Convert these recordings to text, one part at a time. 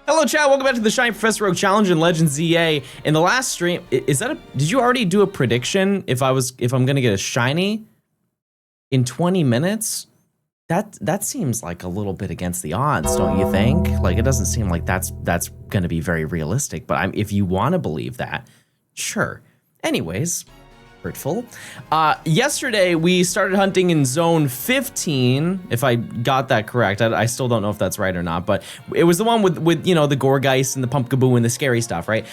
Hello chat, welcome back to the Shiny Professor Oak Challenge in Legends ZA. In the last stream, did you already do a prediction if I'm gonna get a shiny in 20 minutes? That seems like a little bit against the odds, don't you think? Like, it doesn't seem like that's gonna be very realistic, but if you wanna believe that, sure. Anyways, hurtful. Yesterday we started hunting in zone 15, if I got that correct. I still don't know if that's right or not, but it was the one with you know, the Gourgeist and the Pumpkaboo and the scary stuff, right?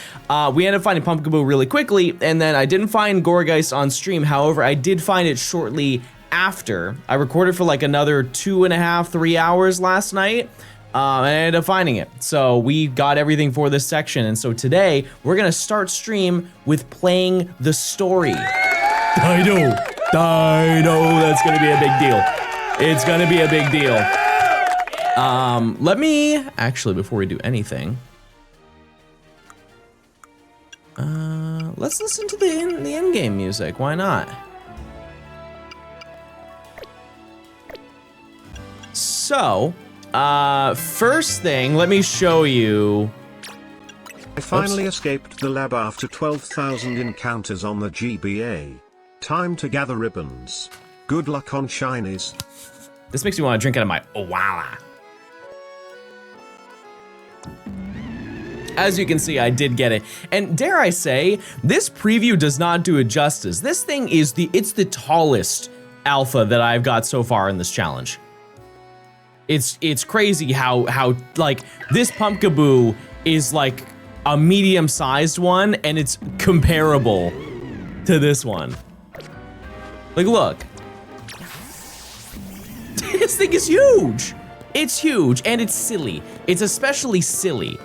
We ended up finding Pumpkaboo really quickly, and then I didn't find Gourgeist on stream. However, I did find it shortly after. I recorded for like another 2.5, 3 hours last night. And I ended up finding it. So we got everything for this section. And so today we're gonna start stream with playing the story. Dido, that's gonna be a big deal. It's gonna be a big deal. Let me, actually, before we do anything, let's listen to the in-game music, why not? So, first thing, let me show you. I finally escaped the lab after 12,000 encounters on the GBA. Time to gather ribbons. Good luck on shinies. This makes me want to drink out of my Owala. As you can see, I did get it. And dare I say, this preview does not do it justice. This thing is it's the tallest alpha that I've got so far in this challenge. It's crazy how like this Pumpkaboo is like a medium-sized one and it's comparable to this one. Like, look. This thing is huge. It's huge and it's silly. It's especially silly.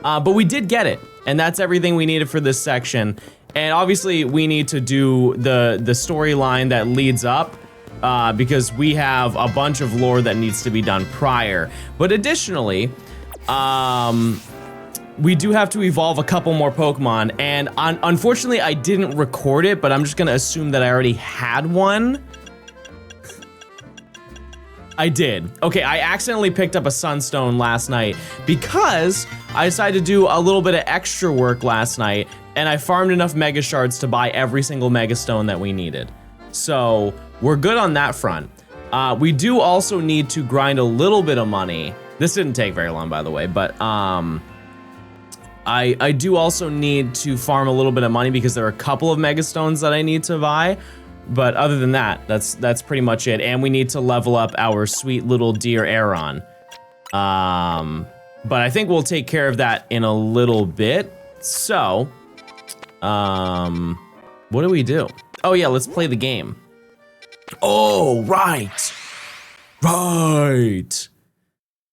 But we did get it, and that's everything we needed for this section. And obviously we need to do the storyline that leads up. Because we have a bunch of lore that needs to be done prior. But additionally, we do have to evolve a couple more Pokemon, and unfortunately I didn't record it, but I'm just gonna assume that I already had one. I did. Okay, I accidentally picked up a Sunstone last night because I decided to do a little bit of extra work last night, and I farmed enough Mega Shards to buy every single Mega Stone that we needed. So, we're good on that front. We do also need to grind a little bit of money. This didn't take very long, by the way, but I do also need to farm a little bit of money because there are a couple of Mega Stones that I need to buy. But other than that, that's pretty much it. And we need to level up our sweet little dear Aeron. But I think we'll take care of that in a little bit. So, what do we do? Oh yeah, let's play the game. Oh, right. Right.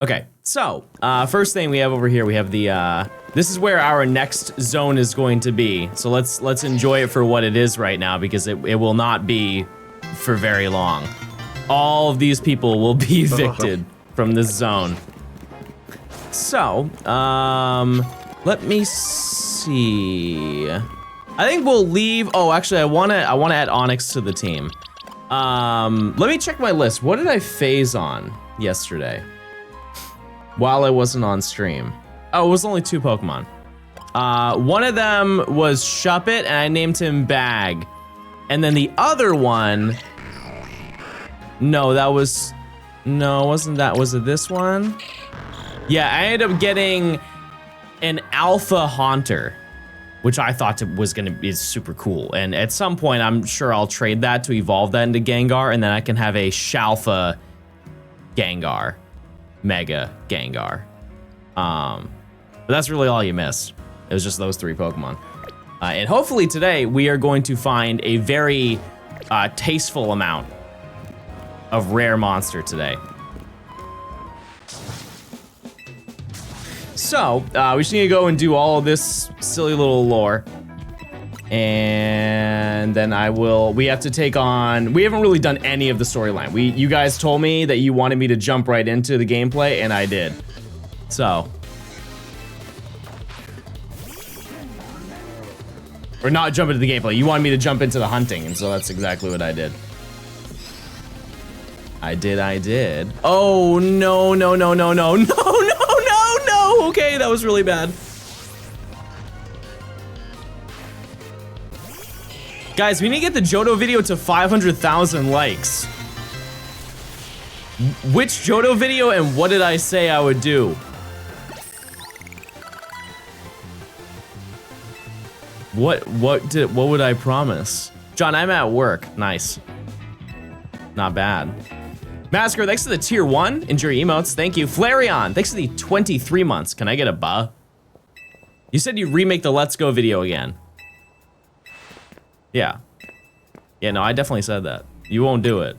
Okay, so, first thing we have over here, we have the, this is where our next zone is going to be. So let's enjoy it for what it is right now, because it will not be for very long. All of these people will be evicted from this zone. So, let me see. I think we'll leave, oh, actually I wanna add Onyx to the team. Let me check my list. What did I phase on yesterday? While I wasn't on stream. Oh, it was only 2 Pokemon. One of them was Shuppet, and I named him Bag. And then the other one, no, wasn't that, was it this one? Yeah, I ended up getting an Alpha Haunter, which I thought was gonna be super cool. And at some point, I'm sure I'll trade that to evolve that into Gengar, and then I can have a Shalfa Gengar, Mega Gengar. But that's really all you missed. It was just those 3 Pokemon. And hopefully today, we are going to find a very tasteful amount of rare monster today. So, we just need to go and do all of this silly little lore. And then we have to take on, we haven't really done any of the storyline. You guys told me that you wanted me to jump right into the gameplay, and I did. So. Or not jump into the gameplay, you wanted me to jump into the hunting, and so that's exactly what I did. I did. Oh, no. That was really bad. Guys, we need to get the Johto video to 500,000 likes. Which Johto video and what did I say I would do? What would I promise? John, I'm at work. Nice. Not bad. Masker, thanks to the tier 1. Enjoy your emotes. Thank you. Flareon, thanks to the 23 months. Can I get a buh? You said you'd remake the Let's Go video again. Yeah. Yeah, no, I definitely said that. You won't do it.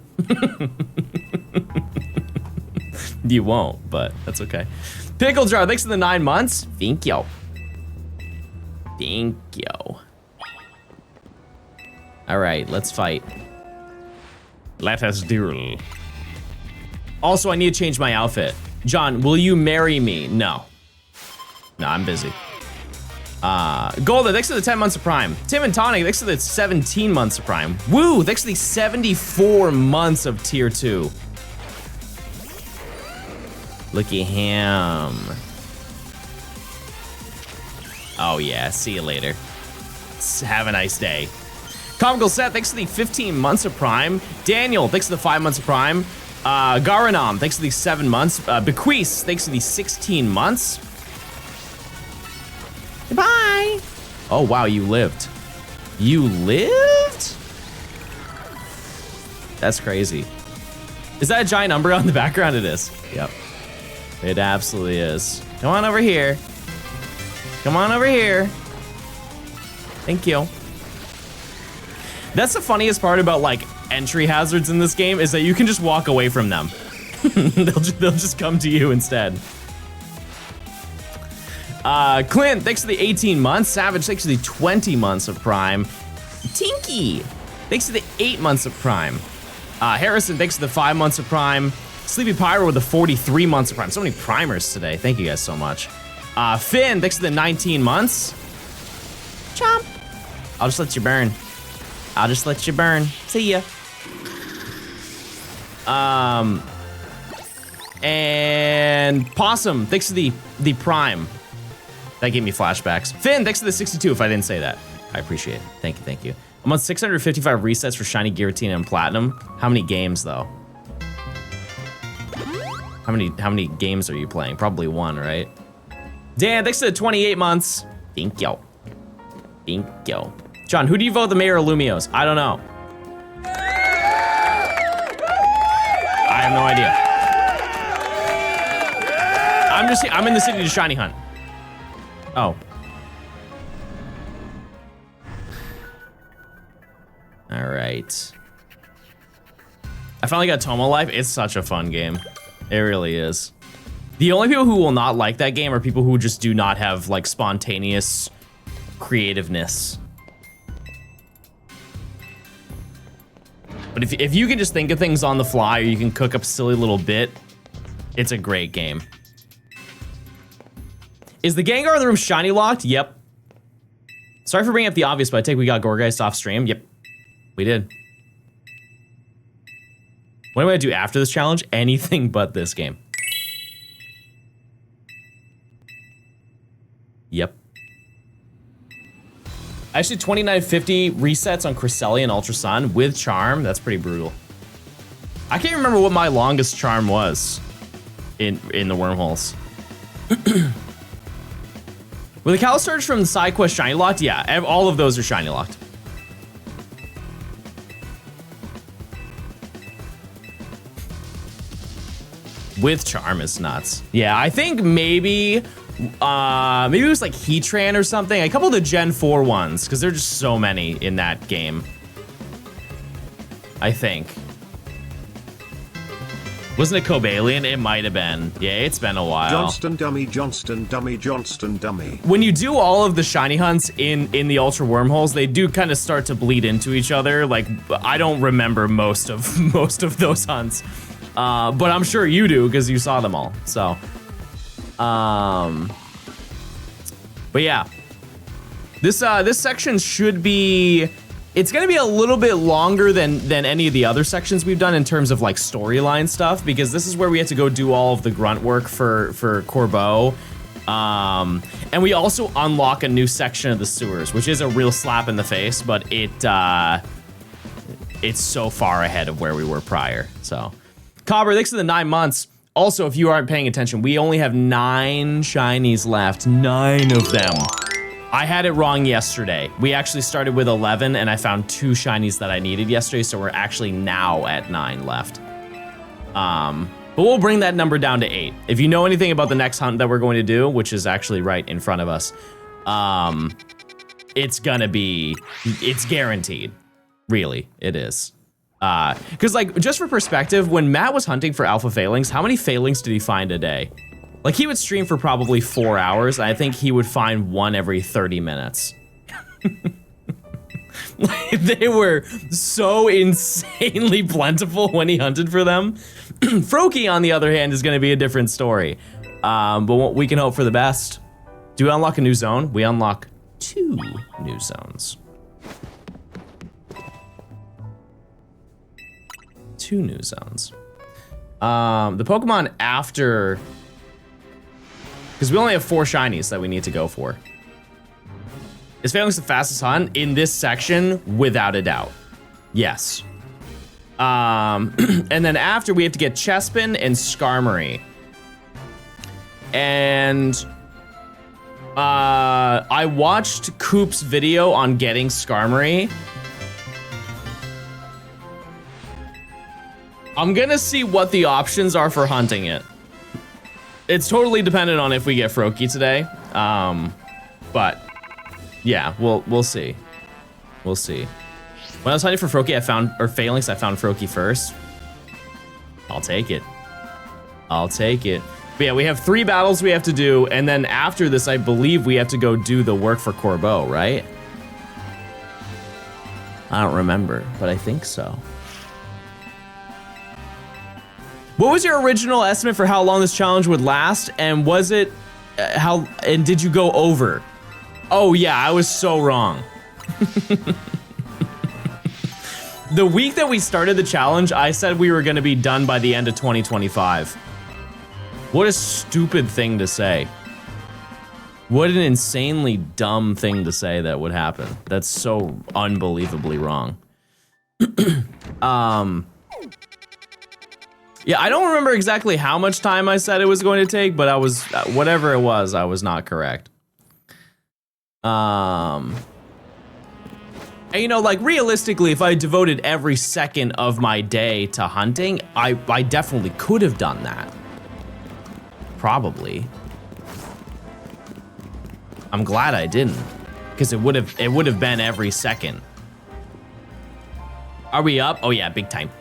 You won't, but that's okay. Pickle Jar, thanks to the 9 months. Thank you. Thank you. All right, let's fight. Let us duel. Also, I need to change my outfit. John, will you marry me? No. No, I'm busy. Golden, thanks to the 10 months of Prime. Tim and Tonic, thanks to the 17 months of Prime. Woo, thanks to the 74 months of tier 2. Look at him. Oh yeah, see you later. Have a nice day. Comical Set, thanks to the 15 months of Prime. Daniel, thanks to the 5 months of Prime. Garanom, thanks to the 7 months. Bequeath, thanks to the 16 months. Goodbye. Oh wow, you lived. You lived? That's crazy. Is that a giant Umbra on the background? It is. Yep. It absolutely is. Come on over here. Come on over here. Thank you. That's the funniest part about like entry hazards in this game is that you can just walk away from them. they'll just come to you instead. Clint, thanks to the 18 months. Savage, thanks to the 20 months of Prime. Tinky, thanks to the 8 months of Prime. Harrison, thanks to the 5 months of Prime. Sleepy Pyro with the 43 months of Prime. So many primers today. Thank you guys so much. Finn, thanks to the 19 months. Chomp. I'll just let you burn. I'll just let you burn. See ya. And Possum, thanks to the Prime. That gave me flashbacks. Finn, thanks to the 62 if I didn't say that. I appreciate it. Thank you, thank you. I'm on 655 resets for Shiny Giratina and Platinum. How many games though? How many games are you playing? Probably 1, right? Dan, thanks to the 28 months. Thank you. Thank you. John, who do you vote the mayor of Lumios? I don't know. I have no idea. I'm in the city to shiny hunt. Oh. All right. I finally got Tomo Life. It's such a fun game. It really is. The only people who will not like that game are people who just do not have like spontaneous creativeness. But if you can just think of things on the fly or you can cook up a silly little bit, it's a great game. Is the Gengar in the room shiny locked? Yep. Sorry for bringing up the obvious, but I take we got Gourgeist off stream. Yep, we did. What am I gonna do after this challenge? Anything but this game. Yep. Actually, 2950 resets on Cresselia and Ultra Sun with Charm. That's pretty brutal. I can't remember what my longest charm was in the wormholes. With the Cal Surge from the side quest shiny locked? Yeah, all of those are shiny locked. With Charm is nuts. Yeah, I think maybe it was like Heatran or something. A couple of the Gen 4 ones, because there are just so many in that game. I think. Wasn't it Cobalion? It might have been. Yeah, it's been a while. Johnston dummy, Johnston dummy, Johnston dummy. When you do all of the shiny hunts in the Ultra Wormholes, they do kind of start to bleed into each other. Like, I don't remember most of those hunts. But I'm sure you do because you saw them all. So, but yeah, this section should be. It's gonna be a little bit longer than any of the other sections we've done in terms of like storyline stuff because this is where we have to go do all of the grunt work for Corbeau. And we also unlock a new section of the sewers, which is a real slap in the face, but it's so far ahead of where we were prior. So, Cobber, thanks for the 9 months. Also, if you aren't paying attention, we only have 9 shinies left. 9 of them. I had it wrong yesterday. We actually started with 11, and I found 2 shinies that I needed yesterday, so we're actually now at 9 left. But we'll bring that number down to 8. If you know anything about the next hunt that we're going to do, which is actually right in front of us, it's guaranteed. Really, it is. Because, like, just for perspective, when Matt was hunting for alpha failings, how many failings did he find a day? Like, he would stream for probably 4 hours, and I think he would find 1 every 30 minutes. Like, they were so insanely plentiful when he hunted for them. Froakie, on the other hand, is going to be a different story. But we can hope for the best. Do we unlock a new zone? We unlock 2 new zones. 2 new zones. The Pokemon after... Because we only have 4 shinies that we need to go for. Is Phalanx the fastest hunt in this section? Without a doubt. Yes. And then after, we have to get Chespin and Skarmory. And I watched Coop's video on getting Skarmory. I'm gonna see what the options are for hunting it. It's totally dependent on if we get Froakie today. But yeah, we'll see. We'll see. When I was hunting for Froakie, I found Froakie first. I'll take it. I'll take it. But yeah, we have 3 battles we have to do, and then after this, I believe we have to go do the work for Corbeau, right? I don't remember, but I think so. What was your original estimate for how long this challenge would last, and was it and did you go over? Oh yeah, I was so wrong. The week that we started the challenge, I said we were gonna be done by the end of 2025. What a stupid thing to say. What an insanely dumb thing to say that would happen. That's so unbelievably wrong. Yeah, I don't remember exactly how much time I said it was going to take, but I was, whatever it was, I was not correct. And you know, like, realistically, if I devoted every second of my day to hunting, I definitely could have done that. Probably. I'm glad I didn't, because it would have been every second. Are we up? Oh yeah, big time.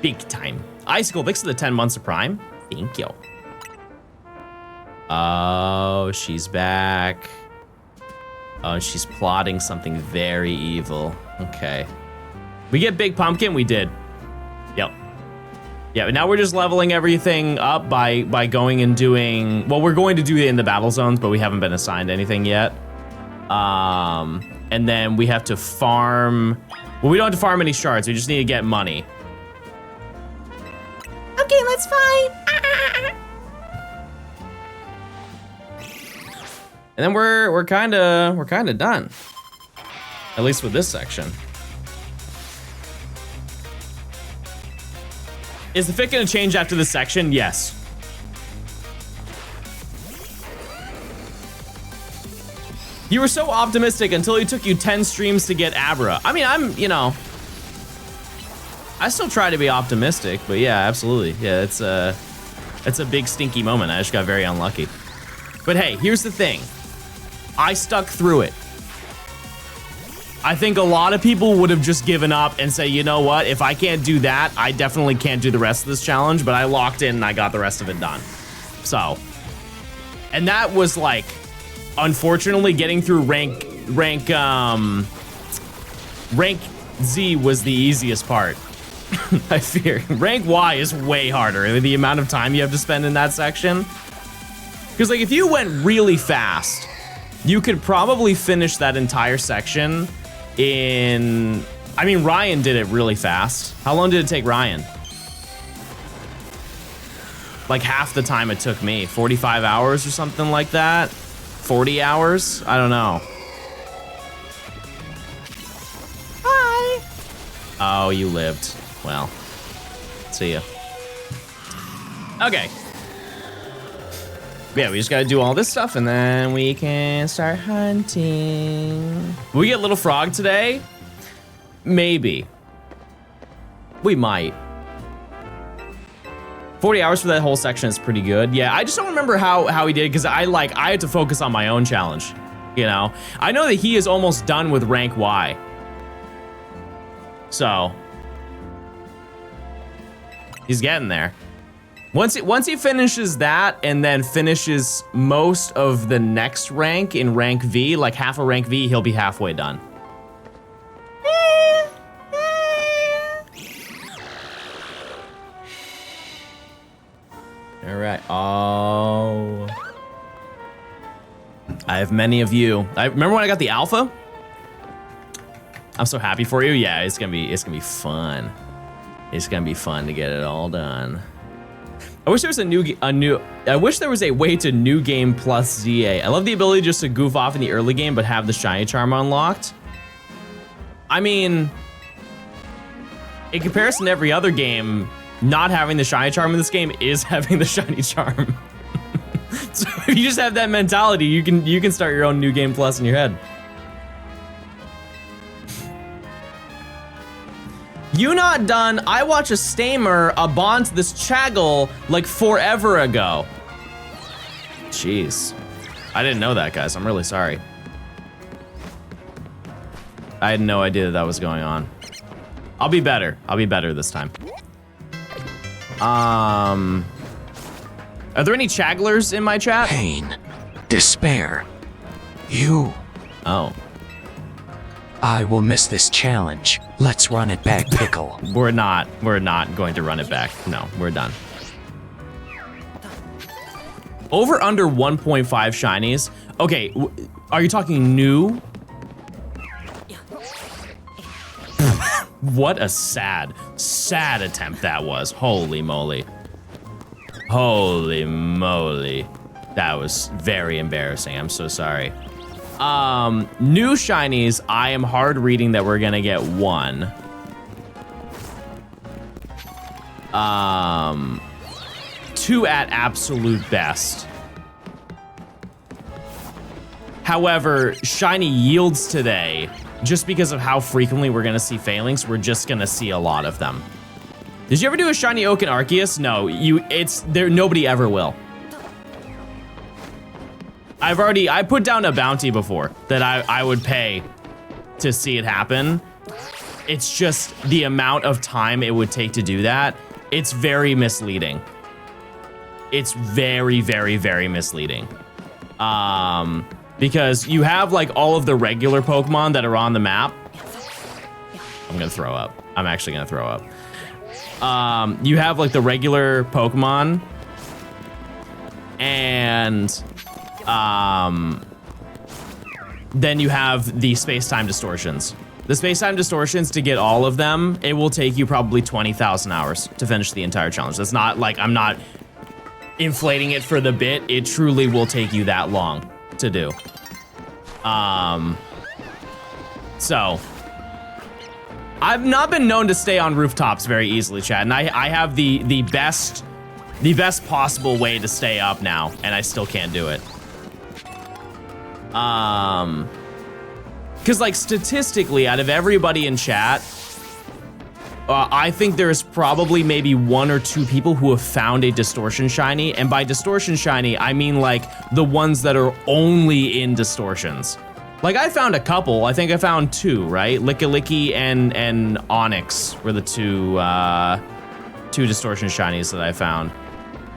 Big time. Icicle, thanks for the 10 months of Prime. Thank you. Oh, she's back. Oh, she's plotting something very evil. Okay. We get Big Pumpkin? We did. Yep. Yeah, but now we're just leveling everything up by going and doing... Well, we're going to do it in the battle zones, but we haven't been assigned anything yet. And then we have to farm... Well, we don't have to farm any shards. We just need to get money. Okay, let's fight. And then we're kind of done. At least with this section. Is the fit gonna change after this section? Yes. You were so optimistic until it took you 10 streams to get Abra. I mean, I still try to be optimistic, but yeah, absolutely. Yeah, it's a big stinky moment. I just got very unlucky. But hey, here's the thing. I stuck through it. I think a lot of people would have just given up and say, you know what, if I can't do that, I definitely can't do the rest of this challenge, but I locked in and I got the rest of it done. So, and that was like, unfortunately, getting through rank Z was the easiest part. I fear. Rank Y is way harder. The amount of time you have to spend in that section. Because like if you went really fast, you could probably finish that entire section in... I mean, Ryan did it really fast. How long did it take Ryan? like half the time it took me. 45 hours or something like that. 40 hours? I don't know. Hi. Oh, you lived. Well, see ya. Okay. Yeah, we just gotta do all this stuff and then we can start hunting. Will we get Little Frog today? Maybe. We might. 40 hours for that whole section is pretty good. Yeah, I just don't remember how he did because I had to focus on my own challenge. You know? I know that he is almost done with rank Y. So he's getting there. Once he finishes that and then finishes most of the next rank in rank V, like half of rank V, he'll be halfway done. All right. Oh, I have many of you. I remember when I got the alpha. I'm so happy for you. Yeah, it's gonna be fun. It's gonna be fun to get it all done. I wish there was I wish there was a way to new game plus ZA. I love the ability just to goof off in the early game, but have the shiny charm unlocked. I mean, in comparison to every other game, not having the shiny charm in this game is having the shiny charm. So if you just have that mentality, you can start your own new game plus in your head. You not done? I watched a Stamer bond this Chaggle like forever ago. Jeez. I didn't know that, guys. I'm really sorry. I had no idea that was going on. I'll be better. I'll be better this time. Are there any Chagglers in my chat? Pain. Despair. You. Oh. I will miss this challenge. Let's run it back, Pickle. We're not going to run it back. No, we're done. Over under 1.5 shinies. Okay, are you talking new? What a sad attempt that was. Holy moly. Holy moly. That was very embarrassing. I'm so sorry. New shinies, I am hard reading that we're gonna get one. Two at absolute best. However, shiny yields today, just because of how frequently we're gonna see failings, we're just gonna see a lot of them. Did you ever do a shiny Oak and Arceus? No, nobody ever will. I put down a bounty before that I would pay to see it happen. It's just the amount of time it would take to do that. It's very misleading. It's very, very, very misleading. Because you have like all of the regular Pokemon that are on the map. I'm gonna throw up. I'm actually gonna throw up. You have like the regular Pokemon and then you have the space-time distortions. The space-time distortions, to get all of them, it will take you probably 20,000 hours to finish the entire challenge. That's not like, I'm not inflating it for the bit. It truly will take you that long to do. So I've not been known to stay on rooftops very easily, chat, and I have the best possible way to stay up now, and I still can't do it. Because like statistically, out of everybody in chat, I think there's probably maybe 1 or 2 people who have found a distortion shiny, and by distortion shiny, I mean like the ones that are only in distortions. Like I found a couple. I think I found 2, right? Licky and Onyx were the two distortion shinies that I found.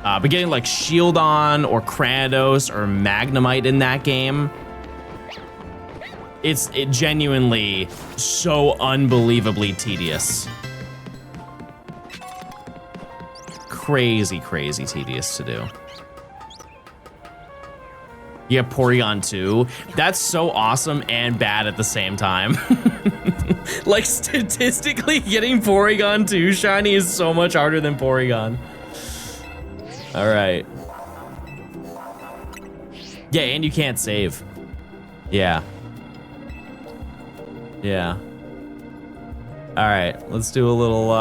But getting like Shieldon or Cranidos or Magnemite in that game, it genuinely so unbelievably tedious. Crazy tedious to do. You have Porygon 2. That's so awesome and bad at the same time. Like statistically, getting Porygon 2 shiny is so much harder than Porygon. All right. Yeah, and you can't save. Yeah. Yeah. All right, let's do a little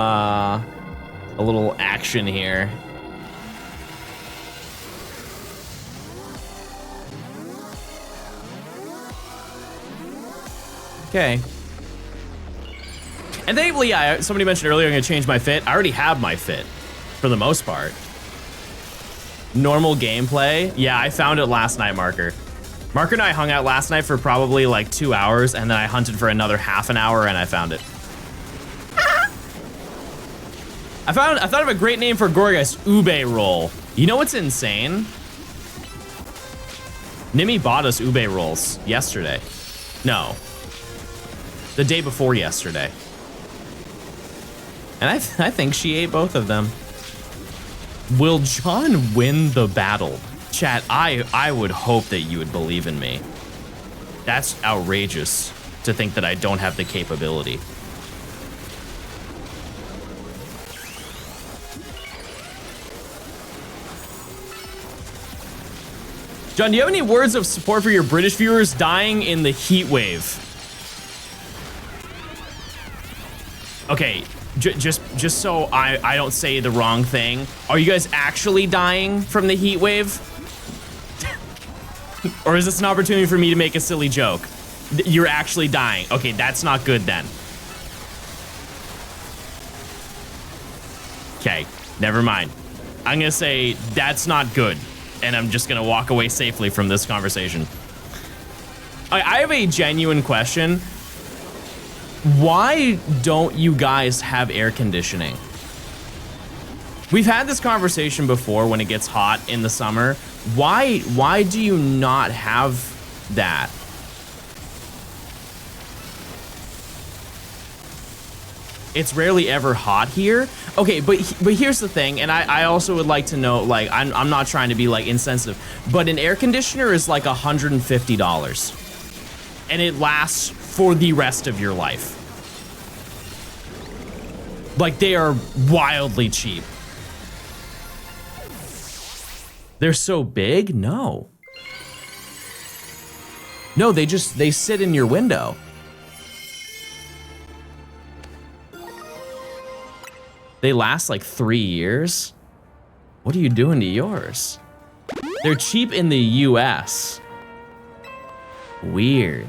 action here. Okay. And thankfully, yeah, somebody mentioned earlier I'm gonna change my fit. I already have my fit, for the most part. Normal gameplay. Yeah, I found it last night, Marker. Marker and I hung out last night for probably like 2 hours, and then I hunted for another half an hour, and I found it. I thought of a great name for Gorgas, Ube roll. You know what's insane? Nimi bought us Ube rolls yesterday. No. The day before yesterday. And I think she ate both of them. Will John win the battle? Chat, I would hope that you would believe in me. That's outrageous to think that I don't have the capability. John, do you have any words of support for your British viewers dying in the heat wave? Okay, just so I don't say the wrong thing, are you guys actually dying from the heat wave? Or is this an opportunity for me to make a silly joke? You're actually dying. Okay, that's not good then. Okay, never mind. I'm gonna say that's not good. And I'm just gonna walk away safely from this conversation. I have a genuine question. Why don't you guys have air conditioning? We've had this conversation before when it gets hot in the summer. Why do you not have that? It's rarely ever hot here. Okay, but here's the thing, and I also would like to know, like, I'm not trying to be like insensitive, but an air conditioner is like $150, and it lasts for the rest of your life. Like, they are wildly cheap. They're so big? No. No, they sit in your window. They last like 3 years? What are you doing to yours? They're cheap in the US. Weird.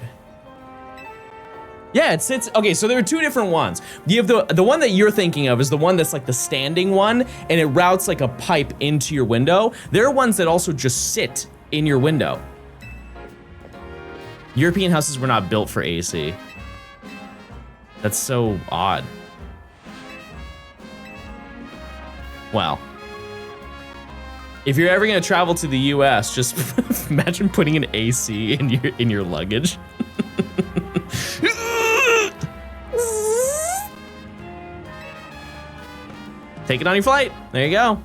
Yeah, it sits, okay, so there are two different ones. You have the one that you're thinking of is the one that's like the standing one, and it routes like a pipe into your window. There are ones that also just sit in your window. European houses were not built for AC. That's so odd. Well, if you're ever gonna travel to the US, just imagine putting an AC in your luggage. Take it on your flight. There you go.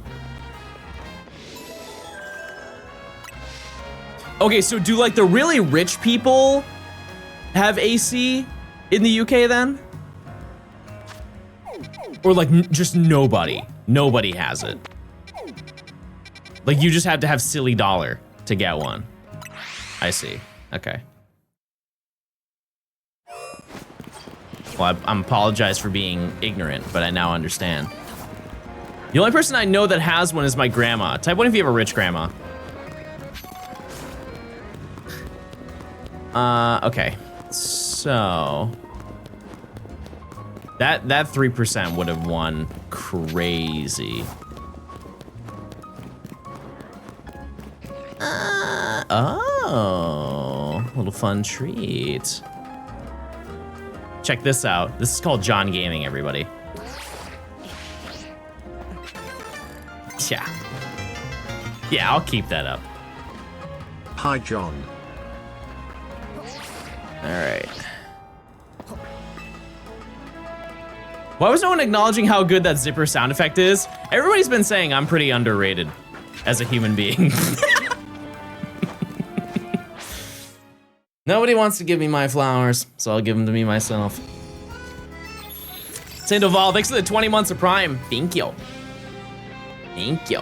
Okay, so do like the really rich people have AC in the UK then? Or like just nobody? Nobody has it. Like you just have to have silly dollar to get one. I see. Okay. Well, I apologize for being ignorant, but I now understand. The only person I know that has one is my grandma. Type 1 if you have a rich grandma. Okay. So that 3% would have won crazy. Oh, little fun treat. Check this out. This is called John Gaming, everybody. Yeah. Yeah, I'll keep that up. Hi, John. All right. Why was no one acknowledging how good that zipper sound effect is? Everybody's been saying I'm pretty underrated as a human being. Nobody wants to give me my flowers, so I'll give them to me myself. Sandoval, thanks for the 20 months of Prime. Thank you. Thank you.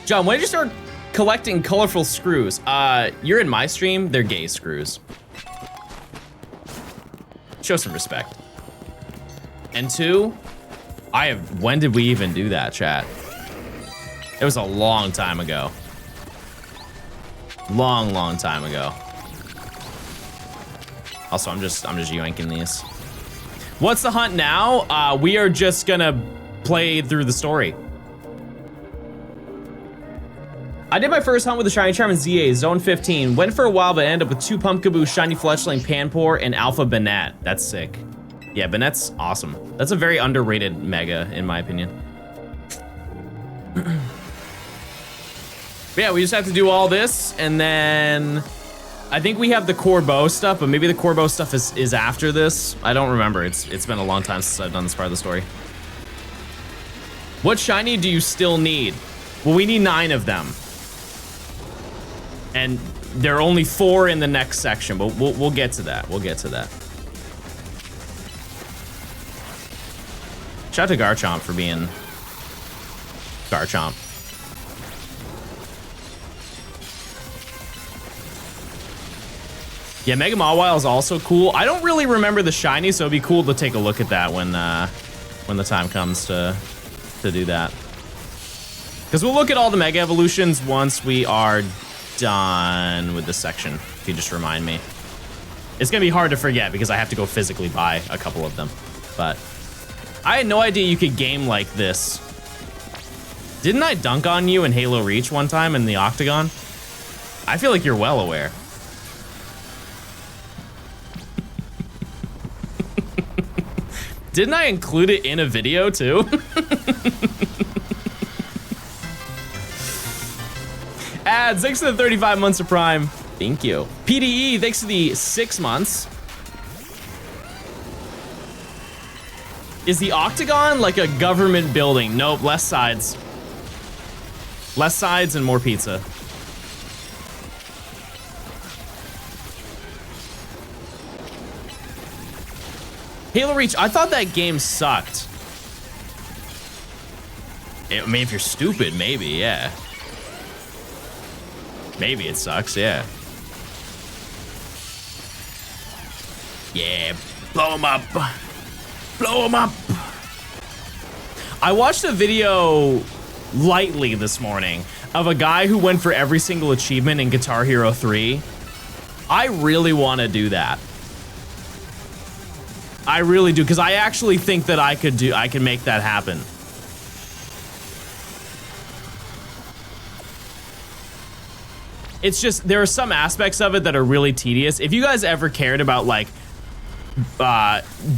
John, when did you start collecting colorful screws? You're in my stream, they're gay screws. Show some respect. And 2, when did we even do that, chat? It was a long time ago. Long time ago. Also, I'm just yoinking these. What's the hunt now? We are just gonna play through the story. I did my first hunt with the Shiny Charm in ZA, Zone 15. Went for a while, but ended up with 2 Pumpkaboo, Shiny Fletchling, Panpour, and Alpha Banette. That's sick. Yeah, Banette's awesome. That's a very underrated Mega, in my opinion. Yeah, we just have to do all this, and then I think we have the core bow stuff, but maybe the core bow stuff is after this. I don't remember. It's been a long time since I've done this part of the story. What shiny do you still need? Well, we need 9 of them. And there are only 4 in the next section, but we'll get to that. We'll get to that. Shout out to Garchomp for being Garchomp. Yeah, Mega Mawile is also cool. I don't really remember the shiny, so it'd be cool to take a look at that when the time comes to do that. Because we'll look at all the Mega Evolutions once we are done with this section, if you just remind me. It's gonna be hard to forget because I have to go physically buy a couple of them. But I had no idea you could game like this. Didn't I dunk on you in Halo Reach one time in the Octagon? I feel like you're well aware. Didn't I include it in a video too? Ads, thanks for the 35 months of Prime. Thank you. PDE, thanks for the 6 months. Is the Octagon like a government building? Nope, less sides. Less sides and more pizza. Halo Reach, I thought that game sucked. I mean, if you're stupid, maybe, yeah. Maybe it sucks, yeah. Yeah, blow him up. Blow him up. I watched a video lightly this morning of a guy who went for every single achievement in Guitar Hero 3. I really want to do that. I really do, because I actually think that I can make that happen. It's just, there are some aspects of it that are really tedious. If you guys ever cared about like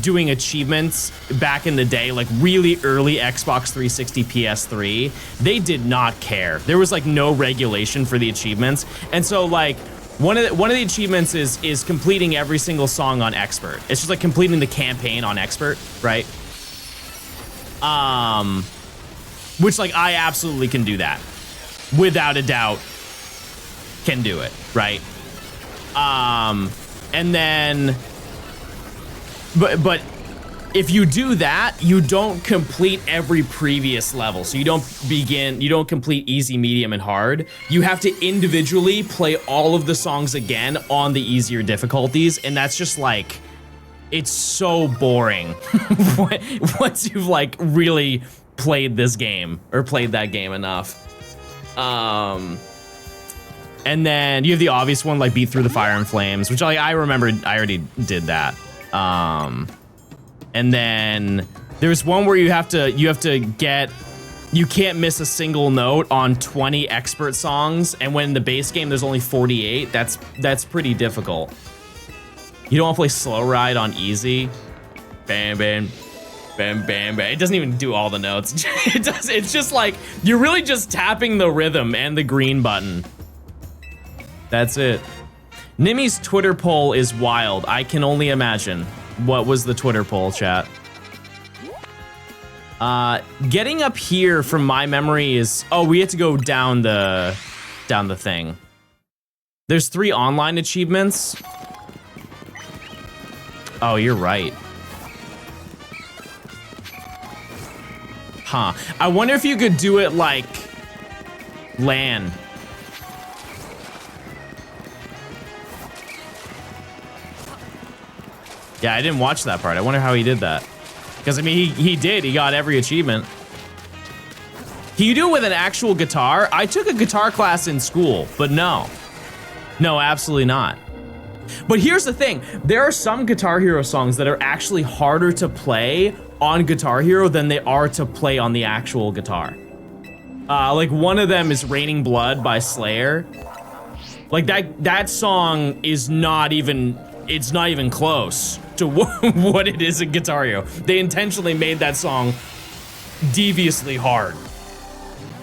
doing achievements back in the day, like really early Xbox 360, PS3, they did not care. There was like no regulation for the achievements. And so like, one of the achievements is completing every single song on Expert. It's just like completing the campaign on Expert, right? Which like I absolutely can do that, without a doubt. Can do it, right? And then, but if you do that, you don't complete every previous level. So you don't complete easy, medium, and hard. You have to individually play all of the songs again on the easier difficulties. And that's just like, it's so boring once you've like really played this game or played that game enough. And then you have the obvious one, like beat through the fire and flames, which I remember I already did that. And then there's one where you have to get, you can't miss a single note on 20 expert songs. And when in the base game, there's only 48. That's pretty difficult. You don't want to play Slow Ride on easy. Bam, bam, bam, bam, bam. It doesn't even do all the notes. It's just like, you're really just tapping the rhythm and the green button. That's it. Nimmy's Twitter poll is wild. I can only imagine. What was the Twitter poll, chat? Getting up here from my memory is, oh, we have to go down the thing. There's 3 online achievements. Oh, you're right. Huh. I wonder if you could do it like LAN. Yeah, I didn't watch that part. I wonder how he did that. Because, I mean, he did. He got every achievement. Can you do it with an actual guitar? I took a guitar class in school, but no. No, absolutely not. But here's the thing. There are some Guitar Hero songs that are actually harder to play on Guitar Hero than they are to play on the actual guitar. Like one of them is Raining Blood by Slayer. Like that song is not even, it's not even close to what it is in Guitar Hero. They intentionally made that song deviously hard.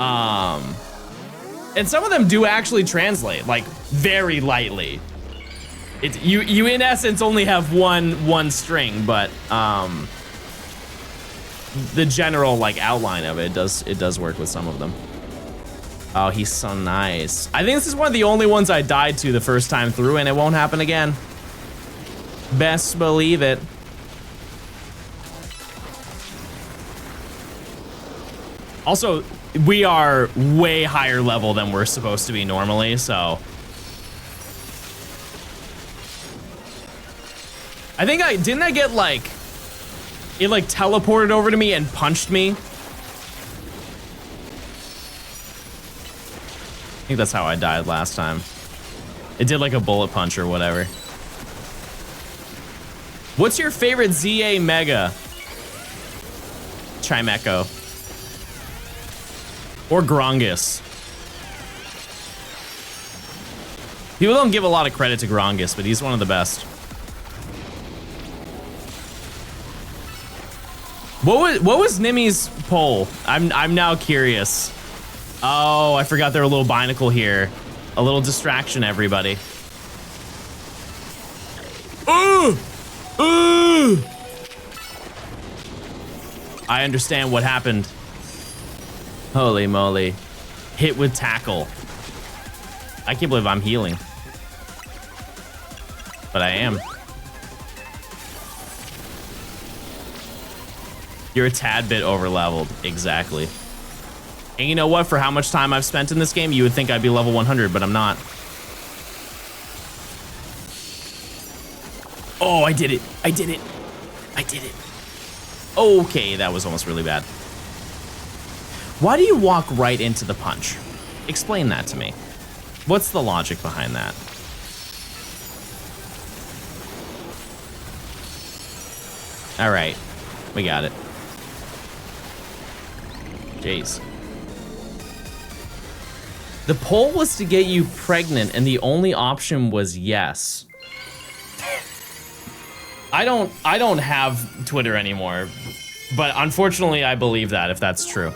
And some of them do actually translate, like very lightly. You in essence only have one string, but the general like outline of it does work with some of them. Oh, he's so nice. I think this is one of the only ones I died to the first time through, and it won't happen again. Best believe it. Also, we are way higher level than we're supposed to be normally, so. I think didn't I get like, it like teleported over to me and punched me? I think that's how I died last time. It did like a bullet punch or whatever. What's your favorite ZA Mega? Chimecho. Or Grongus. People don't give a lot of credit to Grongus, but he's one of the best. What was Nimmy's poll? I'm now curious. Oh, I forgot there were a little binacle here. A little distraction, everybody. Ooh! Ooh! I understand what happened. Holy moly. Hit with tackle. I can't believe I'm healing. But I am. You're a tad bit over leveled. Exactly. And you know what? For how much time I've spent in this game, you would think I'd be level 100, but I'm not. Oh, I did it. I did it. I did it. Okay, that was almost really bad. Why do you walk right into the punch? Explain that to me. What's the logic behind that? All right, we got it. Jeez. The poll was to get you pregnant, and the only option was yes. I don't have Twitter anymore, but unfortunately I believe that, if that's true.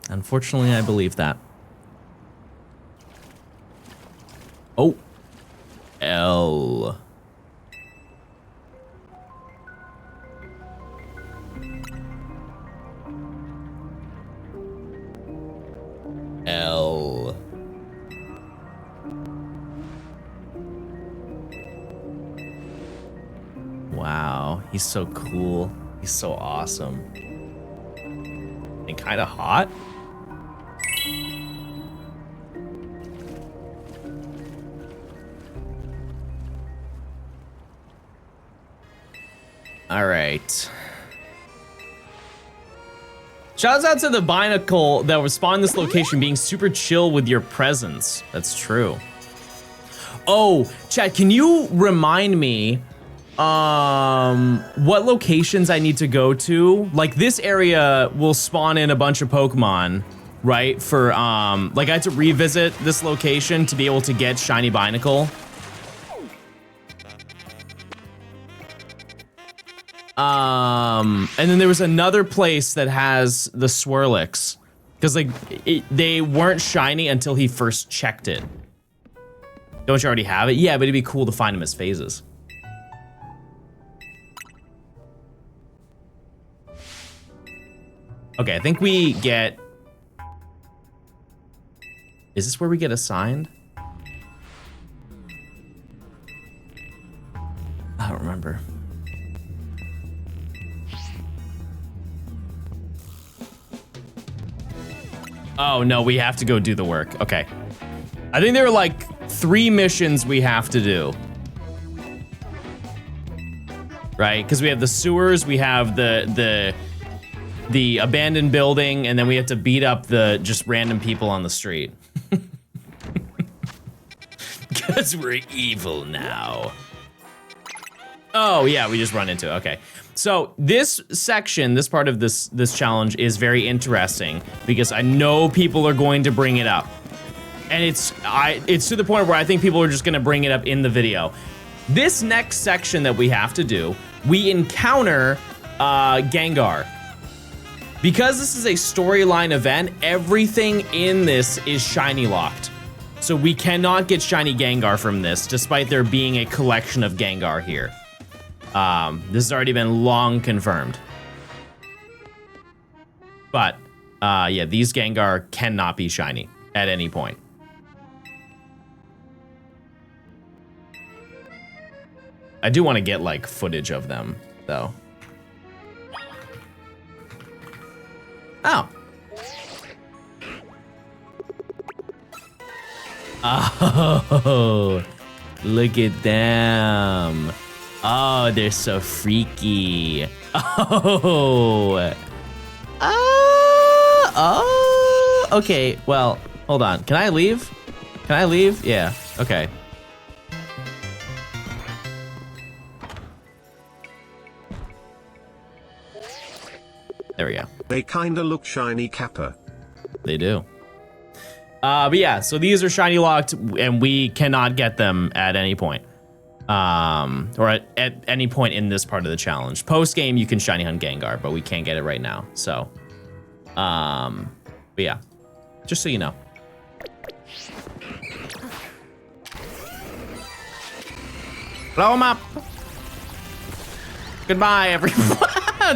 Unfortunately, I believe that. Oh. L. L. Wow, he's so cool. He's so awesome. And kind of hot. All right. Shouts out to the binacle that would spawn this location being super chill with your presence. That's true. Oh, chat, can you remind me what locations I need to go to? Like this area will spawn in a bunch of Pokemon, right? For like I had to revisit this location to be able to get shiny binacle. And then there was another place that has the Swirlix, because like they weren't shiny until he first checked it. Don't you already have it? Yeah, but it'd be cool to find them as phases. Okay, I think we get Is this where we get assigned? I don't remember. Oh, no, we have to go do the work. Okay. I think there are like 3 missions we have to do. Right? Because we have the sewers, we have the abandoned building, and then we have to beat up the just random people on the street. Because we're evil now. Oh, yeah, we just run into it. Okay. So this section, this part of this challenge is very interesting because I know people are going to bring it up. And it's to the point where I think people are just gonna bring it up in the video. This next section that we have to do, we encounter Gengar. Because this is a storyline event, everything in this is shiny locked. So we cannot get shiny Gengar from this, despite there being a collection of Gengar here. This has already been long confirmed. But, yeah, these Gengar cannot be shiny at any point. I do want to get, like, footage of them, though. Oh. Oh, look at them. Oh, they're so freaky. Oh. Oh. Okay, well, hold on. Can I leave? Can I leave? Yeah, okay. There we go. They kinda look shiny, Kappa. They do. But yeah, so these are shiny locked and we cannot get them at any point. Or at any point in this part of the challenge. Post game, you can shiny hunt Gengar, but we can't get it right now. So, but yeah, just so you know. Blow him up. Goodbye, everyone.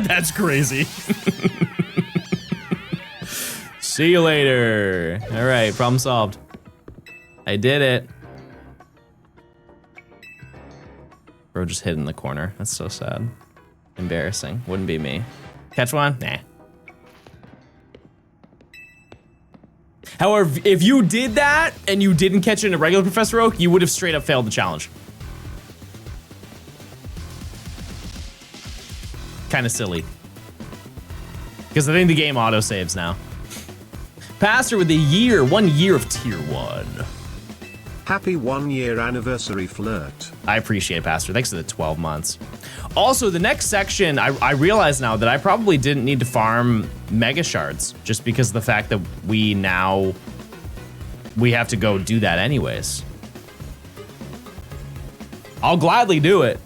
That's crazy. See you later. All right, problem solved. I did it. Bro just hid in the corner. That's so sad. Embarrassing. Wouldn't be me. Catch one? Nah. However, if you did that and you didn't catch it in a regular Professor Oak, you would have straight up failed the challenge. Kind of silly. Because I think the game auto-saves now. Pastor with the 1 year of tier 1. Happy 1 year anniversary flirt. I appreciate it, Pastor. Thanks for the 12 months. Also, the next section, I realize now that I probably didn't need to farm Mega Shards, just because of the fact that we have to go do that anyways. I'll gladly do it.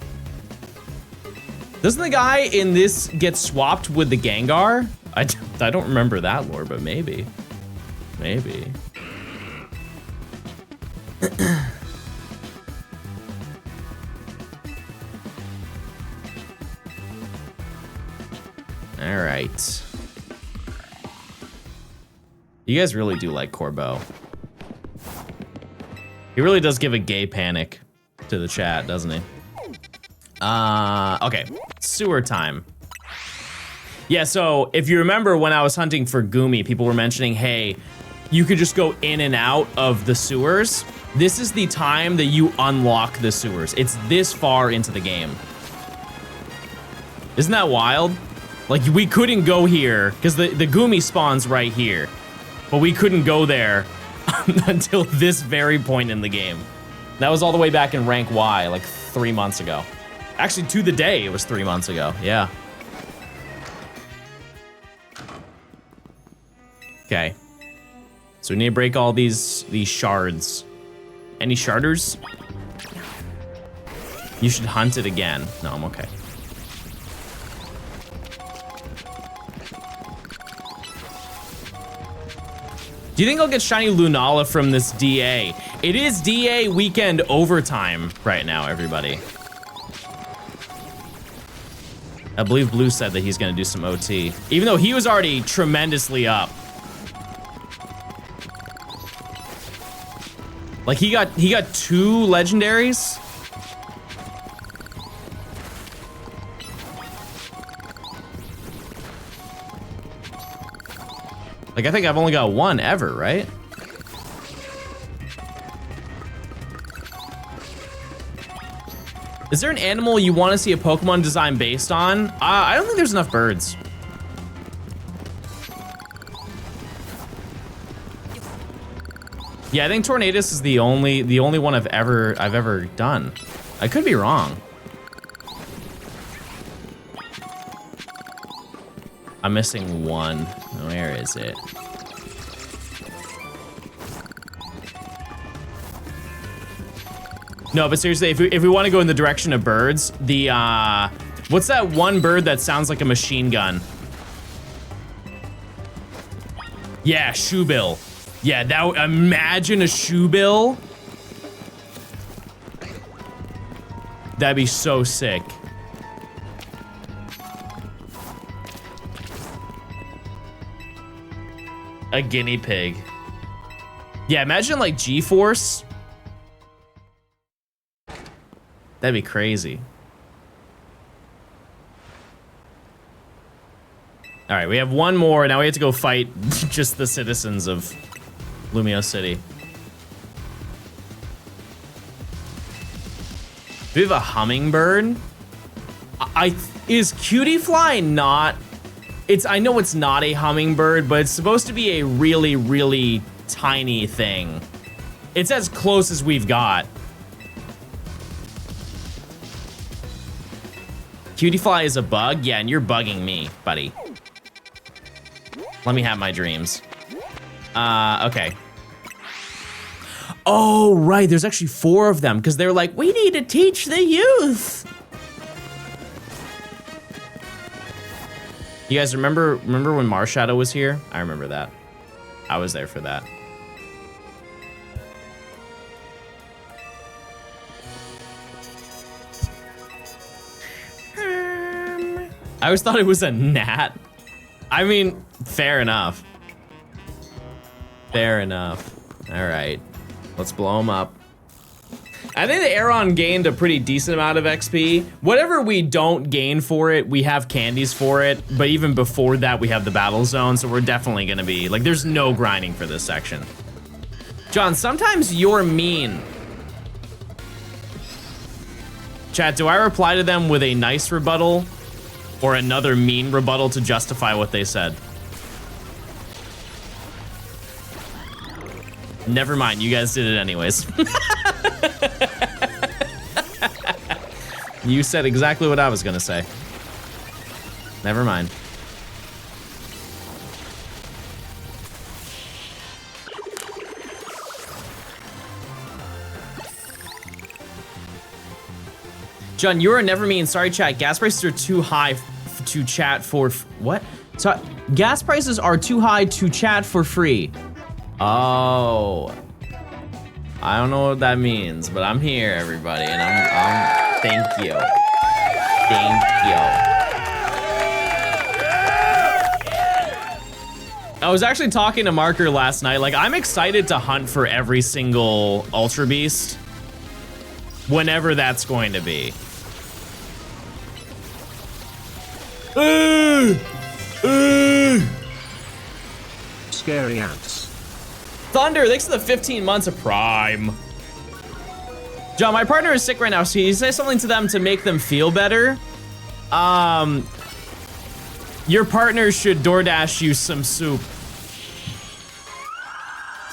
Doesn't the guy in this get swapped with the Gengar? I don't remember that lore, but maybe. Maybe. All right. You guys really do like Corbeau. He really does give a gay panic to the chat, doesn't he? Okay, sewer time. Yeah, so if you remember when I was hunting for Goomy, people were mentioning, hey, you could just go in and out of the sewers. This is the time that you unlock the sewers. It's this far into the game. Isn't that wild? Like, we couldn't go here, because the Goomy spawns right here. But we couldn't go there until this very point in the game. That was all the way back in rank Y, like 3 months ago. Actually, to the day, it was 3 months ago, yeah. Okay. So we need to break all these shards. Any sharders? You should hunt it again. No, I'm okay. Do you think I'll get shiny Lunala from this DA? It is DA weekend overtime right now, everybody. I believe Blue said that he's gonna do some OT, even though he was already tremendously up. Like he got 2 legendaries. Like I think I've only got 1 ever, right? Is there an animal you want to see a Pokemon design based on? I don't think there's enough birds. Yeah, I think Tornadus is the only one I've ever done. I could be wrong. I'm missing 1. Where is it? No, but seriously, if we want to go in the direction of birds, the what's that one bird that sounds like a machine gun? Yeah, shoebill. Yeah, imagine a shoebill. That'd be so sick. A guinea pig. Yeah, imagine like G-Force. That'd be crazy. All right, we have 1 more. Now we have to go fight just the citizens of Lumio City. Do we have a hummingbird? Is Cutie Fly not... I know it's not a hummingbird, but it's supposed to be a really, really tiny thing. It's as close as we've got. Cutie Fly is a bug? Yeah, and you're bugging me, buddy. Let me have my dreams. Okay. Oh, right, there's actually 4 of them, because they're like, we need to teach the youth. You guys remember when Marshadow was here? I remember that. I was there for that. I always thought it was a gnat. I mean, fair enough. Fair enough. All right, let's blow him up. I think the Aeron gained a pretty decent amount of XP. Whatever we don't gain for it, we have candies for it. But even before that, we have the battle zone. So we're definitely gonna be, like, there's no grinding for this section. John, sometimes you're mean. Chat, do I reply to them with a nice rebuttal or another mean rebuttal to justify what they said? Never mind, you guys did it anyways. You said exactly what I was gonna say. Never mind. John, you are never mean. Sorry, chat. Gas prices are too high to chat for what? So gas prices are too high to chat for free. Oh, I don't know what that means, but I'm here, everybody, and I'm thank you. Thank you. I was actually talking to Marker last night. Like, I'm excited to hunt for every single Ultra Beast, whenever that's going to be. Scary ants. Thunder, thanks for the 15 months of Prime. John, my partner is sick right now, so can you say something to them to make them feel better? Your partner should DoorDash you some soup.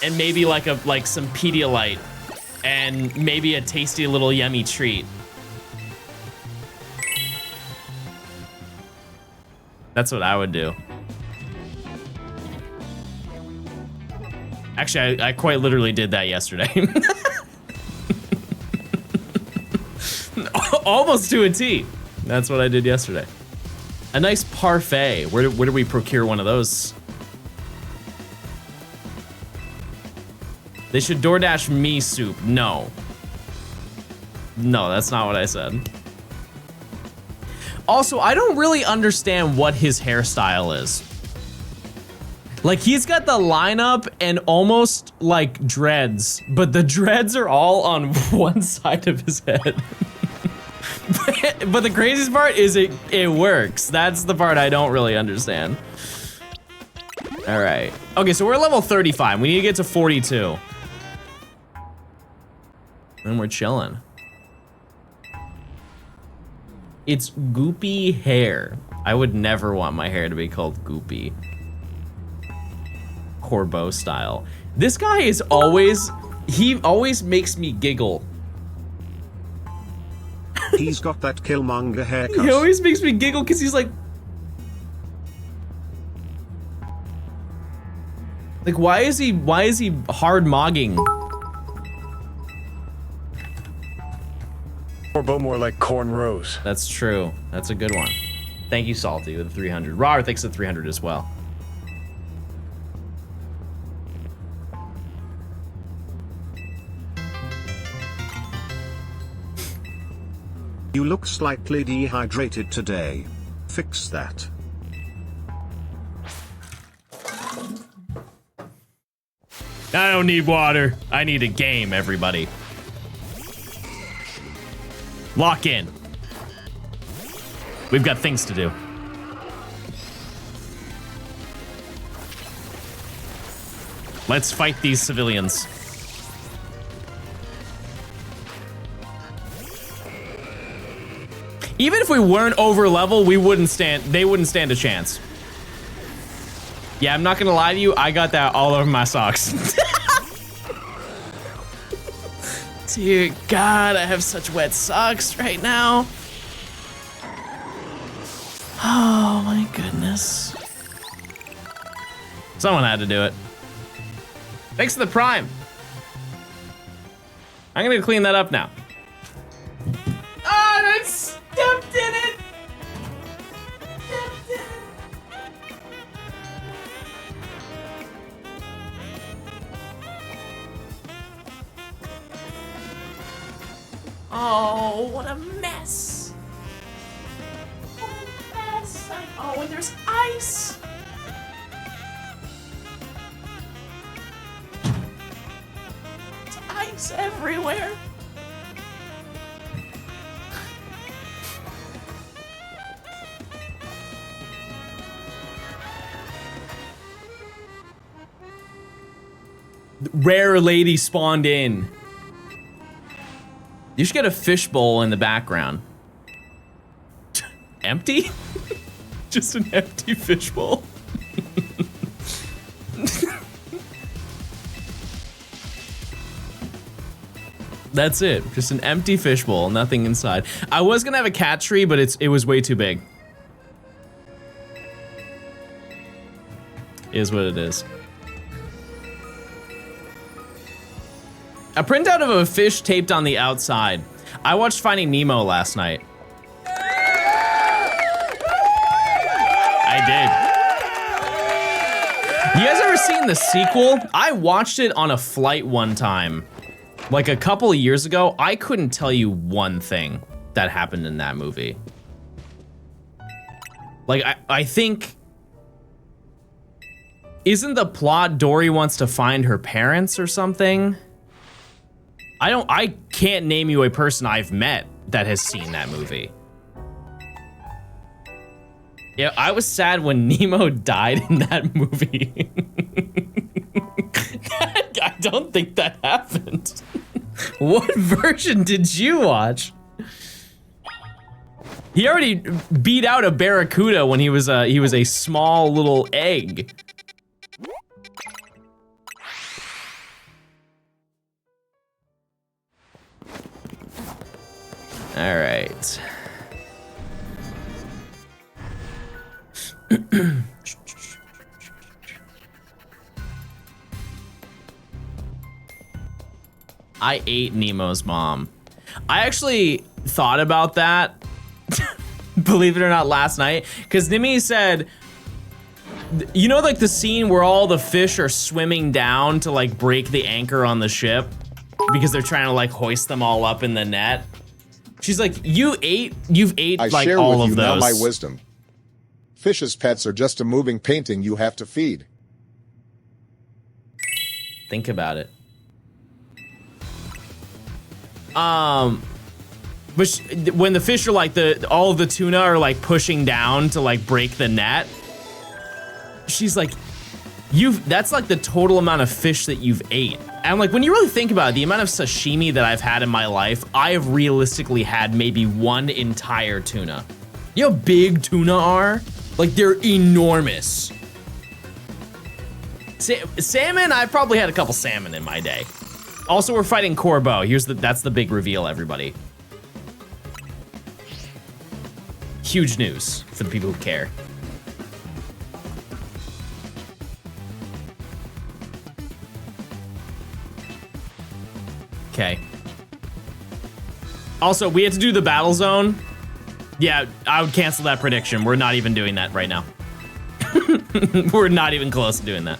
And maybe like some Pedialyte. And maybe a tasty little yummy treat. That's what I would do. Actually, I quite literally did that yesterday. Almost to a T. That's what I did yesterday. A nice parfait. Where do we procure one of those? They should DoorDash me soup. No. No, that's not what I said. Also, I don't really understand what his hairstyle is. Like, he's got the lineup and almost like dreads, but the dreads are all on one side of his head. But the craziest part is it works. That's the part I don't really understand. All right. Okay, so we're level 35. We need to get to 42. And we're chilling. It's goopy hair. I would never want my hair to be called goopy. Corbeau style. This guy is always, he always makes me giggle. He's got that Killmonger haircut. He always makes me giggle because he's like, why is he hard mogging? Corbeau more like cornrows. That's true. That's a good one. Thank you, Salty, with the 300. Robert thanks for the 300 as well. You look slightly dehydrated today. Fix that. I don't need water. I need a game, everybody. Lock in. We've got things to do. Let's fight these civilians. Even if we weren't over level, they wouldn't stand a chance. Yeah, I'm not gonna lie to you, I got that all over my socks. Dear God, I have such wet socks right now. Oh my goodness. Someone had to do it. Thanks for the prime. I'm gonna clean that up now. Oh, I stepped in it. Stepped in it. Oh, what a mess. What a mess. Oh, and there's ice. There's ice everywhere. Rare lady spawned in. You should get a fishbowl in the background. Empty? Just an empty fishbowl. That's it. Just an empty fishbowl, nothing inside. I was gonna have a cat tree, but it was way too big. Is what it is. A printout of a fish taped on the outside. I watched Finding Nemo last night. I did. You guys ever seen the sequel? I watched it on a flight one time. Like a couple of years ago. I couldn't tell you one thing that happened in that movie. Like, I think... Isn't the plot Dory wants to find her parents or something? I can't name you a person I've met that has seen that movie. Yeah, I was sad when Nemo died in that movie. I don't think that happened. What version did you watch? He already beat out a barracuda when he was a small little egg. All right. I ate Nemo's mom. I actually thought about that, believe it or not, last night, because Nimi said, you know, like the scene where all the fish are swimming down to like break the anchor on the ship because they're trying to like hoist them all up in the net. She's like, you've ate I like share all with of you those. now my wisdom. Fish as pets are just a moving painting you have to feed. think about it. But when the fish are like all of the tuna are like pushing down to like break the net, she's like, that's like the total amount of fish that you've ate. And I'm like, when you really think about it, the amount of sashimi that I've had in my life, I have realistically had maybe one entire tuna. You know how big tuna are? Like, they're enormous. Salmon, I've probably had a couple salmon in my day. Also, we're fighting Corbeau. That's the big reveal, everybody. Huge news for the people who care. Okay. Also, we had to do the battle zone. Yeah, I would cancel that prediction. We're not even doing that right now. We're not even close to doing that.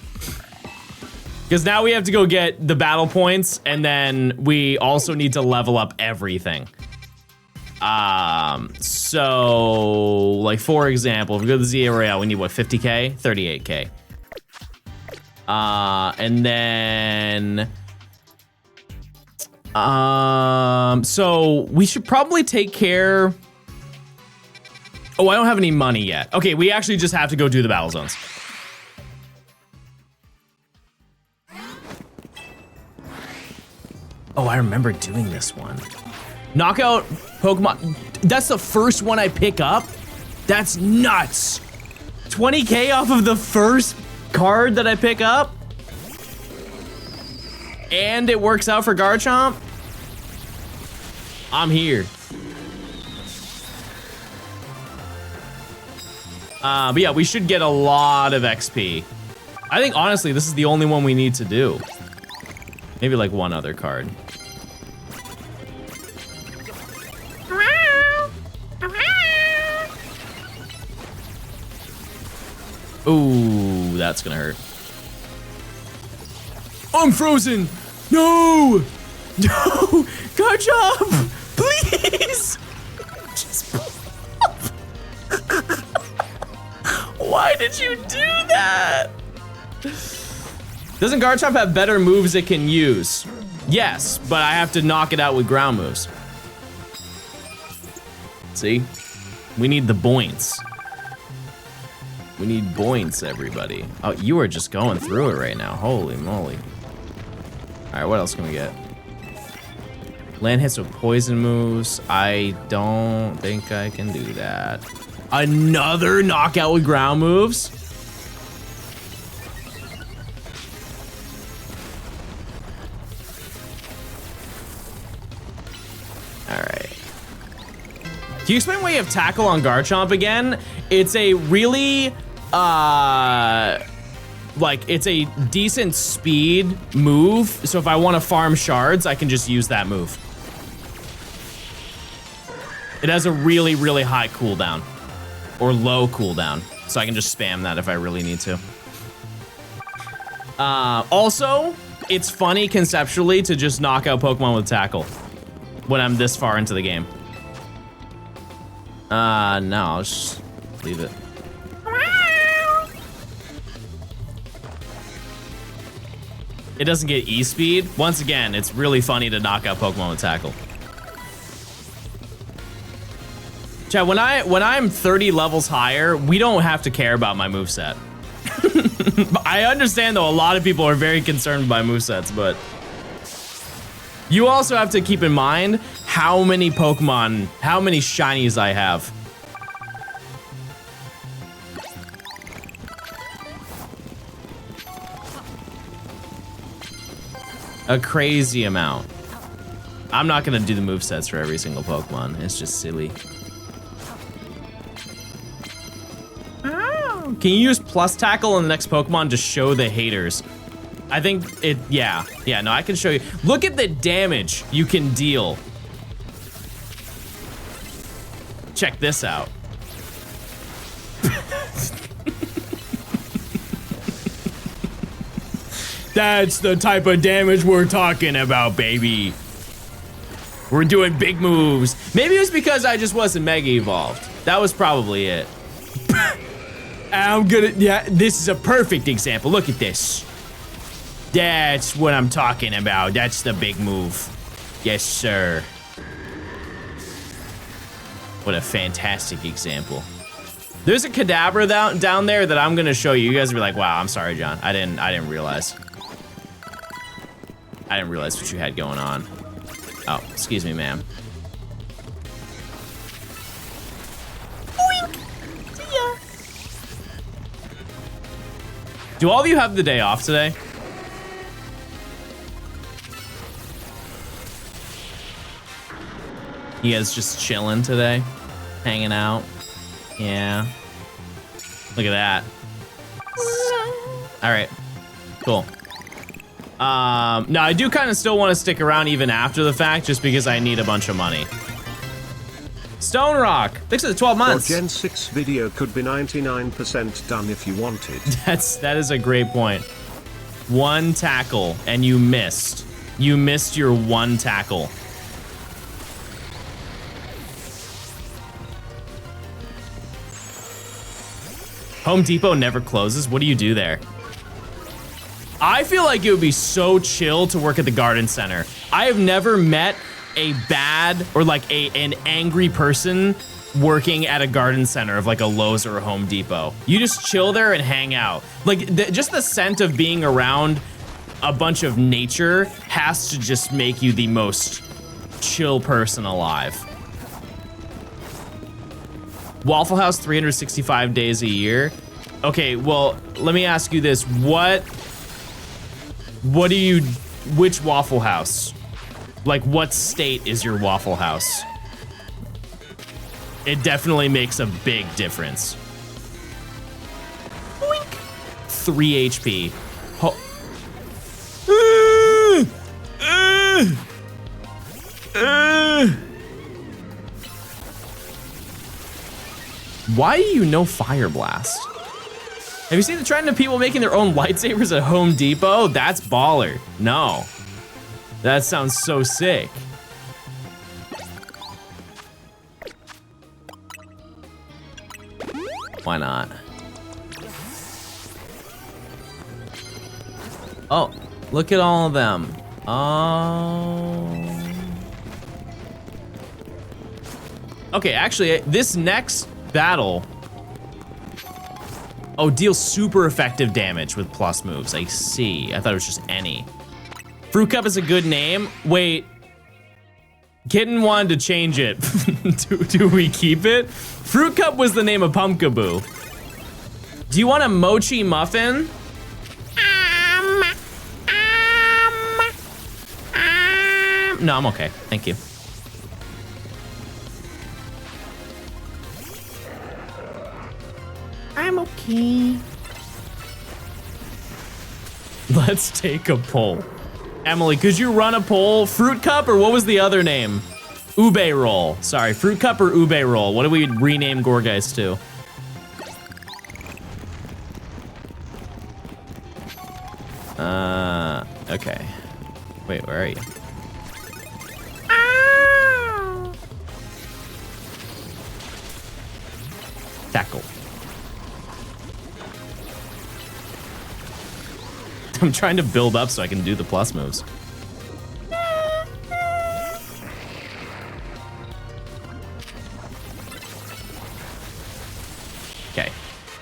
Because now we have to go get the battle points, and then we also need to level up everything. So, like, for example, if we go to the ZA Royale, we need, what, 50K? 38K. And then... so we should probably take care... Oh, I don't have any money yet. Okay, we actually just have to go do the battle zones. Oh, I remember doing this one. Knockout Pokemon. That's the first one I pick up? That's nuts. 20K off of the first card that I pick up? And it works out for Garchomp? I'm here. But yeah, we should get a lot of XP. I think, honestly, this is the only one we need to do. Maybe like one other card. Ooh, that's gonna hurt. I'm frozen! No! No! Garchomp! Please! Just why did you do that? Doesn't Garchomp have better moves it can use? Yes, but I have to knock it out with ground moves. See? We need the points. We need points, everybody. Oh, you are just going through it right now. Holy moly. All right, what else can we get? Land hits with poison moves. I don't think I can do that. Another knockout with ground moves? All right. Can you explain why you have tackle on Garchomp again? It's a really, like, it's a decent speed move. So if I want to farm shards, I can just use that move. It has a really, really high cooldown. Or low cooldown. So I can just spam that if I really need to. Also, it's funny conceptually to just knock out Pokemon with tackle when I'm this far into the game. No, I'll just leave it. It doesn't get E-speed. Once again, it's really funny to knock out Pokemon with tackle. Chat, when I'm 30 levels higher, we don't have to care about my moveset. I understand though, a lot of people are very concerned by movesets, but you also have to keep in mind how many Pokemon, how many shinies I have. A crazy amount. I'm not gonna do the movesets for every single Pokemon. It's just silly. Can you use plus tackle on the next Pokemon to show the haters? I think it, yeah, no, I can show you. Look at the damage you can deal. Check this out. That's the type of damage we're talking about, baby. We're doing big moves. Maybe it was because I just wasn't Mega Evolved. That was probably it. Yeah, this is a perfect example. Look at this. That's what I'm talking about. That's the big move. Yes, sir. What a fantastic example. There's a Kadabra down there that I'm gonna show you. You guys will be like, wow, I'm sorry, John. I didn't realize. I didn't realize what you had going on. Oh, excuse me, ma'am. Do all of you have the day off today? You guys just chilling today? Hanging out? Yeah. Look at that. All right, cool. No, I do kind of still want to stick around even after the fact, just because I need a bunch of money. Stone Rock, thanks for the 12 months. Your Gen 6 video could be 99% done if you wanted. That is a great point. One tackle, and you missed. You missed your one tackle. Home Depot never closes. What do you do there? I feel like it would be so chill to work at the garden center. I have never met a bad or like an angry person working at a garden center of like a Lowe's or a Home Depot. You just chill there and hang out. Like just the scent of being around a bunch of nature has to just make you the most chill person alive. Waffle House 365 days a year. Okay, well, let me ask you this. Which Waffle House? Like, what state is your Waffle House? It definitely makes a big difference. Boink. 3 HP. Why do you know Fire Blast? Have you seen the trend of people making their own lightsabers at Home Depot? That's baller. No. That sounds so sick. Why not? Oh, look at all of them. Oh. Okay, actually, this next battle. Oh, deals super effective damage with plus moves. I see. I thought it was just any. Fruit Cup is a good name. Wait. Kitten wanted to change it. do we keep it? Fruit Cup was the name of Pumpkaboo. Do you want a mochi muffin? No, I'm okay. Thank you. I'm okay. Let's take a poll. Emily, could you run a poll? Fruit Cup or what was the other name? Ube Roll. Sorry, Fruit Cup or Ube Roll? What do we rename Gorgeist to? Okay. Wait, where are you? Tackle. I'm trying to build up so I can do the plus moves. Okay.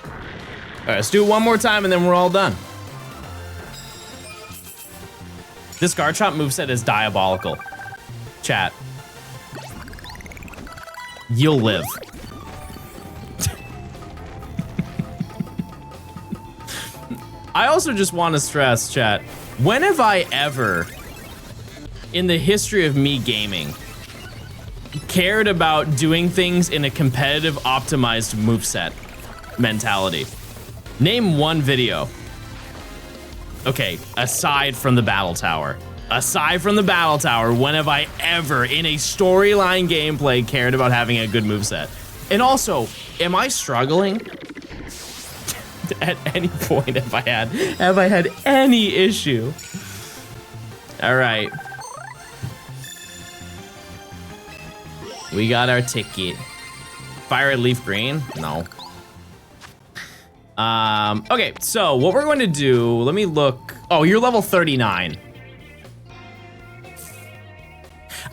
All right, let's do it one more time and then we're all done. This Garchomp moveset is diabolical. Chat. You'll live. I also just want to stress, chat, when have I ever, in the history of me gaming, cared about doing things in a competitive, optimized moveset mentality? Name one video. Okay, aside from the Battle Tower. Aside from the Battle Tower, when have I ever, in a storyline gameplay, cared about having a good moveset? And also, am I struggling? At any point have I had any issue? All right. We got our ticket. Fire at Leaf Green? No. Okay, so what we're going to do, let me look. Oh, you're level 39.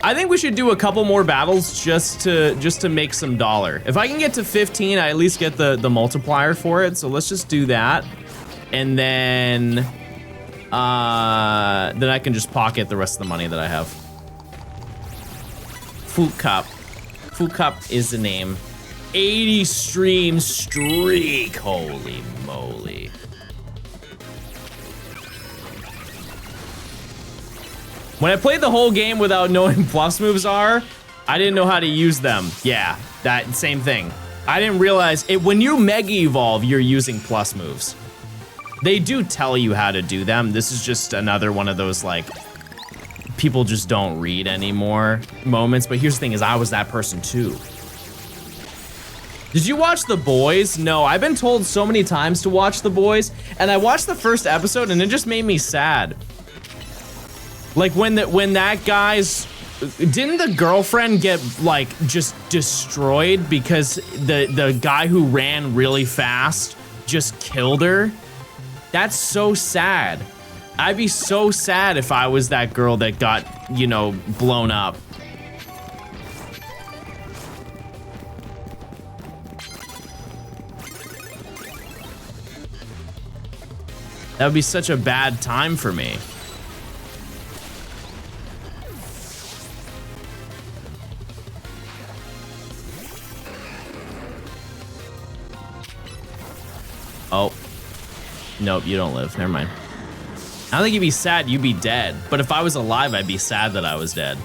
I think we should do a couple more battles just to make some dollar. If I can get to 15, I at least get the multiplier for it. So let's just do that. And then I can just pocket the rest of the money that I have. Food Cup. Food Cup is the name. 80 stream streak. Holy moly. When I played the whole game without knowing plus moves are, I didn't know how to use them. Yeah, that same thing. I didn't realize it. When you mega evolve, you're using plus moves. They do tell you how to do them. This is just another one of those like people just don't read anymore moments. But here's the thing is I was that person too. Did you watch The Boys? No, I've been told so many times to watch The Boys, and I watched the first episode and it just made me sad. Like when that guy's, didn't the girlfriend get like just destroyed because the guy who ran really fast just killed her? That's so sad. I'd be so sad if I was that girl that got, you know, blown up. That would be such a bad time for me. Oh. Nope, you don't live. Never mind. I don't think you'd be sad, you'd be dead. But if I was alive, I'd be sad that I was dead.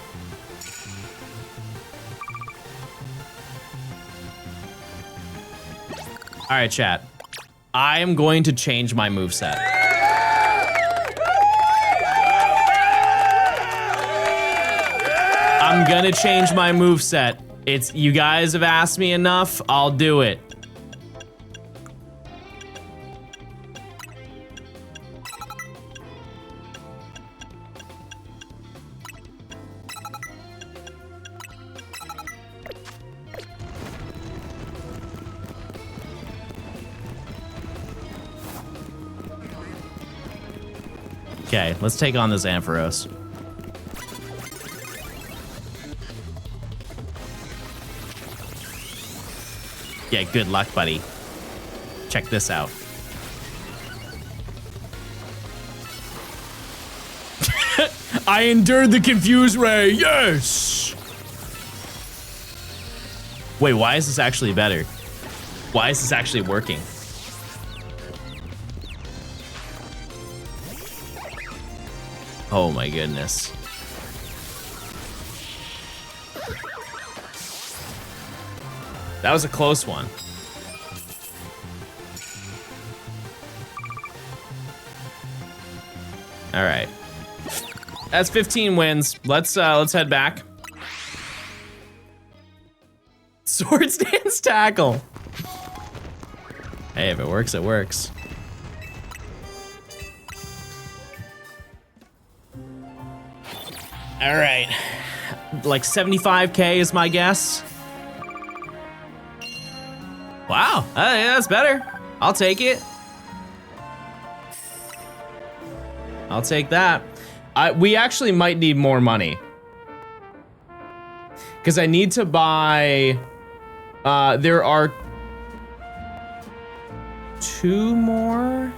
All right, chat. I am going to change my moveset. I'm gonna change my moveset. It's, you guys have asked me enough, I'll do it. Okay, let's take on this Ampharos. Yeah, good luck, buddy. Check this out. I endured the confused ray, yes! Wait, why is this actually better? Why is this actually working? Oh my goodness. That was a close one. All right. That's 15 wins. Let's head back. Sword stance tackle. Hey, if it works, it works. All right, like 75K is my guess. Wow, yeah, that's better. I'll take it. I'll take that. We actually might need more money. Because I need to buy, there are 2 more?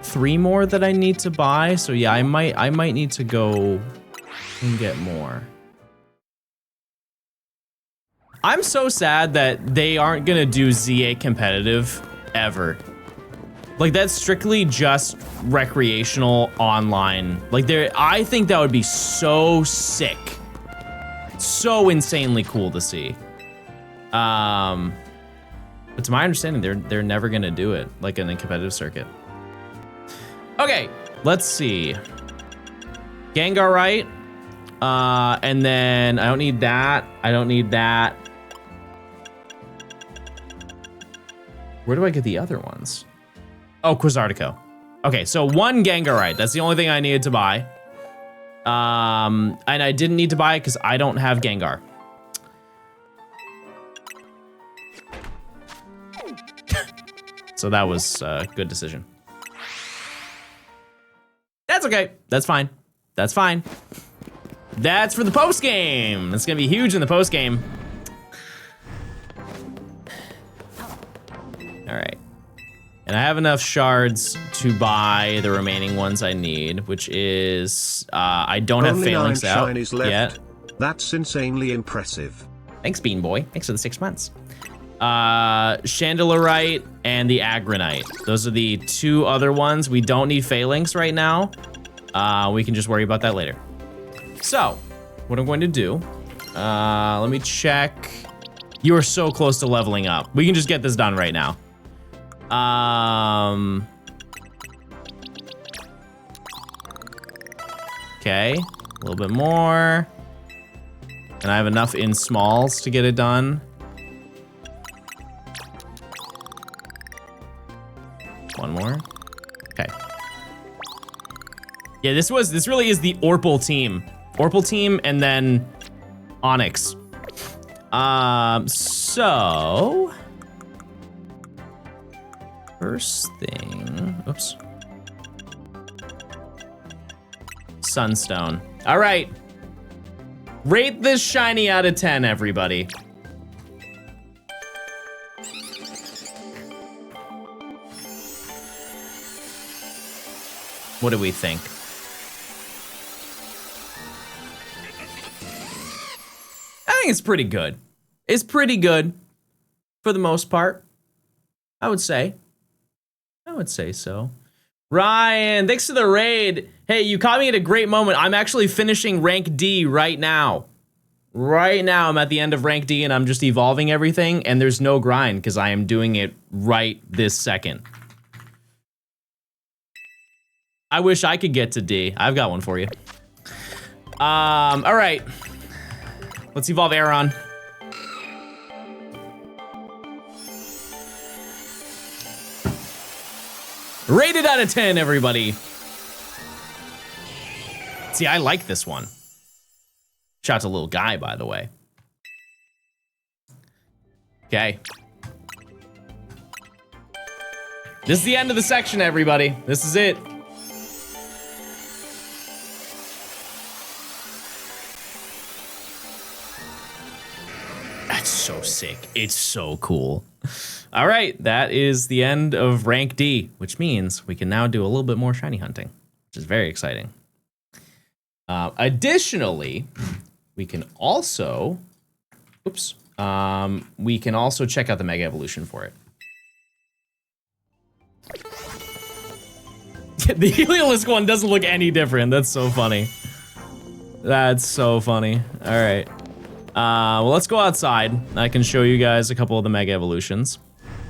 3 more that I need to buy, so yeah, I might need to go and get more. I'm so sad that they aren't gonna do ZA competitive ever. Like that's strictly just recreational online. Like I think that would be so sick, so insanely cool to see. But to my understanding, they're never gonna do it like in the competitive circuit. Okay, let's see. Gengar, right? And then I don't need that. I don't need that. Where do I get the other ones? Oh, Quasartico. Okay, so 1 Gengarite. That's the only thing I needed to buy. And I didn't need to buy it because I don't have Gengar. So that was a good decision. That's okay. That's fine. That's fine. That's for the post game. It's gonna be huge in the post game. All right. And I have enough shards to buy the remaining ones I need, which is, I don't have Only 9 phalanx out shinies left. yet. That's insanely impressive. Thanks, Bean Boy. Thanks for the 6 months. Chandelerite and the Agronite. Those are the 2 other ones. We don't need phalanx right now. We can just worry about that later. So, what I'm going to do, let me check. You are so close to leveling up. We can just get this done right now. Okay, a little bit more. And I have enough in smalls to get it done. One more. Okay. Yeah, this really is the Orpal team. Orpal team and then Onyx. So first thing, oops. Sunstone. All right. Rate this shiny out of 10, everybody. What do we think? I think it's pretty good. It's pretty good for the most part. I would say so. Ryan, thanks for the raid. Hey, you caught me at a great moment. I'm actually finishing rank D right now. Right now, I'm at the end of rank D and I'm just evolving everything, and there's no grind because I am doing it right this second. I wish I could get to D. I've got one for you. All right. Let's evolve Aeron. Rated out of 10, everybody. See, I like this one. Shout out to little guy, by the way. Okay. This is the end of the section, everybody. This is it. That's so sick. It's so cool. All right, that is the end of rank D, which means we can now do a little bit more shiny hunting, which is very exciting. Additionally, we can also, we can also check out the Mega Evolution for it. The Heliolisk one doesn't look any different. That's so funny. That's so funny. All right. Well, let's go outside. I can show you guys a couple of the Mega Evolutions,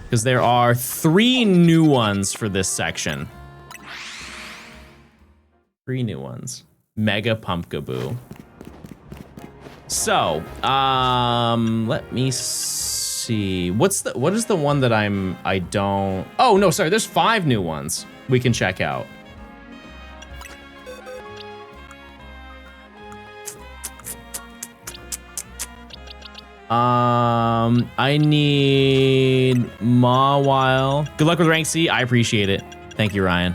because there are 3 new ones for this section. 3 new ones. Mega Pumpkaboo. So, let me see. What is the one that I don't... Oh, no, sorry. There's 5 new ones we can check out. I need Mawile. Good luck with rank C. I appreciate it. Thank you, Ryan.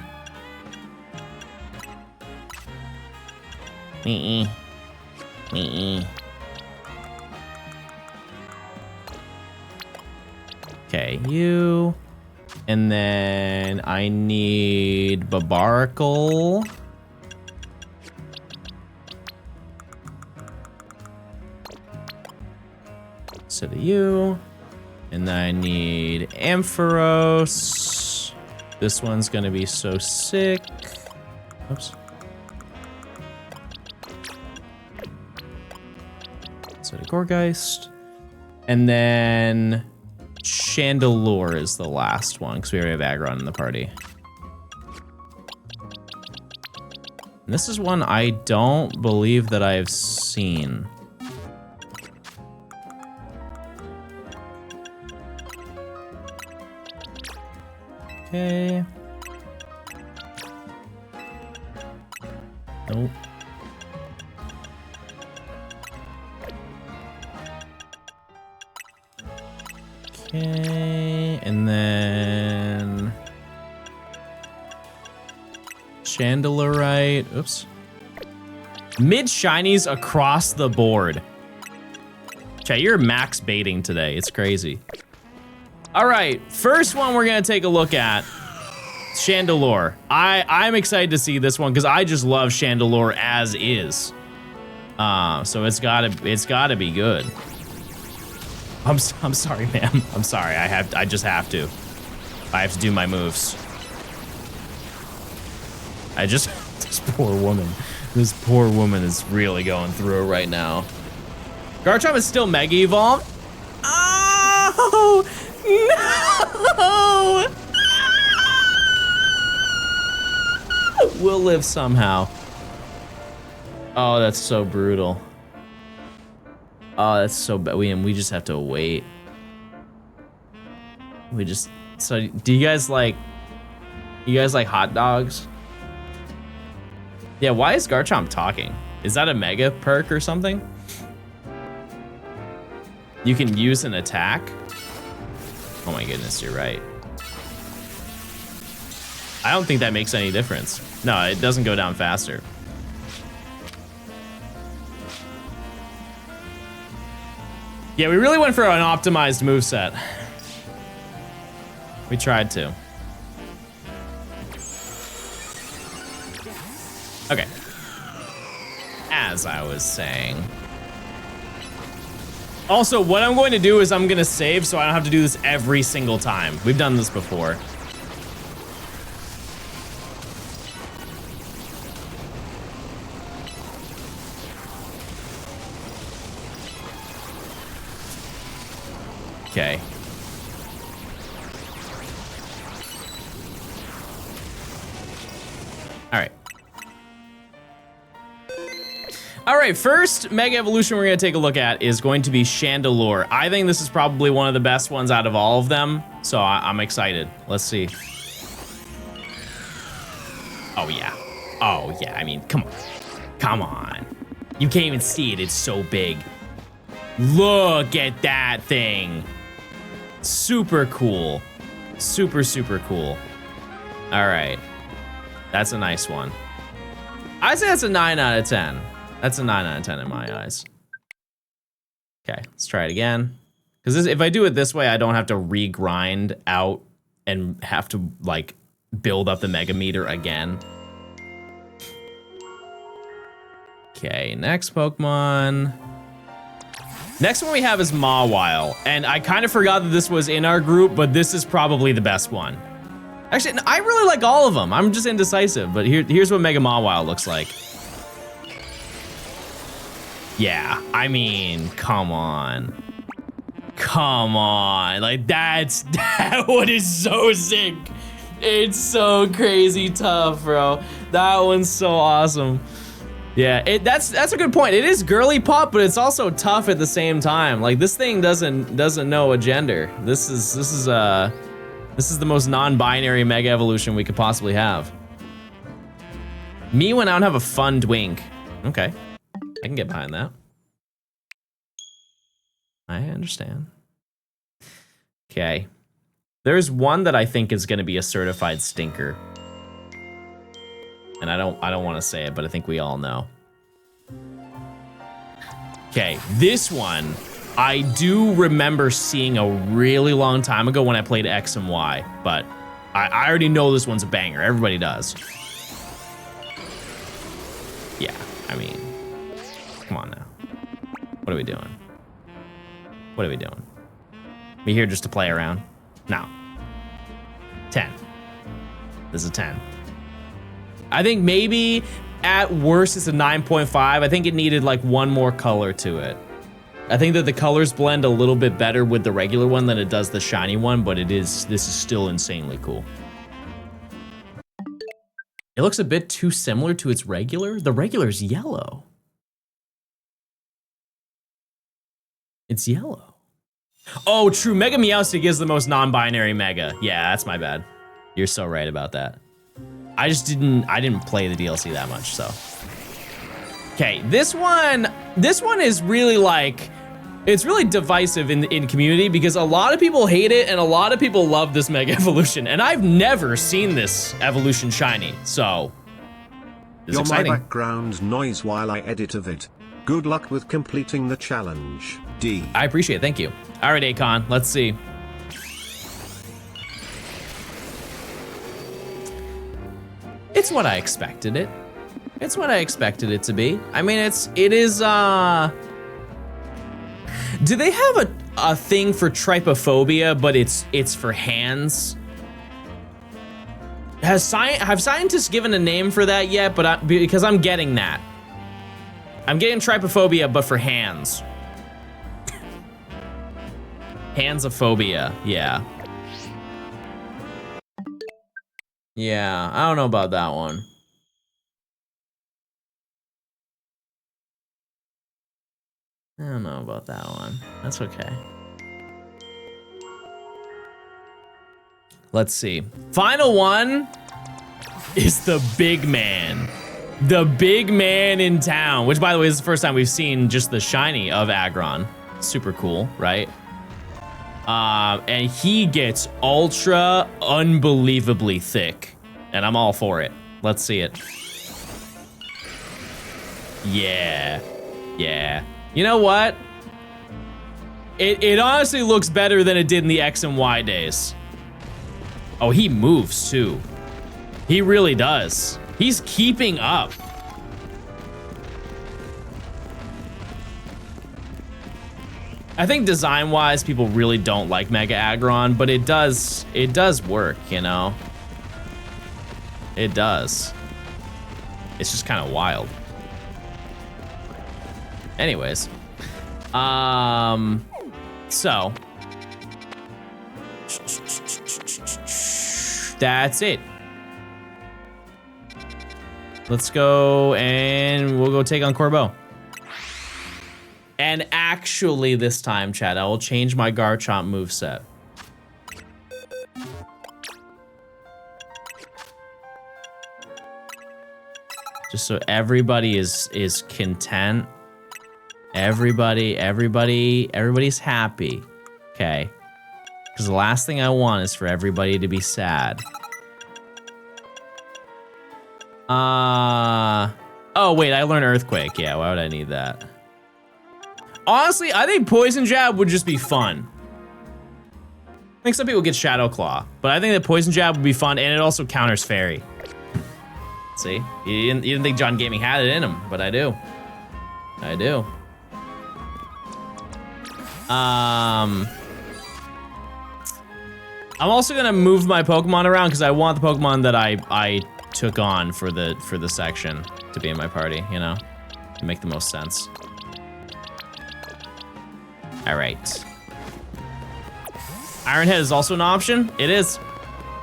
Me. Okay, you. And then I need Babaracle. So do you. And then I need Ampharos. This one's gonna be so sick. Oops. So the Gorgeist. And then Chandelure is the last one, because we already have Aggron in the party. And this is one I don't believe that I've seen. Okay. Nope. Okay, and then Chandelurite. Oops. Mid shinies across the board. Chat, you're max baiting today. It's crazy. All right, first one we're gonna take a look at. Chandelure. I'm excited to see this one because I just love Chandelure as is. So it's gotta be good. I'm sorry, ma'am. I'm sorry. I just have to. I have to do my moves. This poor woman. This poor woman is really going through it right now. Garchomp is still Mega Evolved. Oh no! We'll live somehow. Oh, that's so brutal. Oh, that's so bad. We just have to wait. So do you guys like hot dogs? Yeah, why is Garchomp talking? Is that a mega perk or something? You can use an attack? Oh my goodness, you're right. I don't think that makes any difference. No, it doesn't go down faster. Yeah, we really went for an optimized moveset. We tried to. Okay. As I was saying. Also, what I'm going to do is I'm going to save so I don't have to do this every single time. We've done this before. Okay. All right, first Mega Evolution we're gonna take a look at is going to be Chandelure. I think this is probably one of the best ones out of all of them, so I'm excited. Let's see. Oh yeah. Oh yeah, I mean, come on. Come on. You can't even see it, it's so big. Look at that thing. Super cool. Super, super cool. All right. That's a nice one. I'd say that's a 9 out of 10. That's a 9 out of 10 in my eyes. Okay, let's try it again. Because if I do it this way, I don't have to regrind out and have to like build up the Mega Meter again. Okay, next Pokemon. Next one we have is Mawile, and I kind of forgot that this was in our group, but this is probably the best one. Actually, I really like all of them. I'm just indecisive, but here's what Mega Mawile looks like. Yeah, I mean, come on. Come on, like that one is so sick. It's so crazy tough, bro. That one's so awesome. Yeah, that's a good point. It is girly pop, but it's also tough at the same time. Like this thing doesn't know a gender. This is the most non-binary Mega Evolution we could possibly have. Me went out and have a fun Dwink. Okay, I can get behind that. I understand. Okay, there's one that I think is going to be a certified stinker. And I don't want to say it, but I think we all know. Okay, this one I do remember seeing a really long time ago when I played X and Y, but I already know this one's a banger. Everybody does. Yeah, I mean, come on now. What are we doing? What are we doing? We here just to play around? No. 10. This is a 10. I think maybe at worst it's a 9.5. I think it needed like one more color to it. I think that the colors blend a little bit better with the regular one than it does the shiny one, but this is still insanely cool. It looks a bit too similar to its regular. The regular's yellow. It's yellow. Oh, true. Mega Meowstic is the most non-binary Mega. Yeah, that's my bad. You're so right about that. I didn't play the DLC that much, so. Okay, this one is really like, it's really divisive in community because a lot of people hate it and a lot of people love this Mega Evolution, and I've never seen this evolution shiny, so is You're exciting. my background noise while I edit of it. Good luck with completing the challenge, D. I appreciate it, thank you. All right, Akon, let's see. It's what I expected it. It's what I expected it to be. I mean, it is, do they have a thing for trypophobia, but it's for hands? Have scientists given a name for that yet? But because I'm getting that. I'm getting trypophobia, but for hands. Handsophobia, yeah. Yeah, I don't know about that one. I don't know about that one. That's okay. Let's see. Final one is the big man. The big man in town, which by the way is the first time we've seen just the shiny of Aggron. Super cool, right? And he gets ultra unbelievably thick, and I'm all for it. Let's see it. Yeah, yeah. You know what? It honestly looks better than it did in the X and Y days. Oh, he moves too. He really does. He's keeping up. I think design-wise, people really don't like Mega Aggron, but it does work, you know? It does. It's just kind of wild. Anyways. So. That's it. Let's go and we'll go take on Corbeau. And actually this time, chat, I will change my Garchomp moveset. Just so everybody is content. Everybody's happy. Okay. Because the last thing I want is for everybody to be sad. Oh wait, I learned Earthquake. Yeah, why would I need that? Honestly, I think Poison Jab would just be fun. I think some people get Shadow Claw, but I think that Poison Jab would be fun, and it also counters Fairy. See? You didn't think John Gaming had it in him, but I do. I do. I'm also gonna move my Pokemon around because I want the Pokemon that I took on for the section to be in my party, you know? To make the most sense. All right. Ironhead is also an option. It is.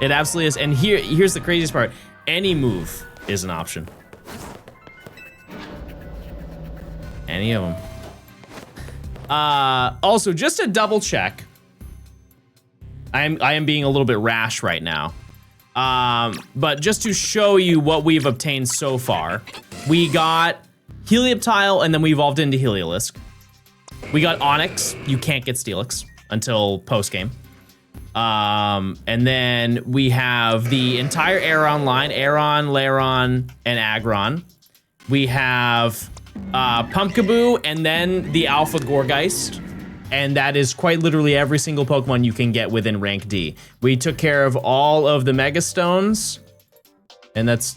It absolutely is. And here's the craziest part. Any move is an option. Any of them. Also, just to double check, I am being a little bit rash right now. But just to show you what we've obtained so far, we got Helioptile and then we evolved into Heliolisk. We got Onyx. You can't get Steelix until post-game. And then we have the entire Aeron line, Aeron, Lairon, and Aggron. We have Pumpkaboo and then the Alpha Gourgeist. And that is quite literally every single Pokemon you can get within rank D. We took care of all of the Mega Stones, and that's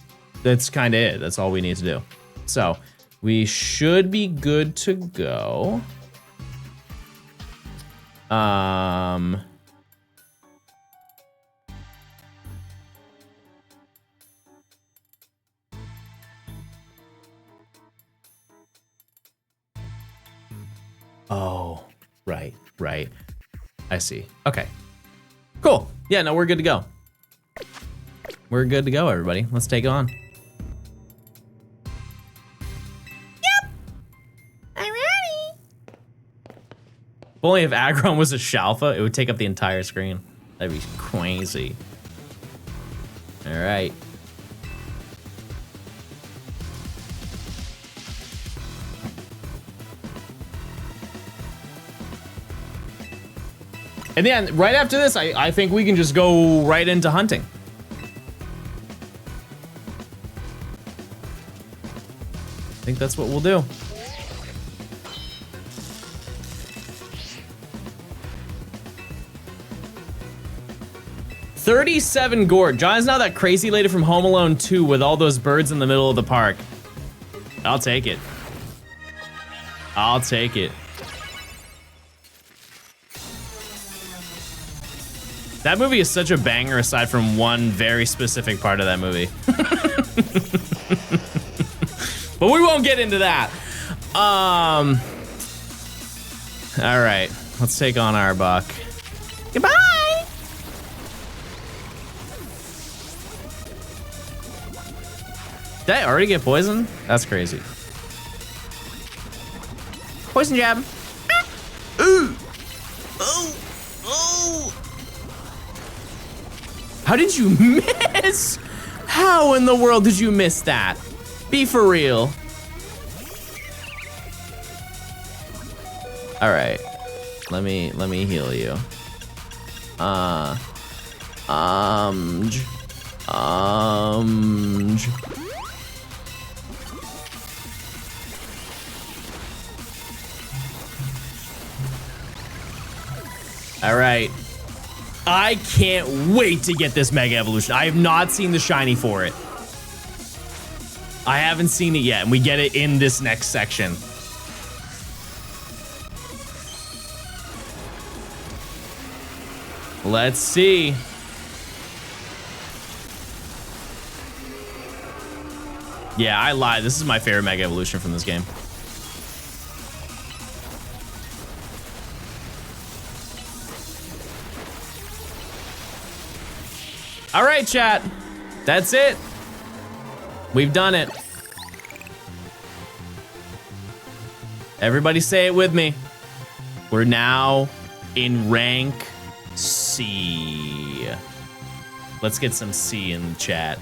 kind of it. That's all we need to do. So we should be good to go. Oh, right. I see. Okay. Cool. Yeah, no, we're good to go. We're good to go, everybody. Let's take it on. Yep. I'm ready. If only if Aggron was a Shalfa, it would take up the entire screen. That'd be crazy. All right. And then right after this, I think we can just go right into hunting. think that's what we'll do. $37 gourd. John's now that crazy lady from Home Alone 2 with all those birds in the middle of the park. I'll take it. I'll take it. That movie is such a banger aside from one very specific part of that movie. But we won't get into that. All right, let's take on our buck. Goodbye. Did I already get poisoned? That's crazy. Poison jab. Ooh. Oh. Oh. How did you miss? How in the world did you miss that? Be for real. All right. Let me heal you. All right. I can't wait to get this Mega Evolution. I have not seen the shiny for it. I haven't seen it yet, and we get it in this next section. Let's see. Yeah, I lied. This is my favorite Mega Evolution from this game. All right, chat. That's it. We've done it. Everybody say it with me. We're now in rank C. Let's get some C in the chat.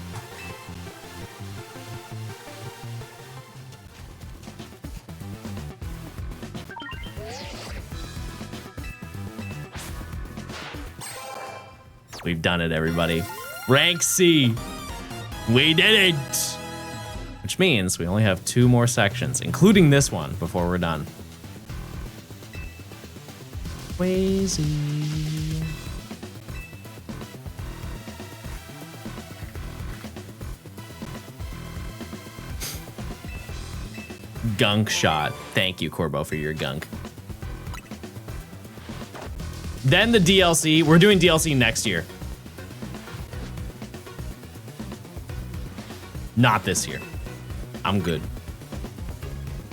We've done it, everybody. Rank C. We did it. Which means we only have 2 more sections, including this one, before we're done. Crazy. Gunk shot. Thank you, Corbo, for your gunk. Then the DLC. We're doing DLC next year. Not this year. I'm good.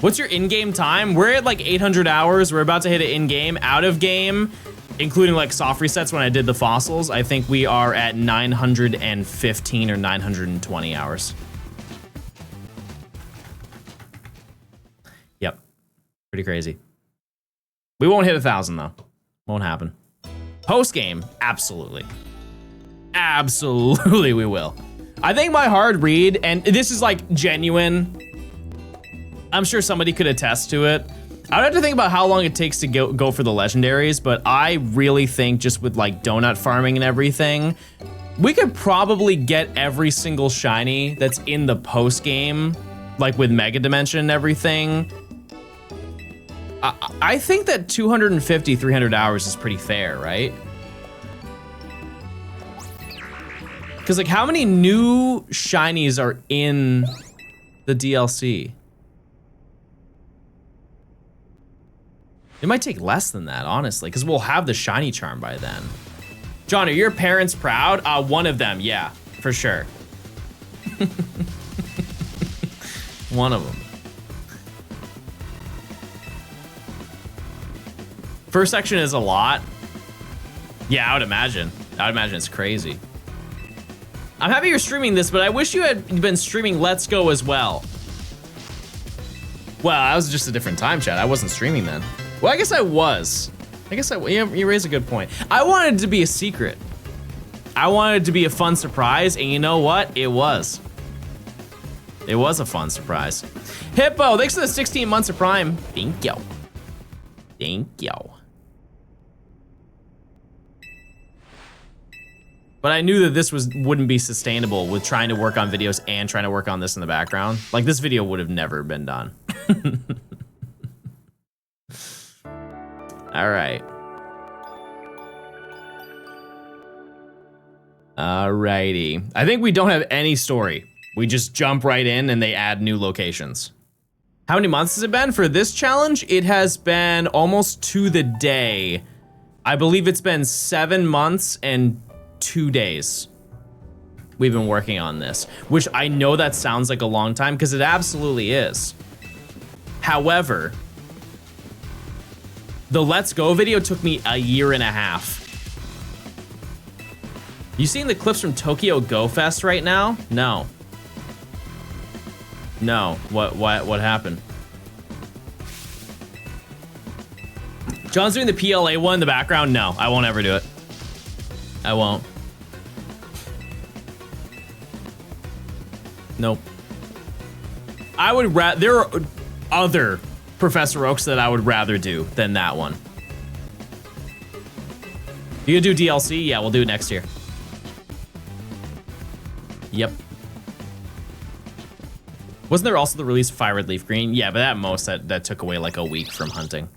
What's your in-game time? We're at like 800 hours. We're about to hit it in-game. Out of game, including like soft resets when I did the fossils, I think we are at 915 or 920 hours. Yep. Pretty crazy. We won't hit 1,000 though. Won't happen. Post-game, absolutely. Absolutely we will. I think my hard read, and this is like genuine, I'm sure somebody could attest to it. I would have to think about how long it takes to go for the legendaries, but I really think just with like donut farming and everything, we could probably get every single shiny that's in the post game, like with Mega Dimension and everything. I think that 250, 300 hours is pretty fair, right? Because like how many new shinies are in the DLC? It might take less than that, honestly, because we'll have the shiny charm by then. John, are your parents proud? One of them, yeah, for sure. One of them. First section is a lot. Yeah, I would imagine. I would imagine it's crazy. I'm happy you're streaming this, but I wish you had been streaming Let's Go as well. Well, that was just a different time, chat. I wasn't streaming then. Well, I guess I was. You raise a good point. I wanted it to be a secret. I wanted it to be a fun surprise, and you know what? It was. It was a fun surprise. Hippo, thanks for the 16 months of Prime. Thank you. Thank you. But I knew that this wouldn't be sustainable with trying to work on videos and trying to work on this in the background. Like, this video would have never been done. All right. Alrighty. I think we don't have any story. We just jump right in and they add new locations. How many months has it been for this challenge? It has been almost to the day. I believe it's been 7 months and 2 days. We've been working on this, which I know that sounds like a long time because it absolutely is. However, the Let's Go video took me a year and a half. You seeing the clips from Tokyo Go Fest right now? No. No. What happened? John's doing the PLA one in the background? No, I won't ever do it. I won't. Nope. I would there are other Professor Oaks that I would rather do than that one. You gonna do DLC? Yeah, we'll do it next year. Yep. Wasn't there also the release of Fire Red Leaf Green? Yeah, but at most that took away like a week from hunting.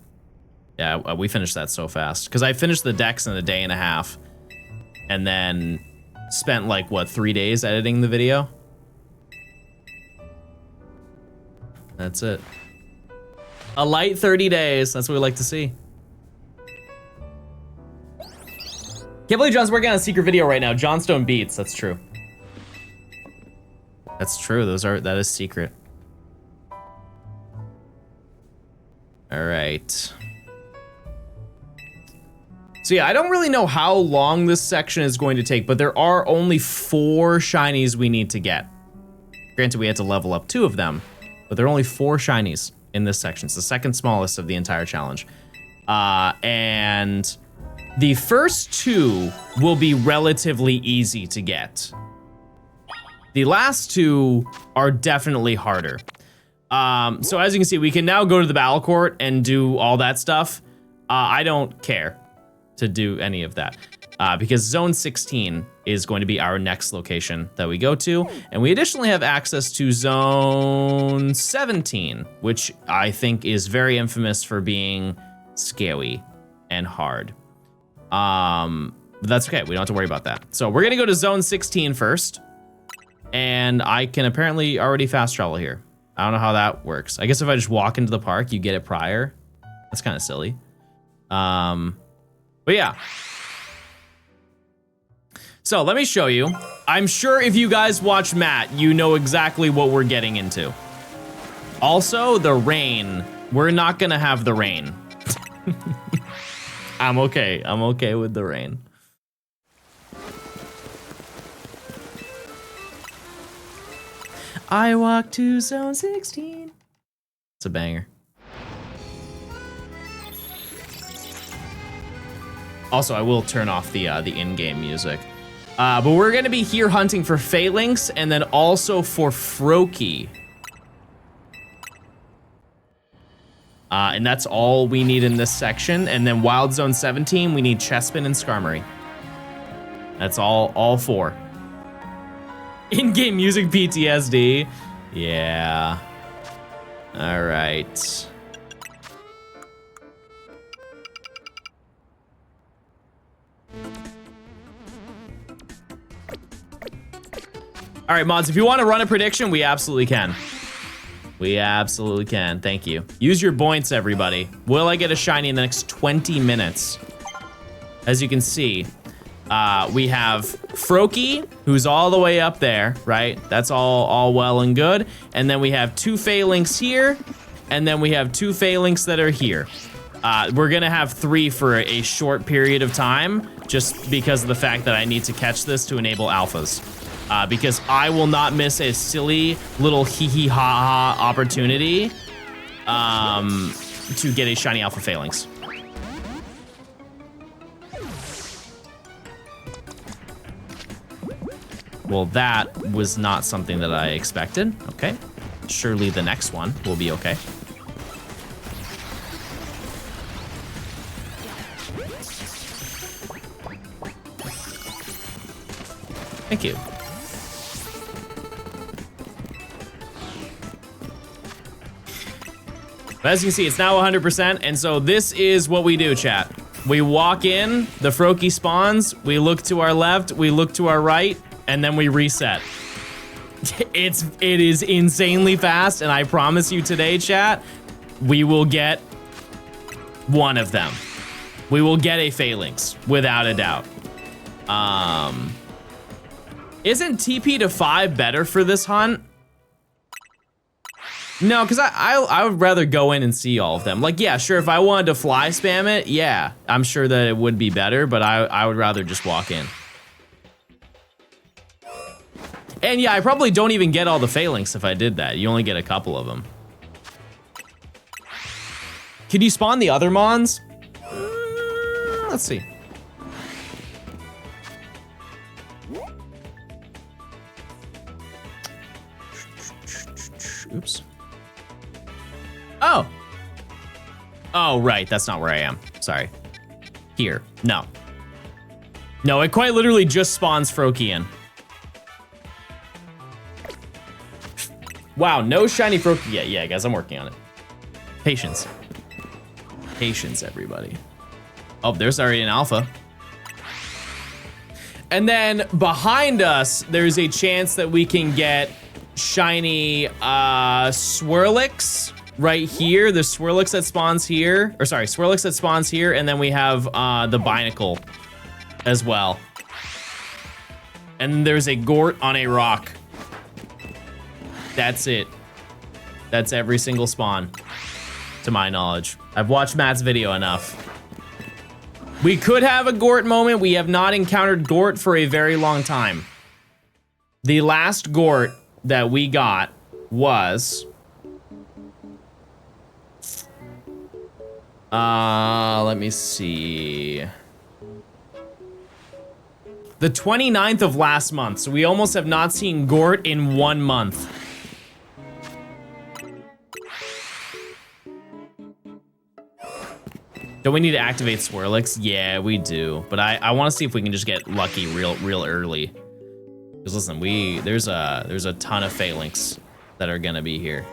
Yeah, we finished that so fast. Because I finished the decks in a day and a half. And then spent like, what, 3 days editing the video? That's it. A light 30 days. That's what we like to see. Can't believe John's working on a secret video right now. Johnstone beats. That's true. That's true. That is secret. All right. So yeah, I don't really know how long this section is going to take, but there are only 4 shinies we need to get. Granted, we had to level up 2 of them, but there are only 4 shinies in this section. It's the second smallest of the entire challenge. And the first 2 will be relatively easy to get. The last 2 are definitely harder. So as you can see, we can now go to the battle court and do all that stuff. I don't care to do any of that because Zone 16 is going to be our next location that we go to. And we additionally have access to Zone 17, which I think is very infamous for being scary and hard. But that's okay. We don't have to worry about that. So we're going to go to Zone 16 first. And I can apparently already fast travel here. I don't know how that works. I guess if I just walk into the park, you get it prior. That's kind of silly. But yeah. So let me show you. I'm sure if you guys watch Matt, you know exactly what we're getting into. Also, the rain. We're not gonna have the rain. I'm okay. I'm okay with the rain. I walk to Zone 16. It's a banger. Also, I will turn off the in-game music. But we're gonna be here hunting for Phalanx and then also for Froakie. And that's all we need in this section. And then Wild Zone 17, we need Chespin and Skarmory. That's all 4. In-game music PTSD. Yeah. All right. All right, mods, if you want to run a prediction, we absolutely can. We absolutely can. Thank you. Use your points, everybody. Will I get a shiny in the next 20 minutes? As you can see, we have Froakie, who's all the way up there, right? That's all well and good. And then we have 2 Phalanx here, and then we have 2 Phalanx that are here. We're gonna have 3 for a short period of time, just because of the fact that I need to catch this to enable alphas. Because I will not miss a silly little hee-hee-ha-ha opportunity to get a shiny alpha Phalanx. Well, that was not something that I expected. Okay. Surely the next one will be okay. Thank you. But as you can see, it's now 100%, and so this is what we do, chat. We walk in, the Froakie spawns, we look to our left, we look to our right, and then we reset. It is insanely fast, and I promise you today, chat, we will get one of them. We will get a Phalanx, without a doubt. Isn't TP to 5 better for this hunt? No, because I would rather go in and see all of them. Like, yeah, sure, if I wanted to fly spam it, yeah, I'm sure that it would be better, but I would rather just walk in. And yeah, I probably don't even get all the Phalanx if I did that. You only get a couple of them. Can you spawn the other Mons? Let's see. Oops. Oh. Oh, right. That's not where I am. Sorry. Here. No. No, it quite literally just spawns Froakie in. Wow, no shiny Froakie yet. Yeah, guys, I'm working on it. Patience. Patience, everybody. Oh, there's already an alpha. And then behind us, there's a chance that we can get shiny Swirlix right here. The Swirlix that spawns here, or sorry, Swirlix that spawns here, and then we have the Binacle as well. And there's a Gort on a rock. That's it. That's every single spawn, to my knowledge. I've watched Matt's video enough. We could have a Gort moment. We have not encountered Gort for a very long time. The last Gort that we got was let me see, the 29th of last month. So we almost have not seen Gort in 1 month. Don't we need to activate Swirlix? Yeah, we do. But I want to see if we can just get lucky real early. Because listen, there's a ton of Phalanx that are gonna be here.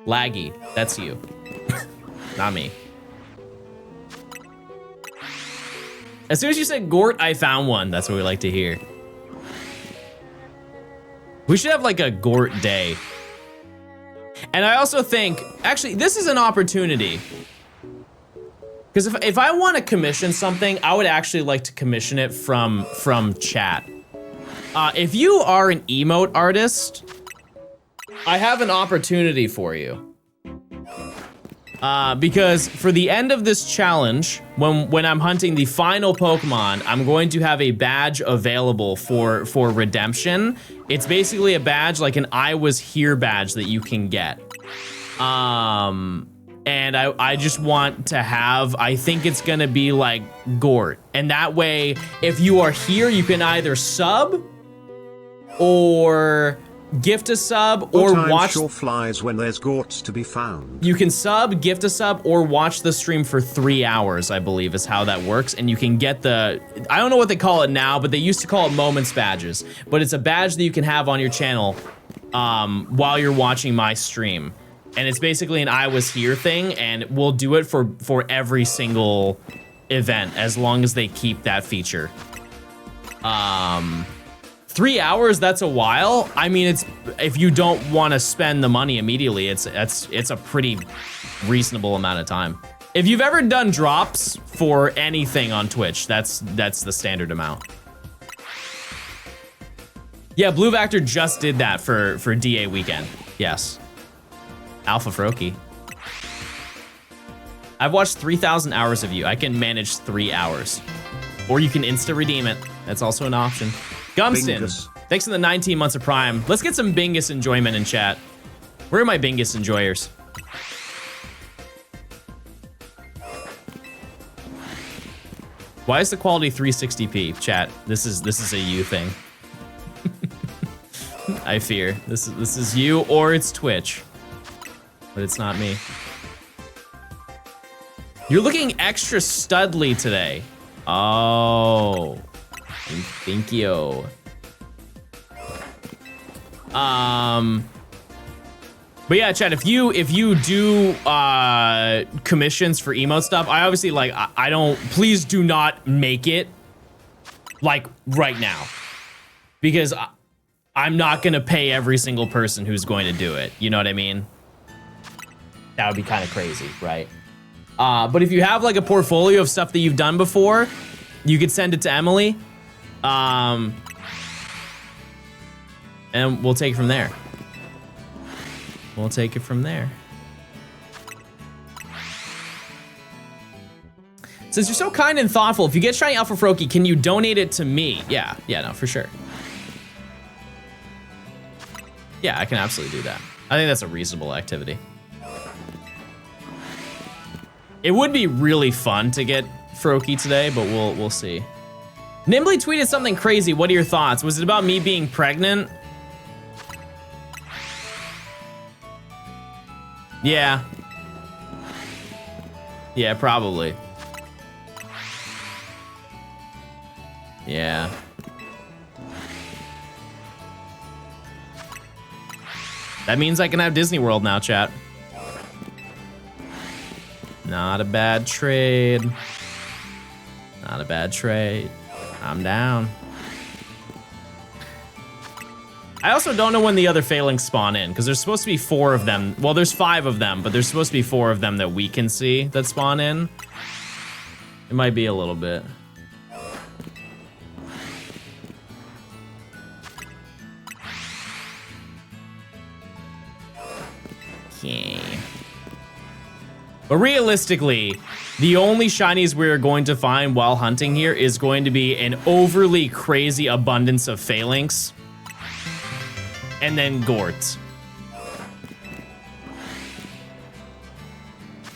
Laggy, that's you. Not me. As soon as you said Gort, I found one. That's what we like to hear. We should have like a Gort day. And I also think, actually, this is an opportunity. Because if I want to commission something, I would actually like to commission it from chat. If you are an emote artist, I have an opportunity for you. Because for the end of this challenge, when I'm hunting the final Pokemon, I'm going to have a badge available for redemption. It's basically a badge, like an I was here badge that you can get. And I just want to have, I think it's gonna be like Gort. And that way, if you are here, you can either sub or gift a sub or watch. Sure flies when there's Gorts to be found. You can sub, gift a sub, or watch the stream for 3 hours, I believe is how that works. And you can get the, I don't know what they call it now, but they used to call it moments badges. But it's a badge that you can have on your channel while you're watching my stream. And it's basically an I was here thing, and we'll do it for every single event as long as they keep that feature. 3 hours, that's a while. I mean, it's, if you don't want to spend the money immediately, it's a pretty reasonable amount of time. If you've ever done drops for anything on Twitch, that's the standard amount. Yeah, Blue Vector just did that for DA weekend. Yes. Alpha Froakie. I've watched 3,000 hours of you. I can manage 3 hours. Or you can insta redeem it. That's also an option. Gumston, thanks for the 19 months of Prime. Let's get some Bingus enjoyment in chat. Where are my Bingus enjoyers? Why is the quality 360p, chat? This is a you thing. I fear this is you, or it's Twitch, but it's not me. You're looking extra studly today. Oh, Thank you. But yeah, Chad, if you do commissions for emote stuff, I obviously like I don't. Please do not make it like right now, because I'm not gonna pay every single person who's going to do it. You know what I mean? That would be kind of crazy, right? But if you have like a portfolio of stuff that you've done before, you could send it to Emily, and we'll take it from there. We'll take it from there. Since you're so kind and thoughtful, if you get shiny Alpha Froakie, can you donate it to me? Yeah, no, for sure. Yeah, I can absolutely do that. I think that's a reasonable activity. It would be really fun to get Froakie today, but we'll see. Nimbly tweeted something crazy. What are your thoughts? Was it about me being pregnant? Yeah. Yeah, probably. Yeah. That means I can have Disney World now, chat. Not a bad trade. Not a bad trade. I'm down. I also don't know when the other failings spawn in, because there's supposed to be 4 of them. Well, there's 5 of them, but there's supposed to be 4 of them that we can see that spawn in. It might be a little bit. Okay. But realistically, the only shinies we're going to find while hunting here is going to be an overly crazy abundance of phalanx. And then Gort.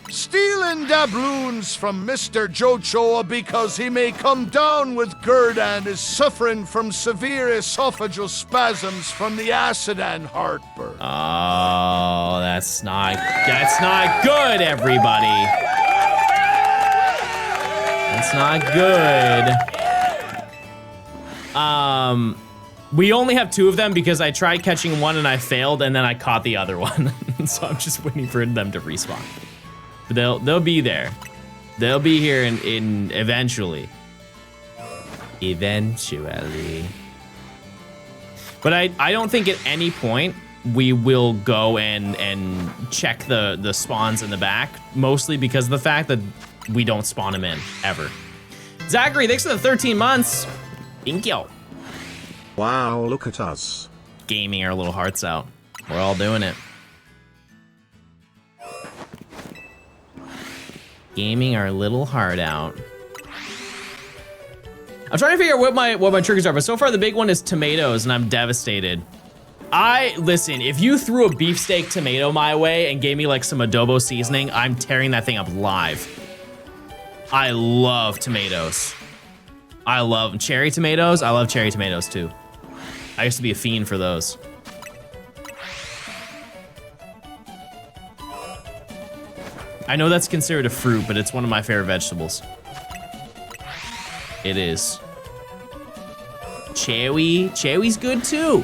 Stealing doubloons from Mr. Jochoa because he may come down with GERD and is suffering from severe esophageal spasms from the acid and heartburn. Oh, that's not good, everybody. That's not good. We only have 2 of them because I tried catching one and I failed, and then I caught the other one. So I'm just waiting for them to respawn. But they'll be there. They'll be here in eventually. Eventually. But I don't think at any point we will go and check the spawns in the back, mostly because of the fact that we don't spawn them in ever. Zachary, thanks for the 13 months. Thank you. Wow, look at us. Gaming our little hearts out. We're all doing it. Gaming our little heart out. I'm trying to figure out what my triggers are, but so far the big one is tomatoes, and I'm devastated. Listen, if you threw a beefsteak tomato my way and gave me like some adobo seasoning, I'm tearing that thing up live. I love tomatoes. I love cherry tomatoes. I love cherry tomatoes too. I used to be a fiend for those. I know that's considered a fruit, but it's one of my favorite vegetables. It is. Cherry's good too.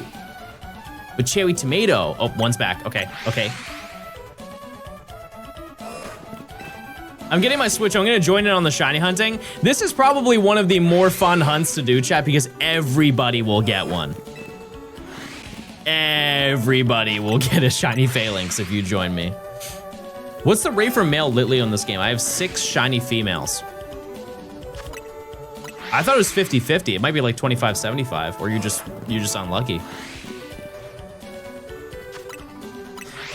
But cherry tomato, oh, one's back, okay. I'm getting my Switch, I'm gonna join in on the shiny hunting. This is probably one of the more fun hunts to do, chat, because everybody will get one. Everybody will get a shiny phalanx if you join me. What's the rate for male Litley on this game? I have 6 shiny females. I thought it was 50-50. It might be like 25-75, or you're just unlucky.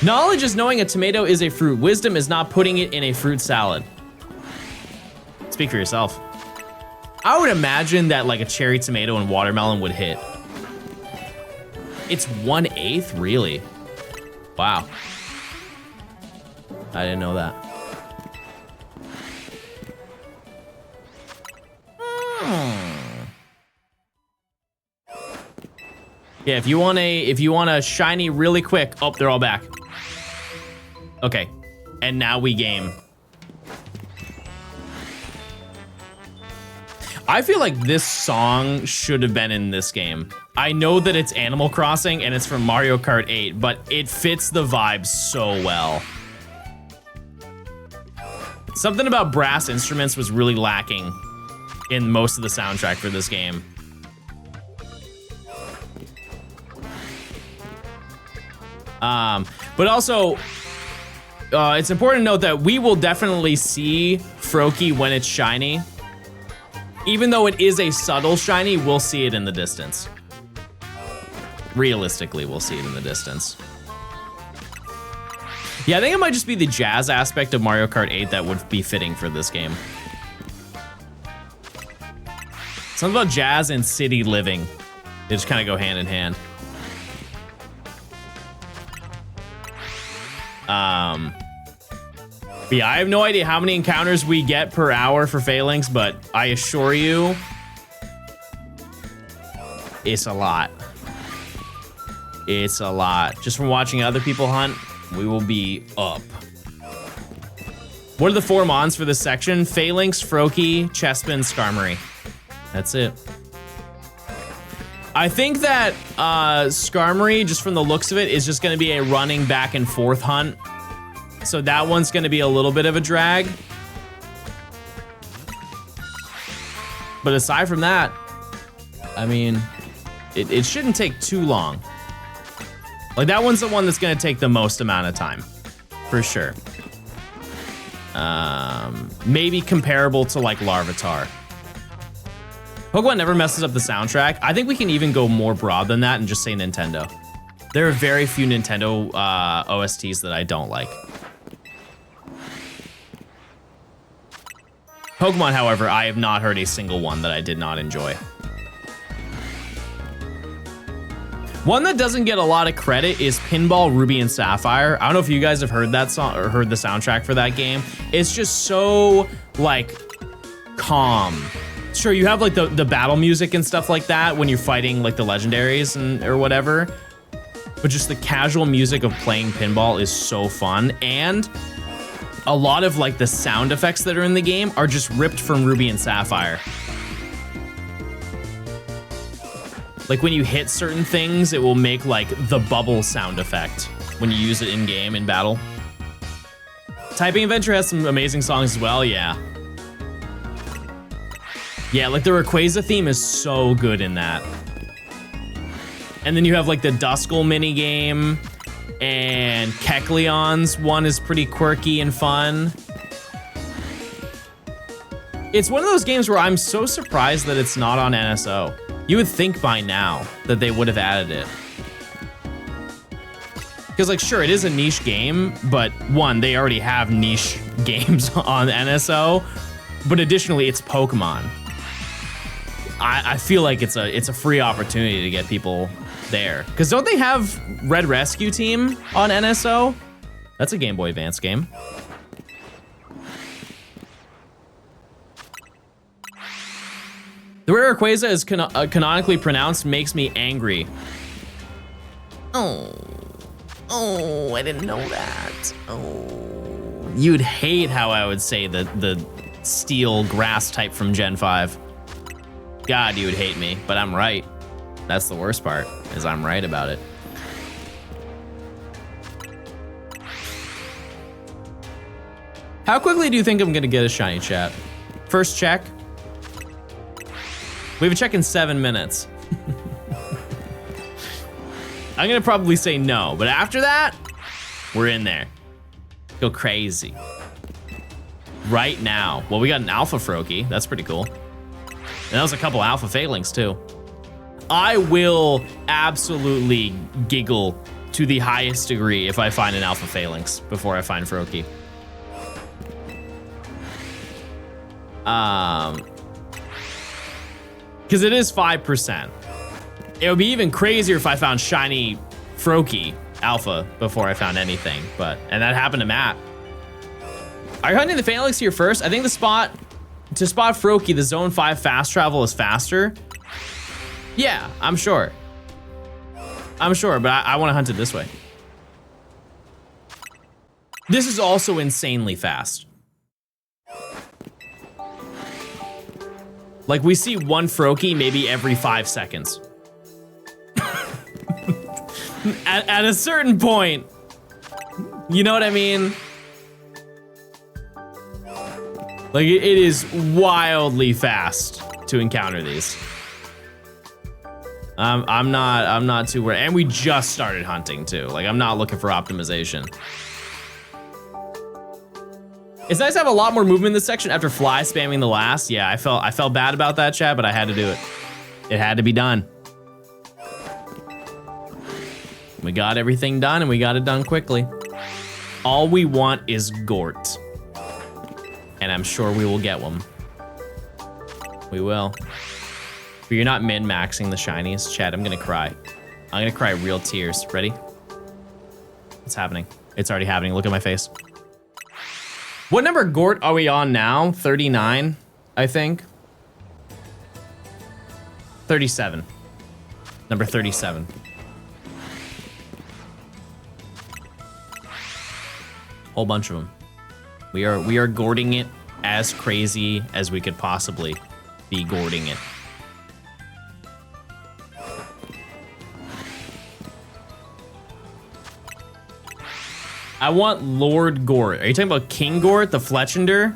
Knowledge is knowing a tomato is a fruit. Wisdom is not putting it in a fruit salad. Speak for yourself. I would imagine that like a cherry tomato and watermelon would hit. It's 1/8, really? Wow. I didn't know that. Yeah, if you want a shiny really quick, oh, they're all back. Okay, and now we game. I feel like this song should have been in this game. I know that it's Animal Crossing and it's from Mario Kart 8, but it fits the vibe so well. Something about brass instruments was really lacking in most of the soundtrack for this game. But also, it's important to note that we will definitely see Froakie when it's shiny. Even though it is a subtle shiny, we'll see it in the distance. Realistically, we'll see it in the distance. Yeah, I think it might just be the jazz aspect of Mario Kart 8 that would be fitting for this game. Something about jazz and city living. They just kind of go hand in hand. But yeah, I have no idea how many encounters we get per hour for Phalanx, but I assure you, it's a lot. It's a lot. Just from watching other people hunt, we will be up. What are the 4 mons for this section? Phalanx, Froakie, Chespin, Skarmory. That's it. I think that Skarmory, just from the looks of it, is just gonna be a running back and forth hunt. So that one's gonna be a little bit of a drag. But aside from that, I mean, it shouldn't take too long. Like that one's the one that's gonna take the most amount of time, for sure. Maybe comparable to like Larvitar. Pokemon never messes up the soundtrack. I think we can even go more broad than that and just say Nintendo. There are very few Nintendo OSTs that I don't like. Pokemon, however, I have not heard a single one that I did not enjoy. One that doesn't get a lot of credit is Pinball Ruby and Sapphire. I don't know if you guys have heard that song or heard the soundtrack for that game. It's just so like calm. Sure, you have like the battle music and stuff like that when you're fighting like the legendaries and or whatever. But just the casual music of playing pinball is so fun, and a lot of like the sound effects that are in the game are just ripped from Ruby and Sapphire. Like when you hit certain things, it will make like the bubble sound effect when you use it in game in battle. Typing Adventure has some amazing songs as well, yeah. Yeah, like the Rayquaza theme is so good in that. And then you have like the Duskull minigame, and Kecleon's one is pretty quirky and fun. It's one of those games where I'm so surprised that it's not on NSO. You would think by now that they would have added it. Because like, sure, it is a niche game, but one, they already have niche games on NSO, but additionally, it's Pokemon. I feel like it's a free opportunity to get people there. Because don't they have Red Rescue Team on NSO? That's a Game Boy Advance game. The way Rayquaza is canonically pronounced makes me angry. Oh, I didn't know that. Oh, you'd hate how I would say the steel grass type from Gen 5. God, you would hate me, but I'm right. That's the worst part, is I'm right about it. How quickly do you think I'm gonna get a shiny, chat? First check. We have a check in 7 minutes. I'm gonna probably say no, but after that, we're in there. Go crazy. Right now. Well, we got an Alpha Froakie. That's pretty cool. And that was a couple Alpha Phalanx too. I will absolutely giggle to the highest degree if I find an Alpha Phalanx before I find Froakie. Because it is 5%. It would be even crazier if I found shiny Froakie Alpha before I found anything, and that happened to Matt. Are you hunting the Phalanx here first? I think to spot Froakie, the Zone 5 fast travel is faster. Yeah, I'm sure. But I want to hunt it this way. This is also insanely fast. Like, we see one Froakie maybe every 5 seconds. at a certain point, you know what I mean? Like, it is wildly fast to encounter these. I'm not too worried. And we just started hunting too. Like, I'm not looking for optimization. It's nice to have a lot more movement in this section after fly spamming the last. Yeah, I felt bad about that, chat, but I had to do it. It had to be done. We got everything done, and we got it done quickly. All we want is Gort. And I'm sure we will get one. We will. But you're not min-maxing the shinies. Chat, I'm gonna cry. I'm gonna cry real tears. Ready? It's happening. It's already happening. Look at my face. What number Gort are we on now? 39, I think. 37. Number 37. Whole bunch of them. We are Gorting it as crazy as we could possibly be Gorting it. I want Lord Gort. Are you talking about King Gort, the Fletchender?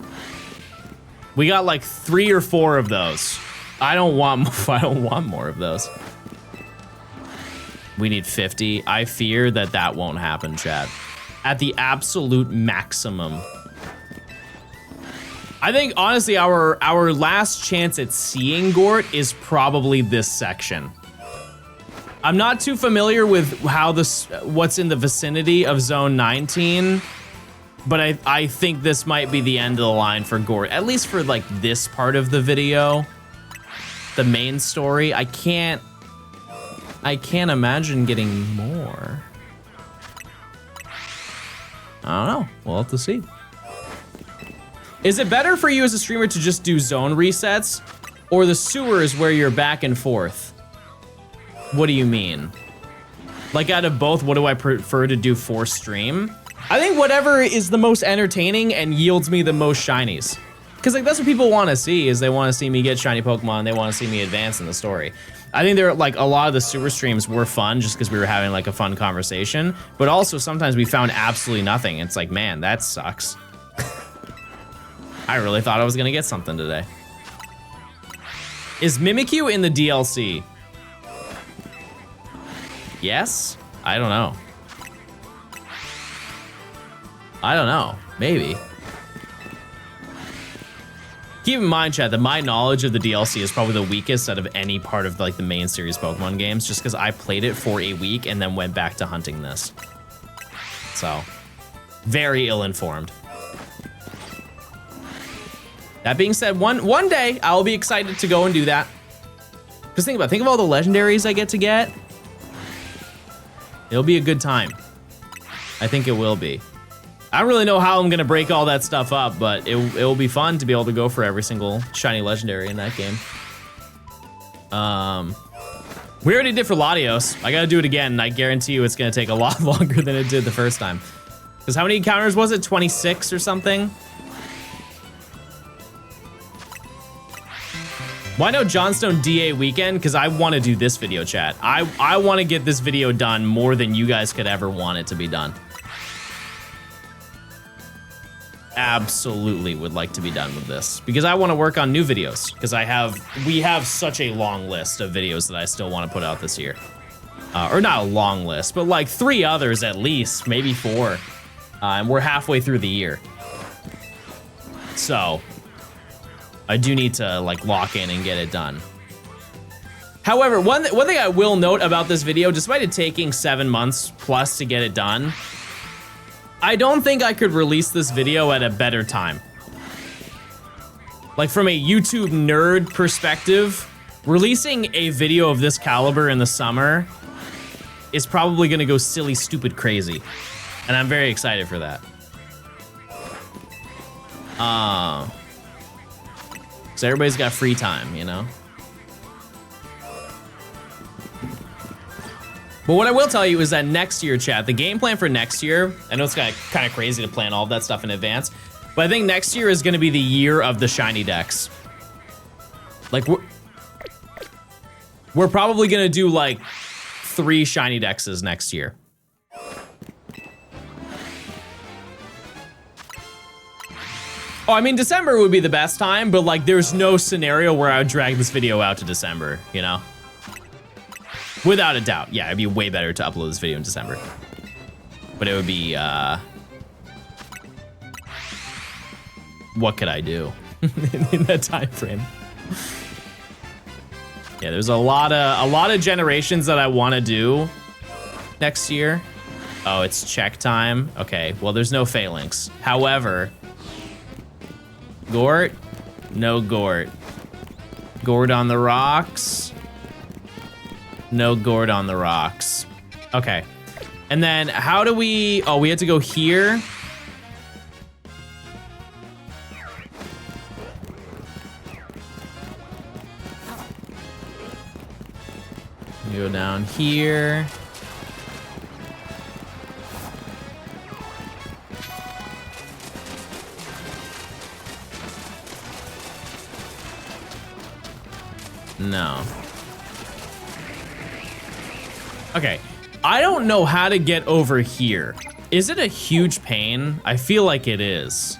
We got like 3 or 4 of those. I don't want more of those. We need 50. I fear that won't happen, Chad. At the absolute maximum. I think honestly our last chance at seeing Gort is probably this section. I'm not too familiar with how what's in the vicinity of Zone 19, but I think this might be the end of the line for Gort, at least for like this part of the video. The main story, I can't imagine getting more. I don't know, we'll have to see. Is it better for you as a streamer to just do zone resets, or the sewers where you're back and forth? What do you mean? Like, out of both, what do I prefer to do for stream? I think whatever is the most entertaining and yields me the most shinies. Because like that's what people want to see, is they want to see me get shiny Pokemon, they want to see me advance in the story. I think there like a lot of the sewer streams were fun just because we were having like a fun conversation, but also sometimes we found absolutely nothing. It's like, man, that sucks. I really thought I was gonna get something today. Is Mimikyu in the DLC? Yes? I don't know. I don't know. Maybe. Keep in mind, chat, that my knowledge of the DLC is probably the weakest out of any part of like the main series Pokemon games, just because I played it for a week and then went back to hunting this. So, very ill-informed. That being said, one day I'll be excited to go and do that. Just think of all the legendaries I get to get. It'll be a good time. I think it will be. I don't really know how I'm gonna break all that stuff up, but it will be fun to be able to go for every single shiny legendary in that game. We already did for Latios. I gotta do it again, and I guarantee you it's gonna take a lot longer than it did the first time. Because how many encounters was it? 26 or something? Why no Johnstone DA weekend? Because I want to do this video, chat. I want to get this video done more than you guys could ever want it to be done. Absolutely would like to be done with this because I want to work on new videos because we have such a long list of videos that I still want to put out this year. Or not a long list, but like 3 others at least, maybe 4. And we're halfway through the year. So I do need to like lock in and get it done. However, one thing I will note about this video, despite it taking 7 months plus to get it done, I don't think I could release this video at a better time. Like from a YouTube nerd perspective, releasing a video of this caliber in the summer is probably gonna go silly, stupid, crazy. And I'm very excited for that. So everybody's got free time, you know? But what I will tell you is that next year, chat, the game plan for next year, I know it's kind of crazy to plan all of that stuff in advance, but I think next year is gonna be the year of the shiny decks. Like, we're probably gonna do like 3 shiny dexes next year. Oh, I mean, December would be the best time, but like there's no scenario where I would drag this video out to December, you know? Without a doubt. Yeah, it'd be way better to upload this video in December. But it would be, what could I do in that time frame? Yeah, there's a lot of generations that I want to do next year. Oh, it's check time. Okay, well, there's no phalanx. However, Gort, no Gort. Gort on the rocks. No Gort on the rocks. Okay. And then how do we, oh, we have to go here. Go down here. No. Okay, I don't know how to get over here. Is it a huge pain? I feel like it is.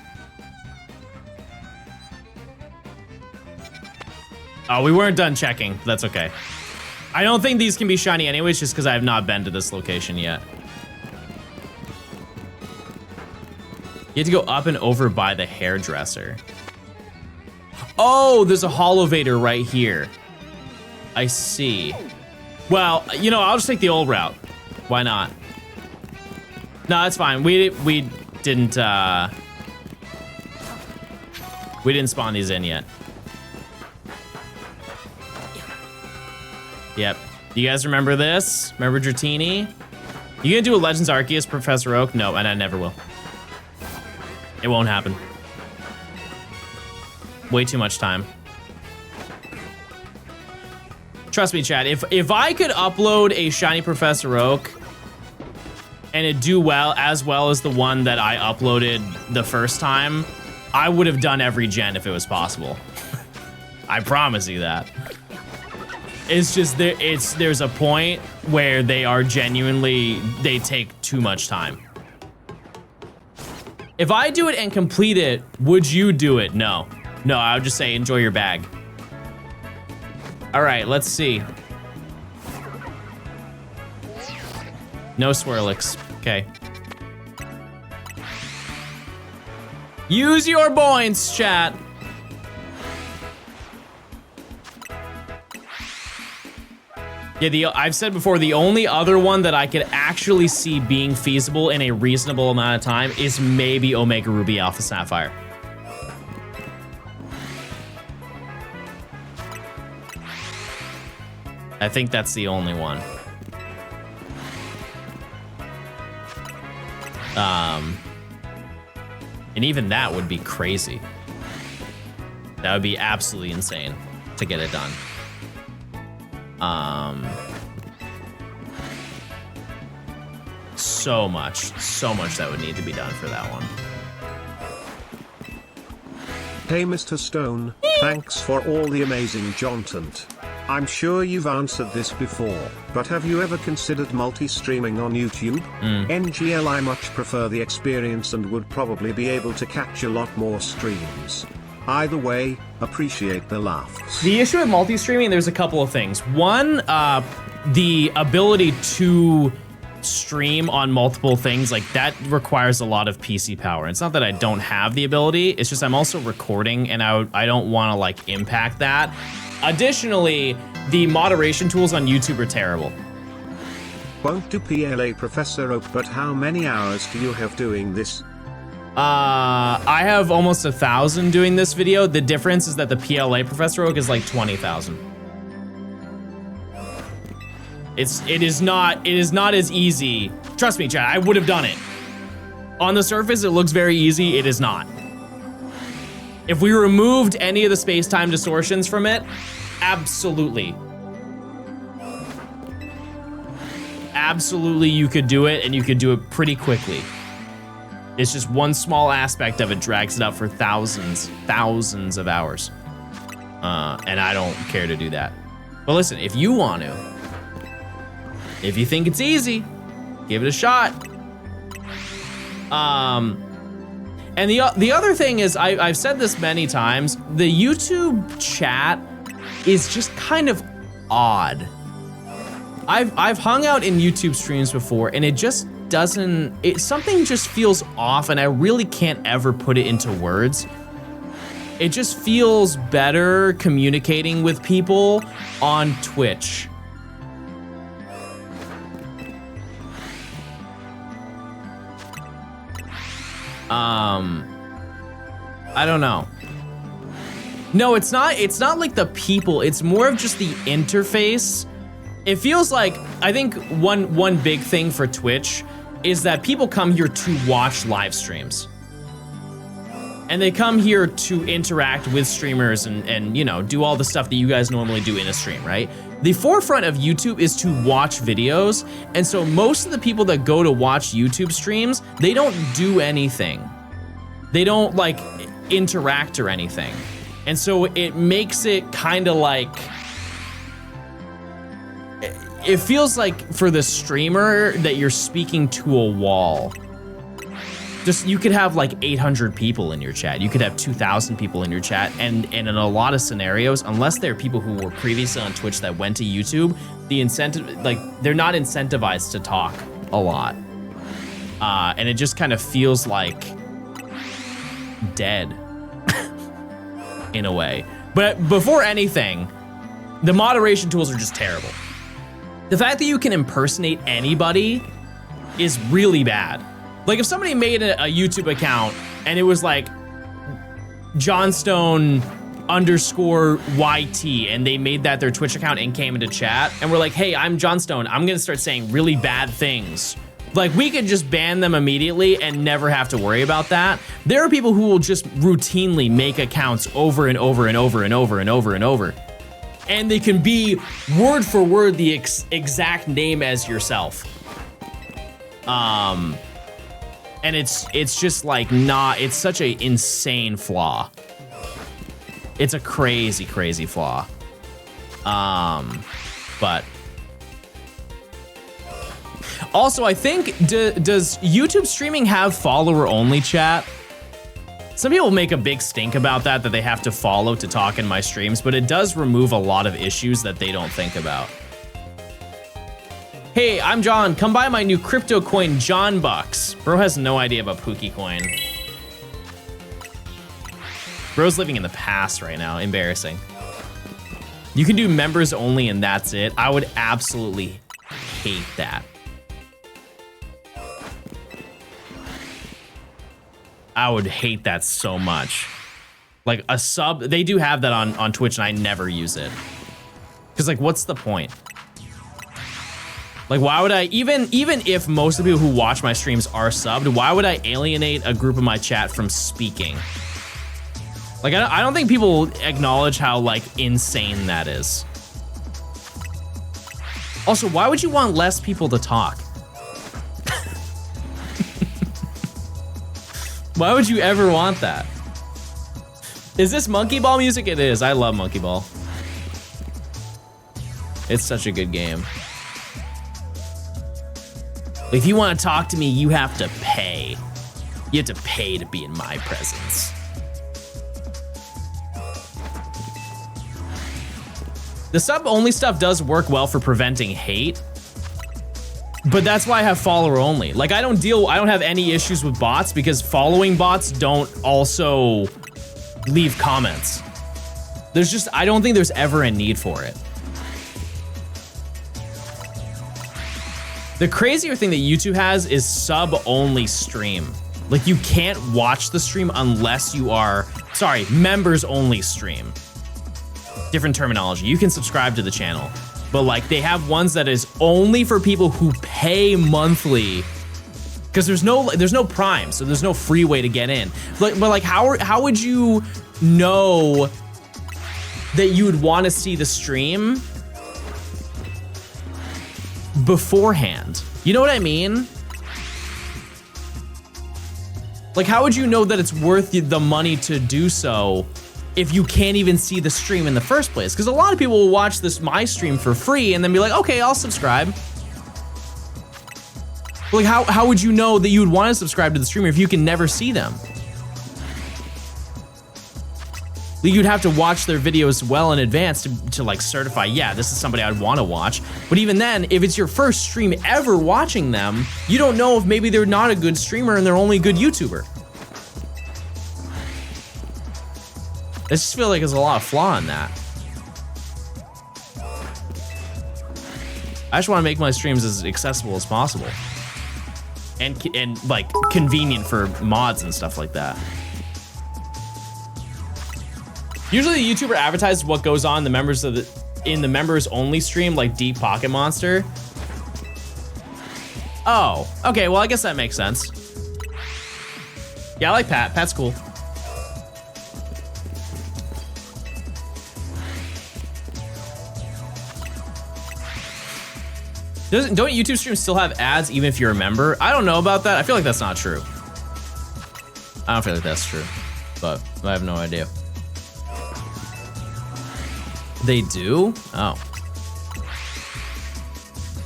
Oh, we weren't done checking. That's okay. I don't think these can be shiny anyways, just because I have not been to this location yet. You have to go up and over by the hairdresser. Oh, there's a holovator right here. I see. Well, you know, I'll just take the old route. Why not? No, that's fine. We didn't spawn these in yet. Yep. You guys remember this? Remember Dratini? You gonna do a Legends Arceus, Professor Oak? No, and I never will. It won't happen. Way too much time. Trust me, chat, if I could upload a shiny Professor Oak and it do well as the one that I uploaded the first time, I would have done every gen if it was possible. I promise you that. It's just there's a point where they are genuinely, they take too much time. If I do it and complete it, would you do it? No. No, I would just say enjoy your bag. All right, let's see. No Swirlix. Okay. Use your points, chat. Yeah, I've said before, the only other one that I could actually see being feasible in a reasonable amount of time is maybe Omega Ruby Alpha Sapphire. I think that's the only one. And even that would be crazy. That would be absolutely insane to get it done. So much that would need to be done for that one. Hey Mr. Stone, thanks for all the amazing content. I'm sure you've answered this before, but have you ever considered multi-streaming on YouTube? NGL, I much prefer the experience and would probably be able to catch a lot more streams. Either way, appreciate the laughs. The issue with multi-streaming, there's a couple of things. One, the ability to stream on multiple things, like that requires a lot of PC power. It's not that I don't have the ability, it's just I'm also recording and I don't want to like impact that. Additionally, the moderation tools on YouTube are terrible. Won't do PLA Professor Oak, but how many hours do you have doing this? I have almost 1,000 doing this video. The difference is that the PLA Professor Oak is like 20,000. It is not as easy. Trust me, chat, I would have done it. On the surface, it looks very easy. It is not. If we removed any of the space-time distortions from it, absolutely. Absolutely, you could do it, and you could do it pretty quickly. It's just one small aspect of it drags it up for thousands of hours. And I don't care to do that. But listen, if you want to, if you think it's easy, give it a shot. And the other thing is, I've said this many times, the YouTube chat is just kind of odd. I've hung out in YouTube streams before, and it just doesn't, something just feels off, and I really can't ever put it into words. It just feels better communicating with people on Twitch. I don't know. No, it's not like the people, it's more of just the interface. It feels like, I think one big thing for Twitch is that people come here to watch live streams. And they come here to interact with streamers and you know, do all the stuff that you guys normally do in a stream, right? The forefront of YouTube is to watch videos, and so most of the people that go to watch YouTube streams, they don't do anything. They don't like interact or anything. And so it makes it kind of like, it feels like for the streamer that you're speaking to a wall. Just, you could have like 800 people in your chat. You could have 2,000 people in your chat. And in a lot of scenarios, unless they're people who were previously on Twitch that went to YouTube, the incentive, like, they're not incentivized to talk a lot. And it just kind of feels like dead in a way. But before anything, the moderation tools are just terrible. The fact that you can impersonate anybody is really bad. Like if somebody made a YouTube account and it was like Johnstone _YT and they made that their Twitch account and came into chat and we're like, hey, I'm Johnstone, I'm gonna start saying really bad things. Like we could just ban them immediately and never have to worry about that. There are people who will just routinely make accounts over and over and over and over and over and over. And they can be word for word the exact name as yourself. And it's just like not, it's such a insane flaw. It's a crazy, crazy flaw. But also I think, does YouTube streaming have follower only chat? Some people make a big stink about that they have to follow to talk in my streams, but it does remove a lot of issues that they don't think about. Hey, I'm John. Come buy my new crypto coin, John Bucks. Bro has no idea about Pookie coin. Bro's living in the past right now. Embarrassing. You can do members only and that's it. I would absolutely hate that. I would hate that so much. Like a sub, they do have that on Twitch and I never use it. Cause like, what's the point? Like, why would I, even if most of the people who watch my streams are subbed, why would I alienate a group of my chat from speaking? Like, I don't think people acknowledge how, like, insane that is. Also, why would you want less people to talk? Why would you ever want that? Is this Monkey Ball music? It is. I love Monkey Ball. It's such a good game. If you want to talk to me, you have to pay. You have to pay to be in my presence. The sub-only stuff does work well for preventing hate, but that's why I have follower only. Like I don't have any issues with bots because following bots don't also leave comments. I don't think there's ever a need for it. The crazier thing that YouTube has is sub-only stream. Like you can't watch the stream unless you are, sorry, members only stream. Different terminology. You can subscribe to the channel, but like they have ones that is only for people who pay monthly because there's no Prime, so there's no free way to get in. But like how would you know that you would want to see the stream beforehand? You know what I mean? Like how would you know that it's worth the money to do so if you can't even see the stream in the first place? Because a lot of people will watch my stream for free and then be like, okay, I'll subscribe. Like, how would you know that you would want to subscribe to the streamer if you can never see them? Like, you'd have to watch their videos well in advance to like certify, yeah, this is somebody I'd want to watch. But even then, if it's your first stream ever watching them, you don't know if maybe they're not a good streamer and they're only a good YouTuber. I just feel like there's a lot of flaw in that. I just want to make my streams as accessible as possible. And like convenient for mods and stuff like that. Usually the YouTuber advertises what goes on in the members only stream, like Deep Pocket Monster. Oh, okay, well I guess that makes sense. Yeah, I like Pat. Pat's cool. Don't YouTube streams still have ads even if you're a member? I don't know about that. I feel like that's not true. I don't feel like that's true, but I have no idea. They do? Oh.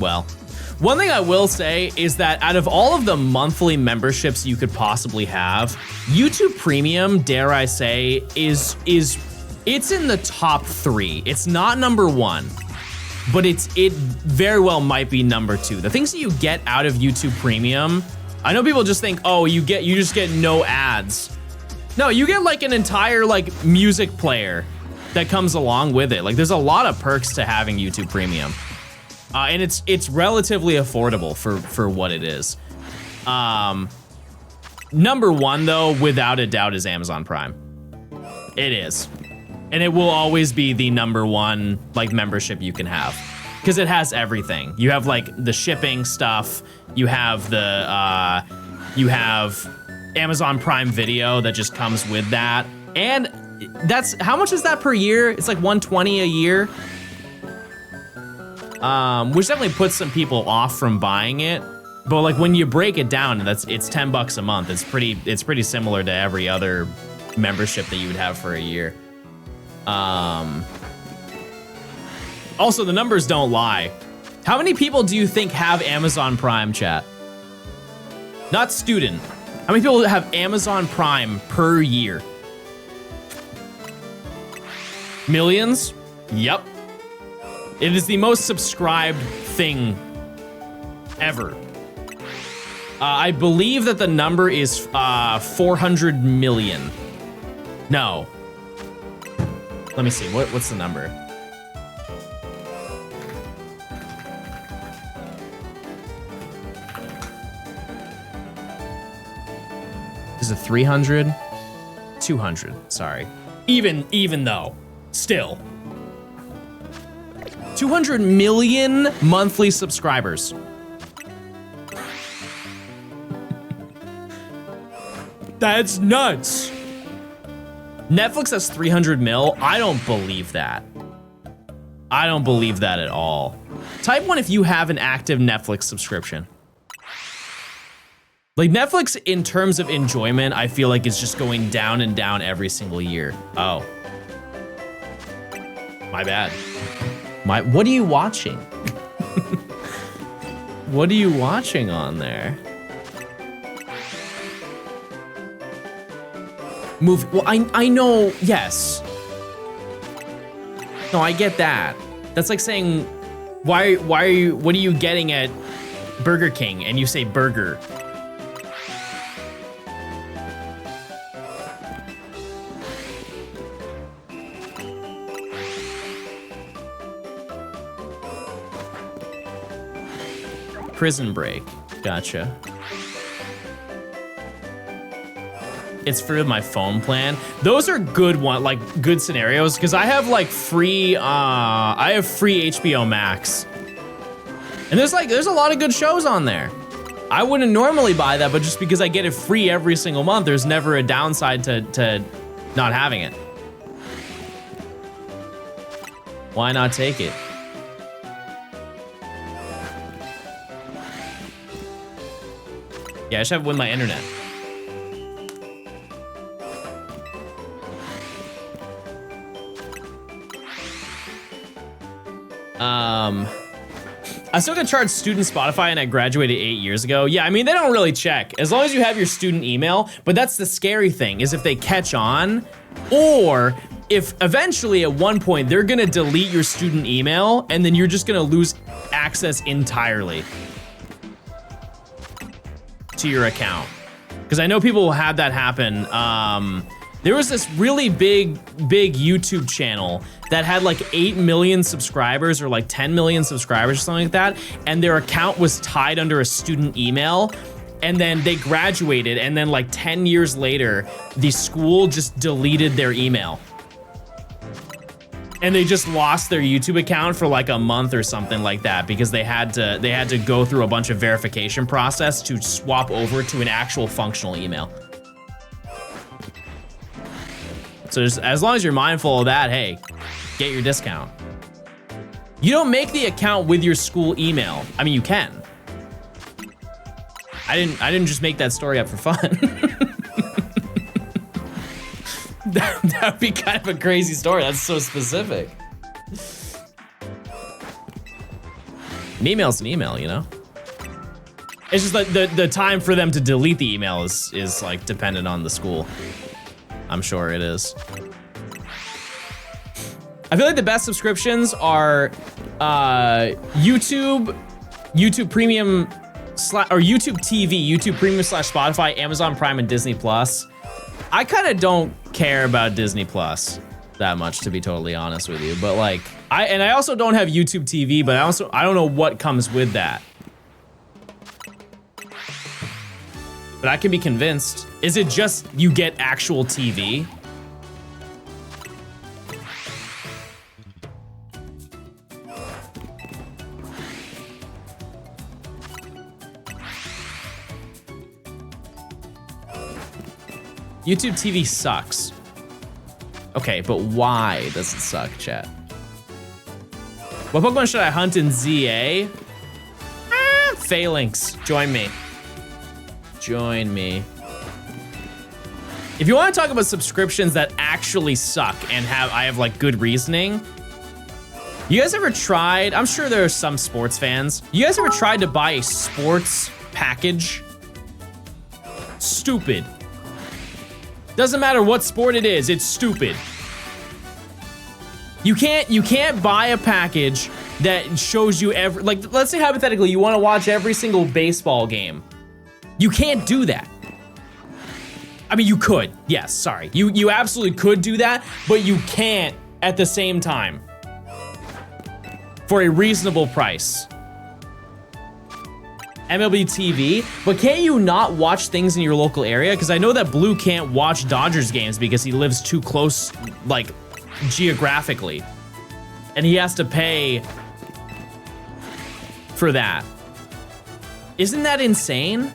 Well, one thing I will say is that out of all of the monthly memberships you could possibly have, YouTube Premium, dare I say, it's in the top 3. It's not number 1. But it very well might be number 2. The things that you get out of YouTube Premium, I know people just think, oh, you just get no ads. No, you get like an entire like music player that comes along with it. Like there's a lot of perks to having YouTube Premium. And it's relatively affordable for what it is. Number 1 though, without a doubt, is Amazon Prime. It is. And it will always be the number 1 like membership you can have, because it has everything. You have like the shipping stuff. You have the you have Amazon Prime Video that just comes with that, and that's how much is that per year? It's like $120 a year, which definitely puts some people off from buying it. But like when you break it down, it's $10 a month. It's pretty similar to every other membership that you would have for a year. Also, the numbers don't lie. How many people do you think have Amazon Prime, chat? Not student. How many people have Amazon Prime per year? Millions? Yep. It is the most subscribed thing ever. I believe that the number is 400 million. No. Let me see, what's the number? Is it 300? 200, sorry. Even though, still. 200 million monthly subscribers. That's nuts. Netflix has 300 mil. I don't believe that. I don't believe that at all. Type 1 if you have an active Netflix subscription. Like Netflix, in terms of enjoyment, I feel like it's just going down and down every single year. Oh. My bad. What are you watching? What are you watching on there? Movie. Well, I know, yes. No, I get that. That's like saying, what are you getting at Burger King? And you say burger. Prison Break. Gotcha. It's for my phone plan. Those are good good scenarios, because I have like free HBO Max. And there's a lot of good shows on there. I wouldn't normally buy that, but just because I get it free every single month, there's never a downside to not having it. Why not take it? Yeah, I should have with my internet. I still get charged student Spotify and I graduated 8 years ago. Yeah, I mean, they don't really check. As long as you have your student email, but that's the scary thing, is if they catch on, or if eventually at one point they're gonna delete your student email and then you're just gonna lose access entirely to your account. Because I know people will have that happen. There was this really big YouTube channel that had like 8 million subscribers or like 10 million subscribers or something like that. And their account was tied under a student email. And then they graduated. And then like 10 years later, the school just deleted their email. And they just lost their YouTube account for like a month or something like that because they had to go through a bunch of verification process to swap over to an actual functional email. So just, as long as you're mindful of that, hey, get your discount. You don't make the account with your school email. I mean, you can. I didn't just make that story up for fun. That would be kind of a crazy story. That's so specific. An email's an email, you know? It's just that the time for them to delete the email is like dependent on the school. I'm sure it is. I feel like the best subscriptions are YouTube Premium or YouTube TV, YouTube Premium / Spotify, Amazon Prime, and Disney Plus. I kind of don't care about Disney Plus that much, to be totally honest with you. But like, I also don't have YouTube TV, but I don't know what comes with that. But I can be convinced. Is it just you get actual TV? YouTube TV sucks. Okay, but why does it suck, chat? What Pokemon should I hunt in ZA? Phalanx, join me. Join me. If you want to talk about subscriptions that actually suck and I have like good reasoning, you guys ever tried, I'm sure there are some sports fans, you guys ever tried to buy a sports package? Stupid. Doesn't matter what sport it is, it's stupid. You can't buy a package that shows you like, let's say hypothetically you want to watch every single baseball game. You can't do that. I mean, you could, yes, sorry. You absolutely could do that, but you can't at the same time for a reasonable price. MLB TV, but can't you not watch things in your local area? Because I know that Blue can't watch Dodgers games because he lives too close, like, geographically. And he has to pay for that. Isn't that insane?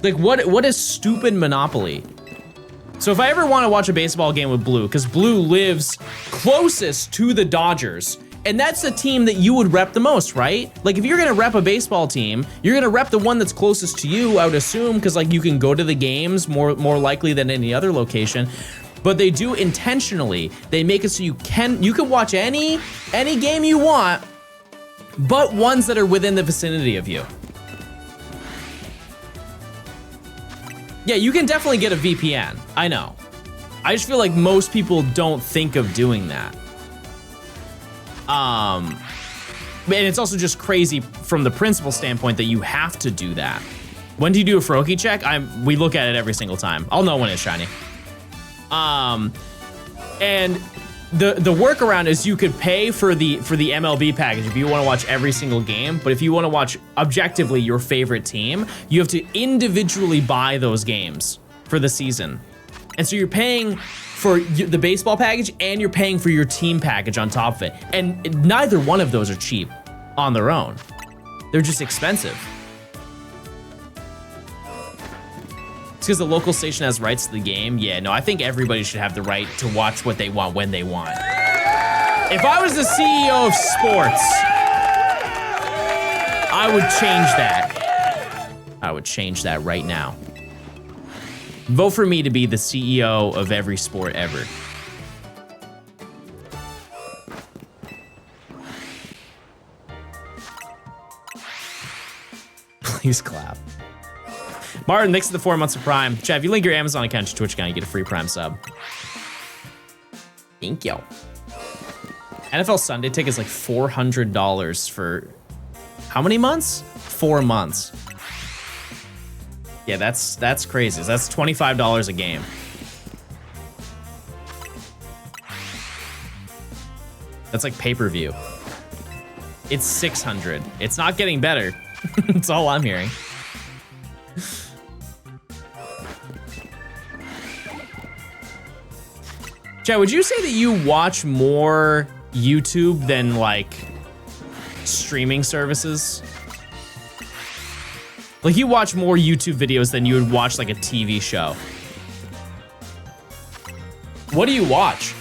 Like, what is stupid monopoly? So if I ever want to watch a baseball game with Blue, because Blue lives closest to the Dodgers, and that's the team that you would rep the most, right? Like, if you're gonna rep a baseball team, you're gonna rep the one that's closest to you, I would assume, because like you can go to the games more likely than any other location. But they do intentionally. They make it so you can watch any game you want, but ones that are within the vicinity of you. Yeah, you can definitely get a VPN. I know. I just feel like most people don't think of doing that. And it's also just crazy from the principal standpoint that you have to do that. When do you do a Froakie check? We look at it every single time. I'll know when it's shiny. And the workaround is you could pay for the MLB package if you want to watch every single game, but if you want to watch objectively your favorite team, you have to individually buy those games for the season. And so you're paying for the baseball package and you're paying for your team package on top of it. And neither one of those are cheap on their own. They're just expensive. It's because the local station has rights to the game. Yeah, no, I think everybody should have the right to watch what they want when they want. If I was the CEO of sports, I would change that. I would change that right now. Vote for me to be the CEO of every sport ever. Please clap. Martin, thanks for the 4 months of Prime. Chat, if you link your Amazon account to Twitch account, you get a free Prime sub. Thank you. NFL Sunday ticket is like $400 for how many months? 4 months. Yeah, that's crazy. That's $25 a game. That's like pay-per-view. It's 600. It's not getting better. That's all I'm hearing. Chad, would you say that you watch more YouTube than like streaming services? Like you watch more YouTube videos than you would watch like a TV show. What do you watch?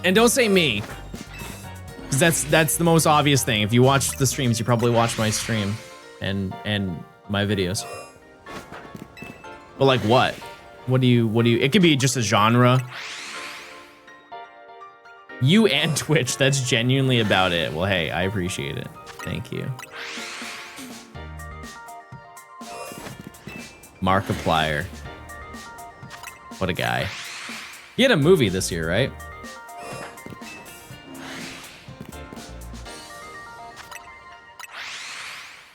And don't say me, because that's the most obvious thing. If you watch the streams, you probably watch my stream and my videos. But like what? What do you, it could be just a genre. You and Twitch, that's genuinely about it. Well, hey, I appreciate it. Thank you. Markiplier. What a guy. He had a movie this year, right?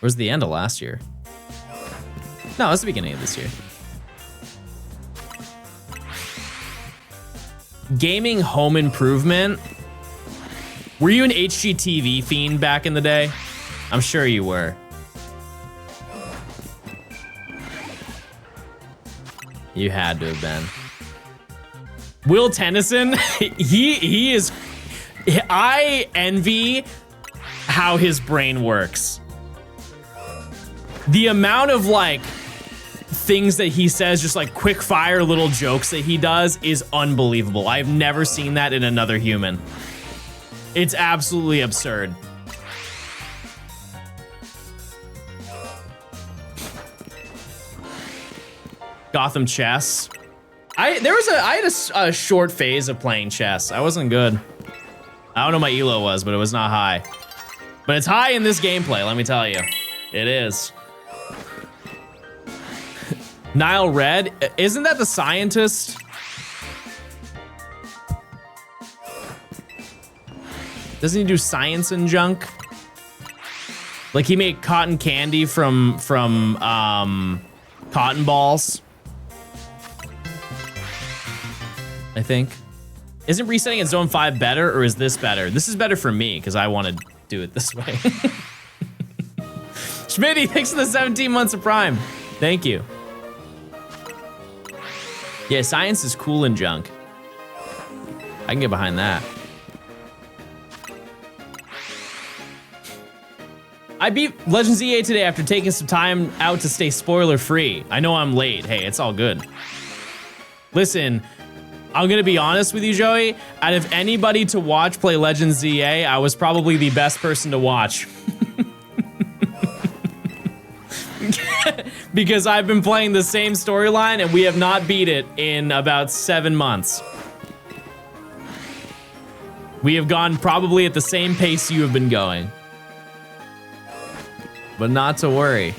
Or was it the end of last year? No, it was the beginning of this year. Gaming Home Improvement. Were you an HGTV fiend back in the day? I'm sure you were. You had to have been. Will Tennyson, he is, I envy how his brain works. The amount of like things that he says, just like quick fire little jokes that he does is unbelievable. I've never seen that in another human. It's absolutely absurd. Gotham chess. I had a short phase of playing chess. I wasn't good. I don't know what my elo was, but it was not high. But it's high in this gameplay, let me tell you. It is. Nile Red, isn't that the scientist? Doesn't he do science and junk? Like he made cotton candy from cotton balls. I think. Isn't resetting at zone 5 better, or is this better? This is better for me because I want to do it this way. Schmitty, thanks for the 17 months of Prime. Thank you. Yeah, science is cool and junk. I can get behind that. I beat Legends EA today after taking some time out to stay spoiler free. I know I'm late. Hey, it's all good. Listen, I'm gonna be honest with you, Joey. Out of anybody to watch play Legends EA, I was probably the best person to watch. Because I've been playing the same storyline and we have not beat it in about 7 months. We have gone probably at the same pace you have been going. But not to worry,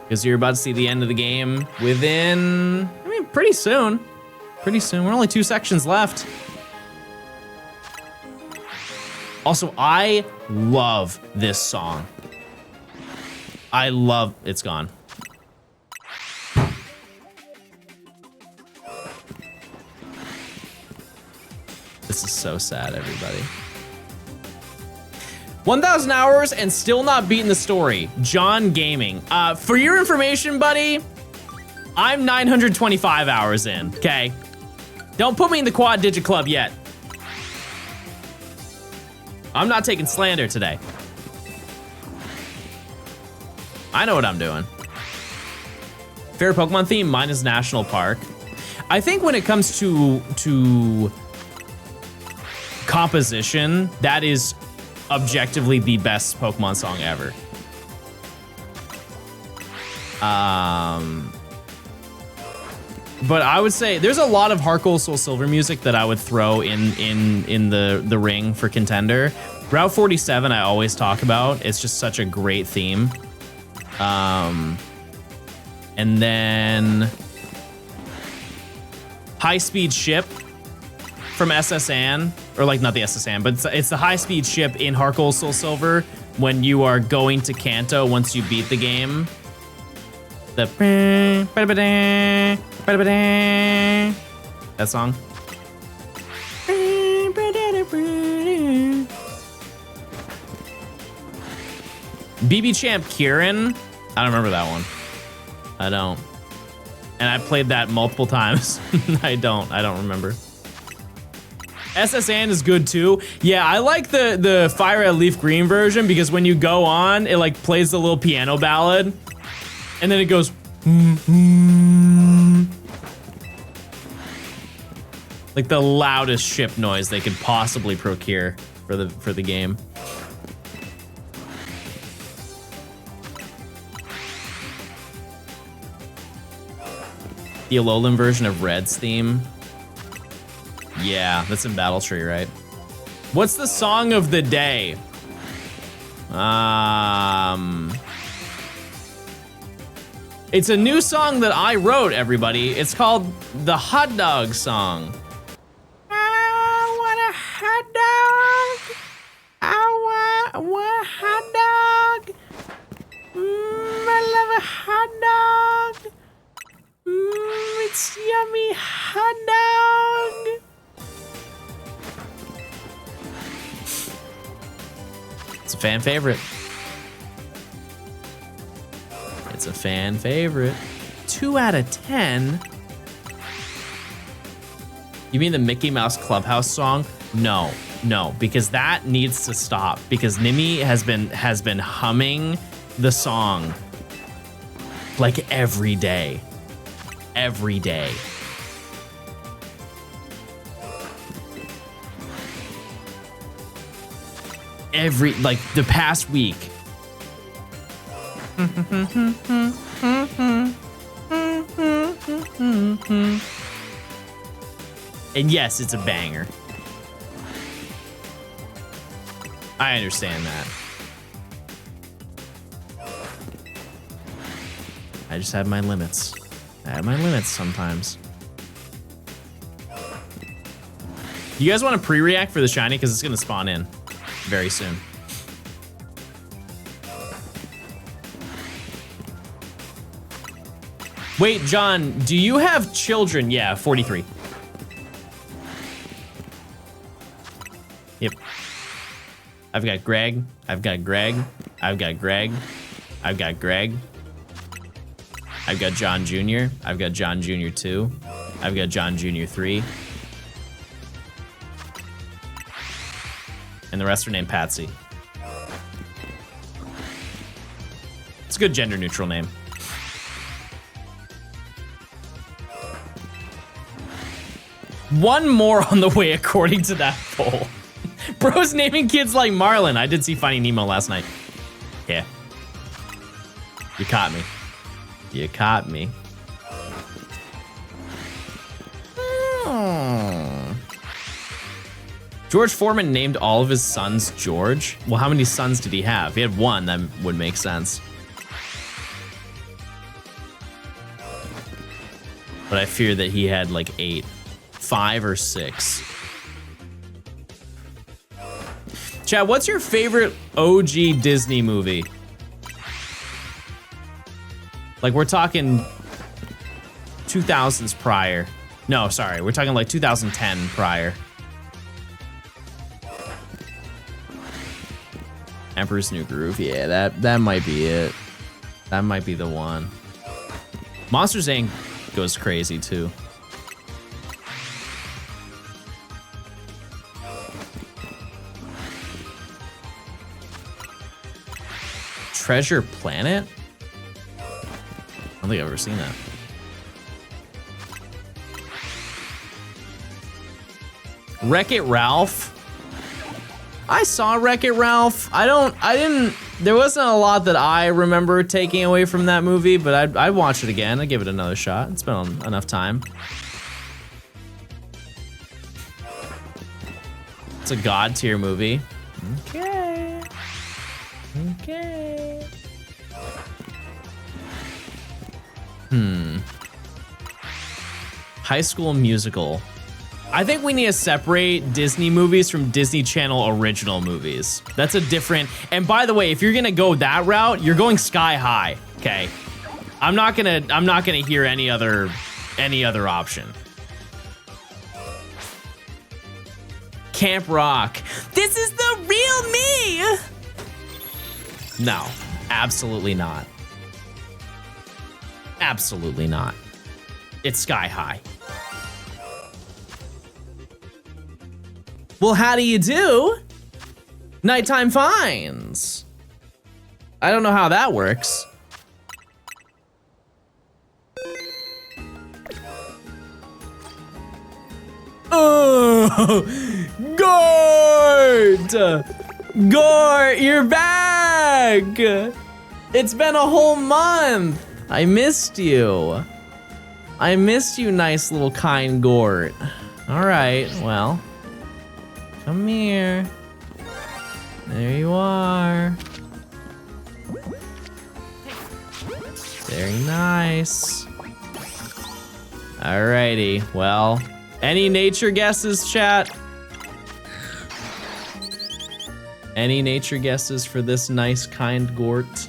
because you're about to see the end of the game within, I mean, pretty soon. Pretty soon. We're only 2 sections left. Also, I love this song. I love, it's gone. This is so sad, everybody. 1,000 hours and still not beating the story. John Gaming. For your information, buddy, I'm 925 hours in, okay? Don't put me in the quad digit club yet. I'm not taking slander today. I know what I'm doing. Favorite Pokemon theme, mine is National Park. I think when it comes to composition, that is objectively the best Pokemon song ever. But I would say there's a lot of Heart Gold Soul Silver music that I would throw in the ring for contender. Route 47 I always talk about. It's just such a great theme. And then high-speed ship from SSN, or like not the SSN, but it's the high-speed ship in Heart Gold Soul Silver when you are going to Kanto once you beat the game. The that song. BB Champ Kieran, I don't remember that one. I don't. And I played that multiple times. I don't remember. SSN is good too. Yeah, I like the Fire at Leaf Green version because when you go on, it like plays the little piano ballad and then it goes like the loudest ship noise they could possibly procure for the game. The Alolan version of Red's theme. Yeah, that's in Battletree, right? What's the song of the day? It's a new song that I wrote, everybody. It's called the Hot Dog Song. I want a hot dog. I want a hot dog. I love a hot dog. It's yummy hot dog. It's a fan favorite. It's a fan favorite. 2 out of 10. You mean the Mickey Mouse Clubhouse song? No, because that needs to stop because Nimi has been humming the song like every day. Every day. Like the past week. And yes, it's a banger. I understand that. I just have my limits. I have my limits sometimes. You guys want to pre-react for the shiny? Because it's going to spawn in very soon. Wait, John, do you have children? Yeah, 43. Yep. I've got Greg. I've got Greg. I've got Greg. I've got Greg. I've got John Jr. I've got John Jr. 2. I've got John Jr. 3. And the rest are named Patsy. It's a good gender neutral name. One more on the way according to that poll. Bro's naming kids like Marlin. I did see Finding Nemo last night. Yeah. You caught me. You caught me. Oh. George Foreman named all of his sons George. Well, how many sons did he have? If he had one, that would make sense. But I fear that he had like 8. 5 or 6. Chad, what's your favorite OG Disney movie? Like we're talking 2000s prior. No, sorry, we're talking like 2010 prior. Emperor's New Groove, yeah, that might be it. That might be the one. Monsters Inc. goes crazy too. Treasure Planet? I don't think I've ever seen that. Wreck-It Ralph? I saw Wreck-It Ralph. There wasn't a lot that I remember taking away from that movie, but I'd watch it again. I'd give it another shot. It's been enough time. It's a God tier movie. Okay. Okay. High School Musical. I think we need to separate Disney movies from Disney Channel original movies. That's a different, and by the way, if you're gonna go that route, you're going sky high, okay? I'm not gonna hear any other option. Camp Rock. This is the real me! No, absolutely not. Absolutely not. It's sky high. Well, how do you do? Nighttime finds. I don't know how that works. Oh, Gort! Gort, you're back! It's been a whole month. I missed you. I missed you, nice little kind Gort. All right, well, come here. There you are. Very nice. Alrighty, well, any nature guesses, chat? Any nature guesses for this nice, kind Gort?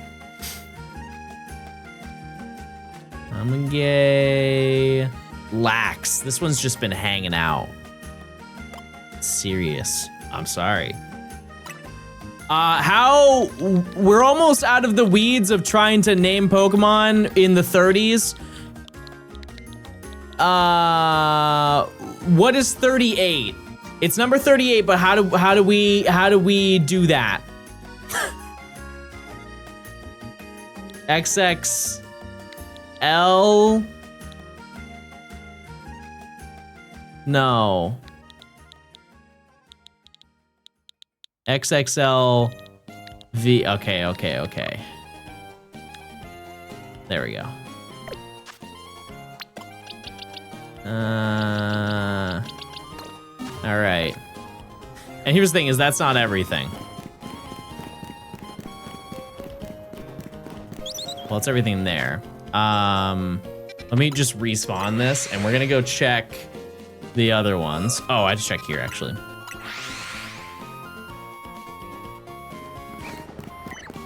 I'm gonna get Lax. This one's just been hanging out. Serious. I'm sorry. How we're almost out of the weeds of trying to name Pokemon in the 30s. What is 38? It's number 38, but how do we do that? XXL? No. XXL V. Okay. There we go. All right. And here's the thing: is that's not everything. Well, it's everything there. Let me just respawn this, and we're gonna go check the other ones. Oh, I had to check here actually.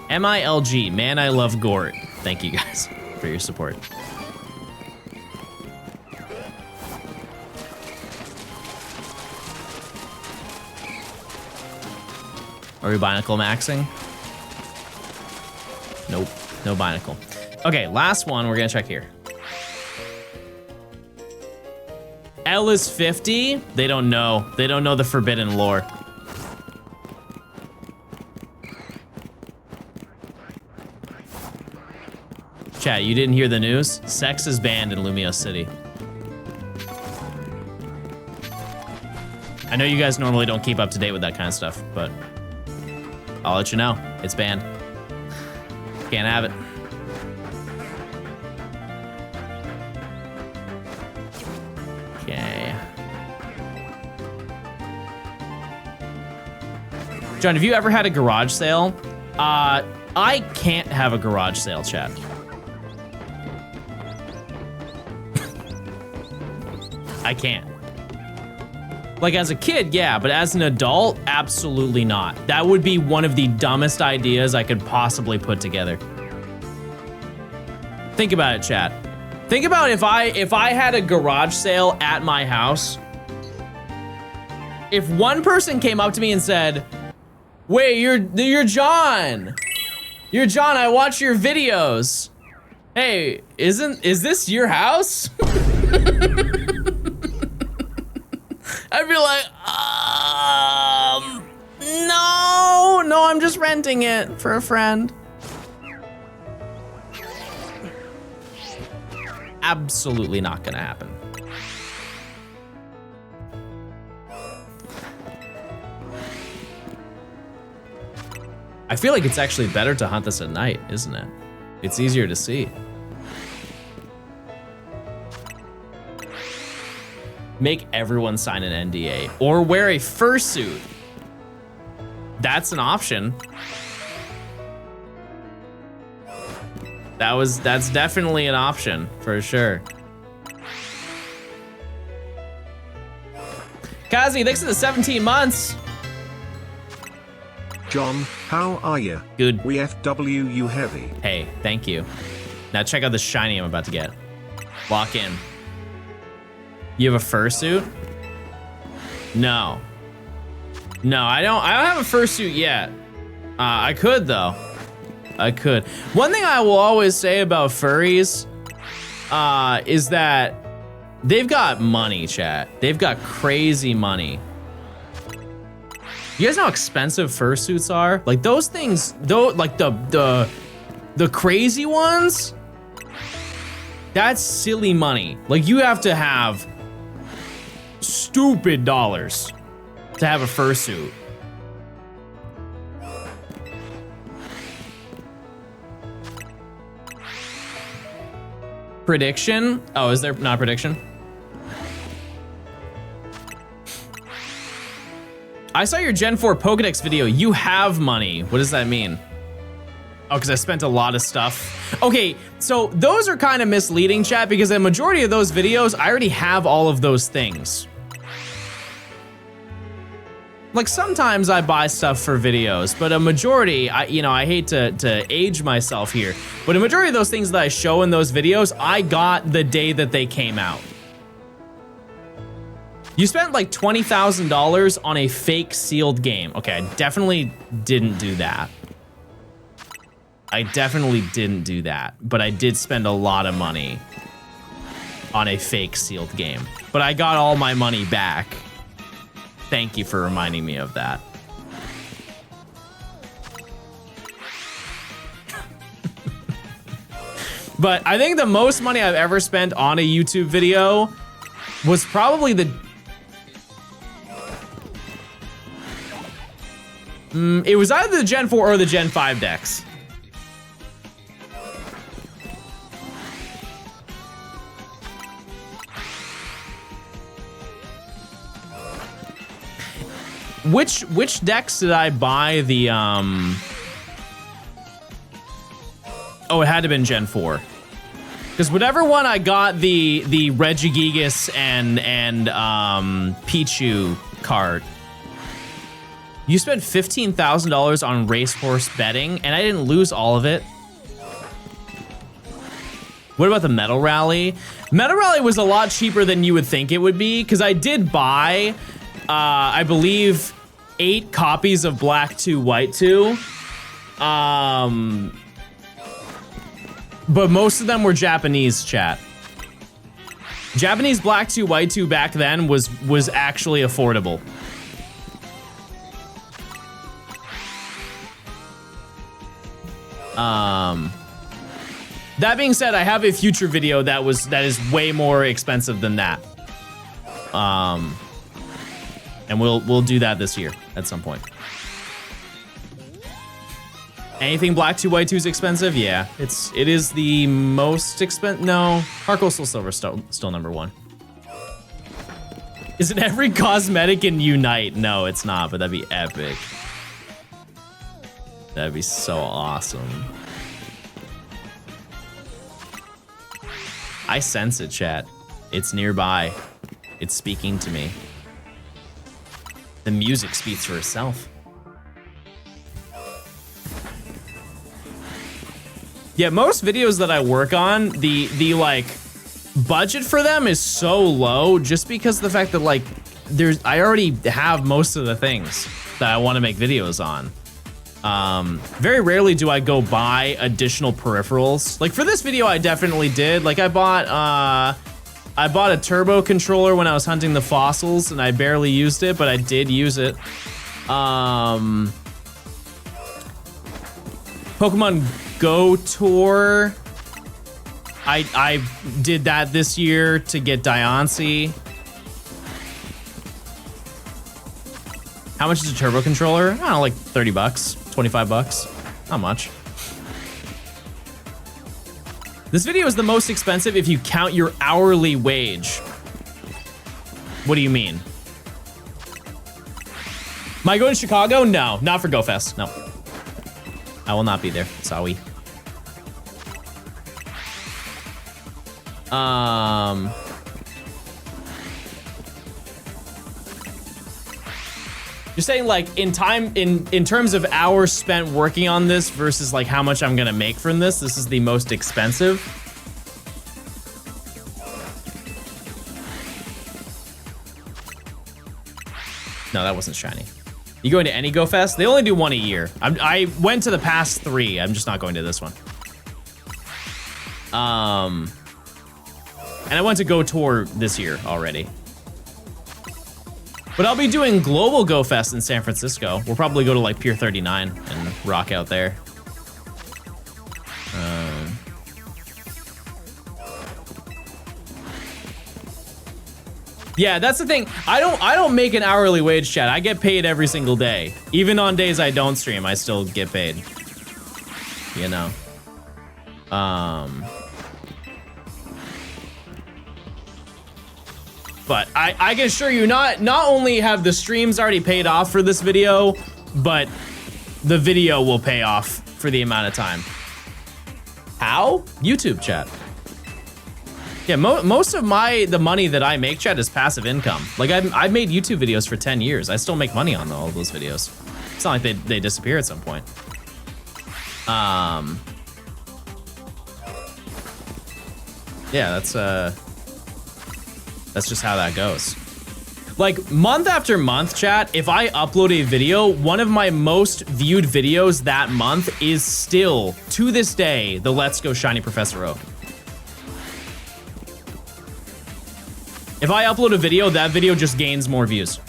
MILG, man, I love Gort. Thank you guys for your support. Are we Binacle maxing? Nope, no Binacle. Okay, last one, we're gonna check here. L is 50? They don't know. They don't know the forbidden lore. Chat, you didn't hear the news? Sex is banned in Lumio City. I know you guys normally don't keep up to date with that kind of stuff, but I'll let you know. It's banned. Can't have it. Okay. John, have you ever had a garage sale? I can't have a garage sale, chat. I can't. Like as a kid, yeah, but as an adult, absolutely not. That would be one of the dumbest ideas I could possibly put together. Think about it, chat. Think about if I had a garage sale at my house. If one person came up to me and said, "Wait, you're John. You're John, I watch your videos. Hey, is this your house?" I'd be like, no, I'm just renting it for a friend. Absolutely not gonna happen. I feel like it's actually better to hunt this at night, isn't it? It's easier to see. Make everyone sign an NDA or wear a fursuit. That's an option. That's definitely an option for sure. Kazi, thanks for the 17 months. John, how are you? Good. We FW you heavy. Hey, thank you. Now check out the shiny I'm about to get. Walk in. You have a fursuit? No. No, I don't have a fursuit yet. I could though. I could. One thing I will always say about furries is that they've got money, chat. They've got crazy money. You guys know how expensive fursuits are? Like those things, though, like the crazy ones, that's silly money. Like you have to have stupid dollars to have a fursuit. Prediction? Oh, is there not prediction? I saw your Gen 4 Pokedex video. You have money. What does that mean? Oh, because I spent a lot of stuff. Okay, so those are kind of misleading, chat, because the majority of those videos, I already have all of those things. Like sometimes I buy stuff for videos, but a majority, I hate to age myself here, but a majority of those things that I show in those videos, I got the day that they came out. You spent like $20,000 on a fake sealed game. Okay, I definitely didn't do that. I definitely didn't do that, but I did spend a lot of money on a fake sealed game. But I got all my money back. Thank you for reminding me of that. But I think the most money I've ever spent on a YouTube video was probably the... it was either the Gen 4 or the Gen 5 decks. Which decks did I buy the Oh, it had to have been Gen 4. Because whatever one I got the Regigigas and Pichu card. You spent $15,000 on racehorse betting, and I didn't lose all of it. What about the Metal Rally? Metal Rally was a lot cheaper than you would think it would be, because I did buy, I believe, 8 copies of Black 2, White 2. But most of them were Japanese, chat. Japanese Black 2, White 2 back then was actually affordable. That being said, I have a future video that is way more expensive than that. And we'll do that this year at some point. Anything Black 2, White 2 is expensive? Yeah, it is the most expensive. No, Heart Gold, Soul Silver still number 1. Is it every cosmetic in Unite? No, it's not, but that'd be epic. That'd be so awesome. I sense it, chat. It's nearby. It's speaking to me. The music speaks for itself. Yeah, most videos that I work on, the like budget for them is so low just because of the fact that like I already have most of the things that I want to make videos on. Very rarely do I go buy additional peripherals. Like for this video, I definitely did. Like I bought a turbo controller when I was hunting the fossils and I barely used it, but I did use it. Pokemon Go Tour. I did that this year to get Diancie. How much is a turbo controller? I don't know, like 30 bucks, 25 bucks. Not much. This video is the most expensive if you count your hourly wage. What do you mean? Am I going to Chicago? No, not for GoFest, no. I will not be there, sorry. You're saying like in terms of hours spent working on this versus like how much I'm gonna make from this is the most expensive. No, that wasn't shiny. You going to any Go Fest? They only do one a year. I went to the past 3. I'm just not going to this one. And I went to Go Tour this year already. But I'll be doing Global Go Fest in San Francisco. We'll probably go to like Pier 39 and rock out there. Yeah, that's the thing. I don't make an hourly wage, chat. I get paid every single day. Even on days I don't stream, I still get paid. You know. But I can assure you, not only have the streams already paid off for this video, but the video will pay off for the amount of time. How? YouTube, chat. Yeah, most of the money that I make, chat, is passive income. Like I've made YouTube videos for 10 years. I still make money on all of those videos. It's not like they disappear at some point. Yeah, that's just how that goes. Like month after month, chat, if I upload a video, one of my most viewed videos that month is still, to this day, the Let's Go Shiny Professor Oak. If I upload a video, that video just gains more views.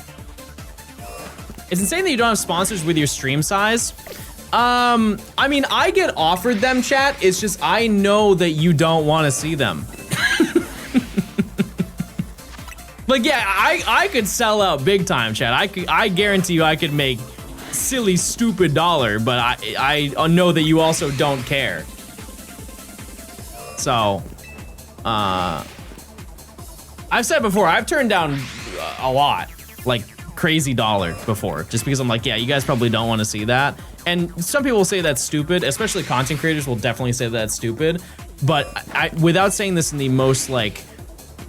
It's insane that you don't have sponsors with your stream size. I mean, I get offered them, chat. It's just I know that you don't want to see them. Like, yeah, I could sell out big time, chat. I guarantee you I could make silly, stupid dollar, but I know that you also don't care. So, I've said before, I've turned down a lot, like crazy dollar before, just because I'm like, yeah, you guys probably don't want to see that. And some people will say that's stupid, especially content creators will definitely say that's stupid. But without saying this in the most like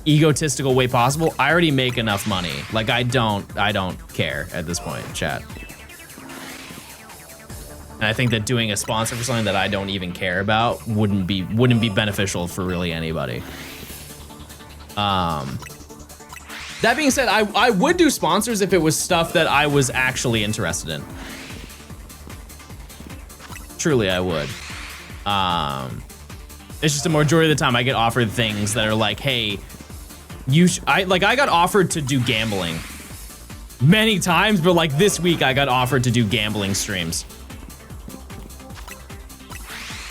egotistical way possible, I already make enough money. Like I don't care at this point, chat. And I think that doing a sponsor for something that I don't even care about wouldn't be beneficial for really anybody. That being said, I would do sponsors if it was stuff that I was actually interested in. Truly, I would. It's just a majority of the time I get offered things that are like, hey, I got offered to do gambling many times, but like this week I got offered to do gambling streams.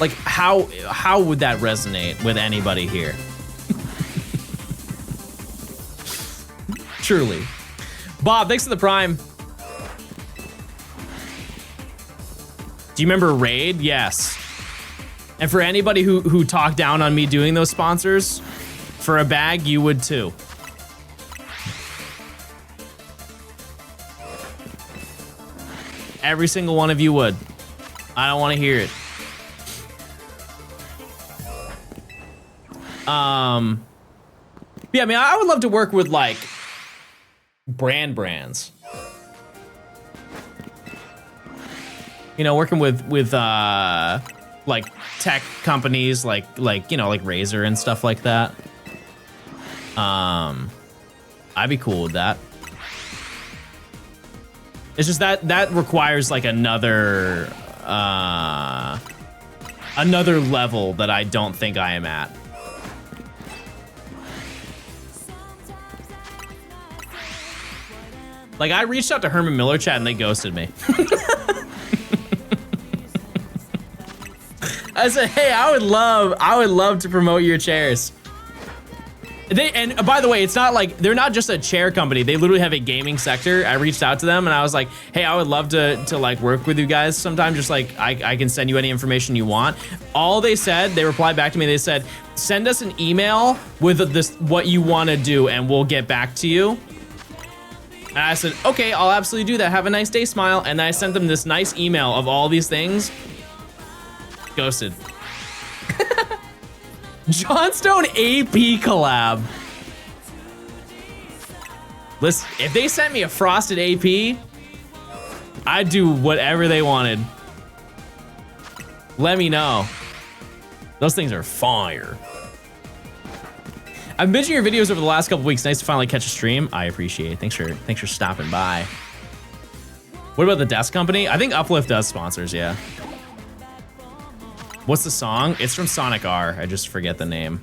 Like how would that resonate with anybody here? Truly. Bob, thanks for the Prime. Do you remember Raid? Yes. And for anybody who talked down on me doing those sponsors, for a bag, you would too. Every single one of you would. I don't want to hear it. Yeah, I mean, I would love to work with like brands. You know, working with like tech companies like you know, like Razer and stuff like that. I'd be cool with that. It's just that requires like another level that I don't think I am at. Like I reached out to Herman Miller chat and they ghosted me. I said, hey, I would love to promote your chairs. And by the way, it's not like, they're not just a chair company. They literally have a gaming sector. I reached out to them and I was like, hey, I would love to like work with you guys sometime. Just like, I can send you any information you want. All they said, they replied back to me. They said, send us an email with what you want to do and we'll get back to you. And I said, okay, I'll absolutely do that. Have a nice day, smile. And I sent them this nice email of all these things. Ghosted. Johnstone AP collab. Listen, if they sent me a frosted AP, I'd do whatever they wanted. Let me know. Those things are fire. I've been binging your videos over the last couple weeks. Nice to finally catch a stream. I appreciate it. Thanks for stopping by. What about the desk company? I think Uplift does sponsors, yeah. What's the song? It's from Sonic R. I just forget the name.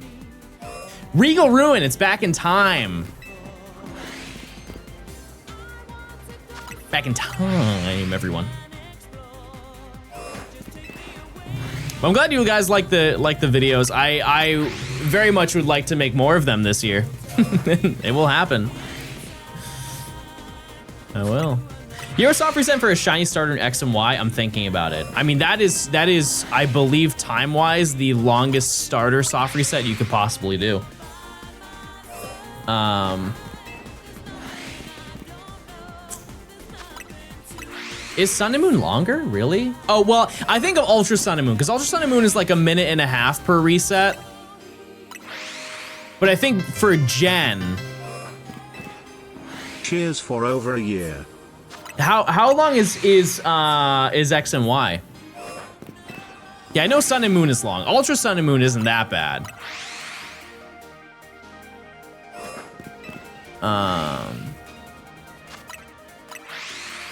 Regal Ruin, it's back in time. Back in time, everyone. Well, I'm glad you guys like the videos. I very much would like to make more of them this year. It will happen. I will. You're a soft percent for a shiny starter in X and Y. I'm thinking about it. I mean, that is, I believe, time-wise, the longest starter soft reset you could possibly do. Is Sun and Moon longer? Really? Oh, well, I think of Ultra Sun and Moon, because Ultra Sun and Moon is like 1.5 minutes per reset. But I think for Gen... Cheers for over a year. How long is X and Y? Yeah, I know Sun and Moon is long. Ultra Sun and Moon isn't that bad.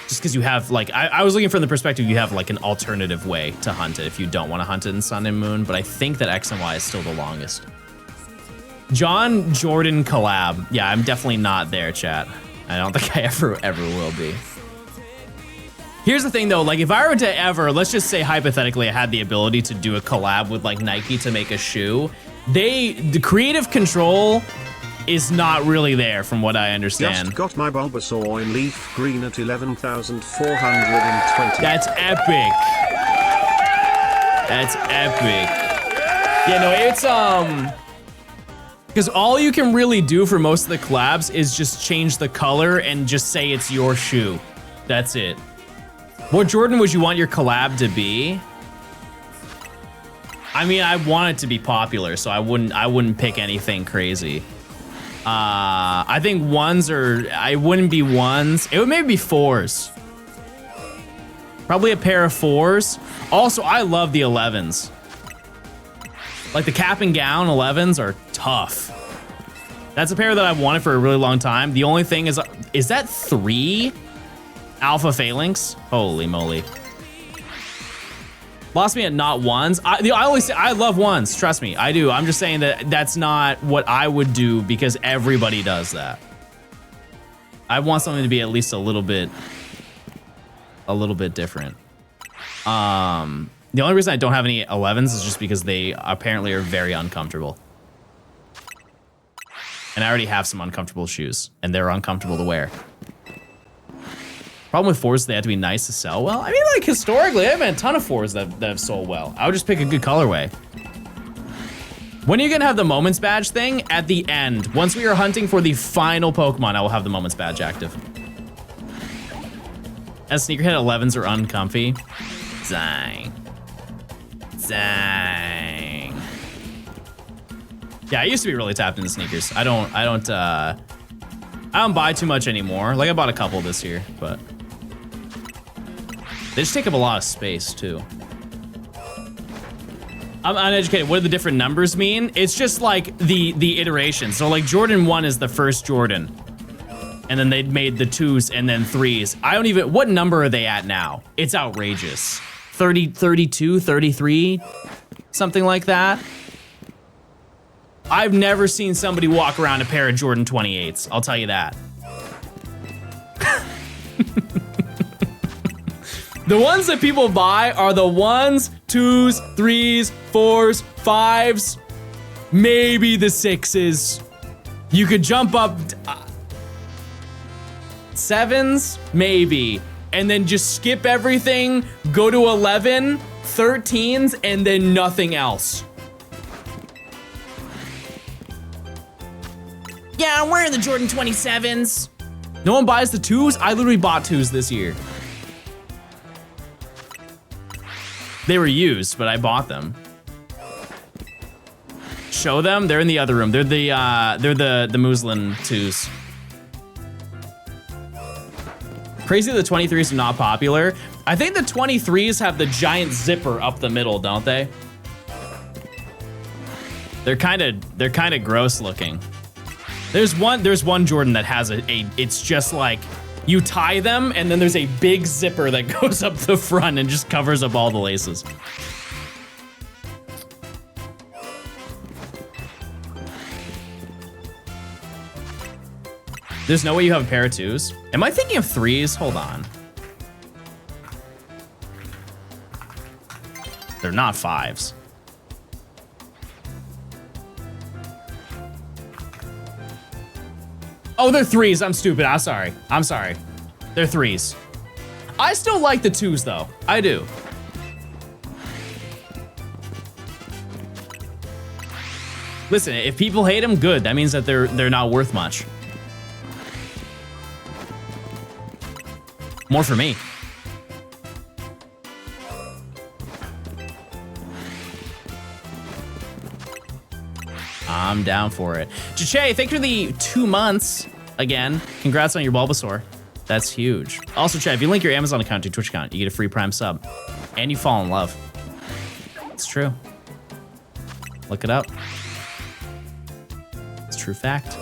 Just because you have like, I was looking from the perspective you have like an alternative way to hunt it if you don't want to hunt it in Sun and Moon, but I think that X and Y is still the longest. John Jordan collab. Yeah, I'm definitely not there, chat. I don't think I ever will be. Here's the thing though, like if I were to ever, let's just say hypothetically I had the ability to do a collab with like Nike to make a shoe, the creative control is not really there from what I understand. Just got my Bulbasaur in leaf green at 11,420. That's epic. That's epic. Yeah, no, it's because all you can really do for most of the collabs is just change the color and just say it's your shoe. That's it. What Jordan would you want your collab to be? I mean, I want it to be popular, so I wouldn't pick anything crazy. I think ones I wouldn't be ones. It would maybe be fours. Probably a pair of fours. Also, I love the 11s. Like the cap and gown 11s are tough. That's a pair that I've wanted for a really long time. The only thing is that 3 alpha phalanx? Holy moly. Lost me at not ones. I always say I love ones. Trust me, I do. I'm just saying that that's not what I would do because everybody does that. I want something to be at least a little bit different. The only reason I don't have any 11s is just because they apparently are very uncomfortable. And I already have some uncomfortable shoes, and they're uncomfortable to wear. Problem with fours, they have to be nice to sell well. I mean, like historically, I've had a ton of fours that have sold well. I would just pick a good colorway. When are you gonna have the Moments badge thing? At the end. Once we are hunting for the final Pokemon, I will have the Moments badge active. As Sneakerhead 11s are uncomfy. Zang. Zang. Yeah, I used to be really tapped into sneakers. I don't buy too much anymore. Like I bought a couple this year, but they just take up a lot of space too. I'm uneducated. What do the different numbers mean? It's just like the iteration. So like Jordan 1 is the first Jordan. And then they made the 2s and then 3s. What number are they at now? It's outrageous. 30, 32, 33, something like that. I've never seen somebody walk around a pair of Jordan 28s. I'll tell you that. The ones that people buy are the 1s, 2s, 3s, 4s, 5s, maybe the 6s. You could jump up 7s, maybe, and then just skip everything, go to 11, 13s, and then nothing else. Yeah, I'm wearing the Jordan 27s. No one buys the 2s? I literally bought 2s this year. They were used, but I bought them. show them? They're in the other room. They're the Muslin 2s. Crazy the 23s are not popular. I think the 23s have the giant zipper up the middle, don't they? They're kind of gross looking. There's one Jordan that has it's just like you tie them and then there's a big zipper that goes up the front and just covers up all the laces. There's no way you have a pair of 2s? Am I thinking of 3s? Hold on. They're not 5s. Oh, they're 3s. I'm stupid. I'm sorry. They're 3s. I still like the 2s though. I do. Listen, if people hate them, good. That means that they're not worth much. More for me. I'm down for it. Chiche, thank you for the 2 months. Again, congrats on your Bulbasaur. That's huge. Also, Che, if you link your Amazon account to your Twitch account, you get a free Prime sub. And you fall in love. It's true. Look it up. It's a true fact.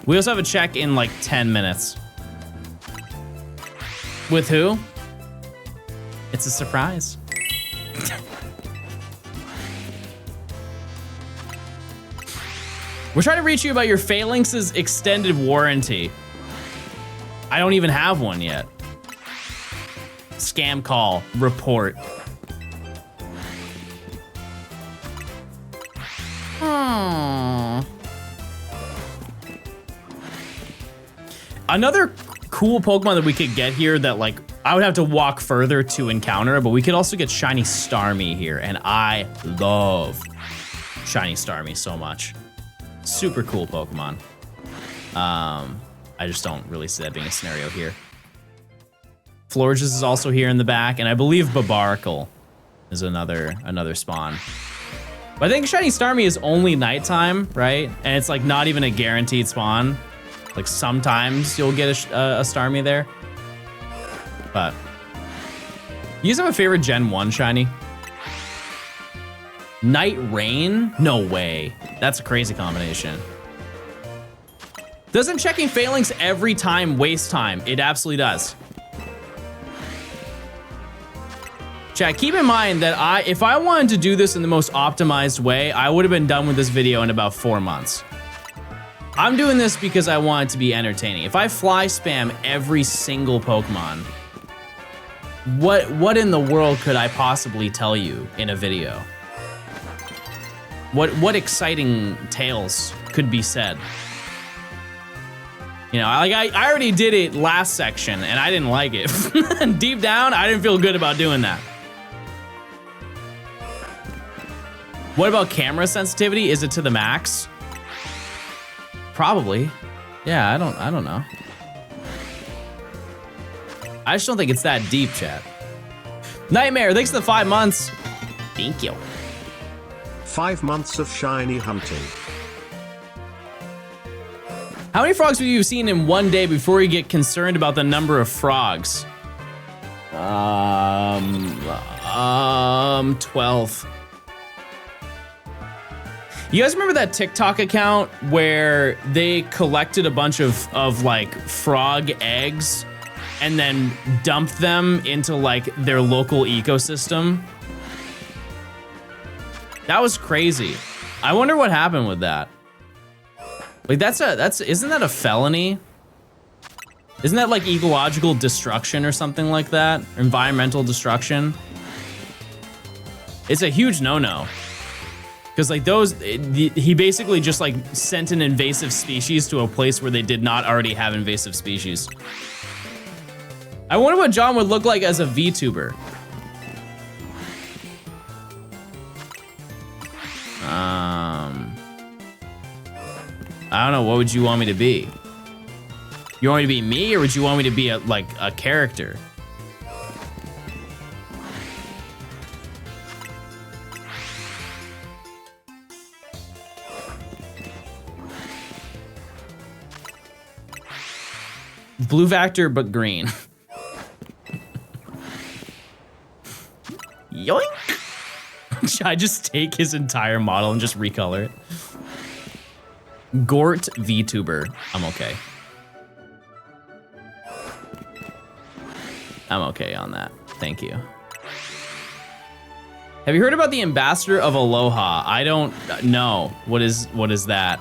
We also have a check in like 10 minutes. With who? It's a surprise. We're trying to reach you about your Phalanx's extended warranty. I don't even have one yet. Scam call, report. Another cool Pokemon that we could get here that like I would have to walk further to encounter, but we could also get Shiny Starmie here, and I love Shiny Starmie so much. Super cool Pokemon. I just don't really see that being a scenario here. Florges is also here in the back, and I believe Babaracle is another spawn. But I think Shiny Starmie is only nighttime, right? And it's like not even a guaranteed spawn. Like sometimes you'll get a Starmie there. But you guys have a favorite Gen 1 Shiny? Night Rain? No way. That's a crazy combination. Doesn't checking Phalanx every time waste time? It absolutely does. Chat, keep in mind that if I wanted to do this in the most optimized way, I would have been done with this video in about 4 months. I'm doing this because I want it to be entertaining. If I fly spam every single Pokemon, what in the world could I possibly tell you in a video? What exciting tales could be said? You know, like I already did it last section and I didn't like it. Deep down, I didn't feel good about doing that. What about camera sensitivity? Is it to the max? Probably. Yeah, I don't know. I just don't think it's that deep, chat. Nightmare, thanks for the 5 months. Thank you. 5 months of shiny hunting. How many frogs have you seen in one day before you get concerned about the number of frogs? 12. You guys remember that TikTok account where they collected a bunch of like frog eggs and then dumped them into like their local ecosystem? That was crazy. I wonder what happened with that. Like isn't that a felony? Isn't that like ecological destruction or something like that? Environmental destruction? It's a huge no-no. Because like he basically just like sent an invasive species to a place where they did not already have invasive species. I wonder what John would look like as a VTuber. I don't know, what would you want me to be? You want me to be me, or would you want me to be like a character? Blue Vector, but green. Yoink! Should I just take his entire model and just recolor it? Gort VTuber. I'm okay. I'm okay on that. Thank you. Have you heard about the ambassador of Aloha? I don't know. What is that?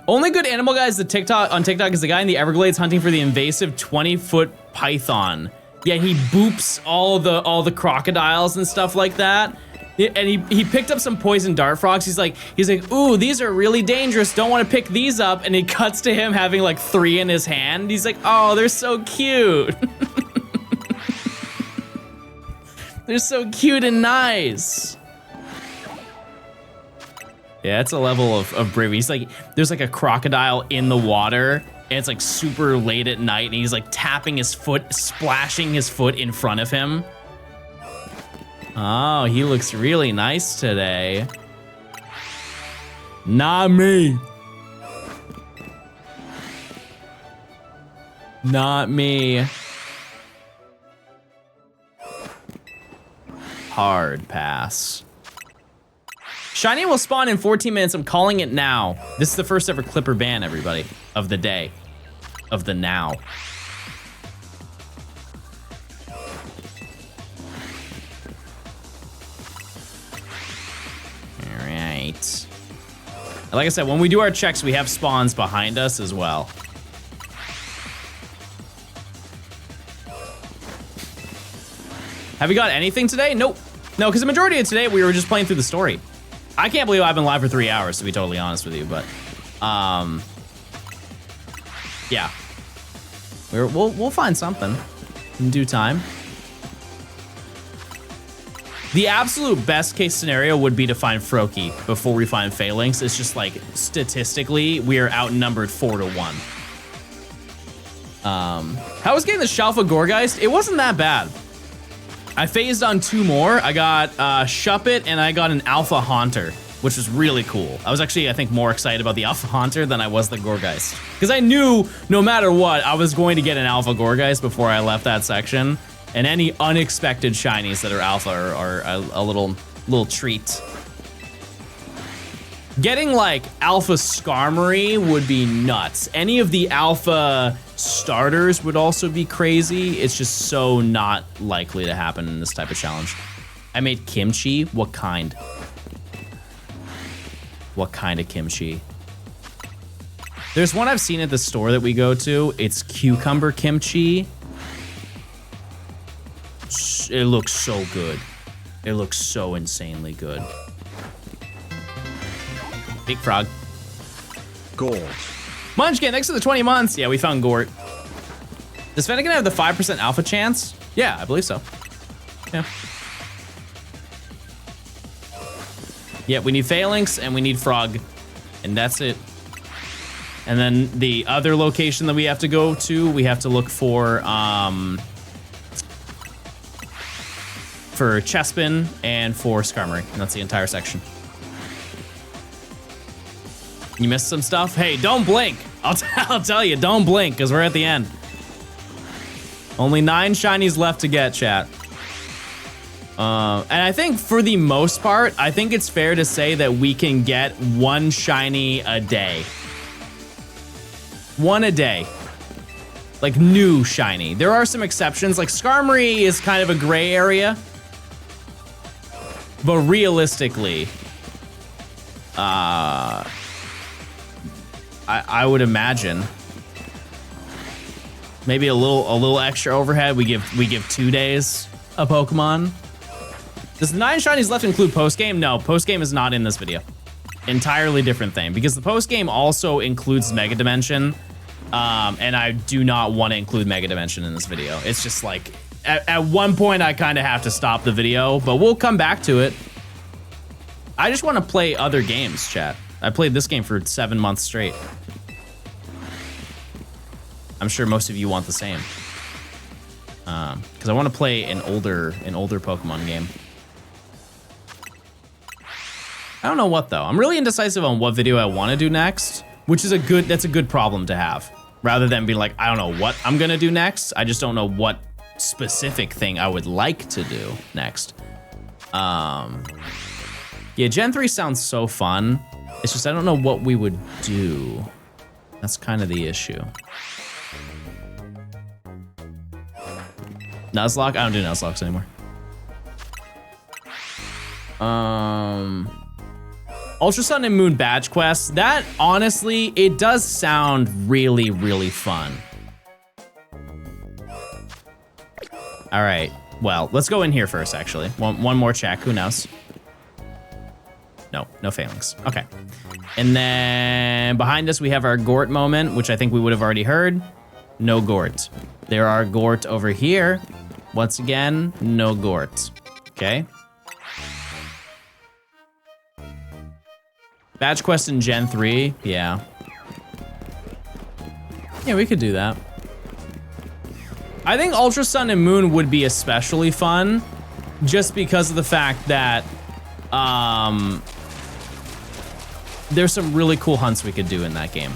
Only good animal guy is on TikTok is the guy in the Everglades hunting for the invasive 20-foot python. Yeah, he boops all the crocodiles and stuff like that. And he picked up some poison dart frogs. He's like, ooh, these are really dangerous. Don't want to pick these up. And it cuts to him having like 3 in his hand. He's like, oh, they're so cute. They're so cute and nice. Yeah, it's a level of bravery. He's like, there's like a crocodile in the water, and it's like super late at night, and he's like tapping his foot, splashing his foot in front of him. Oh, he looks really nice today. Not me. Not me. Hard pass. Shiny will spawn in 14 minutes. I'm calling it now. This is the first ever Clipper ban, everybody, of the day, of the now. All right. Like I said, when we do our checks, we have spawns behind us as well. Have we got anything today? Nope. No, because the majority of today, we were just playing through the story. I can't believe I've been live for 3 hours, to be totally honest with you, but, yeah. We'll find something in due time. The absolute best case scenario would be to find Froakie before we find Phalanx. It's just like, statistically, we are outnumbered 4-1. How was getting the Shalfa Gorgeist? It wasn't that bad. I phased on 2 more. I got Shuppet and I got an Alpha Haunter, which was really cool. I was actually, I think, more excited about the Alpha Haunter than I was the Gorgeist. Because I knew no matter what, I was going to get an Alpha Gorgeist before I left that section. And any unexpected shinies that are Alpha are a little treat. Getting like Alpha Skarmory would be nuts. Any of the Alpha starters would also be crazy. It's just so not likely to happen in this type of challenge. I made kimchi. What kind? What kind of kimchi? There's one I've seen at the store that we go to. It's cucumber kimchi. It looks so good. It looks so insanely good. Big frog. Gort. Munchkin, next to the 20 months. Yeah, we found Gort. Does Fennekin have the 5% alpha chance? Yeah, I believe so. Yeah. Yeah, we need Phalanx and we need Frog. And that's it. And then the other location that we have to go to, we have to look for Chespin and for Skarmory. And that's the entire section. You missed some stuff? Hey, don't blink. I'll tell you, don't blink, because we're at the end. Only 9 shinies left to get, chat. And I think for the most part, I think it's fair to say that we can get 1 shiny a day. 1 a day. Like, new shiny. There are some exceptions, like Skarmory is kind of a gray area. But realistically, I would imagine maybe a little extra overhead. We give 2 days a Pokemon. Does the 9 shinies left include post-game? No, post-game is not in this video. Entirely different thing, because the post-game also includes Mega Dimension, and I do not want to include Mega Dimension in this video. It's just like, at one point I kind of have to stop the video, but we'll come back to it. I just want to play other games, chat. I played this game for 7 months straight. I'm sure most of you want the same. Because I want to play an older Pokemon game. I don't know what though. I'm really indecisive on what video I want to do next, which is that's a good problem to have. rather than being like, I don't know what I'm gonna do next. I just don't know what specific thing I would like to do next. Yeah, Gen 3 sounds so fun. It's just I don't know what we would do. That's kind of the issue. Nuzlocke? I don't do Nuzlocks anymore. Ultra Sun and Moon badge quests. That, honestly, it does sound really, really fun. All right. Well, let's go in here first, actually. One more check. Who knows? No failings. Okay. And then behind us, we have our Gort moment, which I think we would have already heard. No Gort. There are Gort over here. Once again, no Gort. Okay. Badge quest in Gen 3. Yeah. Yeah, we could do that. I think Ultra Sun and Moon would be especially fun just because of the fact that there's some really cool hunts we could do in that game.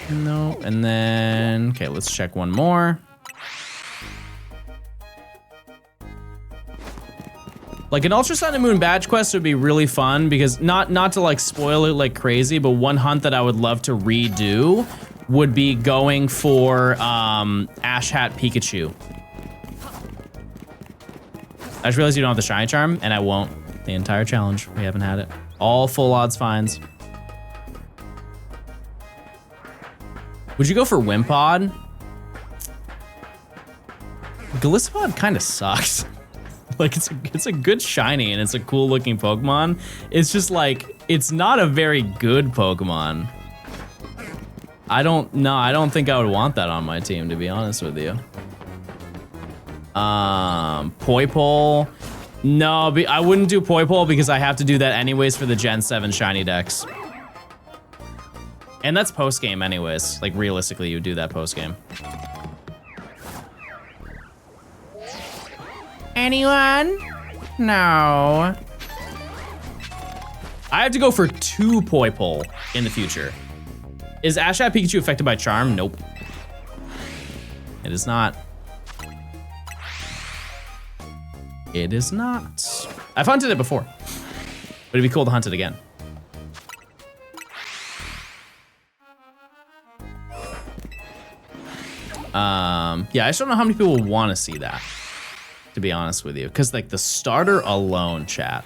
No, and then, okay, let's check one more. Like an Ultra Sun and Moon badge quest would be really fun because not to like spoil it like crazy, but one hunt that I would love to redo would be going for Ash Hat Pikachu. I just realized you don't have the shiny charm, and I won't the entire challenge. We haven't had it. All full odds finds. Would you go for Wimpod? Galissapod kind of sucks. Like it's a good shiny and it's a cool looking Pokemon. It's just like, it's not a very good Pokemon. I don't think I would want that on my team, to be honest with you. Poipole. No, I wouldn't do Poipole because I have to do that anyways for the Gen 7 shiny decks. And that's post game anyways. Like realistically, you would do that post game. Anyone? No. I have to go for 2 Poipole in the future. Is Ash Hat Pikachu affected by Charm? Nope. It is not. It is not. I've hunted it before, but it'd be cool to hunt it again. Yeah, I just don't know how many people will want to see that, to be honest with you, because like the starter alone, chat,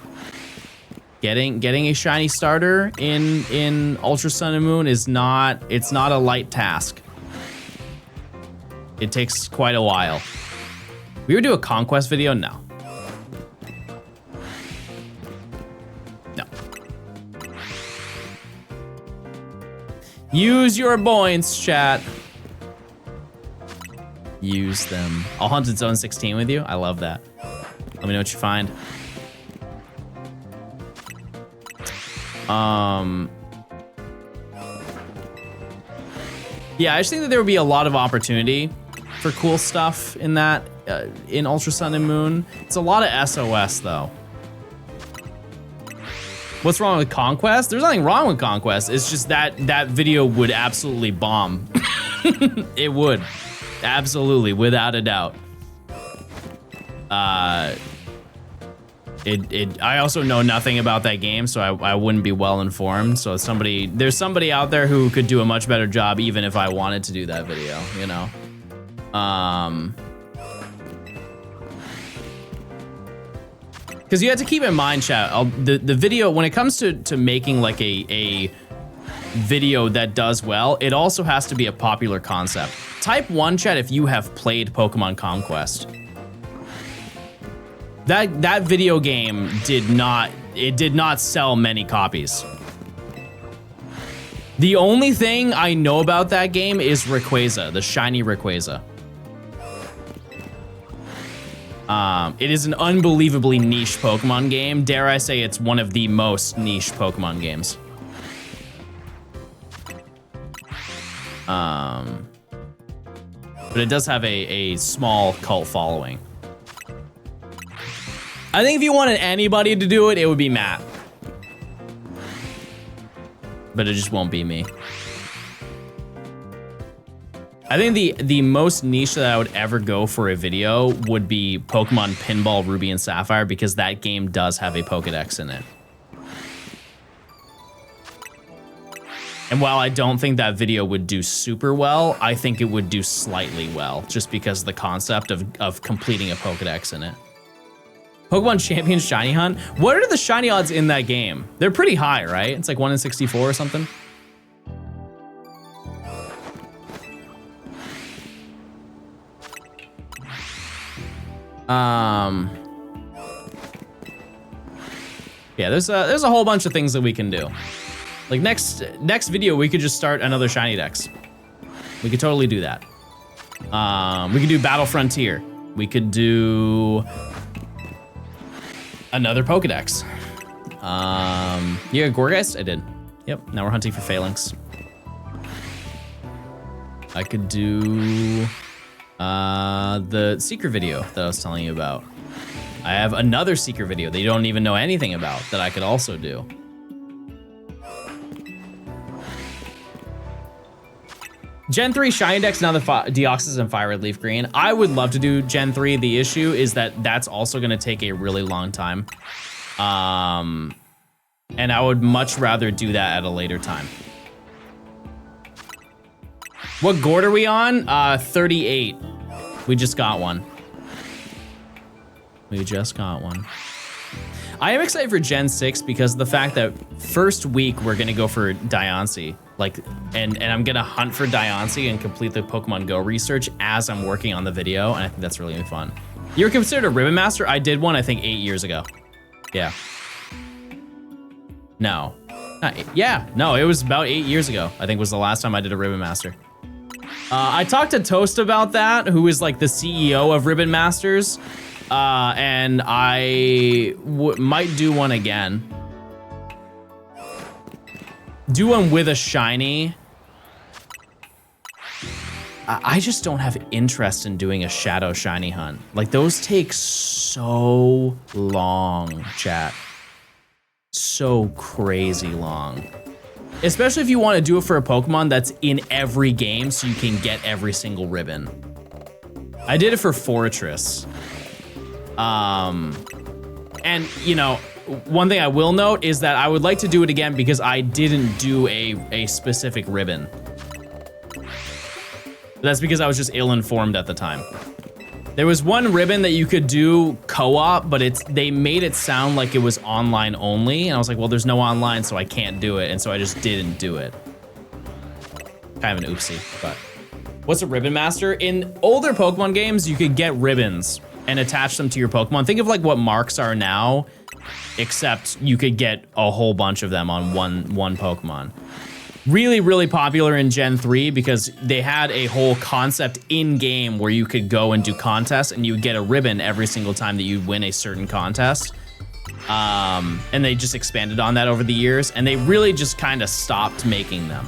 getting a shiny starter in Ultra Sun and Moon is not, it's not a light task. It takes quite a while. We would do a conquest video? No. No. Use your points, chat. Use them. I'll hunt in Zone 16 with you. I love that. Let me know what you find. Yeah, I just think that there would be a lot of opportunity for cool stuff in that, in Ultra Sun and Moon. It's a lot of SOS though. What's wrong with Conquest? There's nothing wrong with Conquest. It's just that that video would absolutely bomb. It would. Absolutely, without a doubt. I also know nothing about that game, so I wouldn't be well informed. So there's somebody out there who could do a much better job, even if I wanted to do that video, you know? Because you have to keep in mind, chat, the video, when it comes to making like a video that does well, it also has to be a popular concept. Type 1, chat, if you have played Pokemon Conquest. That video game did not sell many copies. The only thing I know about that game is Rayquaza, the shiny Rayquaza. It is an unbelievably niche Pokemon game. Dare I say it's one of the most niche Pokemon games. But it does have a small cult following. I think if you wanted anybody to do it, it would be Matt. but it just won't be me. I think the most niche that I would ever go for a video would be Pokemon Pinball Ruby and Sapphire, because that game does have a Pokedex in it. And while I don't think that video would do super well, I think it would do slightly well, just because of the concept of completing a Pokedex in it. Pokemon Champion Shiny Hunt? What are the shiny odds in that game? They're pretty high, right? It's like 1 in 64 or something. Yeah, there's a whole bunch of things that we can do. Like next video, we could just start another shiny dex. We could totally do that. We could do Battle Frontier. We could do another Pokedex. Yeah, Gorgeist? I did. Yep, now we're hunting for Phalanx. I could do the Seeker video that I was telling you about. I have another Seeker video that you don't even know anything about that I could also do. Gen 3 Shiny Dex, now the Deoxys and Fire Red Leaf Green. I would love to do Gen 3. The issue is that that's also going to take a really long time. And I would much rather do that at a later time. What gourd are we on? 38. We just got one. We just got one. I am excited for Gen 6 because of the fact that first week we're gonna go for Diancie. Like, and I'm gonna hunt for Diancie and complete the Pokemon Go research as I'm working on the video, and I think that's really gonna be fun. You were considered a Ribbon Master? I did one, I think 8 years ago. Yeah. No. Yeah, no, it was about 8 years ago, I think was the last time I did a Ribbon Master. I talked to Toast about that, who is like the CEO of Ribbon Masters, and I might do one again. Do one with a shiny. I just don't have interest in doing a shadow shiny hunt. Like, those take so long, chat. So crazy long. Especially if you want to do it for a Pokemon that's in every game so you can get every single ribbon. I did it for Fortress. And, you know, one thing I will note is that I would like to do it again because I didn't do a specific ribbon. That's because I was just ill-informed at the time. There was one ribbon that you could do co-op, but they made it sound like it was online only. And I was like, well, there's no online, so I can't do it. And so I just didn't do it. Kind of an oopsie, but. What's a Ribbon Master? In older Pokemon games, you could get ribbons and attach them to your Pokemon. Think of like what marks are now, except you could get a whole bunch of them on one Pokemon. Really, really popular in Gen 3 because they had a whole concept in-game where you could go and do contests and you would get a ribbon every single time that you win a certain contest. And they just expanded on that over the years, and they really just kind of stopped making them.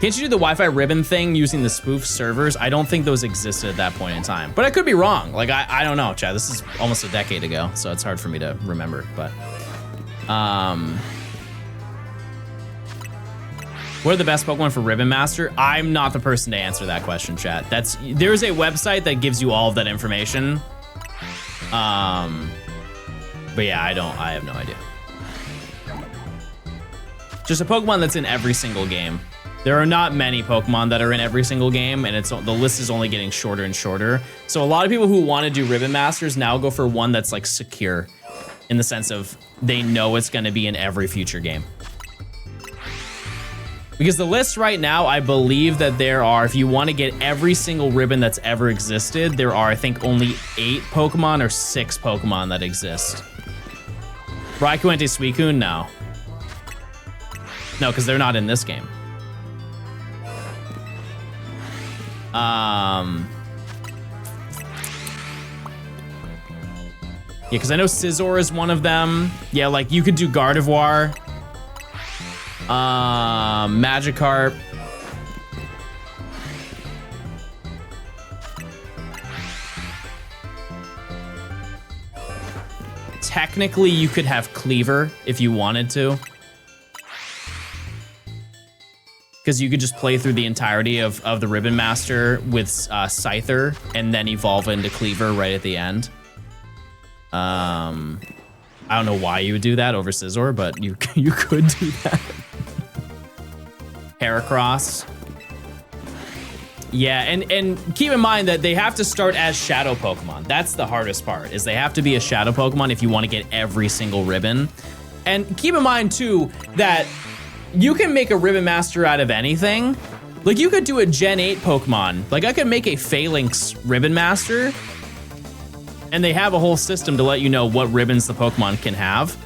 Can't you do the Wi-Fi ribbon thing using the spoof servers? I don't think those existed at that point in time, but I could be wrong. Like, I don't know, Chad. This is almost a decade ago, so it's hard for me to remember, but. What are the best Pokemon for Ribbon Master? I'm not the person to answer that question, chat. There's a website that gives you all of that information. But yeah, I have no idea. Just a Pokemon that's in every single game. There are not many Pokemon that are in every single game, and the list is only getting shorter and shorter. So a lot of people who want to do Ribbon Masters now go for one that's like secure, in the sense of they know it's going to be in every future game. Because the list right now, I believe that there are, if you want to get every single ribbon that's ever existed, there are, I think, only 8 Pokemon or 6 Pokemon that exist. Raikou and Suicune? No. No, because they're not in this game. Yeah, because I know Scizor is one of them. Yeah, like, you could do Gardevoir. Magikarp. technically you could have Cleaver if you wanted to. Because you could just play through the entirety of the Ribbon Master with Scyther and then evolve into Cleaver right at the end. I don't know why you would do that over Scizor, but you could do that. Heracross. Yeah, and keep in mind that they have to start as Shadow Pokemon. That's the hardest part, is they have to be a Shadow Pokemon if you want to get every single ribbon. And keep in mind, too, that you can make a Ribbon Master out of anything. Like, you could do a Gen 8 Pokemon. Like, I could make a Phalanx Ribbon Master, and they have a whole system to let you know what ribbons the Pokemon can have.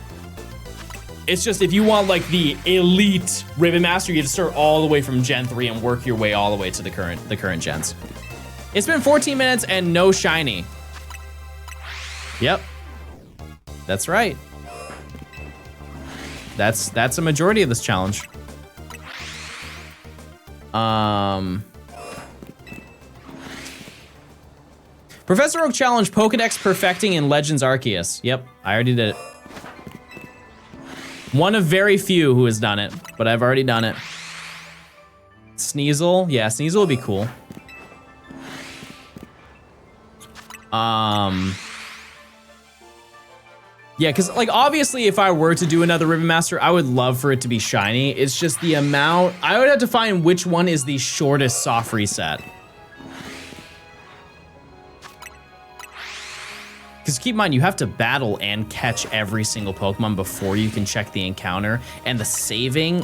It's just, if you want, like, the elite Ribbon Master, you have to start all the way from Gen 3 and work your way all the way to the current gens. It's been 14 minutes and no shiny. Yep. That's right. That's a majority of this challenge. Professor Oak challenge Pokedex perfecting in Legends Arceus. Yep, I already did it. One of very few who has done it, but I've already done it. Sneasel, yeah, Sneasel would be cool. Yeah, because, like, obviously, if I were to do another Ribbon Master, I would love for it to be shiny. It's just the amount. I would have to find which one is the shortest soft reset. Because keep in mind, you have to battle and catch every single Pokemon before you can check the encounter. And the saving,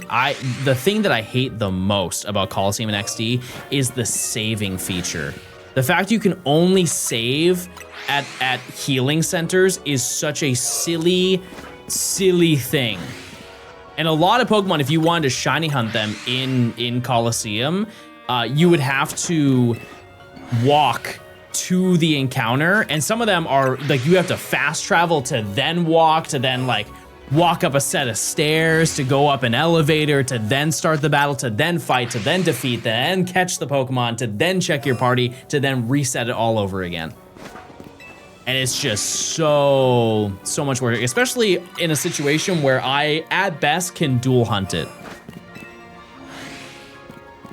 the thing that I hate the most about Coliseum and XD is the saving feature. The fact you can only save at healing centers is such a silly thing. And a lot of Pokemon, if you wanted to shiny hunt them in Coliseum, you would have to walk to the encounter, and some of them are like you have to fast travel to then walk, to then like walk up a set of stairs, to go up an elevator, to then start the battle, to then fight, to then defeat, then catch the Pokemon, to then check your party, to then reset it all over again. And it's just so much work, especially in a situation where I, at best, can dual hunt it.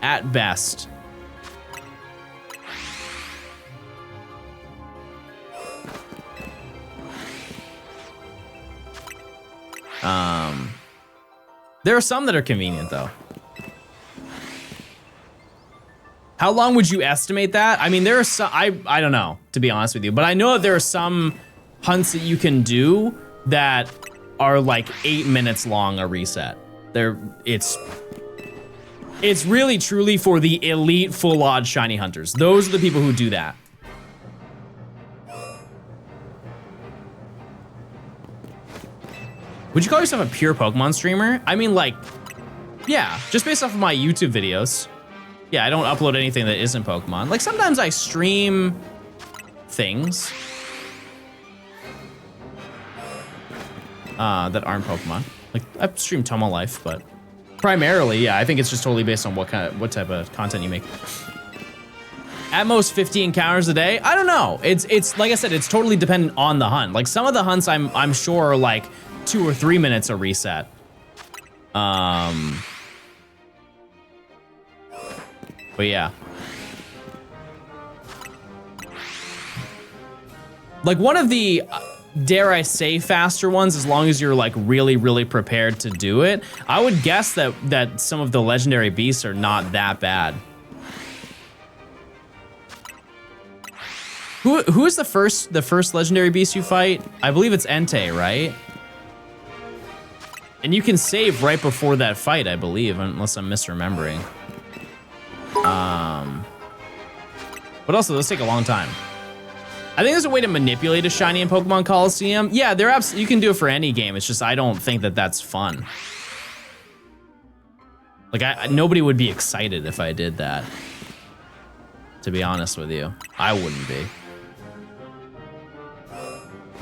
At best. There are some that are convenient, though. How long would you estimate that? I mean, there are some, I don't know, to be honest with you, but I know that there are some hunts that you can do that are like 8 minutes long a reset. It's really truly for the elite full odd shiny hunters. Those are the people who do that. Would you call yourself a pure Pokemon streamer? I mean, like, yeah, just based off of my YouTube videos. Yeah, I don't upload anything that isn't Pokemon. Like, sometimes I stream things that aren't Pokemon. Like, I stream Tomo Life, but primarily, yeah, I think it's just totally based on what type of content you make. At most 50 encounters a day? I don't know. It's like I said, it's totally dependent on the hunt. Like, some of the hunts I'm sure are like 2 or 3 minutes a reset. But yeah. Like, one of the, dare I say, faster ones, as long as you're like really prepared to do it, I would guess that some of the legendary beasts are not that bad. Who is the first legendary beast you fight? I believe it's Entei, right? And you can save right before that fight, I believe, unless I'm misremembering. But also, those take a long time. I think there's a way to manipulate a shiny in Pokemon Coliseum. Yeah, you can do it for any game. It's just I don't think that that's fun. Like, nobody would be excited if I did that. To be honest with you, I wouldn't be.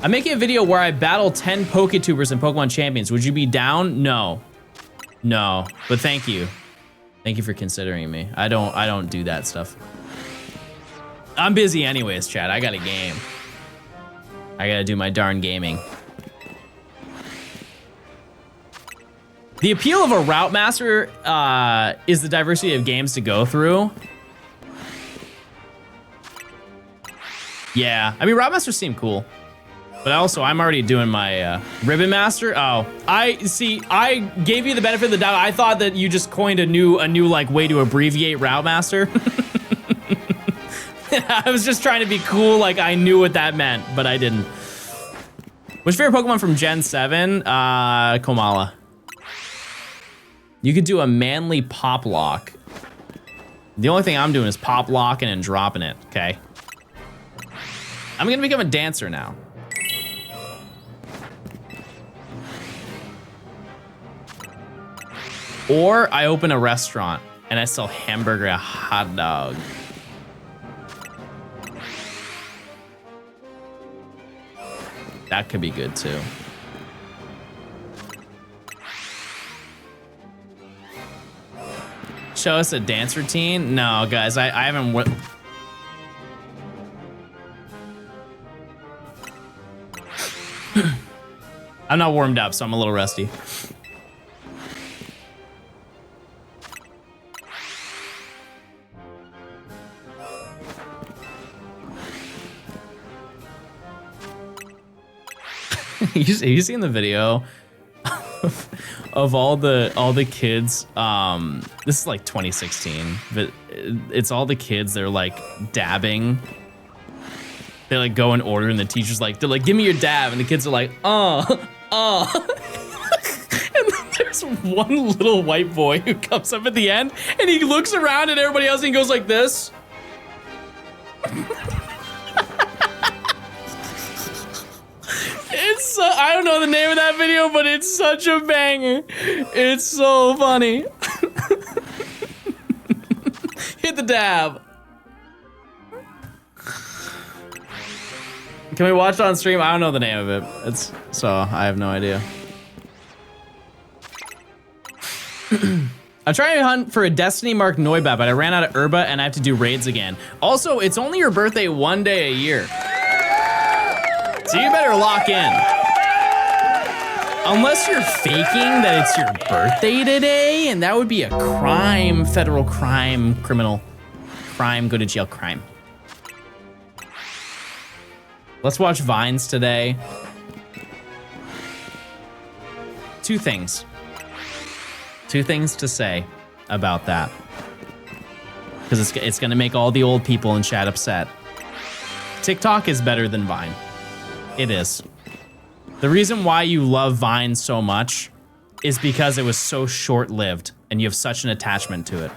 I'm making a video where I battle 10 Poketubers and Pokemon Champions. Would you be down? No. No, but thank you. Thank you for considering me. I don't do that stuff. I'm busy anyways, Chad. I got a game. I gotta do my darn gaming. The appeal of a Route Master is the diversity of games to go through. Yeah, I mean, Route Masters seem cool. But also, I'm already doing my Ribbon Master. Oh, I gave you the benefit of the doubt. I thought that you just coined a new like way to abbreviate Route Master. I was just trying to be cool, like I knew what that meant, but I didn't. What's your favorite Pokemon from Gen 7? Komala. You could do a manly Pop Lock. The only thing I'm doing is Pop Locking and dropping it, okay? I'm gonna become a dancer now. Or I open a restaurant and I sell hamburger and hot dog. That could be good too. Show us a dance routine? No, guys, I haven't. I'm not warmed up, so I'm a little rusty. You seen the video of all the kids? This is like 2016, but it's all the kids. They're like dabbing. They like go in order, and the teacher's like, they're like, "Give me your dab," and the kids are like, And then there's one little white boy who comes up at the end, and he looks around at everybody else, and he goes like this. It's I don't know the name of that video, but it's such a banger. It's so funny. Hit the dab. Can we watch it on stream? I don't know the name of it. So I have no idea. I'm trying to hunt for a Destiny Mark Noibat, but I ran out of Herba and I have to do raids again. Also, it's only your birthday one day a year. So you better lock in. Unless you're faking that it's your birthday today, and that would be a crime, federal crime, criminal crime, go to jail crime. Let's watch Vines today. Two things to say about that. Because it's gonna make all the old people in chat upset. TikTok is better than Vine. It is. The reason why you love Vine so much is because it was so short-lived and you have such an attachment to it.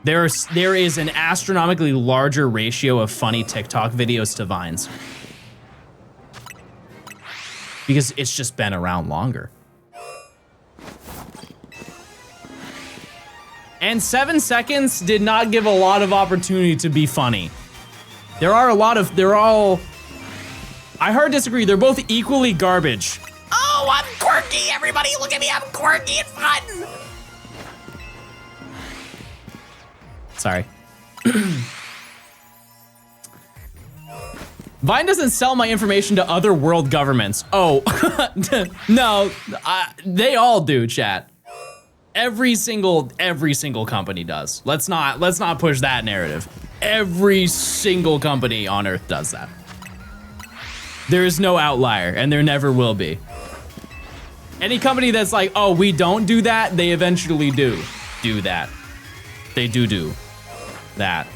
There is an astronomically larger ratio of funny TikTok videos to Vines. Because it's just been around longer. And 7 seconds did not give a lot of opportunity to be funny. They're all, I hard disagree, they're both equally garbage. Oh, I'm quirky, everybody look at me, I'm quirky and fun. Sorry. Vine doesn't sell my information to other world governments. Oh, no, they all do, chat. Every single company does. Let's not push that narrative. Every single company on Earth does that. There is no outlier, and there never will be. Any company that's like, oh, we don't do that, they eventually do that. They do that.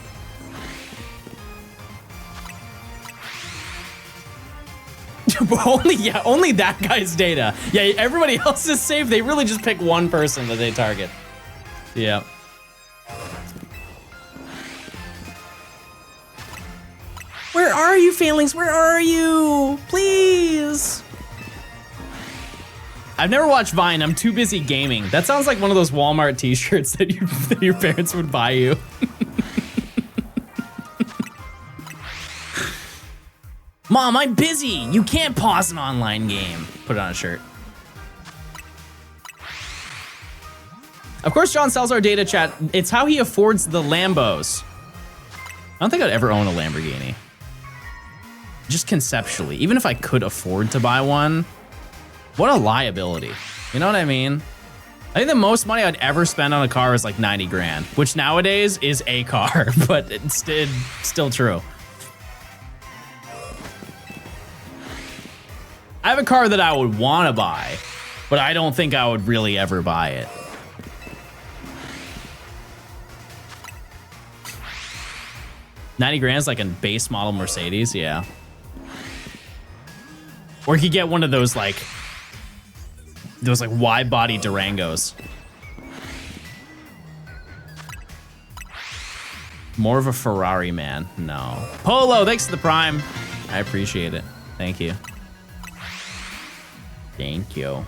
Only that guy's data. Yeah, everybody else is safe. They really just pick one person that they target. Yeah. Where are you, Failings? Where are you? Please. I've never watched Vine. I'm too busy gaming. That sounds like one of those Walmart t-shirts that your parents would buy you. Mom, I'm busy. You can't pause an online game. Put it on a shirt. Of course, John sells our data, chat. It's how he affords the Lambos. I don't think I'd ever own a Lamborghini. Just conceptually. Even if I could afford to buy one, What a liability. You know what I mean? I think the most money I'd ever spend on a car is like 90 grand, which nowadays is a car, but it's still true. I have a car that I would want to buy, but I don't think I would really ever buy it. $90 grand is like a base model Mercedes, yeah. Or you could get one of those like wide body Durangos. More of a Ferrari man, no. Polo, thanks for the prime. I appreciate it, thank you. Thank you.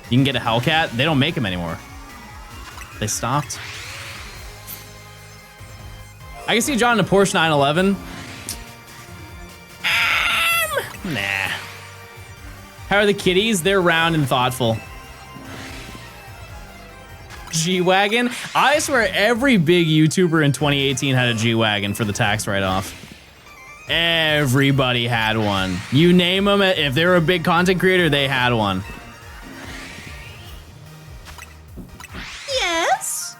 You can get a Hellcat. They don't make them anymore. They stopped. I can see John in a Porsche 911. Nah. How are the kitties? They're round and thoughtful. G-Wagon? I swear every big YouTuber in 2018 had a G-Wagon for the tax write-off. Everybody had one. You name them, if they were a big content creator, they had one. Yes?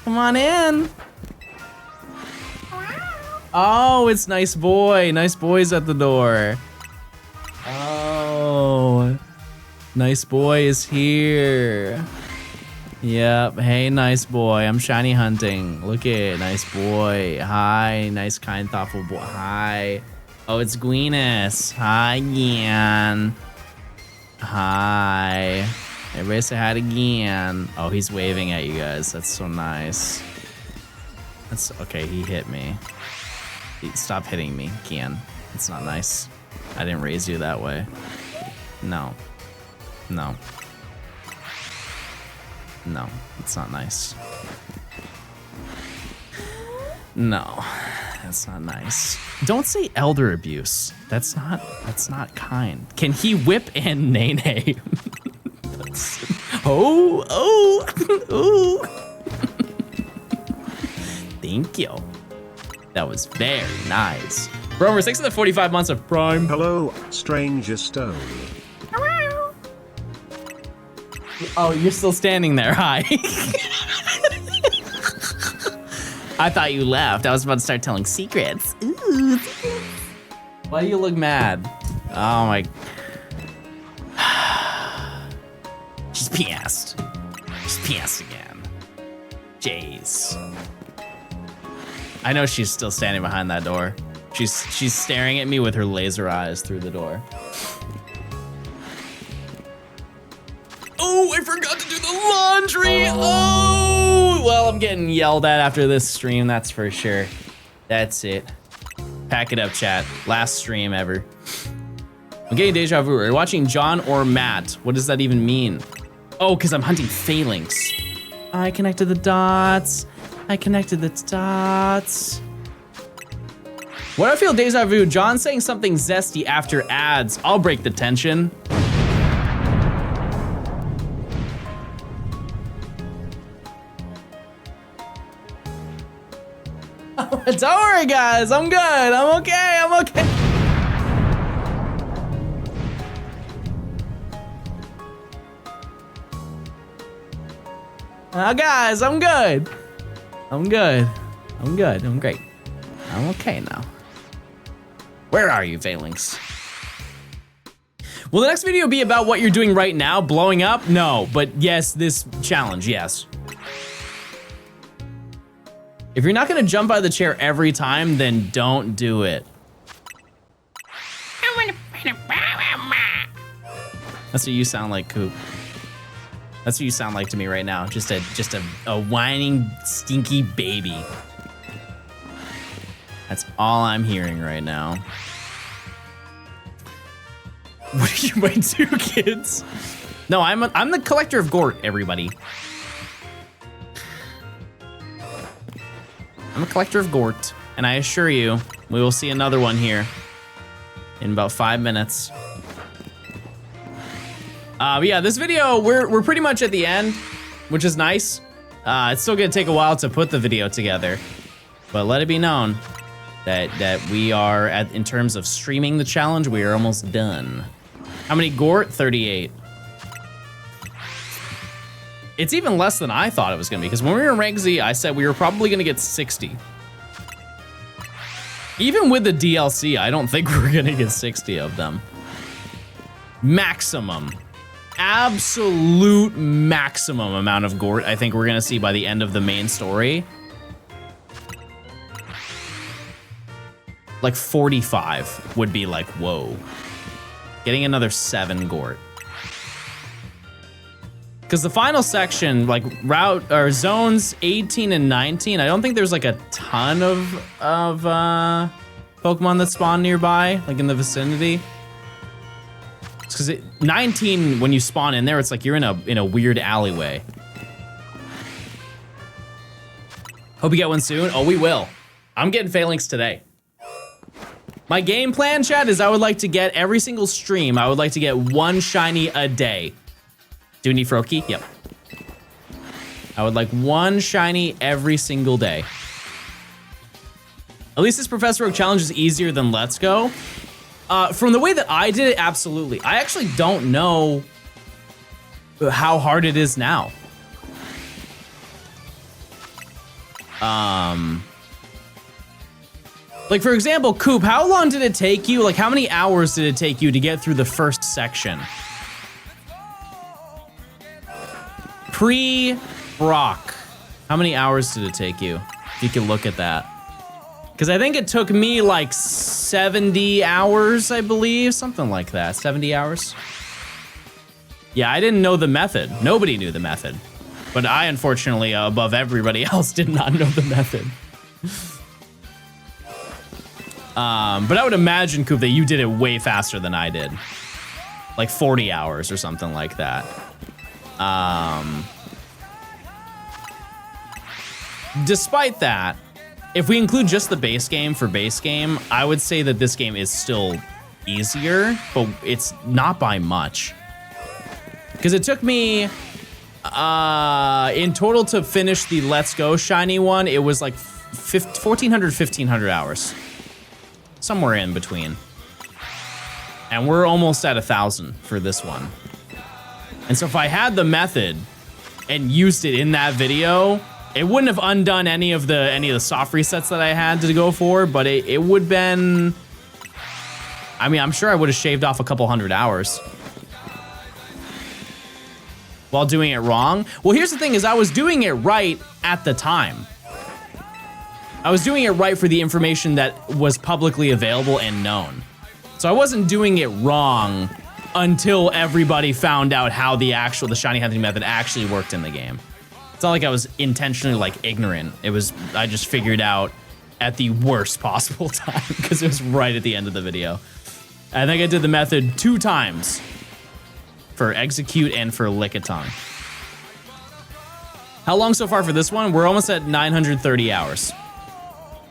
Come on in. Oh, it's Nice Boy. Nice Boy's at the door. Oh, Nice Boy is here. Yep. Hey, Nice Boy. I'm shiny hunting. Look at Nice Boy. Hi, nice, kind, thoughtful boy. Hi. Oh, it's Gweenus. Hi, Gian. Hi. Everybody say hi to Gian. Oh, he's waving at you guys. That's so nice. That's okay. He hit me. Stop hitting me, Gian. It's not nice. I didn't raise you that way. No. No. No, it's not nice. No, that's not nice. Don't say elder abuse. That's not kind. Can he whip and nay? Oh. Thank you. That was very nice. Bromer, 6 of the 45 months of Prime. Hello, Stranger Stone. Oh, you're still standing there. Hi. I thought you left. I was about to start telling secrets. Ooh, secrets. Why do you look mad? Oh my. She's pissed. She's pissed again. Jeez. I know she's still standing behind that door. She's staring at me with her laser eyes through the door. Oh, I forgot to do the laundry. Oh, well, I'm getting yelled at after this stream, that's for sure. That's it. Pack it up, chat. Last stream ever. I'm getting deja vu. Are you watching John or Matt? What does that even mean? Oh, because I'm hunting phalanx. I connected the dots. I connected the dots. What I feel deja vu, John saying something zesty after ads. I'll break the tension. Don't worry, guys. I'm good. I'm okay. I'm okay. Guys, I'm good. I'm good. I'm good. I'm great. I'm okay now. Where are you, Phalanx? Will the next video be about what you're doing right now? Blowing up? No, but yes, this challenge, yes. If you're not gonna jump out of the chair every time, then don't do it. That's what you sound like, Coop. That's what you sound like to me right now. Just a whining, stinky baby. That's all I'm hearing right now. What are you, my two kids? No, I'm the collector of Gort, everybody. I'm a collector of Gort, and I assure you, we will see another one here in about 5 minutes. But yeah, this video, we're pretty much at the end, which is nice. It's still gonna take a while to put the video together, but let it be known that we are in terms of streaming the challenge, we are almost done. How many Gort? 38. It's even less than I thought it was gonna be, because when we were in Rank Z, I said we were probably gonna get 60. Even with the DLC, I don't think we're gonna get 60 of them. Maximum. Absolute maximum amount of Gort I think we're gonna see by the end of the main story. Like 45 would be like, whoa. Getting another 7 Gort. Because the final section, like route or zones 18 and 19, I don't think there's like a ton of Pokemon that spawn nearby, like in the vicinity. Because 19, when you spawn in there, it's like you're in a weird alleyway. Hope you get one soon. Oh, we will. I'm getting Phalanx today. My game plan, chat, is I would like to get every single stream. I would like to get 1 shiny a day. Do we need Froakie? Yep. I would like 1 shiny every single day. At least this Professor Oak challenge is easier than Let's Go. From the way that I did it, absolutely. I actually don't know how hard it is now. Like, for example, Coop, how long did it take you? Like, how many hours did it take you to get through the first section? Pre-Brock. How many hours did it take you? If you can look at that. Because I think it took me like 70 hours, I believe. Something like that. 70 hours. Yeah, I didn't know the method. Nobody knew the method. But I, unfortunately, above everybody else, did not know the method. But I would imagine, Coop, that you did it way faster than I did. Like 40 hours or something like that. Despite that, if we include just the base game for base game, I would say that this game is still easier, but it's not by much. Because it took me, in total to finish the Let's Go shiny one, it was like 1,400, 1,500 hours. Somewhere in between. And we're almost at 1,000 for this one. And so if I had the method and used it in that video, it wouldn't have undone any of the soft resets that I had to go for, but it would have been, I mean, I'm sure I would have shaved off a couple 100 hours while doing it wrong. Well, here's the thing is I was doing it right at the time. I was doing it right for the information that was publicly available and known. So I wasn't doing it wrong until everybody found out how the shiny hunting method actually worked in the game. It's not like I was intentionally like ignorant. It was, I just figured out at the worst possible time because it was right at the end of the video. I think I did the method 2 times for execute and for Lickitung. How long so far for this one? We're almost at 930 hours,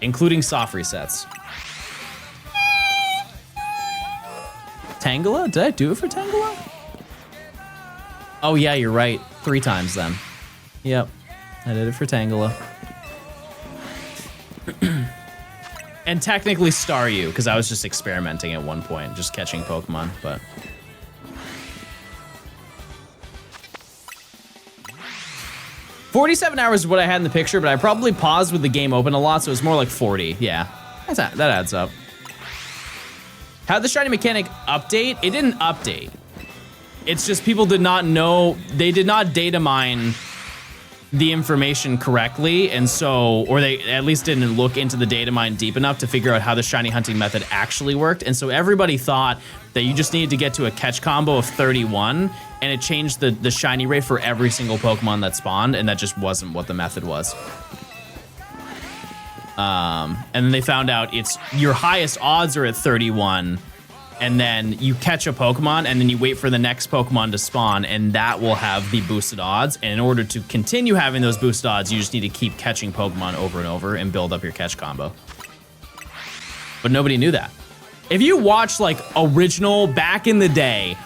including soft resets. Tangela? Did I do it for Tangela? Oh yeah, you're right. 3 times then. Yep, I did it for Tangela. And technically Staryu, because I was just experimenting at one point, just catching Pokemon, but... 47 hours is what I had in the picture, but I probably paused with the game open a lot, so it was more like 40. Yeah, that adds up. How'd the shiny mechanic update? It didn't update. It's just people did not know, they did not data mine the information correctly, and so, or they at least didn't look into the data mine deep enough to figure out how the shiny hunting method actually worked, and so everybody thought that you just needed to get to a catch combo of 31, and it changed the shiny rate for every single Pokemon that spawned, and that just wasn't what the method was. And then they found out it's your highest odds are at 31, and then you catch a Pokemon, and then you wait for the next Pokemon to spawn, and that will have the boosted odds. And in order to continue having those boosted odds, you just need to keep catching Pokemon over and over and build up your catch combo. But nobody knew that. If you watch like original, back in the day,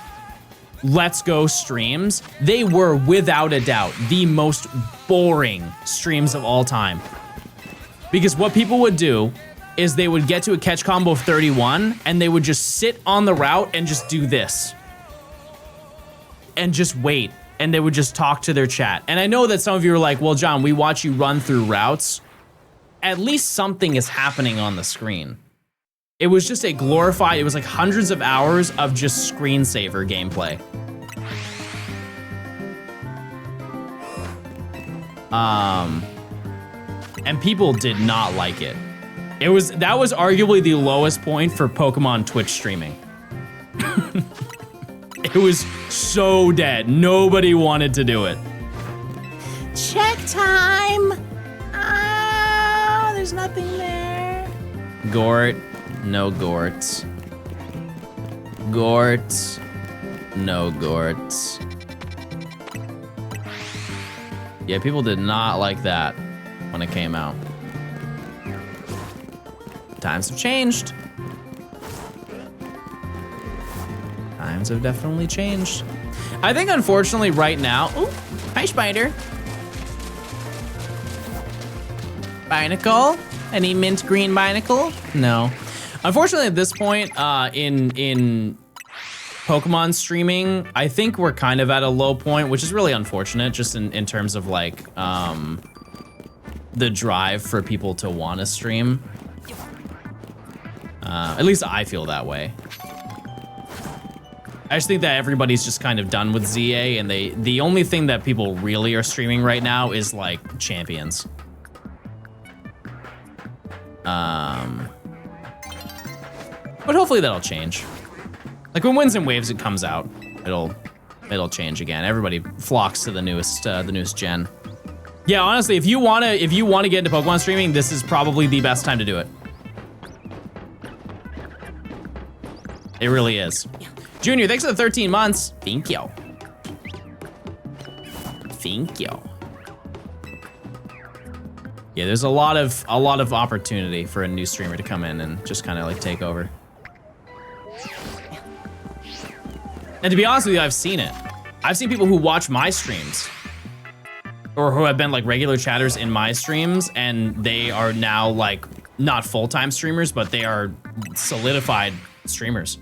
Let's Go streams, they were without a doubt the most boring streams of all time. Because what people would do is they would get to a catch combo of 31 and they would just sit on the route and just do this and just wait. And they would just talk to their chat. And I know that some of you are like, well, John, we watch you run through routes. At least something is happening on the screen. It was just a glorified, it was like hundreds of hours of just screensaver gameplay. And people did not like it. That was arguably the lowest point for Pokemon Twitch streaming. It was so dead. Nobody wanted to do it. Check time. Ah, there's nothing there. Gort, no Gorts. Gorts, no Gorts. Yeah, people did not like that when it came out. Times have changed. Times have definitely changed. I think unfortunately right now, ooh, hi Spider. Binacle? Any mint green binacle? No. Unfortunately at this point in Pokemon streaming, I think we're kind of at a low point, which is really unfortunate just in terms of like the drive for people to want to stream. At least I feel that way. I just think that everybody's just kind of done with ZA, and the only thing that people really are streaming right now is like champions. But hopefully that'll change. Like when Winds and Waves it comes out, it'll change again. Everybody flocks to the newest gen. Yeah, honestly, if you wanna get into Pokemon streaming, this is probably the best time to do it. It really is. Junior, thanks for the 13 months. Thank you. Thank you. Yeah, there's a lot of opportunity for a new streamer to come in and just kind of like take over. And to be honest with you, I've seen it. I've seen people who watch my streams or who have been like regular chatters in my streams, and they are now like not full-time streamers, but they are solidified streamers.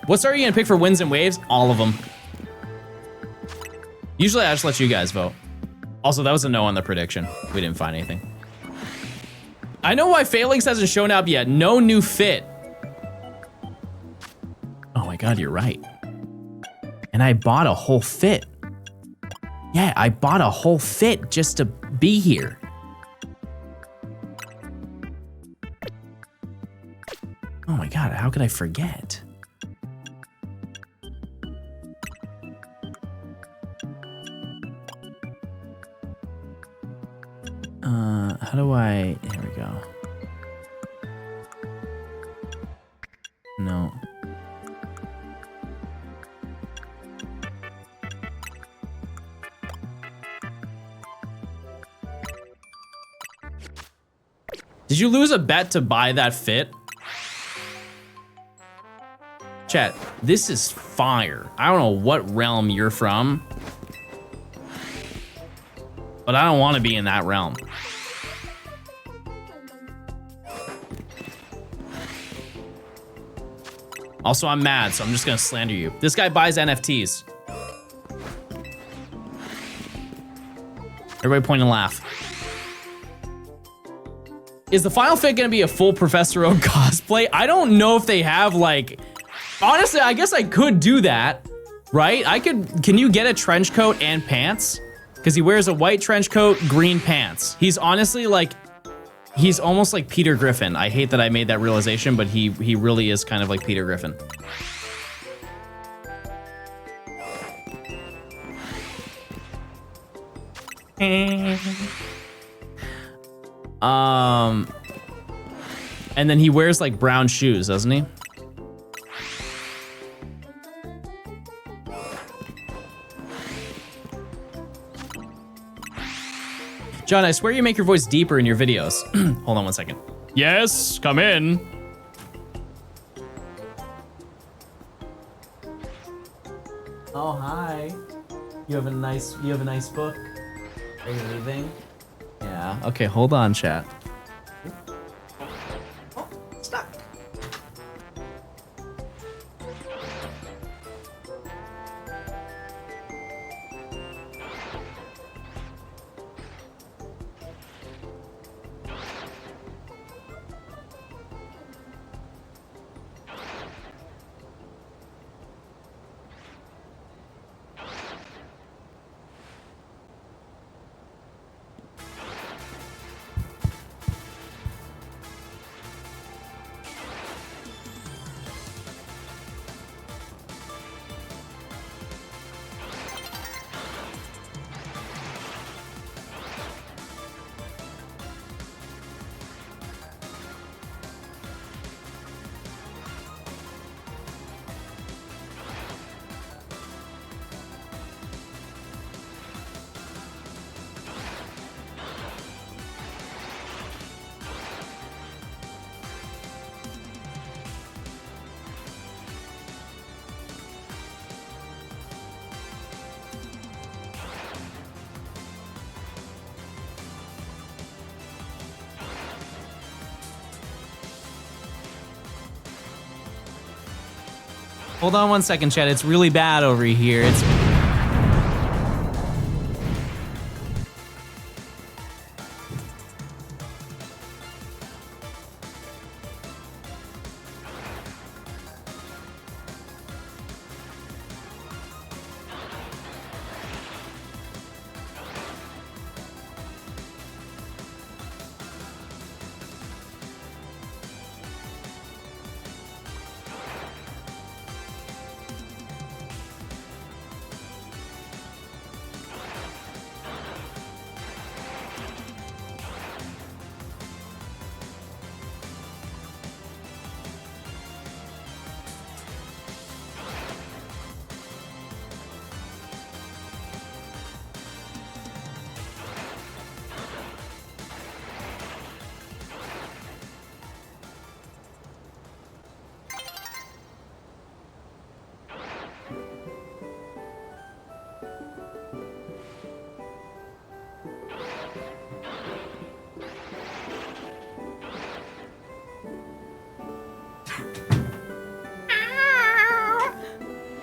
What star are you gonna pick for Winds and Waves? All of them. Usually I just let you guys vote. Also, that was a no on the prediction. We didn't find anything. I know why Phalanx hasn't shown up yet. No new fit. Oh my God, you're right. And I bought a whole fit. Yeah, I bought a whole fit just to be here. Oh my God, how could I forget? How do I, here we go. No. Did you lose a bet to buy that fit? Chat, this is fire. I don't know what realm you're from, but I don't want to be in that realm. Also, I'm mad, so I'm just gonna slander you. This guy buys NFTs. Everybody point and laugh. Is the final fit gonna be a full Professor Oak cosplay? I don't know if they have like, honestly, I guess I could do that, right? Can you get a trench coat and pants? Because he wears a white trench coat, green pants. He's honestly like, he's almost like Peter Griffin. I hate that I made that realization, but he really is kind of like Peter Griffin. And then he wears like brown shoes, doesn't he? John, I swear you make your voice deeper in your videos. Hold on one second. Yes, come in. Oh, hi. You have a nice book. Are you leaving? Yeah, okay, hold on, chat. Oh, stuck. Hold on one second, chat. It's really bad over here. It's...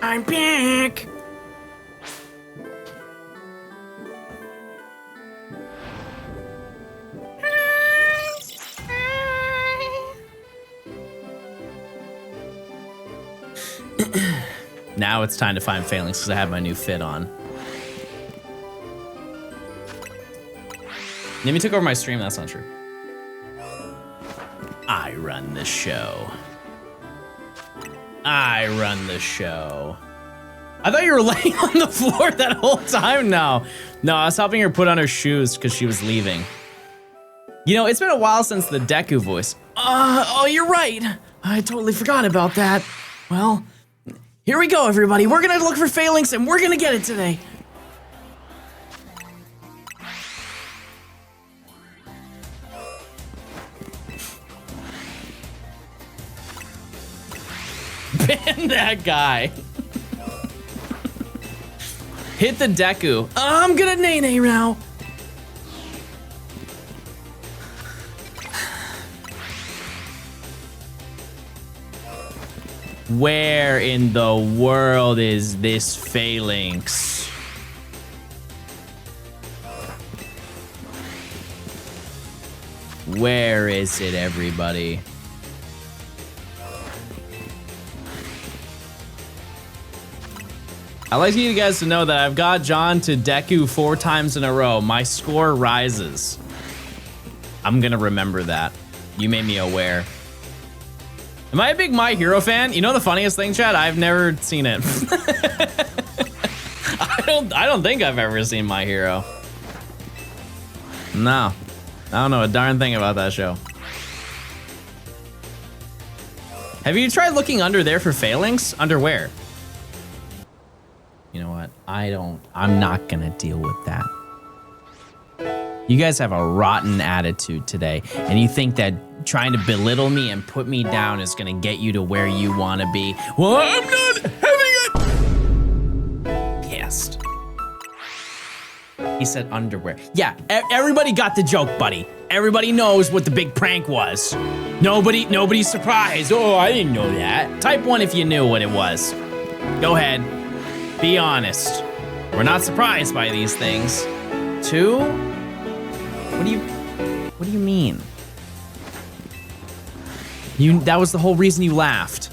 I'm back. Now it's time to find failings because I have my new fit on. Nimi took over my stream. That's not true. I run the show. I run the show. I thought you were laying on the floor that whole time now. No, I was helping her put on her shoes because she was leaving. You know, it's been a while since the Deku voice. Oh, you're right. I totally forgot about that. Well, here we go, everybody. We're gonna look for failings and we're gonna get it today. Ban that guy. Hit the Deku. I'm gonna nay-nay now. Where in the world is this phalanx? Where is it, everybody? I'd like you guys to know that I've got John to Deku 4 times in a row. My score rises. I'm gonna remember that. You made me aware. Am I a big My Hero fan? You know the funniest thing, Chad? I've never seen it. I don't think I've ever seen My Hero. No. I don't know a darn thing about that show. Have you tried looking under there for failings? Under where? You know what? I'm not gonna deal with that. You guys have a rotten attitude today, and you think that trying to belittle me and put me down is gonna get you to where you wanna be. Well, I'm not having it! Pissed. He said underwear. Yeah, everybody got the joke, buddy. Everybody knows what the big prank was. Nobody's surprised. Oh, I didn't know that. Type 1 if you knew what it was. Go ahead. Be honest. We're not surprised by these things. 2? What do you mean? That was the whole reason you laughed.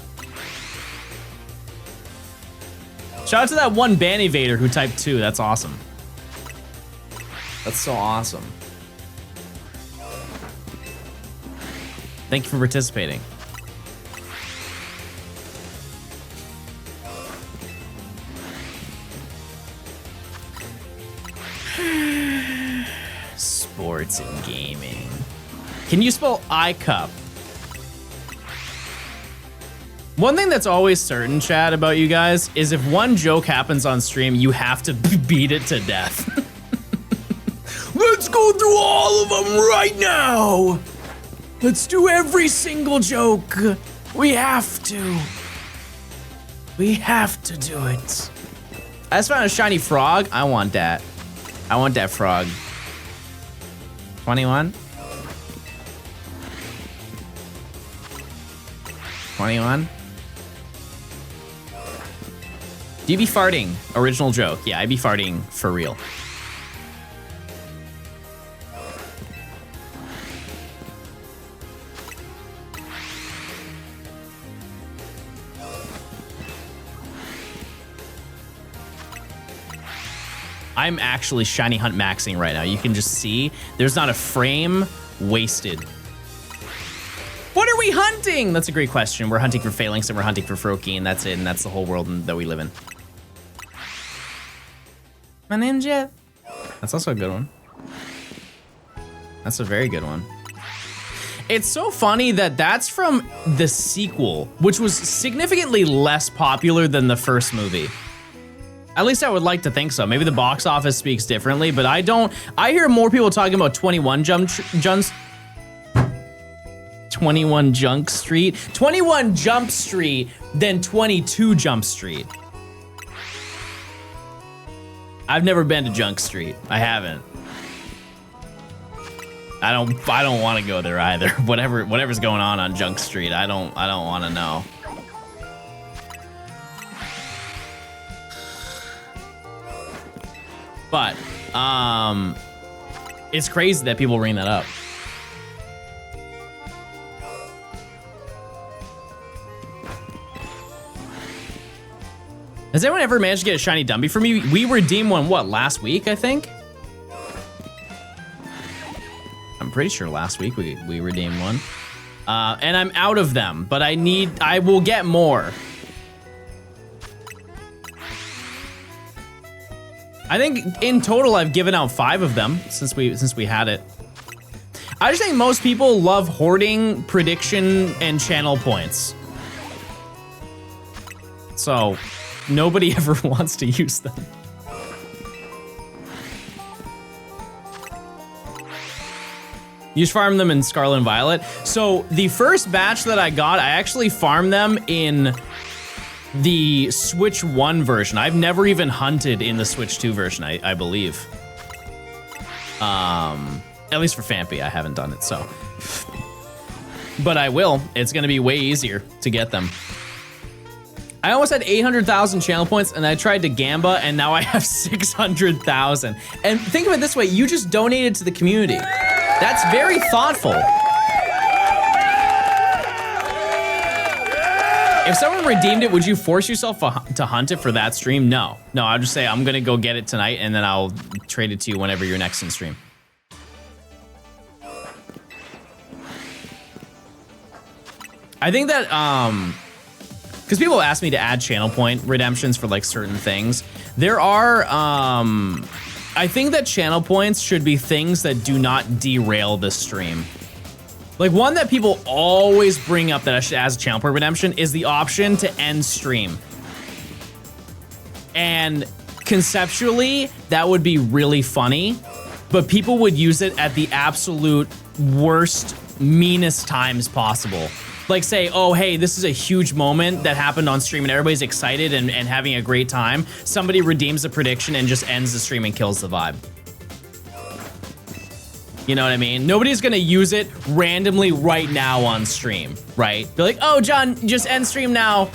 Shout out to that one ban evader who typed 2. That's awesome. That's so awesome. Thank you for participating. Sports and gaming. Can you spell iCup? One thing that's always certain, Chad, about you guys is if one joke happens on stream, you have to beat it to death. Let's go through all of them right now. Let's do every single joke. We have to. We have to do it. I just found a shiny frog. I want that. I want that frog. 21? 21? Do you be farting? Original joke. Yeah, I be farting for real. I'm actually shiny hunt maxing right now. You can just see there's not a frame wasted. What are we hunting? That's a great question. We're hunting for Phalanx and we're hunting for Froki, and that's it, and that's the whole world that we live in. My name's Jeff. That's also a good one. That's a very good one. It's so funny that that's from the sequel, which was significantly less popular than the first movie. At least I would like to think so. Maybe the box office speaks differently, but I don't. I hear more people talking about 21 Jump Street than 22 Jump Street. I've never been to Junk Street. I haven't. I don't want to go there either. Whatever's going on Junk Street, I don't want to know. But it's crazy that people bring that up. Has anyone ever managed to get a shiny Dumby for me? We redeemed one, what, last week, I think? I'm pretty sure last week we redeemed one. And I'm out of them, but I will get more. I think in total I've given out 5 of them since we had it. I just think most people love hoarding prediction and channel points. So nobody ever wants to use them. You just farm them in Scarlet and Violet. So the first batch that I got, I actually farmed them in the Switch 1 version. I've never even hunted in the Switch 2 version, I believe. At least for Fampy, I haven't done it, so. But I will. It's gonna be way easier to get them. I almost had 800,000 channel points, and I tried to Gamba, and now I have 600,000. And think of it this way, you just donated to the community. That's very thoughtful. If someone redeemed it, would you force yourself to hunt it for that stream? No. No, I'll just say, I'm gonna go get it tonight, and then I'll trade it to you whenever you're next in stream. I think that, because people ask me to add channel point redemptions for like certain things. There are, I think that channel points should be things that do not derail the stream. Like one that people always bring up that I should add as a channel point redemption is the option to end stream. And conceptually, that would be really funny, but people would use it at the absolute worst, meanest times possible. Like say, oh, hey, this is a huge moment that happened on stream and everybody's excited and having a great time. Somebody redeems a prediction and just ends the stream and kills the vibe. You know what I mean? Nobody's gonna use it randomly right now on stream, right? They're like, oh, John, just end stream now.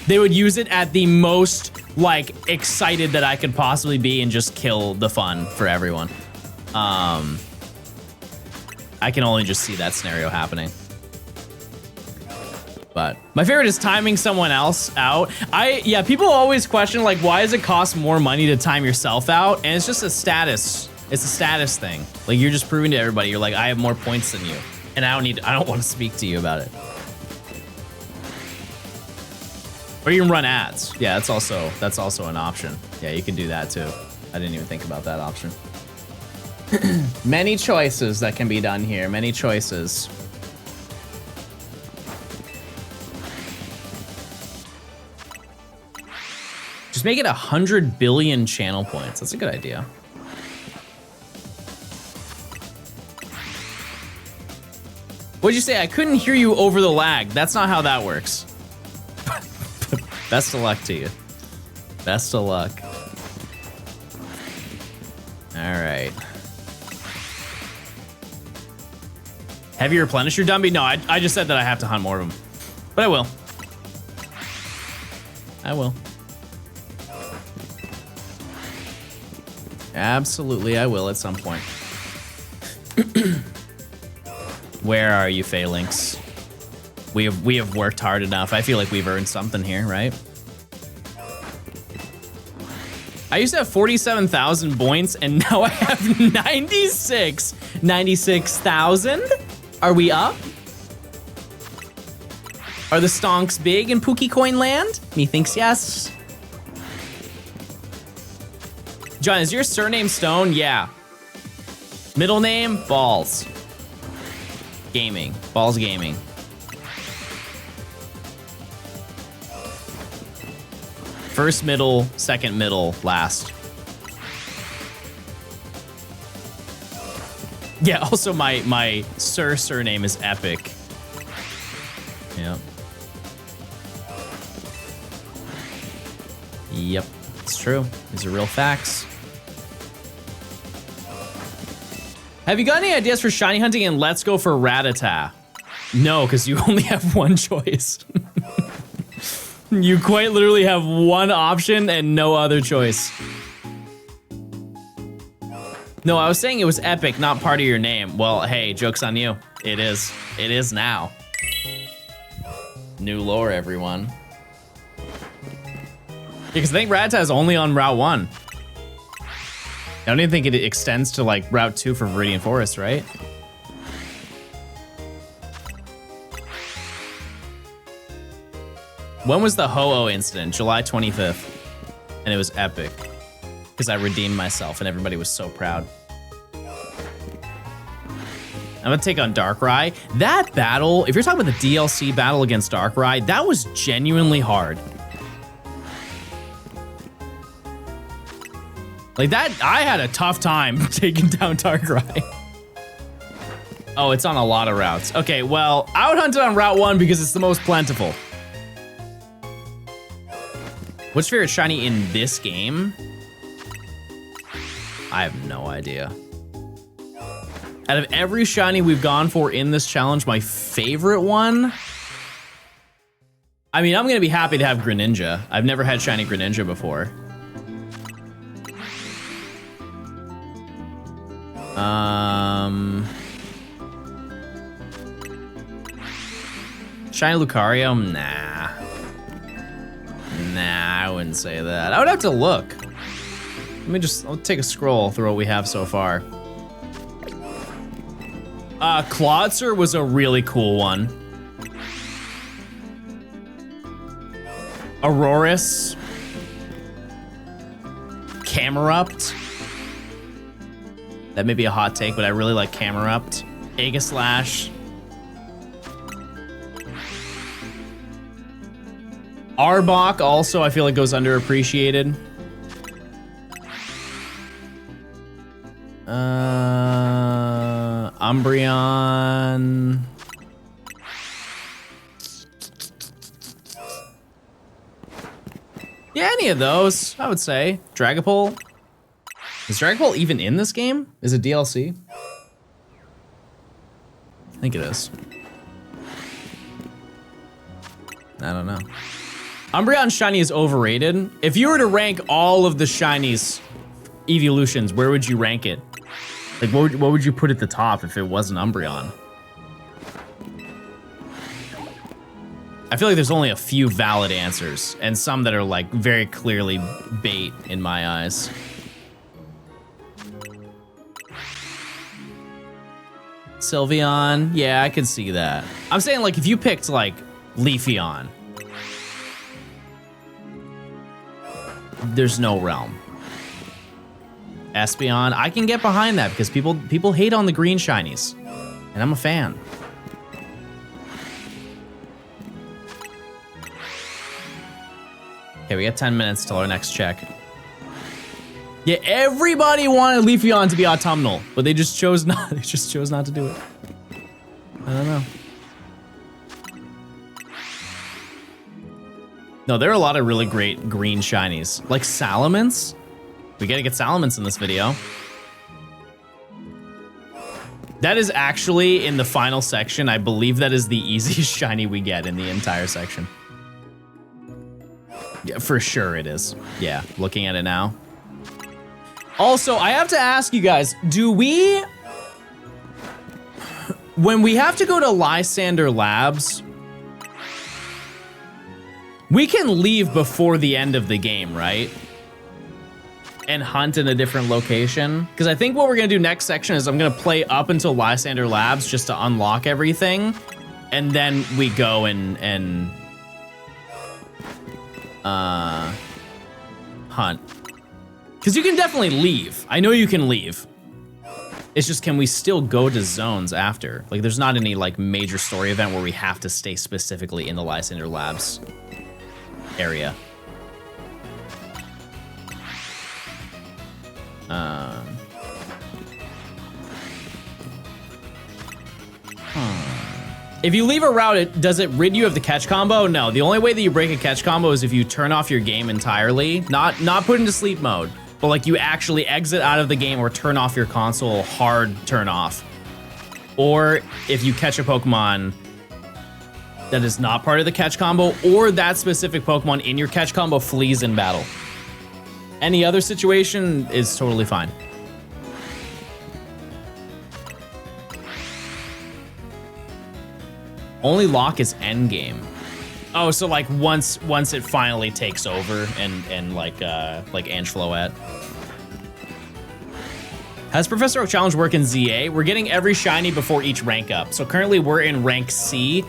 They would use it at the most, like, excited that I could possibly be and just kill the fun for everyone. I can only just see that scenario happening. But my favorite is timing someone else out. Yeah, people always question, like, why does it cost more money to time yourself out? And it's just a status. It's a status thing. Like, you're just proving to everybody, you're like, I have more points than you. And I don't want to speak to you about it. Or you can run ads. Yeah, that's also an option. Yeah, you can do that too. I didn't even think about that option. Many choices that can be done here, many choices. Just make it 100 billion channel points. That's a good idea. What'd you say? I couldn't hear you over the lag. That's not how that works. Best of luck to you. Best of luck. All right. Have you replenished your Dumby? No, I just said that I have to hunt more of them. But I will. I will. Absolutely, I will at some point. Where are you, Phalanx? We have worked hard enough. I feel like we've earned something here, right? I used to have 47,000 points, and now I have 96,000? Are we up? Are the stonks big in Pookie Coin Land? Methinks yes. John, is your surname Stone? Yeah. Middle name? Balls. Gaming. Balls Gaming. First middle, second middle, last. Yeah, also my surname is Epic. Yeah. Yep, it's true. These are real facts. Have you got any ideas for shiny hunting and let's go for Rattata? No, because you only have one choice. You quite literally have one option and no other choice. No, I was saying it was Epic, not part of your name. Well, hey, joke's on you. It is. It is now. New lore, everyone. Because I think Rattata is only on Route 1. I don't even think it extends to like Route 2 for Viridian Forest, right? When was the Ho-Oh incident? July 25th. And it was epic. Because I redeemed myself and everybody was so proud. I'm gonna take on Darkrai. That battle, if you're talking about the DLC battle against Darkrai, that was genuinely hard. Like that, I had a tough time taking down Darkrai. Oh, it's on a lot of routes. Okay, well, I would hunt it on Route 1 because it's the most plentiful. What's your favorite shiny in this game? I have no idea. Out of every shiny we've gone for in this challenge, my favorite one? I mean, I'm gonna be happy to have Greninja. I've never had shiny Greninja before. Shiny Lucario? Nah. Nah, I wouldn't say that. I would have to look. I'll take a scroll through what we have so far. Clawitzer was a really cool one. Aurorus. Camerupt. That may be a hot take, but I really like Camerupt. Aegislash. Arbok also, I feel like goes underappreciated. Umbreon. Yeah, any of those, I would say. Dragapult. Is Dragapult even in this game? Is it DLC? I think it is. I don't know. Umbreon shiny is overrated. If you were to rank all of the shinies evolutions, where would you rank it? Like, what would you put at the top if it wasn't Umbreon? I feel like there's only a few valid answers, and some that are like very clearly bait in my eyes. Sylveon, yeah, I could see that. I'm saying like if you picked like Leafeon, there's no realm. Espeon, I can get behind that because people hate on the green shinies, and I'm a fan. Okay, we got 10 minutes till our next check. Yeah, everybody wanted Leafeon to be autumnal, but they just chose not. They just chose not to do it. I don't know. No, there are a lot of really great green shinies, like Salamence. We gotta get Salamence in this video. That is actually in the final section. I believe that is the easiest shiny we get in the entire section. Yeah, for sure it is. Yeah, looking at it now. Also, I have to ask you guys, do we... When we have to go to Lysander Labs, we can leave before the end of the game, right? And hunt in a different location. Because I think what we're gonna do next section is I'm gonna play up until Lysander Labs just to unlock everything. And then we go and hunt. Because you can definitely leave. I know you can leave. It's just, can we still go to zones after? Like, there's not any like major story event where we have to stay specifically in the Lysander Labs area. If you leave a route, does it rid you of the catch combo? No, the only way that you break a catch combo is if you turn off your game entirely. Not put into sleep mode, but like you actually exit out of the game or turn off your console, hard turn off. Or if you catch a Pokemon that is not part of the catch combo, or that specific Pokemon in your catch combo flees in battle. Any other situation is totally fine. Only lock is endgame. Oh, so like once it finally takes over and like Ange-Floette. Has Professor Oak Challenge work in ZA? We're getting every shiny before each rank up. So currently we're in rank C,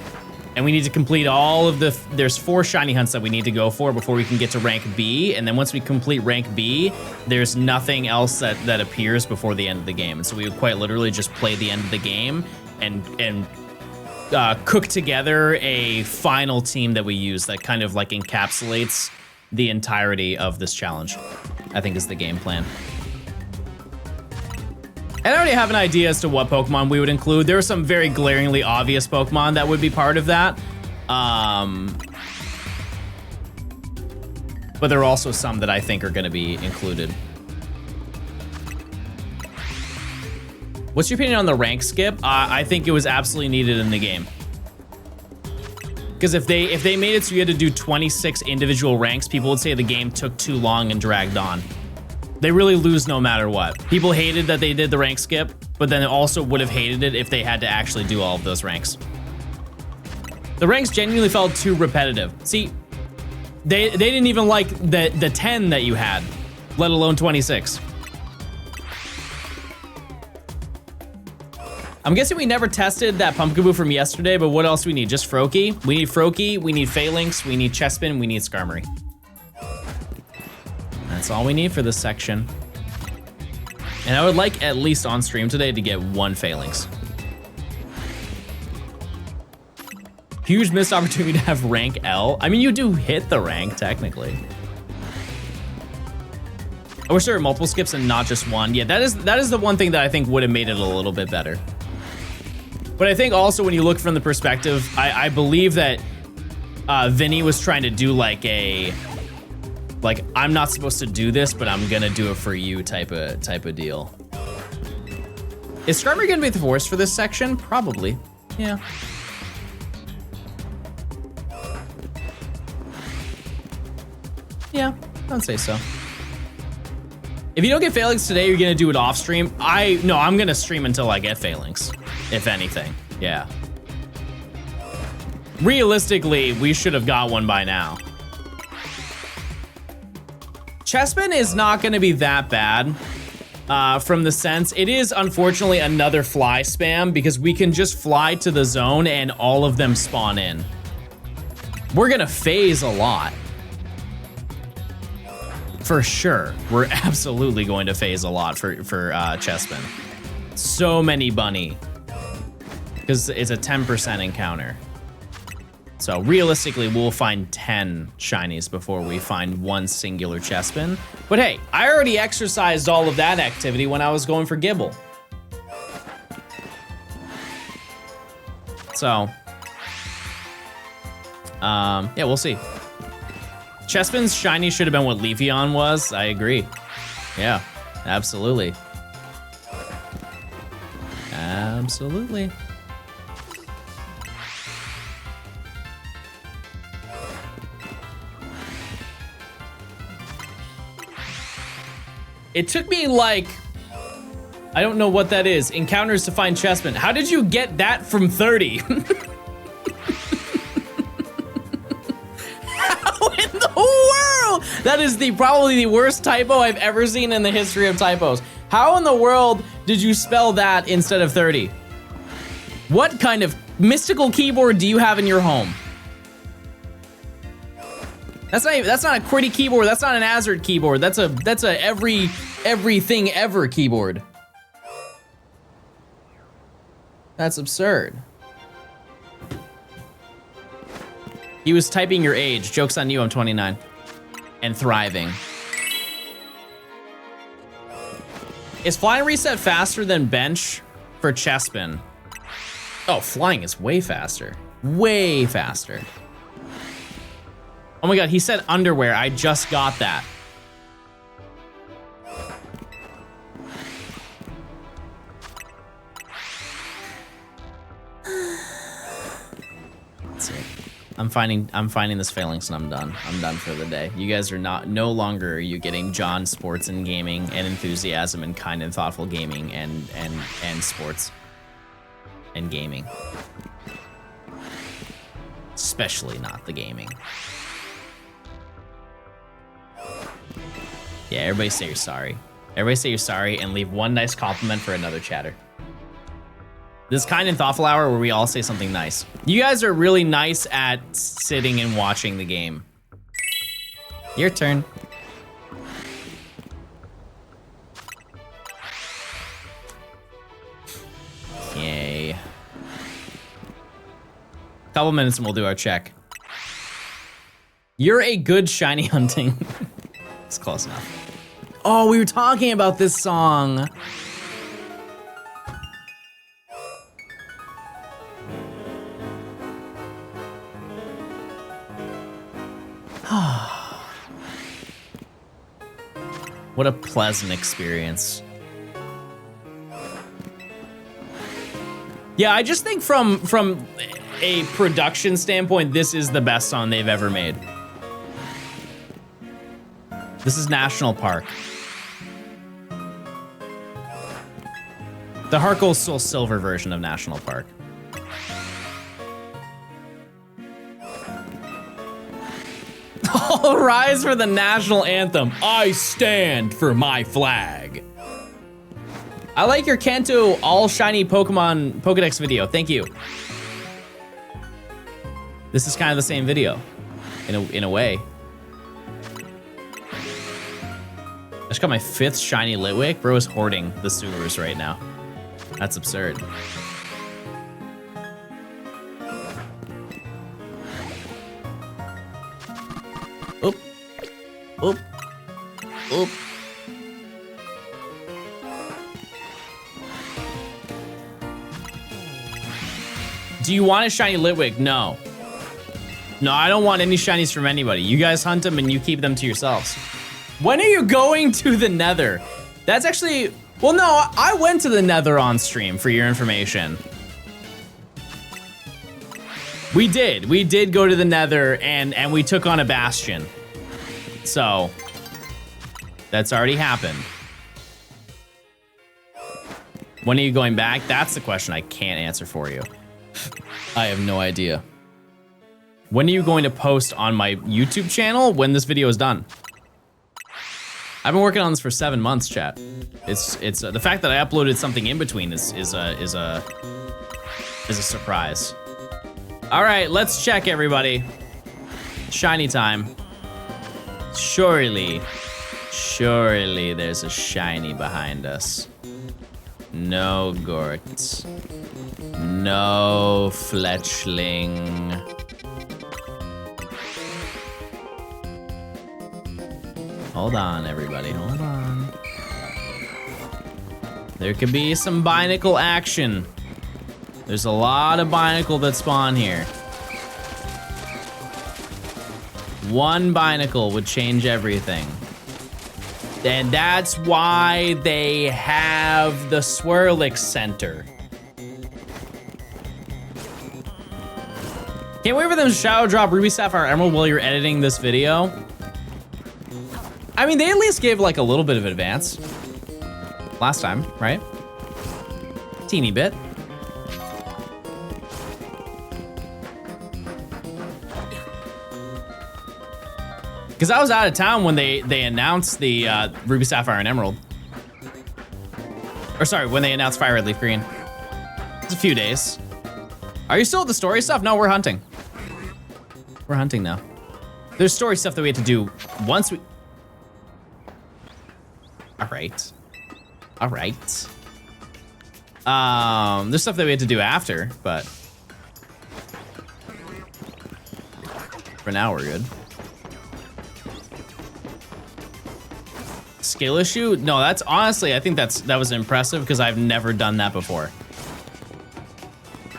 and we need to complete all of there's 4 shiny hunts that we need to go for before we can get to rank B. And then once we complete rank B, there's nothing else that appears before the end of the game. And so we would quite literally just play the end of the game and cook together a final team that we use that kind of like encapsulates the entirety of this challenge, I think is the game plan. And I already have an idea as to what Pokemon we would include. There are some very glaringly obvious Pokemon that would be part of that. But there are also some that I think are gonna be included. What's your opinion on the rank skip? I think it was absolutely needed in the game. Because if they made it so you had to do 26 individual ranks, people would say the game took too long and dragged on. They really lose no matter what. People hated that they did the rank skip, but then also would have hated it if they had to actually do all of those ranks. The ranks genuinely felt too repetitive. See, they didn't even like the 10 that you had, let alone 26. I'm guessing we never tested that Pumpkaboo from yesterday, but what else do we need? Just Froakie? We need Froakie, we need Phalanx, we need Chespin, we need Skarmory. That's all we need for this section. And I would like, at least on stream today, to get 1 Phalanx. Huge missed opportunity to have rank L. I mean, you do hit the rank, technically. I wish there were multiple skips and not just one. Yeah, that is the one thing that I think would have made it a little bit better. But I think also when you look from the perspective, I believe that Vinny was trying to do like a, like, I'm not supposed to do this, but I'm gonna do it for you type of deal. Is Skarmory gonna be the force for this section? Probably, yeah. Yeah, I'd say so. If you don't get Phalanx today, you're gonna do it off stream. No, I'm gonna stream until I get Phalanx, if anything, yeah. Realistically, we should have got one by now. Chespin is not gonna be that bad from the sense, it is unfortunately another fly spam because we can just fly to the zone and all of them spawn in. We're gonna phase a lot. For sure, we're absolutely going to phase a lot for Chespin. So many bunny, because it's a 10% encounter. So realistically, we'll find 10 shinies before we find 1 singular Chespin. But hey, I already exercised all of that activity when I was going for Gibble. So, yeah, we'll see. Chespin's shiny should have been what Leafeon was. I agree. Yeah, absolutely. Absolutely. It took me like, I don't know what that is. Encounters to find chessmen. How did you get that from 30? How in the world? That is probably the worst typo I've ever seen in the history of typos. How in the world did you spell that instead of 30? What kind of mystical keyboard do you have in your home? That's not a QWERTY keyboard. That's not an Azure keyboard. That's a everything ever keyboard. That's absurd. He was typing your age. Joke's on you, I'm 29. And thriving. Is flying reset faster than bench for chessmen? Oh, flying is way faster. Way faster. Oh my god, he said underwear. I just got that. Let's see. I'm finding this phalanx and I'm done. I'm done for the day. You guys are no longer are you getting John sports and gaming and enthusiasm and kind and thoughtful gaming and sports and gaming. Especially not the gaming. Yeah, everybody say you're sorry. Everybody say you're sorry and leave one nice compliment for another chatter. This kind and thoughtful hour where we all say something nice. You guys are really nice at sitting and watching the game. Your turn. Yay. Couple minutes and we'll do our check. You're a good shiny hunting. It's close enough. Oh, we were talking about this song. What a pleasant experience. Yeah, I just think from a production standpoint, this is the best song they've ever made. This is National Park. The Heart Gold Soul Silver version of National Park. All rise for the national anthem. I stand for my flag. I like your Kanto all shiny Pokemon Pokedex video. Thank you. This is kind of the same video, in a way. I just got my 5th shiny Litwick. Bro is hoarding the sewers right now. That's absurd. Oop. Oop. Oop. Do you want a shiny Litwick? No. No, I don't want any shinies from anybody. You guys hunt them and you keep them to yourselves. When are you going to the Nether? That's actually, well, no, I went to the Nether on stream for your information. We did go to the Nether and we took on a bastion. So, that's already happened. When are you going back? That's the question I can't answer for you. I have no idea. When are you going to post on my YouTube channel? When this video is done. I've been working on this for 7 months, chat. It's the fact that I uploaded something in between is a surprise. All right, let's check, everybody. Shiny time. Surely there's a shiny behind us. No Gort. No Fletchling. Hold on, everybody, hold on. There could be some Binacle action. There's a lot of Binacle that spawn here. One Binacle would change everything. And that's why they have the Swirlix Center. Can't wait for them to shadow drop Ruby Sapphire Emerald while you're editing this video. I mean, they at least gave like a little bit of advance last time, right? Teeny bit. Because I was out of town when they announced the Ruby, Sapphire, and Emerald. Or sorry, when they announced Fire Red Leaf Green. It's a few days. Are you still at the story stuff? No, we're hunting. We're hunting now. There's story stuff that we have to do once we... All right. All right. There's stuff that we have to do after, but... For now, we're good. Skill issue? No, that's honestly, I think that was impressive because I've never done that before.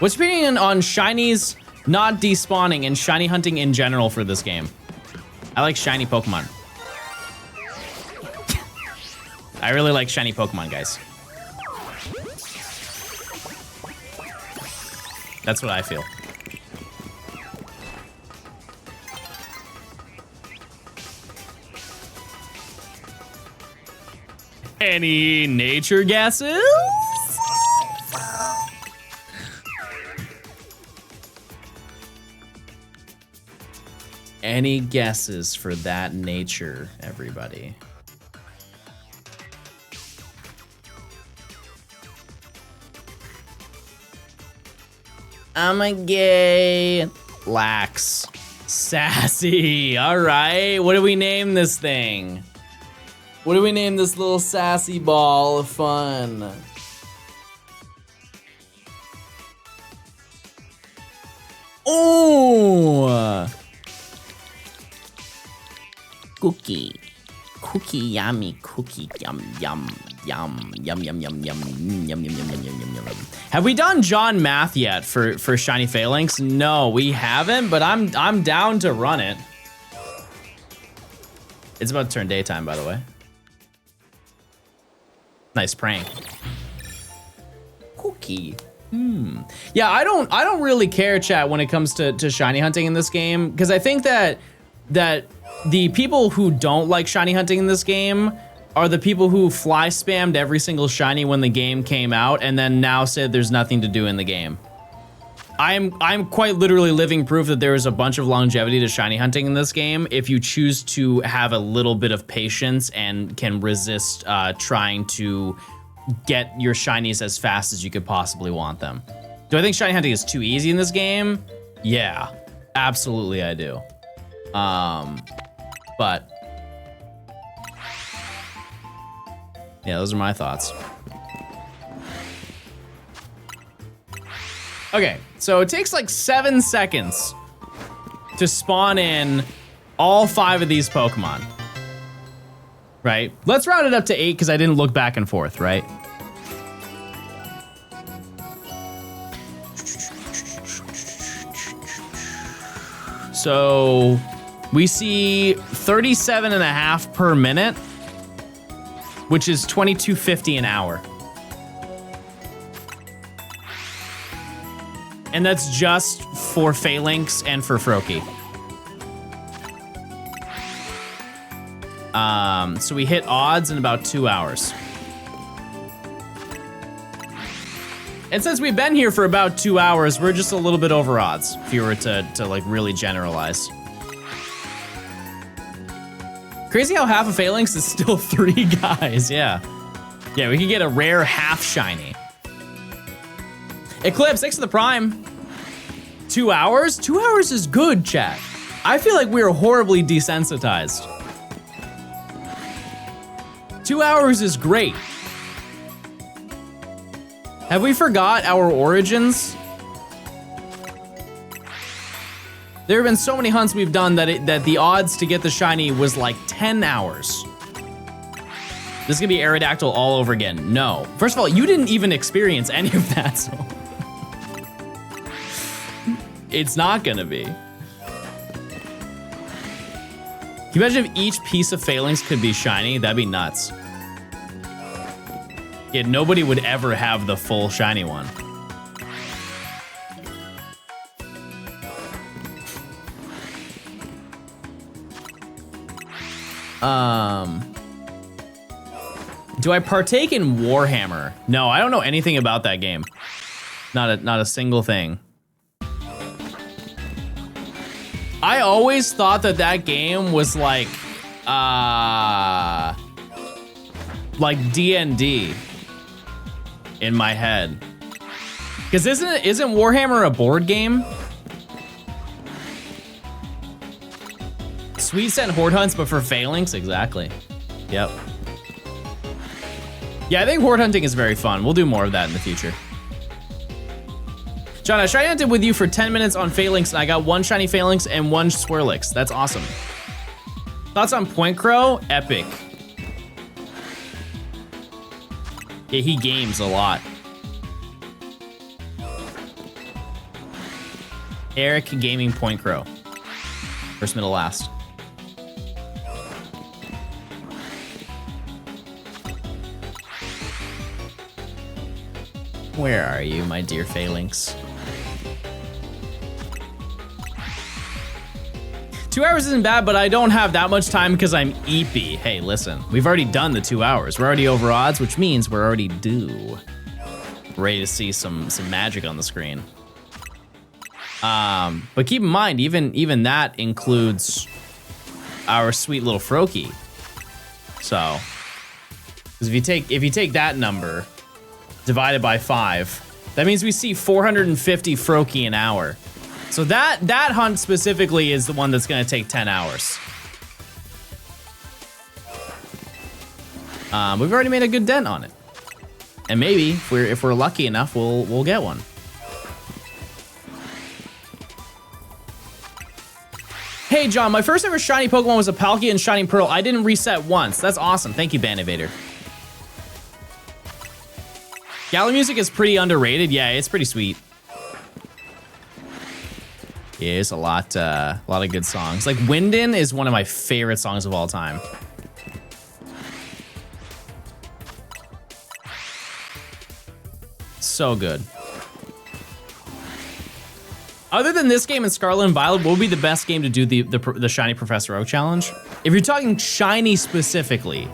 What's your opinion on shinies not despawning and shiny hunting in general for this game? I like shiny Pokemon. I really like shiny Pokemon, guys. That's what I feel. Any nature guesses? Any guesses for that nature, everybody? I'm a gay. Lax. Sassy. All right. What do we name this thing? What do we name this little sassy ball of fun? Oh! Cookie. Cookie, yummy, cookie, yum, yum, yum, yum, yum, yum, yum, yum, yum, yum, yum, yum, yum, yum. Have we done John Math yet for Shiny Phalanx? No, we haven't, but I'm down to run it. It's about to turn daytime, by the way. Nice prank. Cookie. Yeah, I don't really care, chat, when it comes to shiny hunting in this game, because I think that the people who don't like shiny hunting in this game are the people who fly spammed every single shiny when the game came out and then now said there's nothing to do in the game. I'm quite literally living proof that there is a bunch of longevity to shiny hunting in this game if you choose to have a little bit of patience and can resist trying to get your shinies as fast as you could possibly want them. Do I think shiny hunting is too easy in this game? Yeah, absolutely I do. But yeah, those are my thoughts. Okay, so it takes like 7 seconds to spawn in all 5 of these Pokemon. Right? Let's round it up to 8 because I didn't look back and forth, right? So we see 37.5 per minute, which is 2250 an hour. And that's just for Phalanx and for Froakie. So we hit odds in about 2 hours. And since we've been here for about 2 hours, we're just a little bit over odds, if you were to like really generalize. Crazy how half of Phalanx is still 3 guys, yeah. Yeah, we could get a rare half shiny. Eclipse, thanks for the prime. 2 hours? 2 hours is good, chat. I feel like we are horribly desensitized. 2 hours is great. Have we forgot our origins? There have been so many hunts we've done that the odds to get the shiny was like 10 hours. This is gonna be Aerodactyl all over again. No. First of all, you didn't even experience any of that, so. It's not gonna be. Can you imagine if each piece of Phalanx could be shiny? That'd be nuts. Yeah, nobody would ever have the full shiny one. Do I partake in Warhammer? No, I don't know anything about that game. Not a single thing. I always thought that game was like D&D in my head. Because isn't Warhammer a board game? Sweet scent horde hunts, but for phalanx, exactly. Yep. Yeah, I think horde hunting is very fun. We'll do more of that in the future. John, I shiny hunted with you for 10 minutes on phalanx, and I got 1 shiny phalanx and 1 swirlix. That's awesome. Thoughts on Point Crow? Epic. Yeah, he games a lot. Eric Gaming Point Crow. First, middle, last. Where are you, my dear phalanx? 2 hours isn't bad, but I don't have that much time because I'm eepy. Hey, listen, we've already done the 2 hours. We're already over odds, which means we're already due. Ready to see some magic on the screen. But keep in mind, even that includes our sweet little Froakie. So, because if you take that number divided by 5, that means we see 450 Froakie an hour. So that hunt specifically is the one that's gonna take 10 hours. We've already made a good dent on it, and maybe if we're lucky enough, we'll get one. Hey John, my first ever shiny Pokemon was a Palkia and Shining Pearl. I didn't reset once. That's awesome. Thank you, Band Evader. Gala music is pretty underrated. Yeah, it's pretty sweet. Yeah, it's a lot of good songs. Like Windin is one of my favorite songs of all time. So good. Other than this game and Scarlet and Violet, what would be the best game to do the Shiny Professor Oak challenge? If you're talking shiny specifically,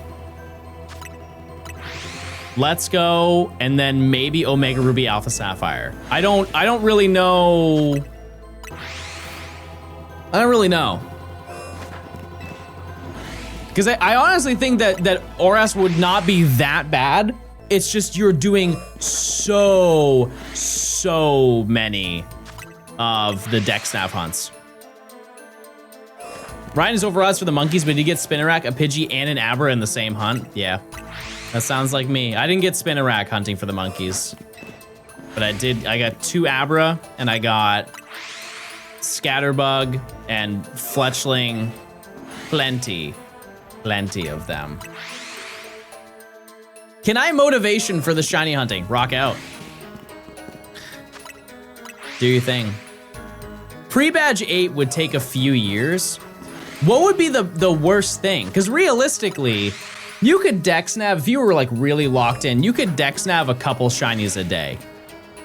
Let's Go, and then maybe Omega Ruby Alpha Sapphire. I don't really know. I don't really know. Because I honestly think that ORAS would not be that bad. It's just you're doing so many of the deck snap hunts. Ryan is over odds for the monkeys, but did you get Spinarak, a Pidgey, and an Abra in the same hunt? Yeah, that sounds like me. I didn't get Spinarak hunting for the monkeys, but I got 2 Abra, and I got Scatterbug and Fletchling, plenty of them. Can I motivation for the shiny hunting? Rock out. Do your thing. Pre-badge 8 would take a few years. What would be the worst thing? Because realistically, you could deck snap, if you were like really locked in, you could deck snap a couple shinies a day.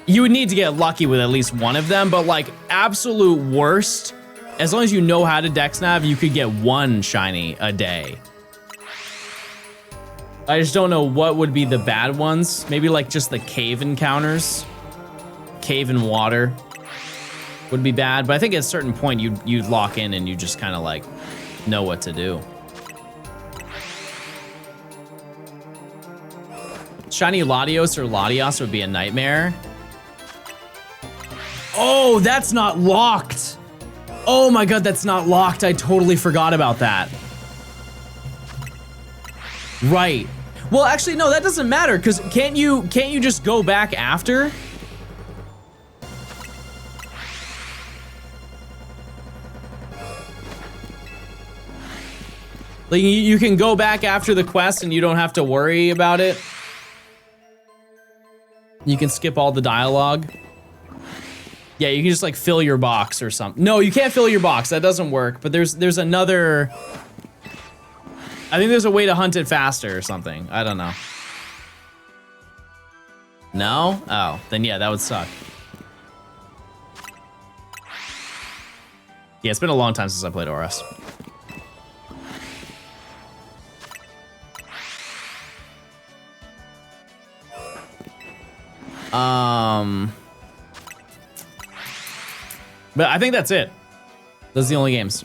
You would need to get lucky with at least one of them, but like absolute worst, as long as you know how to deck snap, you could get 1 shiny a day. I just don't know what would be the bad ones. Maybe like just the cave encounters. Cave and water would be bad, but I think at a certain point you'd lock in and you just kind of like know what to do. Shiny Latios or Latios would be a nightmare. Oh, that's not locked. Oh my god, that's not locked. I totally forgot about that. Right. Well, actually, no, that doesn't matter, because can't you just go back after? Like, you can go back after the quest and you don't have to worry about it. You can skip all the dialogue. Yeah, you can just like fill your box or something. No, you can't fill your box. That doesn't work. But there's another. I think there's a way to hunt it faster or something. I don't know. No? Oh, then yeah, that would suck. Yeah, it's been a long time since I played ORAS. But I think that's it. Those are the only games.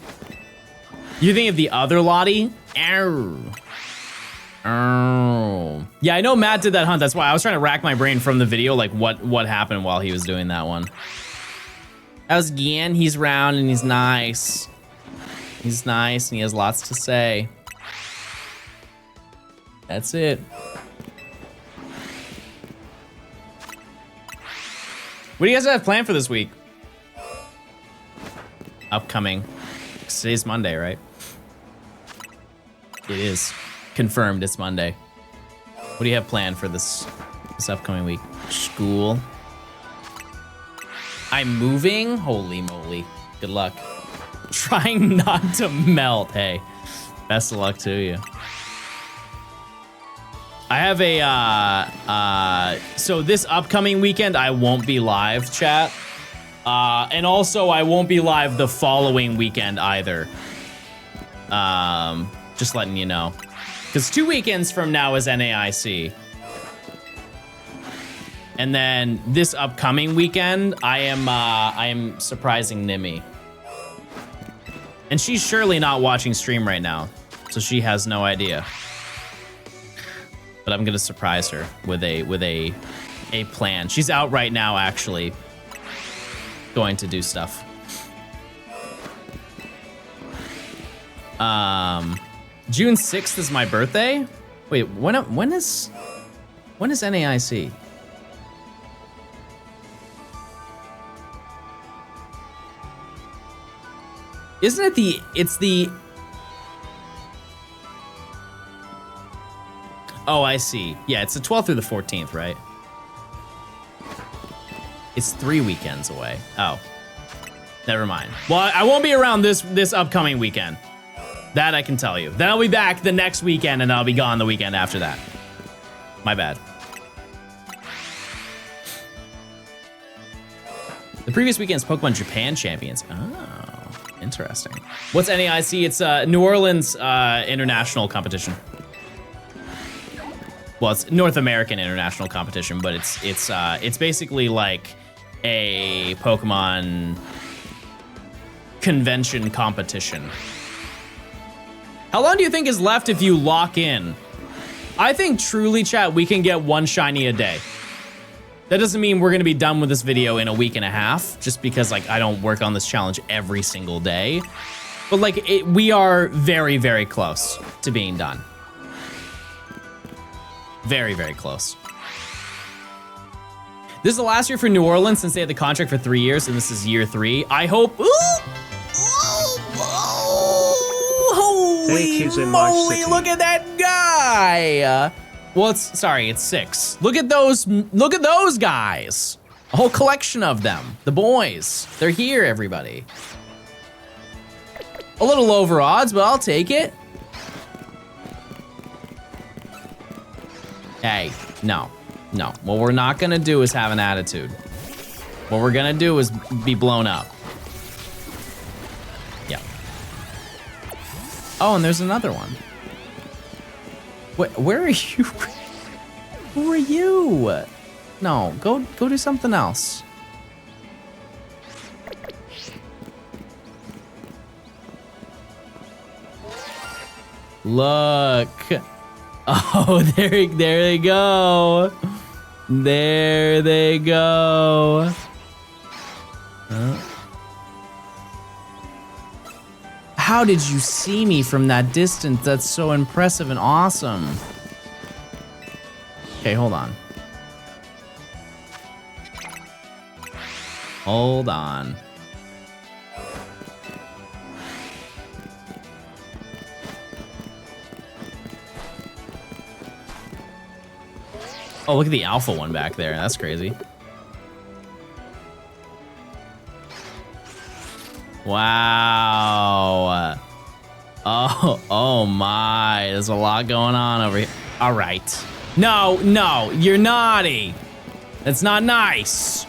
You think of the other Lottie? Oh. Yeah, I know Matt did that hunt. That's why I was trying to rack my brain from the video, like what happened while he was doing that one. That was Gian. He's round and he's nice. He's nice and he has lots to say. That's it. What do you guys have planned for this week? Upcoming. Today's Monday, right? It is. Confirmed it's Monday. What do you have planned for this upcoming week? School. I'm moving? Holy moly. Good luck. Trying not to melt. Hey, best of luck to you. I have a, so this upcoming weekend, I won't be live, chat. And also, I won't be live the following weekend either. Just letting you know. Because 2 weekends from now is NAIC. And then this upcoming weekend, I am surprising Nimi. And she's surely not watching stream right now, so she has no idea. But I'm gonna surprise her with a plan. She's out right now, actually, going to do stuff. June 6th is my birthday. Wait, when is NAIC? Isn't it it's the... Oh, I see. Yeah, it's the 12th through the 14th, right? It's 3 weekends away. Oh, never mind. Well, I won't be around this upcoming weekend. That I can tell you. Then I'll be back the next weekend and I'll be gone the weekend after that. My bad. The previous weekend's Pokemon Japan Champions. Oh, interesting. What's NAIC? It's New Orleans international competition. Well, it's North American international competition, but it's basically like a Pokemon convention competition. How long do you think is left if you lock in? I think truly, chat, we can get 1 shiny a day. That doesn't mean we're gonna be done with this video in a week and a half, just because like I don't work on this challenge every single day. But like we are very, very close to being done. Very, very close. This is the last year for New Orleans since they had the contract for 3 years, and this is year 3. I hope. Ooh! Holy moly! Look at that guy. Well, it's 6. Look at those guys. A whole collection of them. The boys. They're here, everybody. A little over odds, but I'll take it. Hey, no. What we're not gonna do is have an attitude. What we're gonna do is be blown up. Yeah. Oh, and there's another one. Where are you? Who are you? No, go do something else. Look. Oh, there they go. There they go. How did you see me from that distance? That's so impressive and awesome. Okay, hold on. Hold on. Oh, look at the alpha one back there. That's crazy. Wow. Oh my. There's a lot going on over here. All right. No, you're naughty. That's not nice.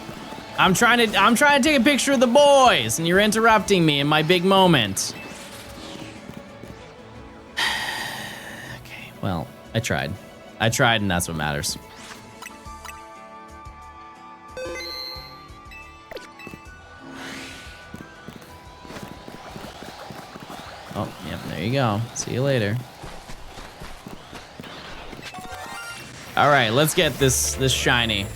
I'm trying to take a picture of the boys and you're interrupting me in my big moment. Okay, well, I tried and that's what matters. There you go. See you later. All right, let's get this shiny.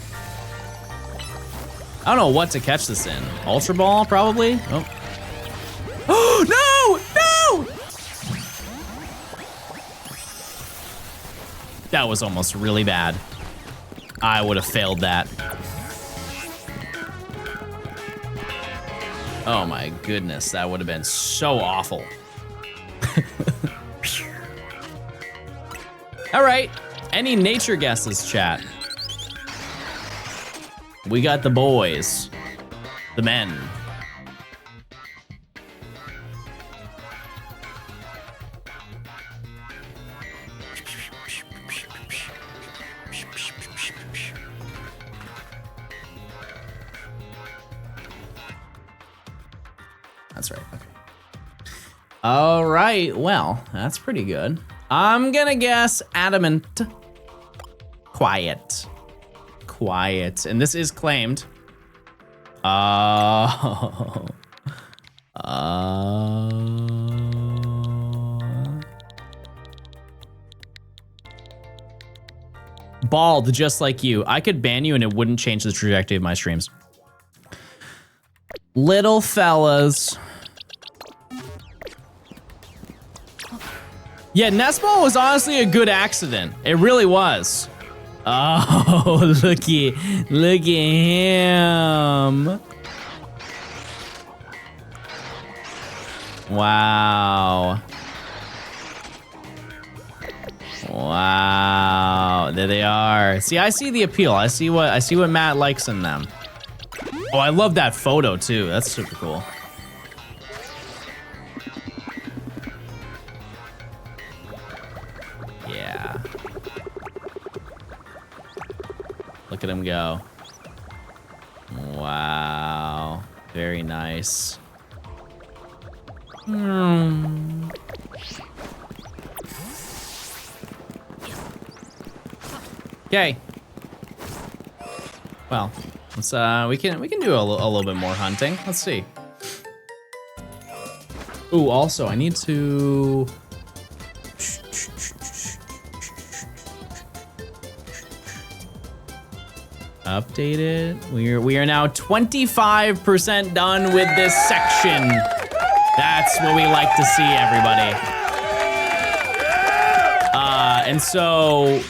I don't know what to catch this in. Ultra Ball, probably? Oh. Oh, no! No! That was almost really bad. I would have failed that. Oh my goodness, that would have been so awful. All right, any nature guesses, chat? We got the boys, the men. That's right, okay. All right, well, that's pretty good. I'm gonna guess adamant. Quiet. Quiet. And this is claimed. Bald, just like you. I could ban you and it wouldn't change the trajectory of my streams. Little fellas. Yeah, Nestball was honestly a good accident. It really was. Oh, look at him. Wow. Wow, there they are. See, I see the appeal. I see what Matt likes in them. Oh, I love that photo too. That's super cool. Yeah. Look at him go. Wow. Very nice. Okay. Well, let's we can do a little bit more hunting. Let's see. Ooh, also I need to update it. We are now 25% done with this section. That's what we like to see, everybody. And so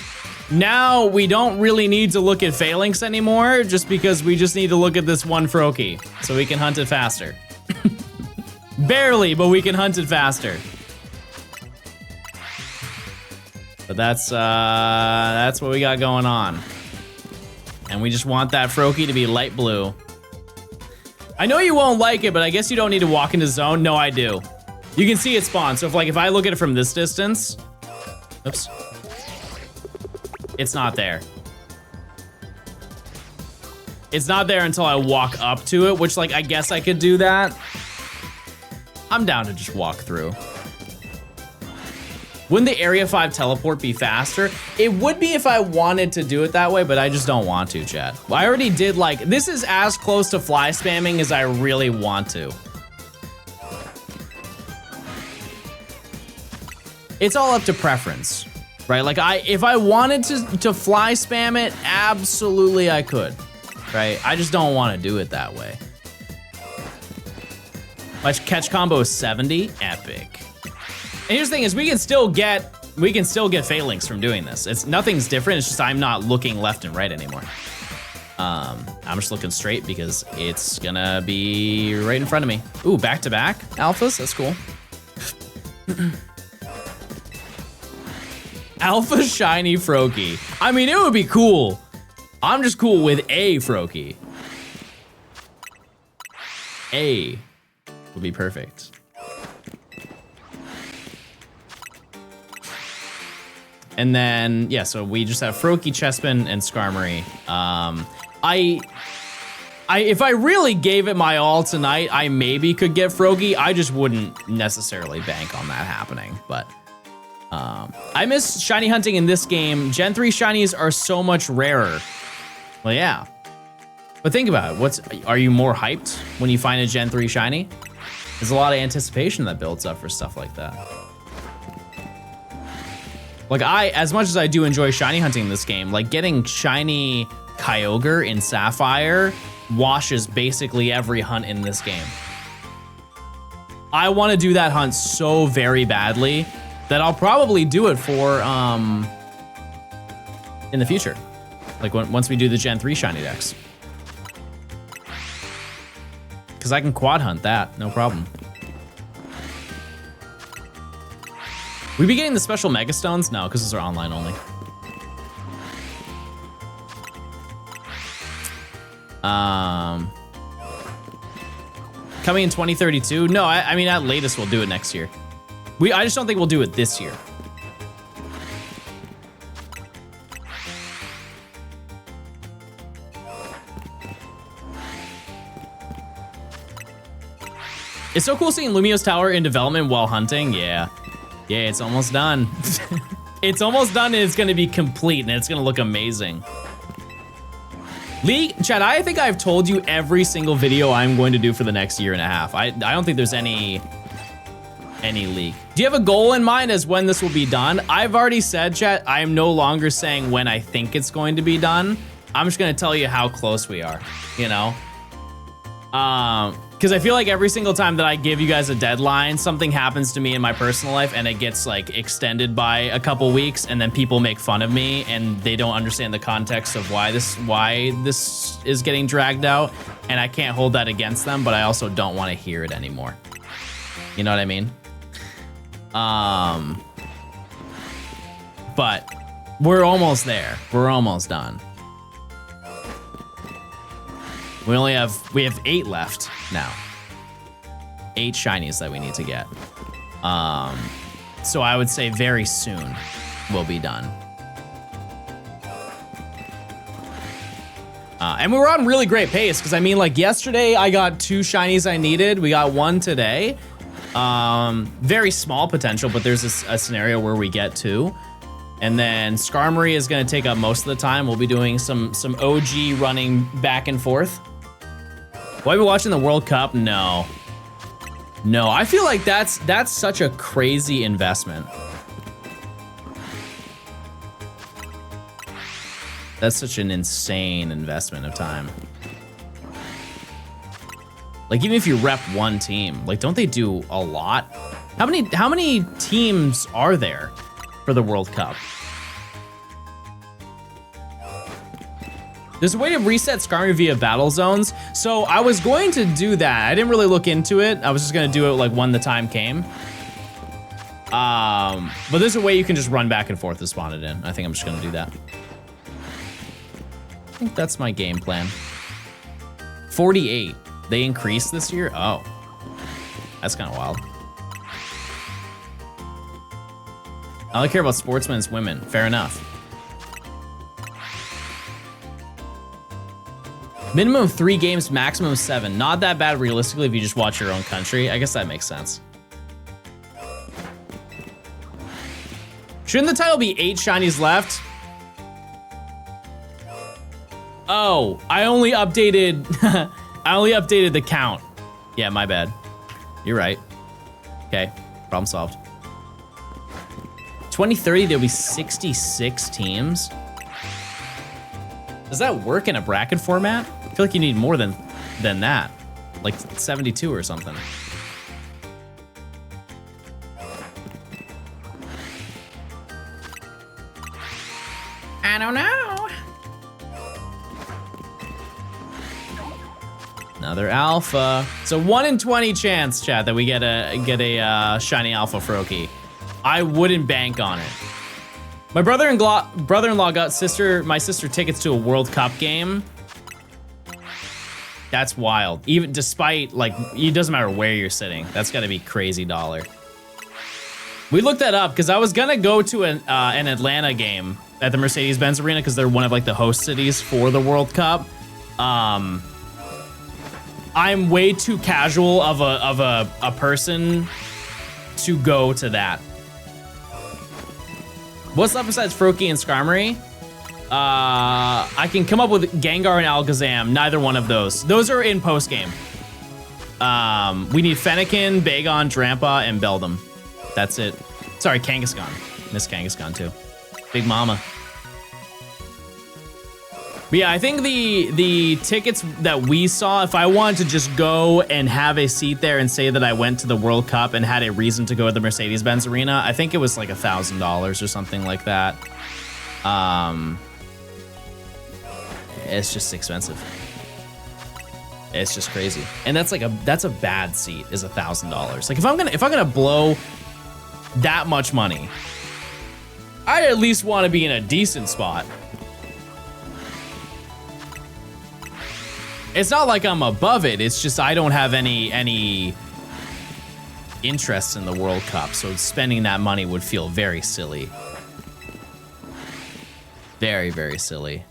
now we don't really need to look at phalanx anymore, just because we just need to look at this one Froakie, so we can hunt it faster. Barely, but we can hunt it faster. But that's what we got going on. And we just want that Froakie to be light blue. I know you won't like it, but I guess you don't need to walk into zone. No, I do. You can see it spawn. So if I look at it from this distance, oops, it's not there. It's not there until I walk up to it, which I guess I could do that. I'm down to just walk through. Wouldn't the Area 5 teleport be faster? It would be if I wanted to do it that way, but I just don't want to, chat. I already did this is as close to fly spamming as I really want to. It's all up to preference, right? If I wanted to fly spam it, absolutely I could, right? I just don't want to do it that way. My catch combo is 70, epic. And here's the thing: is we can still get phalanx from doing this. Nothing's different. It's just I'm not looking left and right anymore. I'm just looking straight because it's gonna be right in front of me. Ooh, back-to-back alphas. That's cool. Alpha shiny Froakie. I mean, it would be cool. I'm just cool with a Froakie. A would be perfect. And then, yeah, so we just have Froakie, Chespin, and Skarmory. If I really gave it my all tonight, I maybe could get Froakie. I just wouldn't necessarily bank on that happening, but I miss shiny hunting in this game. Gen 3 shinies are so much rarer. Well, yeah. But think about it. Are you more hyped when you find a Gen 3 shiny? There's a lot of anticipation that builds up for stuff like that. Like as much as I do enjoy shiny hunting in this game, like getting shiny Kyogre in Sapphire washes basically every hunt in this game. I want to do that hunt so very badly that I'll probably do it for in the future. Like once we do the Gen 3 shiny decks. Because I can quad hunt that, no problem. We be getting the special Mega Stones? No, because those are online only. Coming in 2032? No, I mean, at latest we'll do it next year. I just don't think we'll do it this year. It's so cool seeing Lumio's Tower in development while hunting. Yeah. Yeah, it's almost done. It's almost done and it's gonna be complete and it's gonna look amazing. League, Chad, I think I've told you every single video I'm going to do for the next year and a half. I don't think there's any leak. Do you have a goal in mind as when this will be done? I've already said, chat, I am no longer saying when I think it's going to be done. I'm just gonna tell you how close we are, you know? Because I feel like every single time that I give you guys a deadline, something happens to me in my personal life and it gets like extended by a couple weeks and then people make fun of me and they don't understand the context of why this is getting dragged out, and I can't hold that against them, but I also don't want to hear it anymore. You know what I mean? But we're almost there. We're almost done. We have 8 left now. 8 shinies that we need to get. So I would say very soon we'll be done. And we were on really great pace because I mean, like yesterday I got 2 shinies I needed. We got 1 today. Very small potential, but there's a scenario where we get 2. And then Skarmory is going to take up most of the time. We'll be doing some OG running back and forth. Will I be watching the World Cup? No. No, I feel like that's such a crazy investment. That's such an insane investment of time. Like even if you rep one team, like don't they do a lot? How many teams are there for the World Cup? There's a way to reset Skarmory via battle zones. So I was going to do that. I didn't really look into it. I was just gonna do it like when the time came. But there's a way you can just run back and forth to spawn it in. I think I'm just gonna do that. I think that's my game plan. 48, they increased this year? Oh, that's kind of wild. I only care about sportsmen as women, fair enough. Minimum 3 games, maximum 7. Not that bad realistically if you just watch your own country. I guess that makes sense. Shouldn't the title be 8 shinies left? Oh, I only updated I only updated the count. Yeah, my bad. You're right. Okay, problem solved. 2030, there'll be 66 teams. Does that work in a bracket format? I feel like you need more than that, like 72 or something. I don't know. Another alpha. It's a 1 in 20 chance, chat, that we get a shiny alpha Froakie. I wouldn't bank on it. My brother-in-law got my sister tickets to a World Cup game. That's wild. Even despite, like, it doesn't matter where you're sitting. That's gotta be crazy dollar. We looked that up because I was gonna go to an Atlanta game at the Mercedes-Benz Arena because they're one of like the host cities for the World Cup. I'm way too casual of a person to go to that. What's up besides Froakie and Skarmory? I can come up with Gengar and Alakazam. Neither one of those. Those are in post game. We need Fennekin, Bagon, Drampa, and Beldum. That's it. Sorry, Kangaskhan. Miss Kangaskhan too. Big Mama. But yeah, I think the tickets that we saw, if I wanted to just go and have a seat there and say that I went to the World Cup and had a reason to go to the Mercedes-Benz Arena, I think it was like $1,000 or something like that. It's just expensive. It's just crazy, and that's a bad seat is $1,000. Like if I'm gonna blow that much money, I at least want to be in a decent spot. It's not like I'm above it. It's just I don't have any interest in the World Cup, so spending that money would feel very silly. Very, very silly.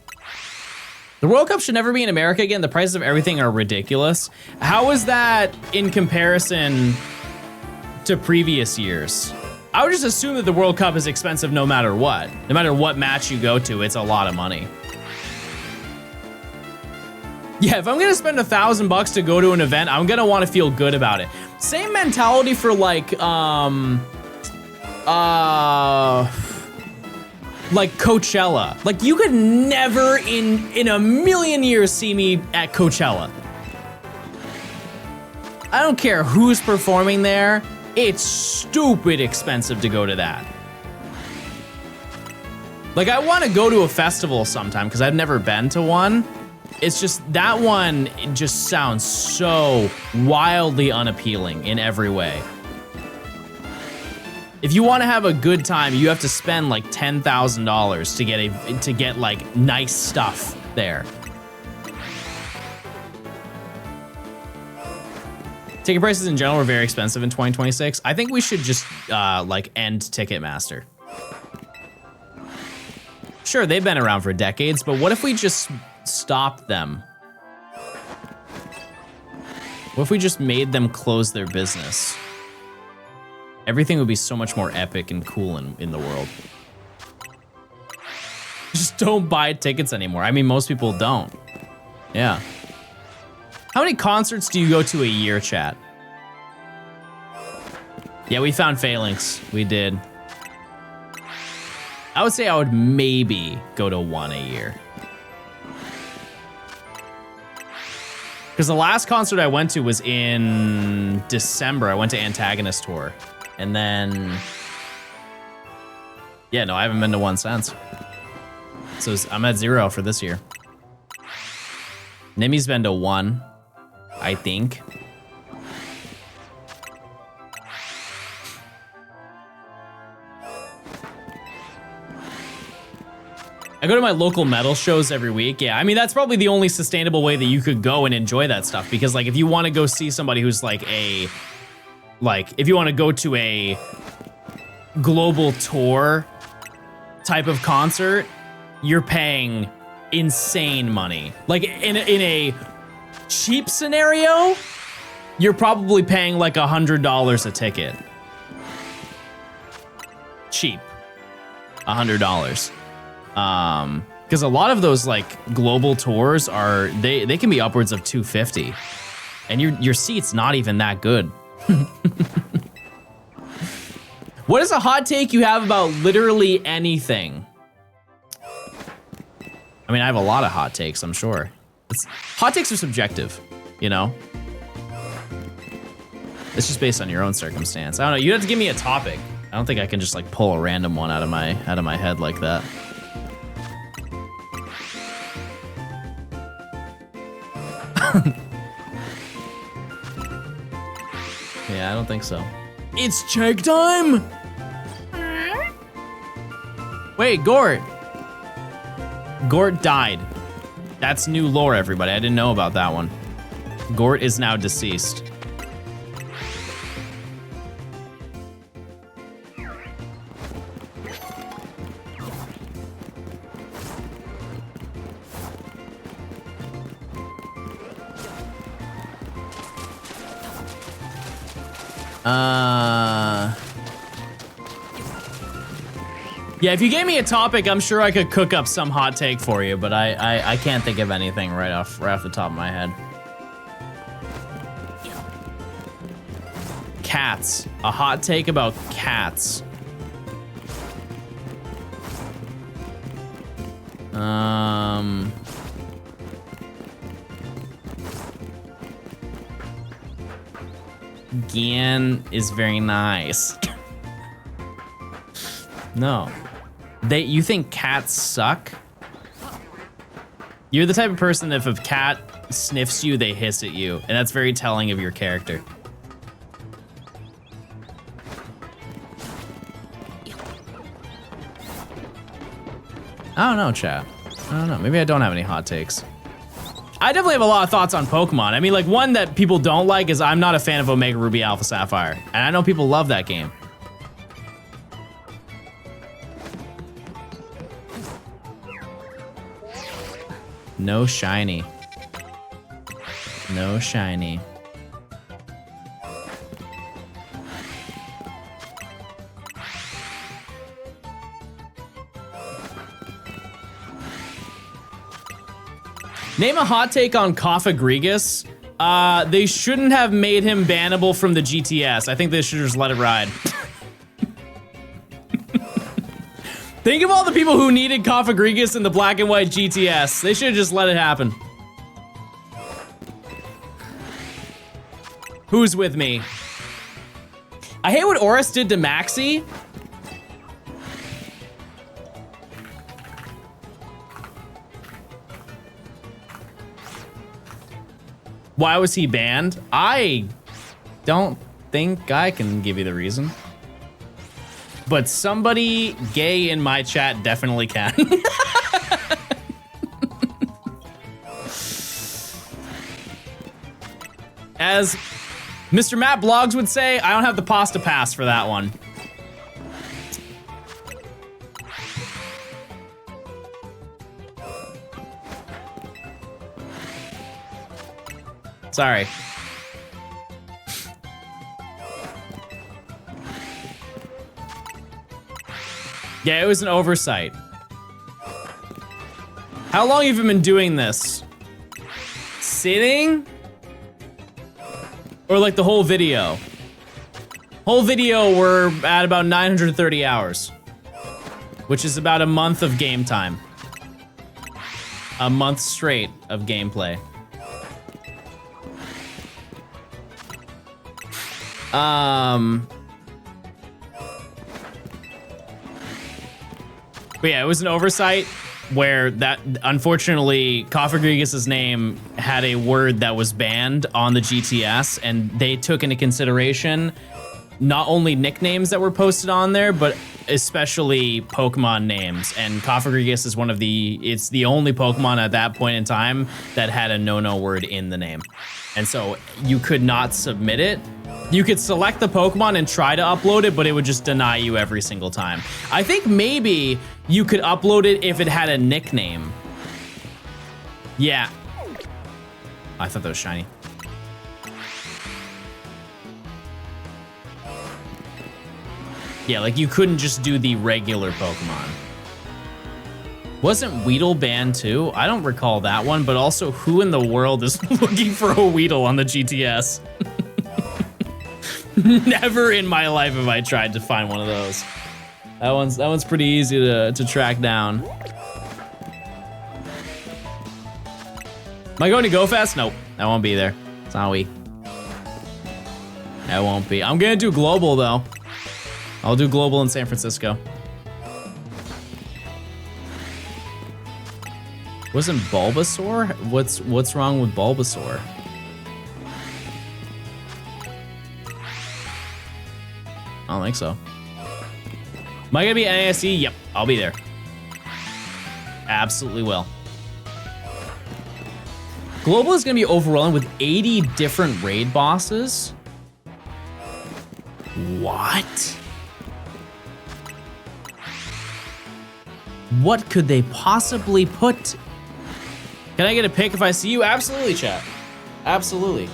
The World Cup should never be in America again. The prices of everything are ridiculous. How is that in comparison to previous years? I would just assume that the World Cup is expensive no matter what. No matter what match you go to, it's a lot of money. Yeah, if I'm gonna spend $1,000 to go to an event, I'm gonna want to feel good about it. Same mentality for like Coachella. Like you could never in a million years see me at Coachella. I don't care who's performing there. It's stupid expensive to go to that. Like I want to go to a festival sometime because I've never been to one. It's just that one, it just sounds so wildly unappealing in every way. If you want to have a good time, you have to spend like $10,000 to get like nice stuff there. Ticket prices in general are very expensive in 2026. I think we should just like end Ticketmaster. Sure, they've been around for decades, but what if we just stopped them? What if we just made them close their business? Everything would be so much more epic and cool in the world. Just don't buy tickets anymore. I mean, most people don't. Yeah. How many concerts do you go to a year, chat? Yeah, we found Phalanx. We did. I would say I would maybe go to one a year. Because the last concert I went to was in December. I went to Antagonist Tour. And then... yeah, no, I haven't been to one since. So I'm at 0 for this year. Nimi's been to 1, I think. I go to my local metal shows every week. Yeah, I mean, that's probably the only sustainable way that you could go and enjoy that stuff. Because, like, if you want to go see somebody who's like if you want to go to a global tour type of concert, you're paying insane money. Like, in a cheap scenario, you're probably paying like $100 a ticket. Cheap. $100. Because a lot of those like global tours are they can be upwards of $250, and your seat's not even that good. What is a hot take you have about literally anything? I mean, I have a lot of hot takes, I'm sure. Hot takes are subjective, you know? It's just based on your own circumstance. I don't know, you have to give me a topic. I don't think I can just like pull a random one out of my head like that. Yeah, I don't think so. It's check time! Wait, Gort! Gort died. That's new lore, everybody. I didn't know about that one. Gort is now deceased. Yeah, if you gave me a topic, I'm sure I could cook up some hot take for you, but I can't think of anything right off the top of my head. Cats. A hot take about cats. Gian is very nice. No. You think cats suck? You're the type of person that if a cat sniffs you, they hiss at you, and that's very telling of your character. I don't know, chat. I don't know. Maybe I don't have any hot takes. I definitely have a lot of thoughts on Pokemon. I mean, like, one that people don't like is I'm not a fan of Omega Ruby Alpha Sapphire, and I know people love that game. No shiny. No shiny. Name a hot take on Coffagrigus. They shouldn't have made him bannable from the GTS. I think they should just let it ride. Think of all the people who needed Coffagrigus in the black and white GTS. They should have just let it happen. Who's with me? I hate what Oris did to Maxie. Why was he banned? I don't think I can give you the reason. But somebody gay in my chat definitely can. As Mr. Matt Blogs would say, I don't have the pasta pass for that one. Sorry. Yeah, it was an oversight. How long have you been doing this? Sitting? Or like the whole video? Whole video, we're at about 930 hours. Which is about a month of game time. A month straight of gameplay. But yeah, it was an oversight where that, unfortunately, Coffagrigus' name had a word that was banned on the GTS, and they took into consideration not only nicknames that were posted on there, but especially Pokemon names. And Coffagrigus is it's the only Pokemon at that point in time that had a no-no word in the name. And so you could not submit it. You could select the Pokemon and try to upload it, but it would just deny you every single time. I think maybe you could upload it if it had a nickname. Yeah. I thought that was shiny. Yeah, like you couldn't just do the regular Pokemon. Wasn't Weedle banned too? I don't recall that one, but also who in the world is looking for a Weedle on the GTS? Never in my life have I tried to find one of those. That one's pretty easy to track down. Am I going to Go Fest? Nope, I won't be there. It's not we. I won't be. I'm gonna do global though. I'll do global in San Francisco. Wasn't Bulbasaur? What's wrong with Bulbasaur? I don't think so. Am I gonna be at NASE? Yep, I'll be there. Absolutely will. Global is gonna be overrun with 80 different raid bosses. What? What could they possibly put? Can I get a pic if I see you? Absolutely, chat. Absolutely.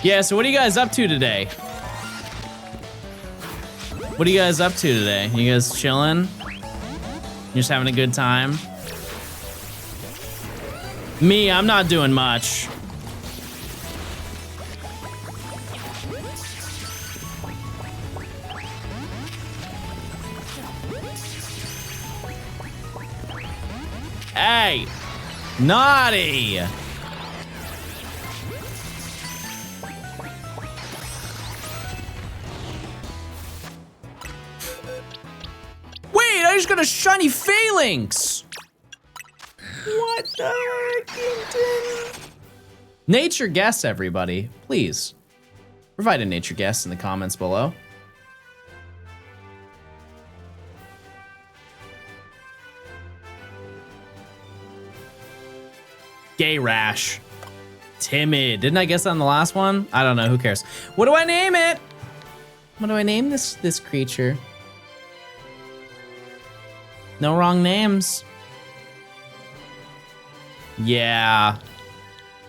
Yeah, so what are you guys up to today? What are you guys up to today? You guys chilling? You're just having a good time. Me, I'm not doing much. Hey, naughty. Wait, I just got a shiny phalanx. What the heck? Nature guess, everybody. Please provide a nature guess in the comments below. Gay rash. Timid. Didn't I guess that on the last one? I don't know. Who cares? What do I name it? What do I name this creature? No wrong names. Yeah.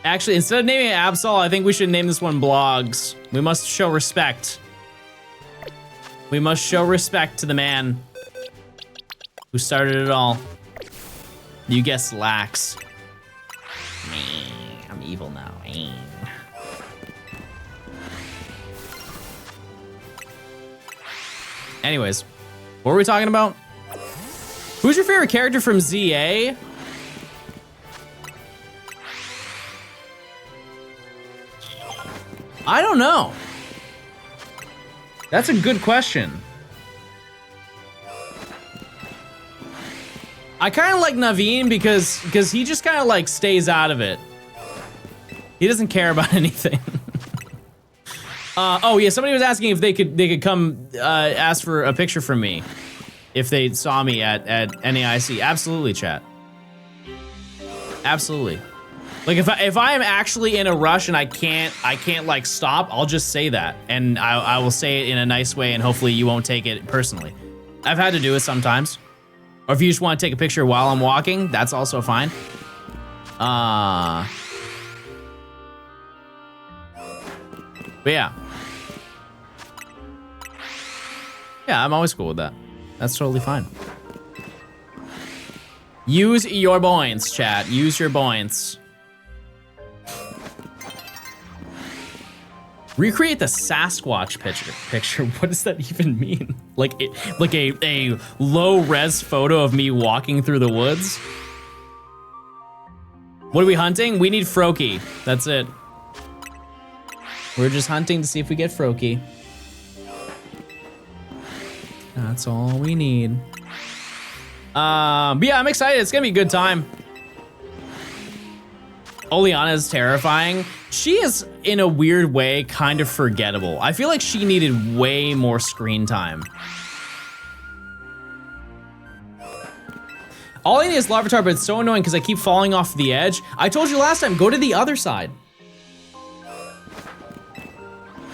Actually, instead of naming it Absol, I think we should name this one Blogs. We must show respect. We must show respect to the man who started it all. You guessed Lax. I'm evil now. Anyways, what were we talking about? Who's your favorite character from ZA? I don't know. That's a good question. I kind of like Naveen because he just kind of like stays out of it. He doesn't care about anything. Oh yeah, somebody was asking if they could come ask for a picture from me if they saw me at NAIC. Absolutely, chat. Absolutely. Like if I am actually in a rush and I can't like stop, I'll just say that and I will say it in a nice way and hopefully you won't take it personally. I've had to do it sometimes. Or if you just want to take a picture while I'm walking, that's also fine. But yeah. Yeah, I'm always cool with that. That's totally fine. Use your points, chat. Use your points. Recreate the Sasquatch picture. What does that even mean? Like a low res photo of me walking through the woods? What are we hunting? We need Froakie. That's it. We're just hunting to see if we get Froakie. That's all we need. But yeah, I'm excited. It's gonna be a good time. Oleana is terrifying. She is, in a weird way, kind of forgettable. I feel like she needed way more screen time. All I need is Larvitar, but it's so annoying because I keep falling off the edge. I told you last time, go to the other side.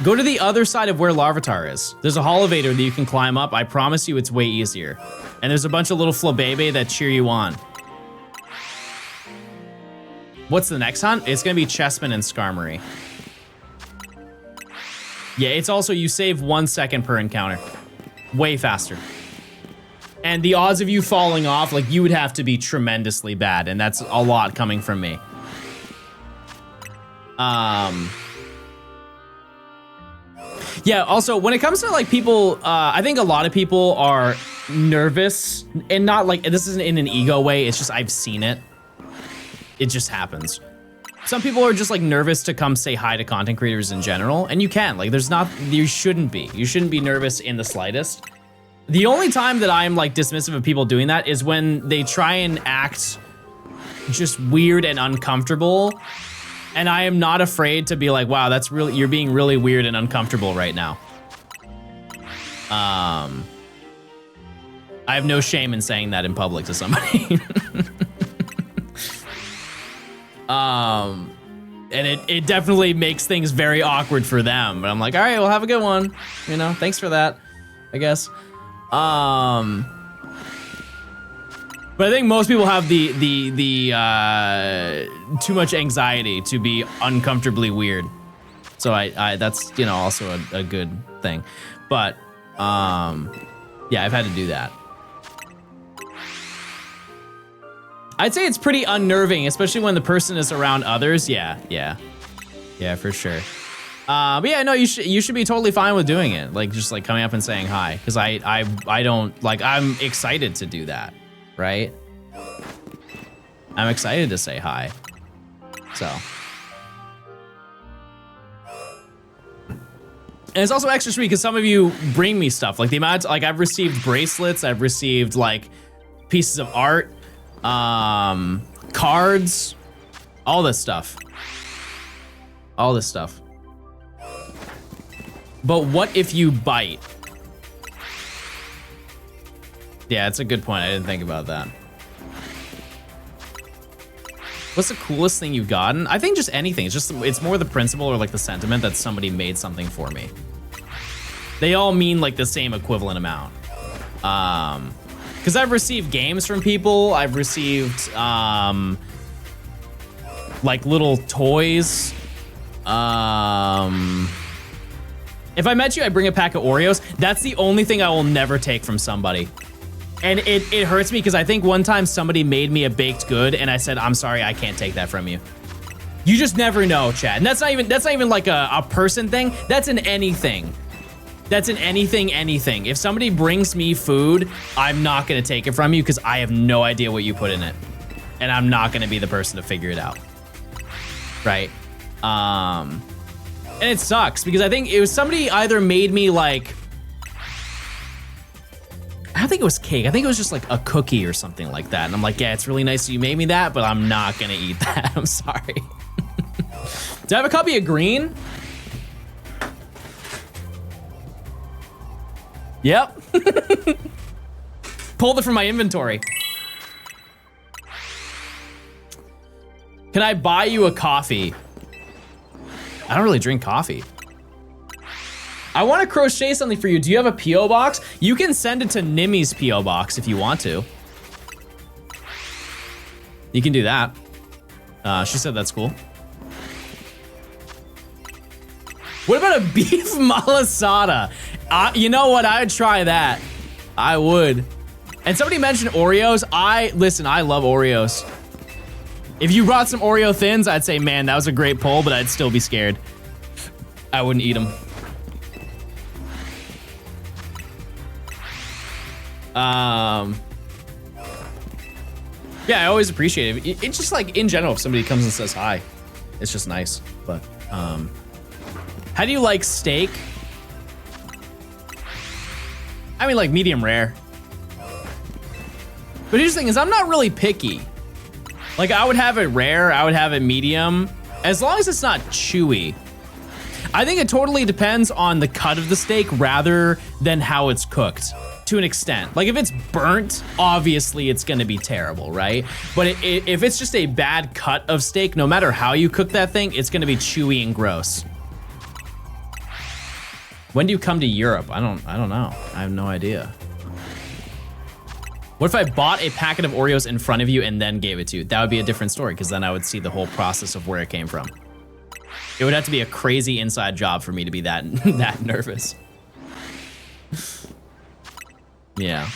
Go to the other side of where Larvitar is. There's a Holovator that you can climb up. I promise you it's way easier. And there's a bunch of little Flabebe that cheer you on. What's the next hunt? It's gonna be Chessman and Skarmory. Yeah, it's also, you save 1 second per encounter. Way faster. And the odds of you falling off, like you would have to be tremendously bad, and that's a lot coming from me. Yeah, also, when it comes to like people, I think a lot of people are nervous, and not like, this isn't in an ego way, it's just I've seen it. It just happens. Some people are just like nervous to come say hi to content creators in general, and you can, like you shouldn't be. You shouldn't be nervous in the slightest. The only time that I'm like dismissive of people doing that is when they try and act just weird and uncomfortable. And I am not afraid to be like, wow, that's really, you're being really weird and uncomfortable right now. I have no shame in saying that in public to somebody. And it definitely makes things very awkward for them. But I'm like, all right, well, have a good one. You know, thanks for that, I guess. But I think most people have the too much anxiety to be uncomfortably weird. So I that's, you know, also a good thing. But yeah, I've had to do that. I'd say it's pretty unnerving, especially when the person is around others. Yeah, for sure. But yeah, no, you should be totally fine with doing it. Like just like coming up and saying hi, because I don't like, I'm excited to do that, right? I'm excited to say hi. So. And it's also extra sweet because some of you bring me stuff. Like the amount, like I've received bracelets, I've received like pieces of art, cards, all this stuff. All this stuff. But what if you bite? Yeah, it's a good point. I didn't think about that. What's the coolest thing you've gotten? I think just anything. It's more the principle or like the sentiment that somebody made something for me. They all mean like the same equivalent amount. Because I've received games from people. I've received like little toys. If I met you, I bring a pack of Oreos. That's the only thing I will never take from somebody. And it hurts me because I think one time somebody made me a baked good and I said, I'm sorry, I can't take that from you. You just never know, Chad. And that's not even like a person thing. That's in anything. That's in anything. If somebody brings me food, I'm not gonna take it from you because I have no idea what you put in it. And I'm not gonna be the person to figure it out. Right? And it sucks because I think it was somebody either made me like, I don't think it was cake. I think it was just like a cookie or something like that. And I'm like, yeah, it's really nice that you made me that, but I'm not gonna eat that. I'm sorry. Do I have a copy of green? Yep. Pulled it from my inventory. Can I buy you a coffee? I don't really drink coffee. I want to crochet something for you. Do you have a P.O. box? You can send it to Nimmy's P.O. box if you want to. You can do that. She said that's cool. What about a beef malasada? You know what? I'd try that. I would. And somebody mentioned Oreos. Listen, I love Oreos. If you brought some Oreo Thins, I'd say, man, that was a great pull, but I'd still be scared. I wouldn't eat them. Yeah, I always appreciate it. It's just like in general, if somebody comes and says hi, it's just nice. But how do you like steak? I mean, like medium rare. But here's the thing: is I'm not really picky. Like I would have it rare, I would have it medium, as long as it's not chewy. I think it totally depends on the cut of the steak rather than how it's cooked. To an extent. Like if it's burnt, obviously it's gonna be terrible, right? But if it's just a bad cut of steak, no matter how you cook that thing, it's gonna be chewy and gross. When do you come to Europe? I don't know. I have no idea. What if I bought a packet of Oreos in front of you and then gave it to you? That would be a different story because then I would see the whole process of where it came from. It would have to be a crazy inside job for me to be that nervous. Yeah.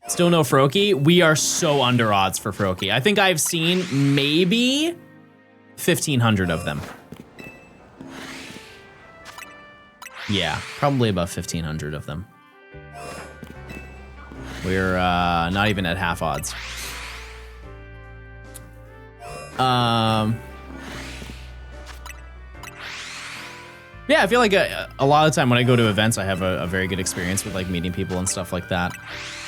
Still no Froakie? We are so under odds for Froakie. I think I've seen maybe 1,500 of them. Yeah, probably about 1,500 of them. We're not even at half odds. Yeah, I feel like a lot of the time when I go to events, I have a very good experience with like meeting people and stuff like that.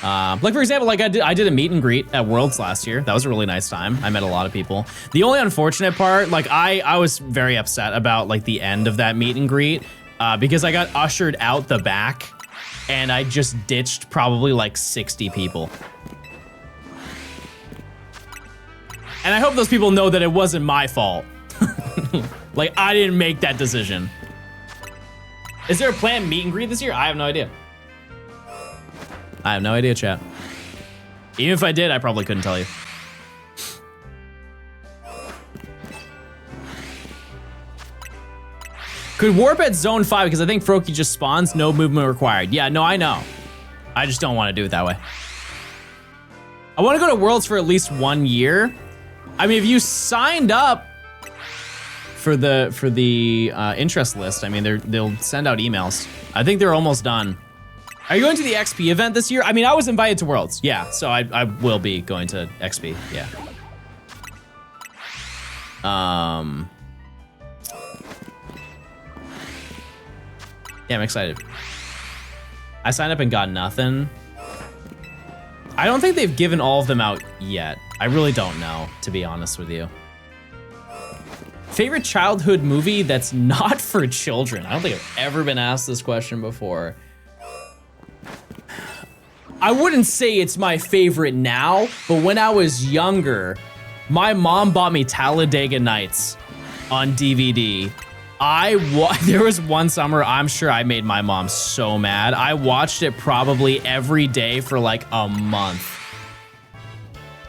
Like for example, like I did a meet and greet at Worlds last year. That was a really nice time. I met a lot of people. The only unfortunate part, like I was very upset about like the end of that meet and greet because I got ushered out the back and I just ditched probably like 60 people. And I hope those people know that it wasn't my fault. Like I didn't make that decision. Is there a planned meet and greet this year? I have no idea. I have no idea, chat. Even if I did, I probably couldn't tell you. Could warp at zone 5 because I think Froakie just spawns, no movement required. Yeah, no, I know. I just don't want to do it that way. I want to go to Worlds for at least 1 year. I mean, if you signed up for the interest list, I mean, they'll send out emails. I think they're almost done. Are you going to the XP event this year? I mean, I was invited to Worlds. Yeah, so I will be going to XP. Yeah. Yeah, I'm excited. I signed up and got nothing. I don't think they've given all of them out yet. I really don't know, to be honest with you. Favorite childhood movie that's not for children? I don't think I've ever been asked this question before. I wouldn't say it's my favorite now, but when I was younger, my mom bought me Talladega Nights on DVD. There was one summer, I'm sure I made my mom so mad. I watched it probably every day for like a month.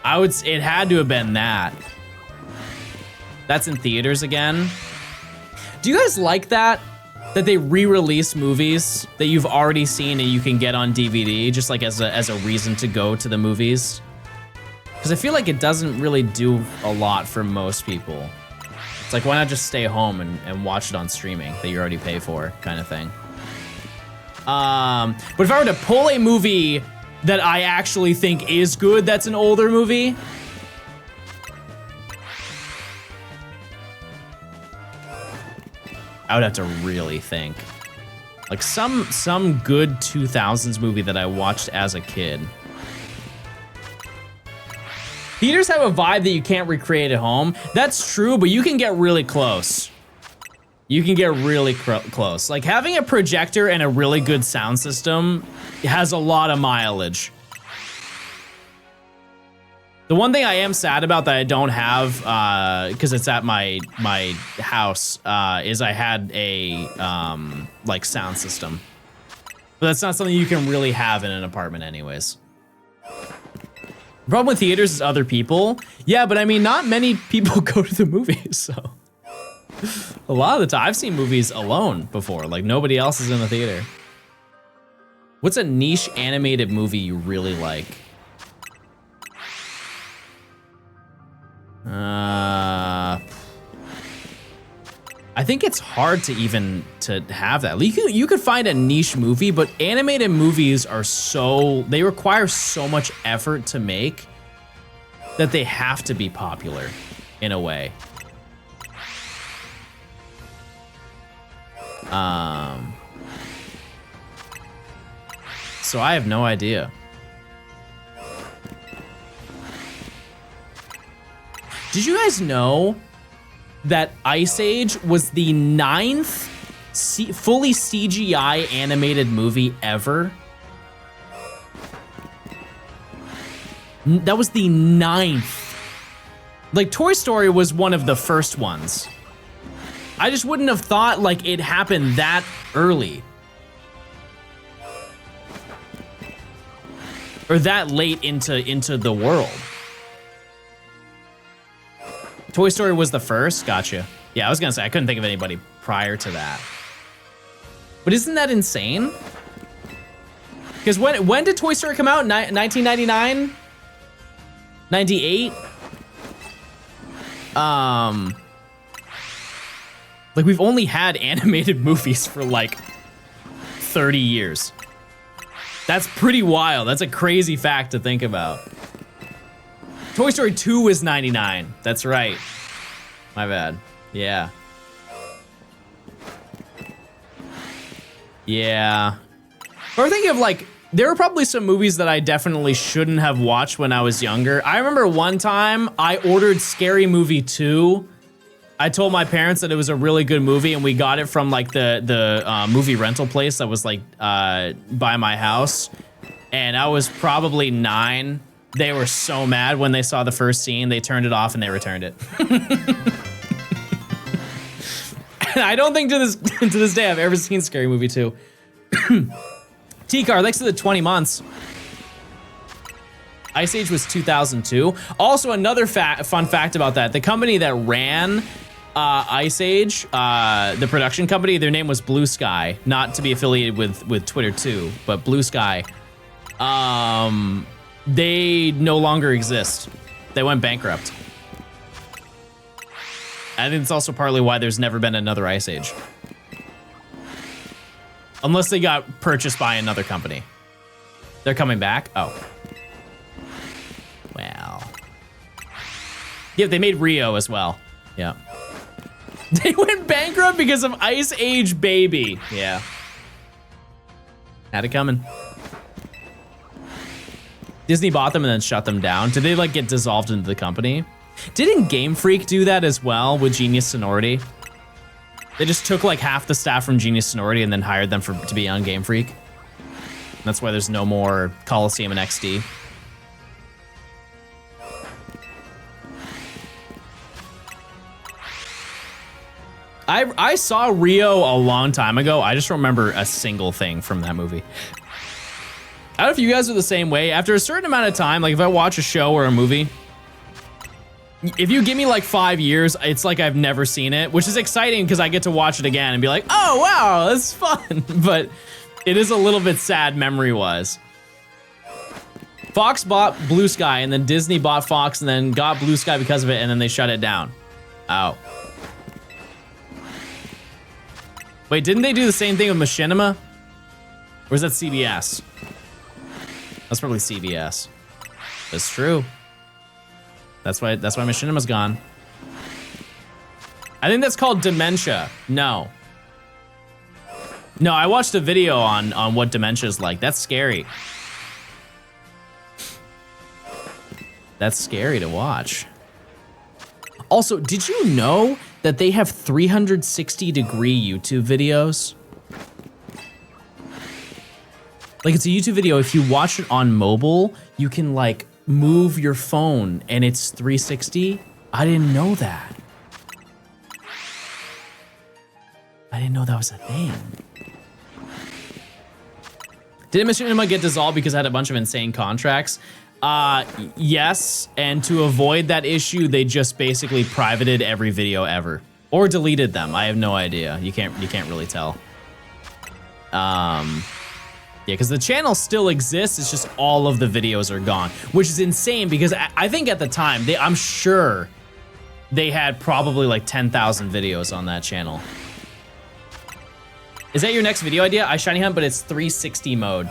It had to have been that. That's in theaters again. Do you guys like that? That they re-release movies that you've already seen and you can get on DVD, just like as a reason to go to the movies? Because I feel like it doesn't really do a lot for most people. It's like, why not just stay home and watch it on streaming that you already pay for, kind of thing. But if I were to pull a movie that I actually think is good that's an older movie, I would have to really think. Like some good 2000s movie that I watched as a kid. Theaters have a vibe that you can't recreate at home. That's true, but you can get really close. You can get really close. Like having a projector and a really good sound system has a lot of mileage. The one thing I am sad about that I don't have, because it's at my house, is I had a like sound system. But that's not something you can really have in an apartment anyways. The problem with theaters is other people. Yeah, but I mean, not many people go to the movies, so. A lot of the time, I've seen movies alone before, like nobody else is in the theater. What's a niche animated movie you really like? I think it's hard to even to have that. You could find a niche movie, but animated movies are they require so much effort to make that they have to be popular in a way. So I have no idea. Did you guys know that Ice Age was the 9th fully CGI animated movie ever? That was the 9th. Like, Toy Story was one of the first ones. I just wouldn't have thought like it happened that early. Or that late into the world. Toy Story was the first? Gotcha. Yeah, I was gonna say, I couldn't think of anybody prior to that. But isn't that insane? Because when did Toy Story come out? 1999? 98? Like, we've only had animated movies for like 30 years. That's pretty wild. That's a crazy fact to think about. Toy Story 2 was 99. That's right. My bad. Yeah. Yeah. But I'm thinking of like, there were probably some movies that I definitely shouldn't have watched when I was younger. I remember one time I ordered Scary Movie 2. I told my parents that it was a really good movie, and we got it from like the movie rental place that was like by my house. And I was probably 9. They were so mad when they saw the first scene, they turned it off and they returned it. And I don't think to this day I've ever seen Scary Movie 2. T-Car, thanks to the 20 months. Ice Age was 2002. Also, another fun fact about that, the company that ran Ice Age, the production company, their name was Blue Sky, not to be affiliated with Twitter too, but Blue Sky. they no longer exist. They went bankrupt. I think it's also partly why there's never been another Ice Age. Unless they got purchased by another company. They're coming back? Oh. Well. Yeah, they made Rio as well. Yeah. They went bankrupt because of Ice Age Baby. Yeah. Had it coming. Disney bought them and then shut them down. Did they like get dissolved into the company? Didn't Game Freak do that as well with Genius Sonority? They just took like half the staff from Genius Sonority and then hired them to be on Game Freak. That's why there's no more Coliseum and XD. I saw Rio a long time ago. I just don't remember a single thing from that movie. I don't know if you guys are the same way. After a certain amount of time, like if I watch a show or a movie, if you give me like 5 years, it's like I've never seen it, which is exciting because I get to watch it again and be like, oh, wow, that's fun. But it is a little bit sad memory-wise. Fox bought Blue Sky and then Disney bought Fox and then got Blue Sky because of it and then they shut it down. Oh. Wait, didn't they do the same thing with Machinima? Or is that CBS? That's probably CBS. That's true. That's why Machinima's gone. I think that's called dementia. No. No, I watched a video on what dementia is like. That's scary. That's scary to watch. Also, did you know that they have 360-degree YouTube videos? Like, it's a YouTube video. If you watch it on mobile, you can, like, move your phone and it's 360. I didn't know that. I didn't know that was a thing. Did Machinima get dissolved because it had a bunch of insane contracts? Yes, and to avoid that issue, they just basically privated every video ever. Or deleted them. I have no idea. You can't really tell. Yeah, because the channel still exists, it's just all of the videos are gone, which is insane because I think at the time, I'm sure they had probably like 10,000 videos on that channel. Is that your next video idea? I shiny hunt, but it's 360 mode.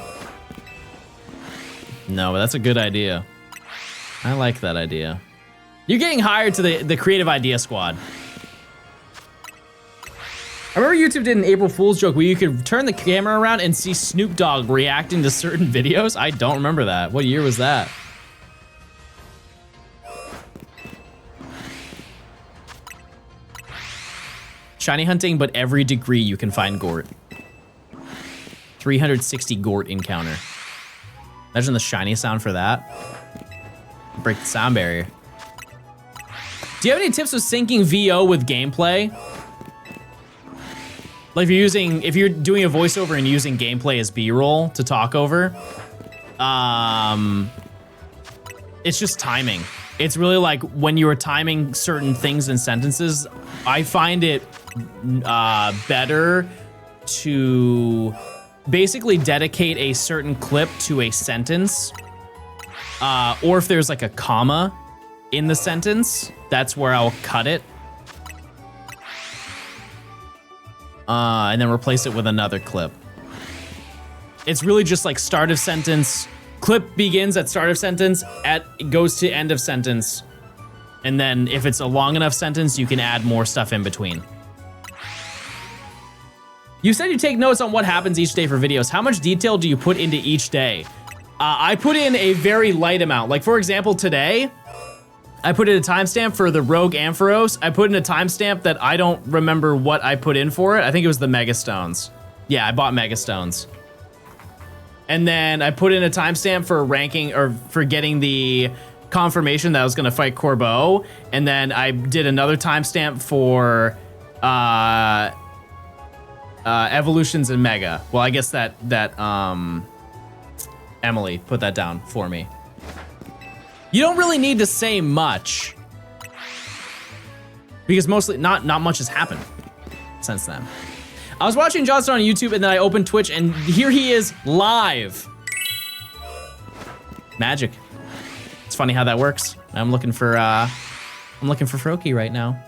No, but that's a good idea. I like that idea. You're getting hired to the creative idea squad. I remember YouTube did an April Fool's joke where you could turn the camera around and see Snoop Dogg reacting to certain videos. I don't remember that. What year was that? Shiny hunting, but every degree you can find Gort. 360 Gort encounter. Imagine the shiny sound for that. Break the sound barrier. Do you have any tips with syncing VO with gameplay? Like if you're doing a voiceover and using gameplay as B-roll to talk over, it's just timing. It's really like when you are timing certain things in sentences, I find it better to basically dedicate a certain clip to a sentence, or if there's like a comma in the sentence, that's where I'll cut it. And then replace it with another clip. It's really just like start of sentence, clip begins at start of sentence, goes to end of sentence, and then if it's a long enough sentence, you can add more stuff in between. You said you take notes on what happens each day for videos. How much detail do you put into each day? I put in a very light amount. Like for example, today, I put in a timestamp for the Rogue Ampharos. I put in a timestamp that I don't remember what I put in for it. I think it was the Megastones. Yeah, I bought Megastones. And then I put in a timestamp for ranking or for getting the confirmation that I was gonna fight Corbeau. And then I did another timestamp for Evolutions and Mega. Well, I guess that Emily put that down for me. You don't really need to say much because mostly not much has happened since then. I was watching Johnstone on YouTube and then I opened Twitch and here he is live. Magic. It's funny how that works. I'm looking for Froakie right now.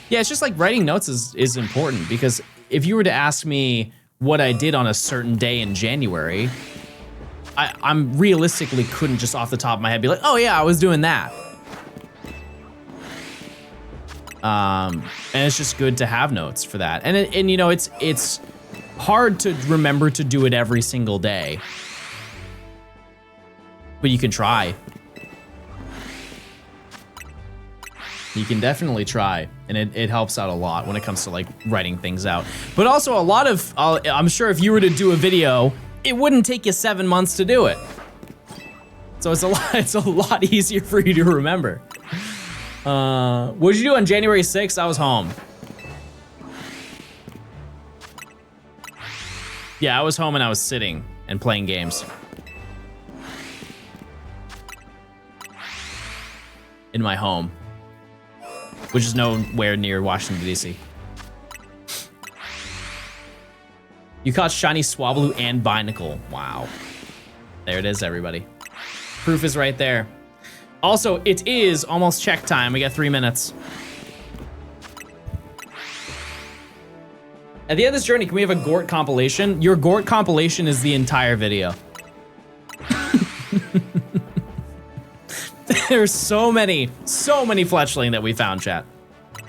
Yeah, it's just like writing notes is important because if you were to ask me what I did on a certain day in January, I'm realistically couldn't just off the top of my head be like, oh yeah, I was doing that. And it's just good to have notes for that. And you know, it's hard to remember to do it every single day, but you can try. You can definitely try, and it helps out a lot when it comes to like writing things out. But also a lot of, I'm sure if you were to do a video, it wouldn't take you 7 months to do it. So it's a lot easier for you to remember. What did you do on January 6th? I was home. Yeah, I was home and I was sitting and playing games. In my home. Which is nowhere near Washington, D.C. You caught Shiny Swablu and Binacle. Wow. There it is, everybody. Proof is right there. Also, it is almost check time. We got 3 minutes. At the end of this journey, can we have a Gort compilation? Your Gort compilation is the entire video. There's so many fletchling that we found, chat,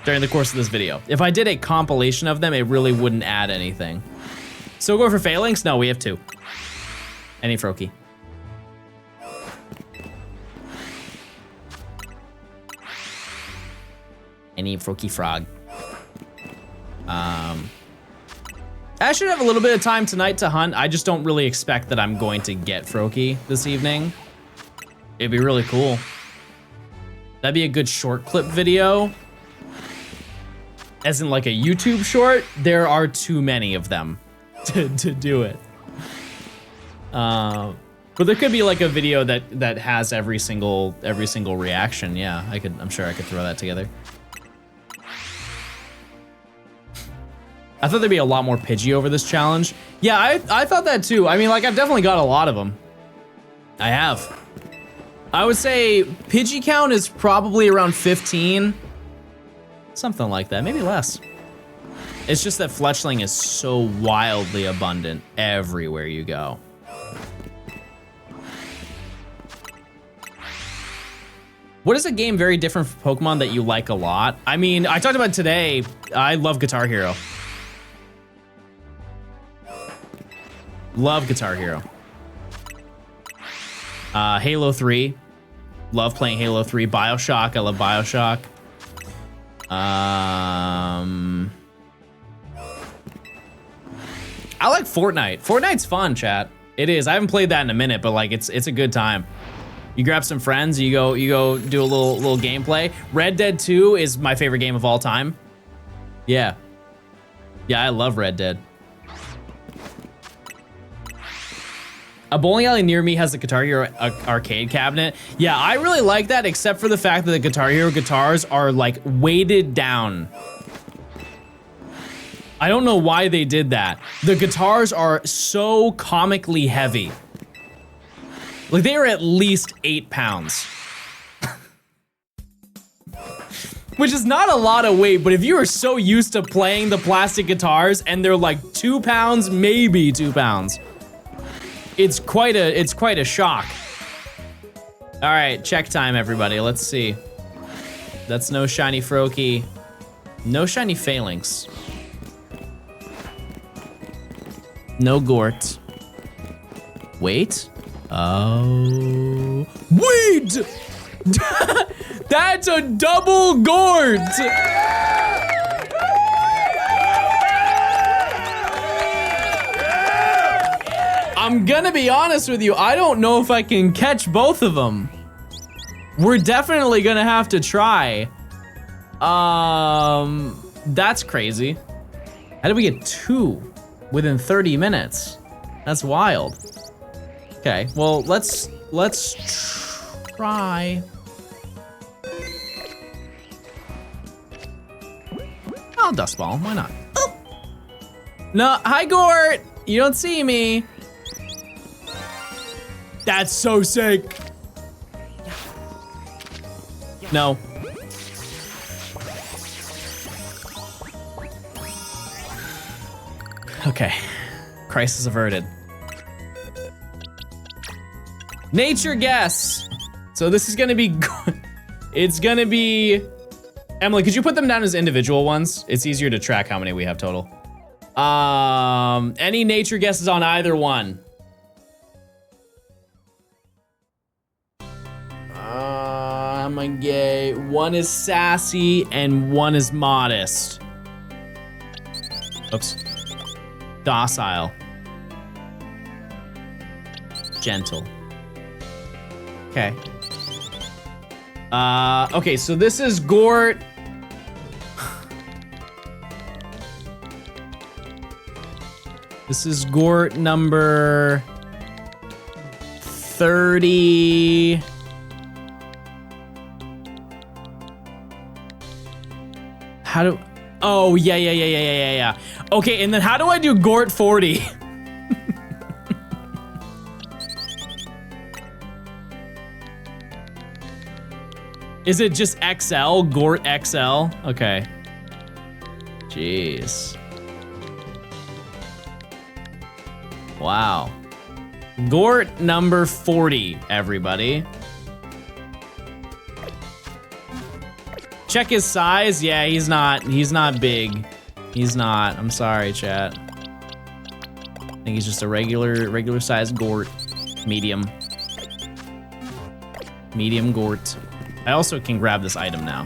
during the course of this video. If I did a compilation of them, it really wouldn't add anything. So go for failings? No, we have 2. Any Froakie. Any Froakie frog. I should have a little bit of time tonight to hunt. I just don't really expect that I'm going to get Froakie this evening. It'd be really cool. That'd be a good short clip video. As in like a YouTube short, there are too many of them to do it. But there could be like a video that has every single reaction. Yeah, I'm sure I could throw that together. I thought there'd be a lot more Pidgey over this challenge. Yeah, I thought that too. I mean, like, I've definitely got a lot of them. I have. I would say Pidgey count is probably around 15. Something like that, maybe less. It's just that fletchling is so wildly abundant everywhere you go. What is a game very different from Pokemon that you like a lot? I mean, I talked about today, I love Guitar Hero. Love Guitar Hero. Halo 3. Love playing Halo 3. BioShock. I love BioShock. I like Fortnite. Fortnite's fun, chat. It is. I haven't played that in a minute, but like it's a good time. You grab some friends, you go do a little gameplay. Red Dead 2 is my favorite game of all time. Yeah. Yeah, I love Red Dead. A bowling alley near me has a Guitar Hero arcade cabinet. Yeah, I really like that, except for the fact that the Guitar Hero guitars are like weighted down. I don't know why they did that. The guitars are so comically heavy. Like they are at least 8 pounds. Which is not a lot of weight, but if you are so used to playing the plastic guitars and they're like 2 pounds, maybe 2 pounds. It's quite a shock. All right, check time, everybody. Let's see. That's no shiny Froakie. No shiny failings. No Gort. Wait. Oh. Wait! That's a double Gort! I'm gonna be honest with you, I don't know if I can catch both of them. We're definitely gonna have to try. That's crazy. How did we get 2 within 30 minutes? That's wild. Okay, well, let's try. I'll dust ball, why not? Oh. No, hi Gort, you don't see me. That's so sick. No. Okay. Crisis averted. Nature guess. So this is gonna be good. It's gonna be... Emily, could you put them down as individual ones? It's easier to track how many we have total. Any nature guesses on either one? I'm gonna get... One is sassy and one is modest. Oops. Docile. Gentle. Okay. Okay, so this is Gort. This is Gort number 30. How do... Oh, yeah. Okay, and then how do I do Gort 40? Is it just XL? Gort XL? Okay. Jeez. Wow. Gort number 40, everybody. Check his size. Yeah, he's not big. He's not. I'm sorry, chat. I think he's just a regular sized Gort. Medium. Medium Gort. I also can grab this item now.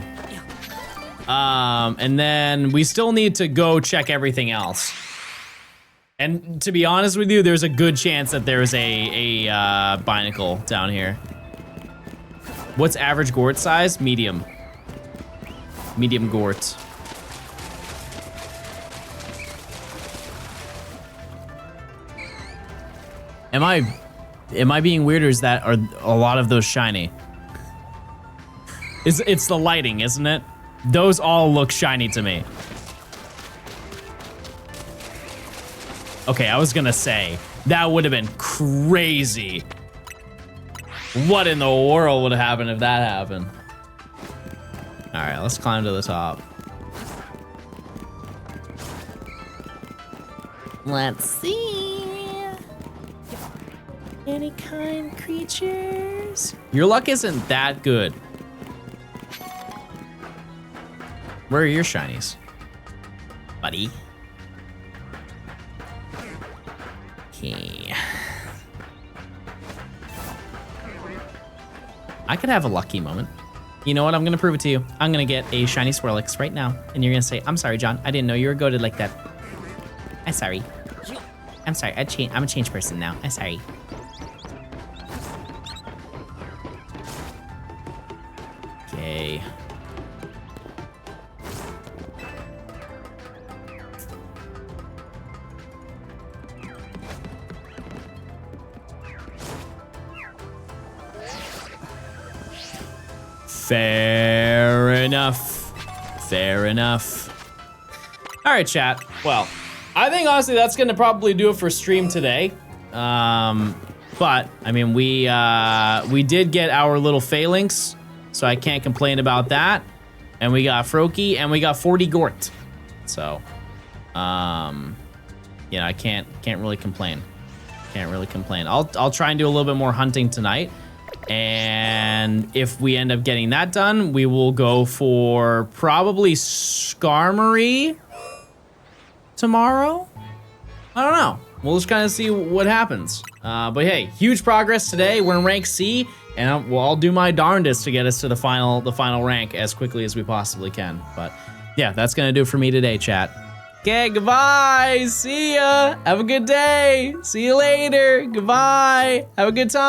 And then we still need to go check everything else. And to be honest with you, there's a good chance that there's a binacle down here. What's average Gort size? Medium. Medium Gort. Am I being weird, or is that, are a lot of those shiny? It's the lighting, isn't it? Those all look shiny to me. Okay, I was gonna say, that would have been crazy. What in the world would have happened if that happened? All right, let's climb to the top. Let's see. Any kind creatures? Your luck isn't that good. Where are your shinies, buddy? Okay. I could have a lucky moment. You know what? I'm gonna prove it to you. I'm gonna get a shiny Swirlix right now, and you're gonna say, "I'm sorry, John. I didn't know you were goated like that. I'm sorry. I'm sorry. I'm a changed person now. I'm sorry." Okay. Fair enough. Fair enough. All right, chat. Well, I think honestly that's gonna probably do it for stream today. But I mean, we did get our little phalanx, so I can't complain about that. And we got Froakie, and we got 40 Gort. So, yeah, I can't really complain. Can't really complain. I'll try and do a little bit more hunting tonight. And if we end up getting that done, we will go for probably Skarmory tomorrow. I don't know. We'll just kind of see what happens. But hey, huge progress today. We're in rank C, and I'll do my darndest to get us to the final rank as quickly as we possibly can. But yeah, that's gonna do it for me today, chat. Okay, goodbye. See ya. Have a good day. See you later. Goodbye. Have a good time.